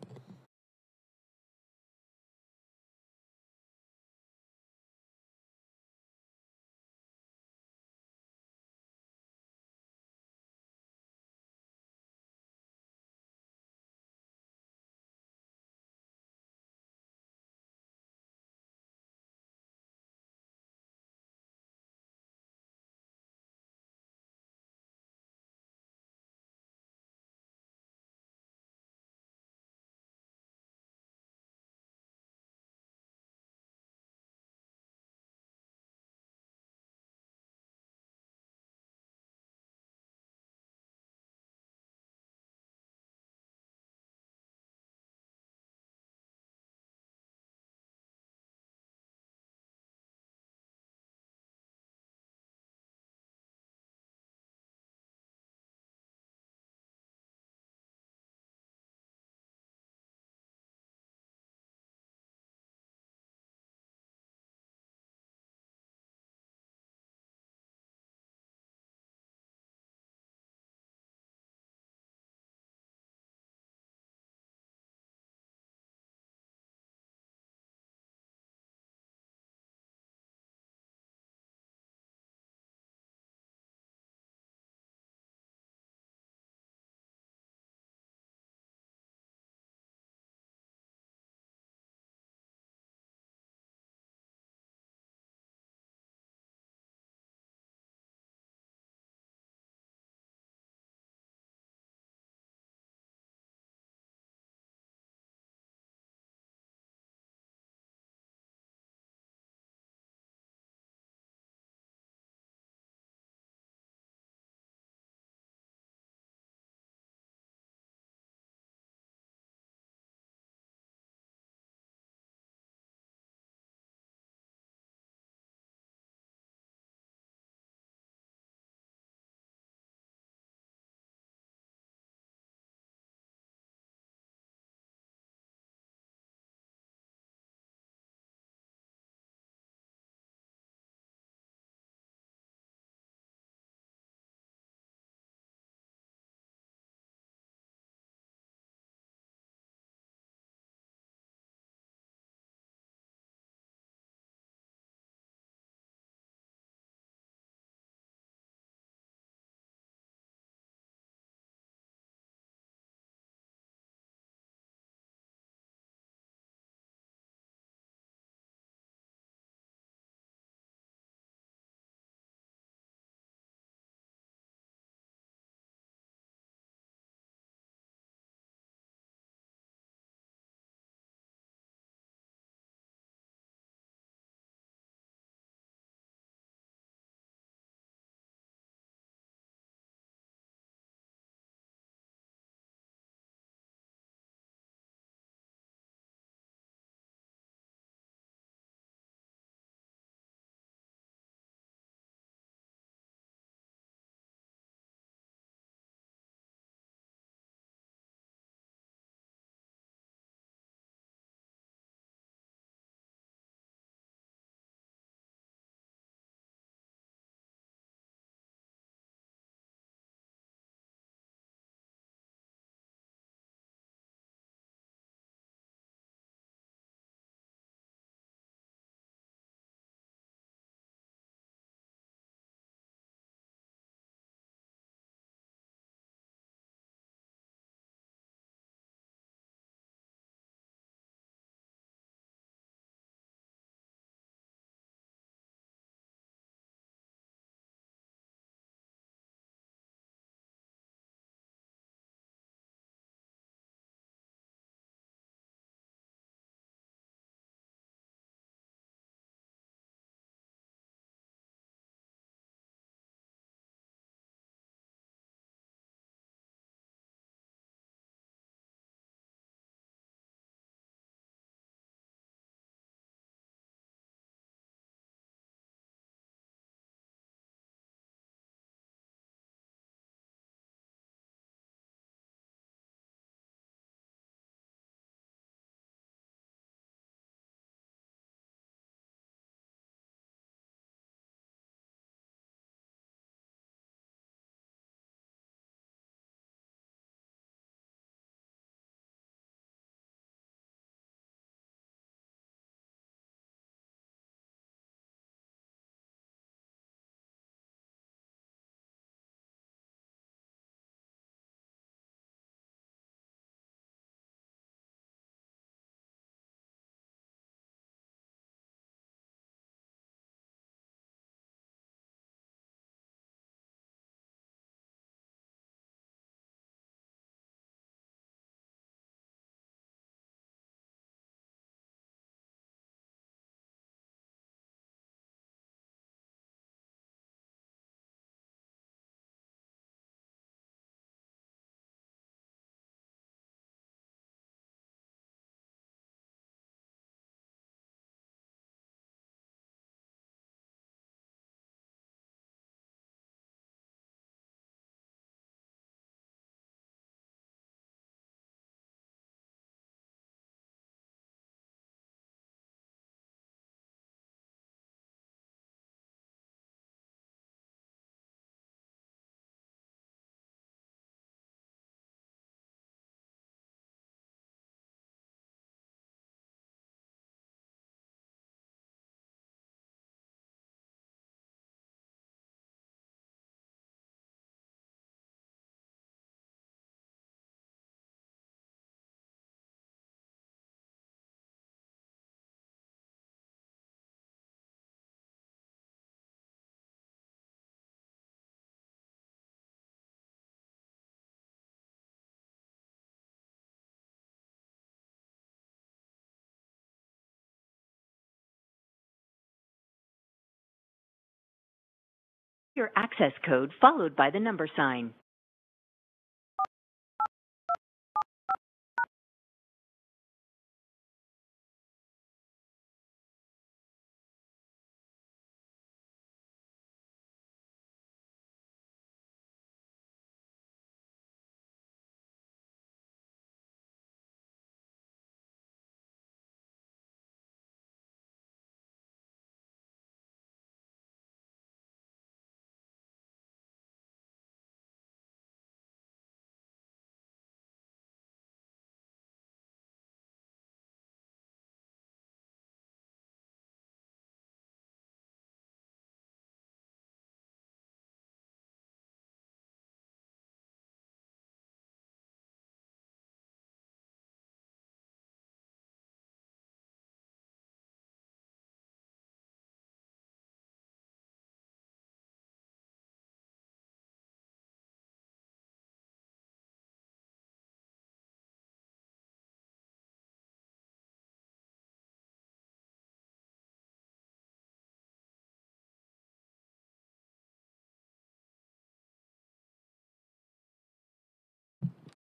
S3: Your access code followed by the number sign.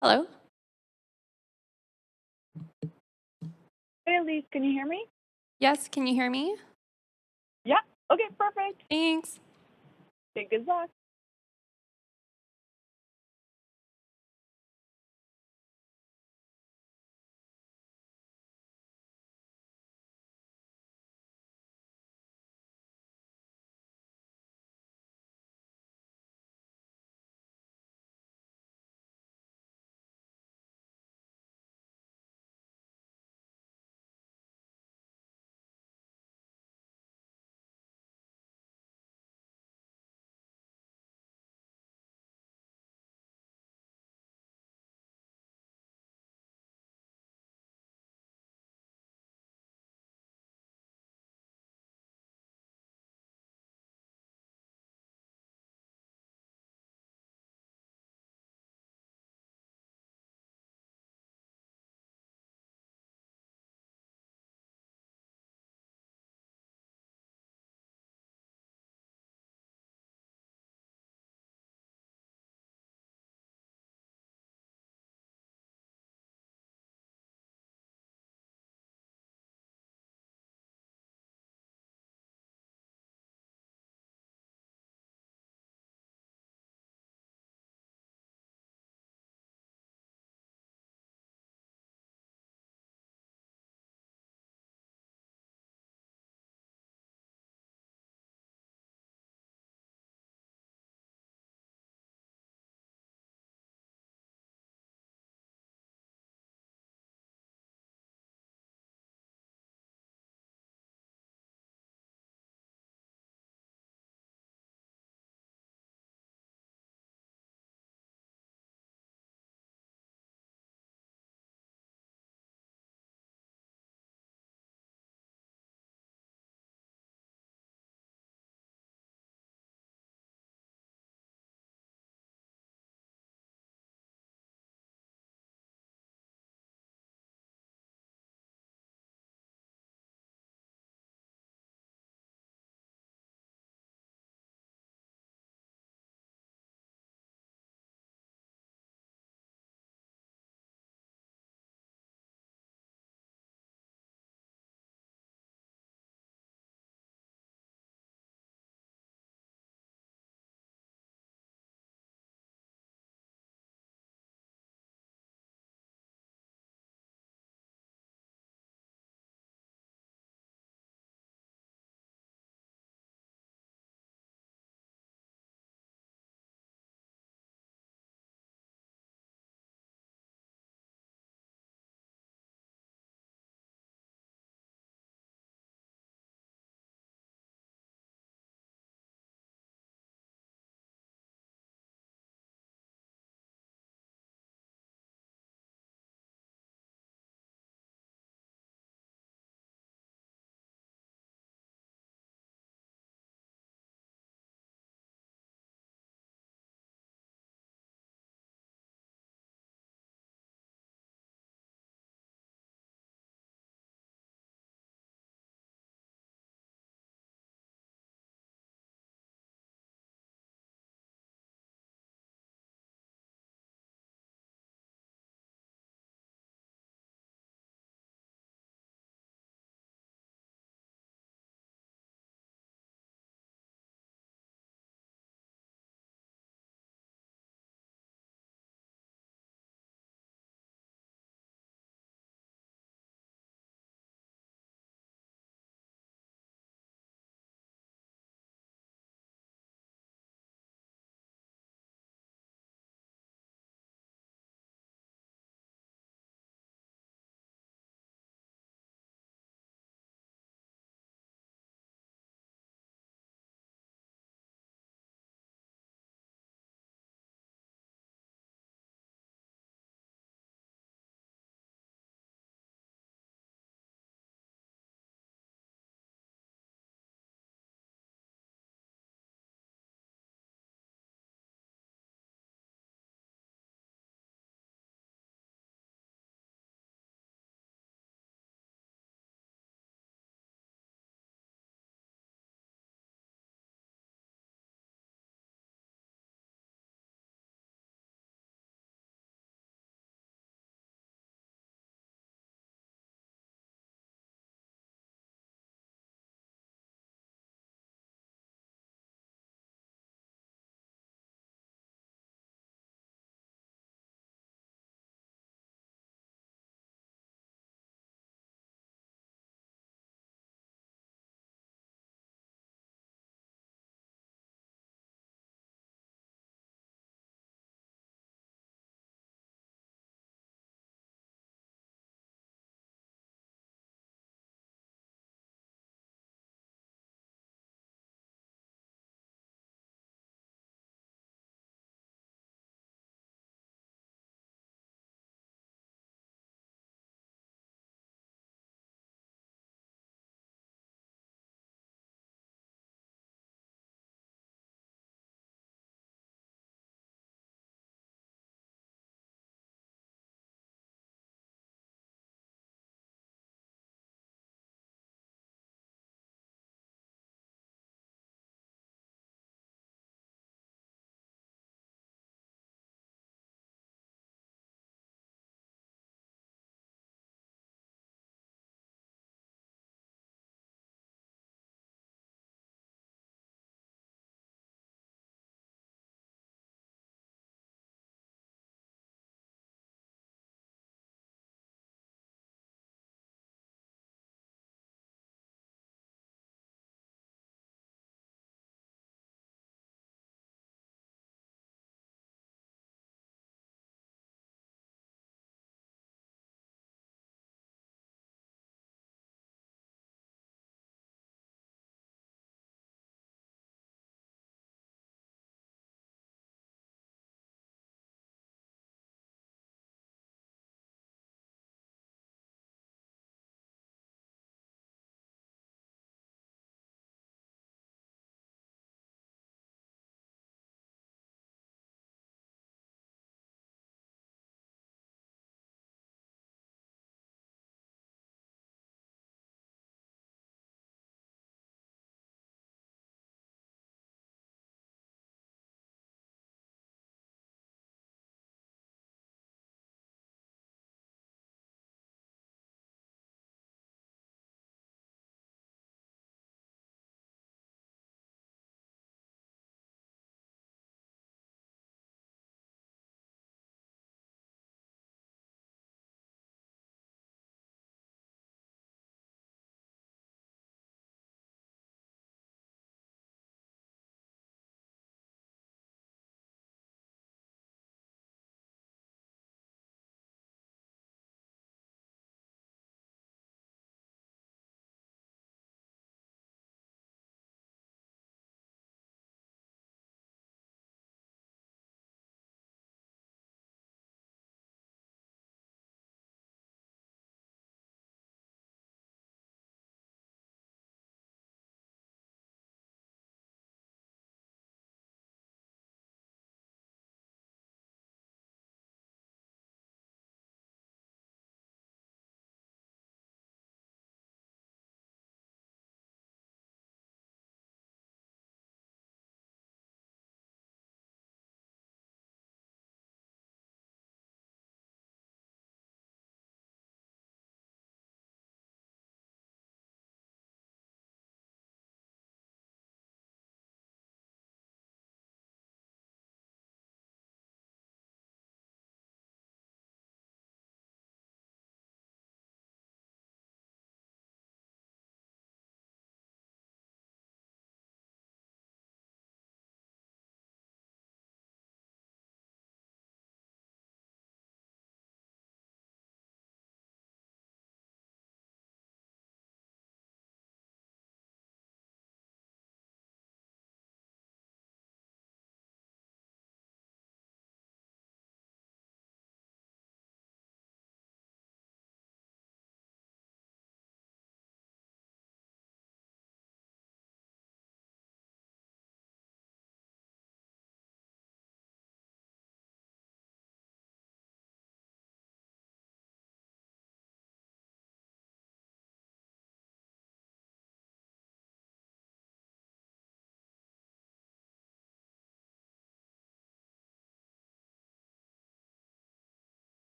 S12: Hello?
S14: Hey, Elise, can you hear me?
S12: Yes, can you hear me?
S14: Yeah. Okay, perfect.
S12: Thanks.
S14: Okay, good luck.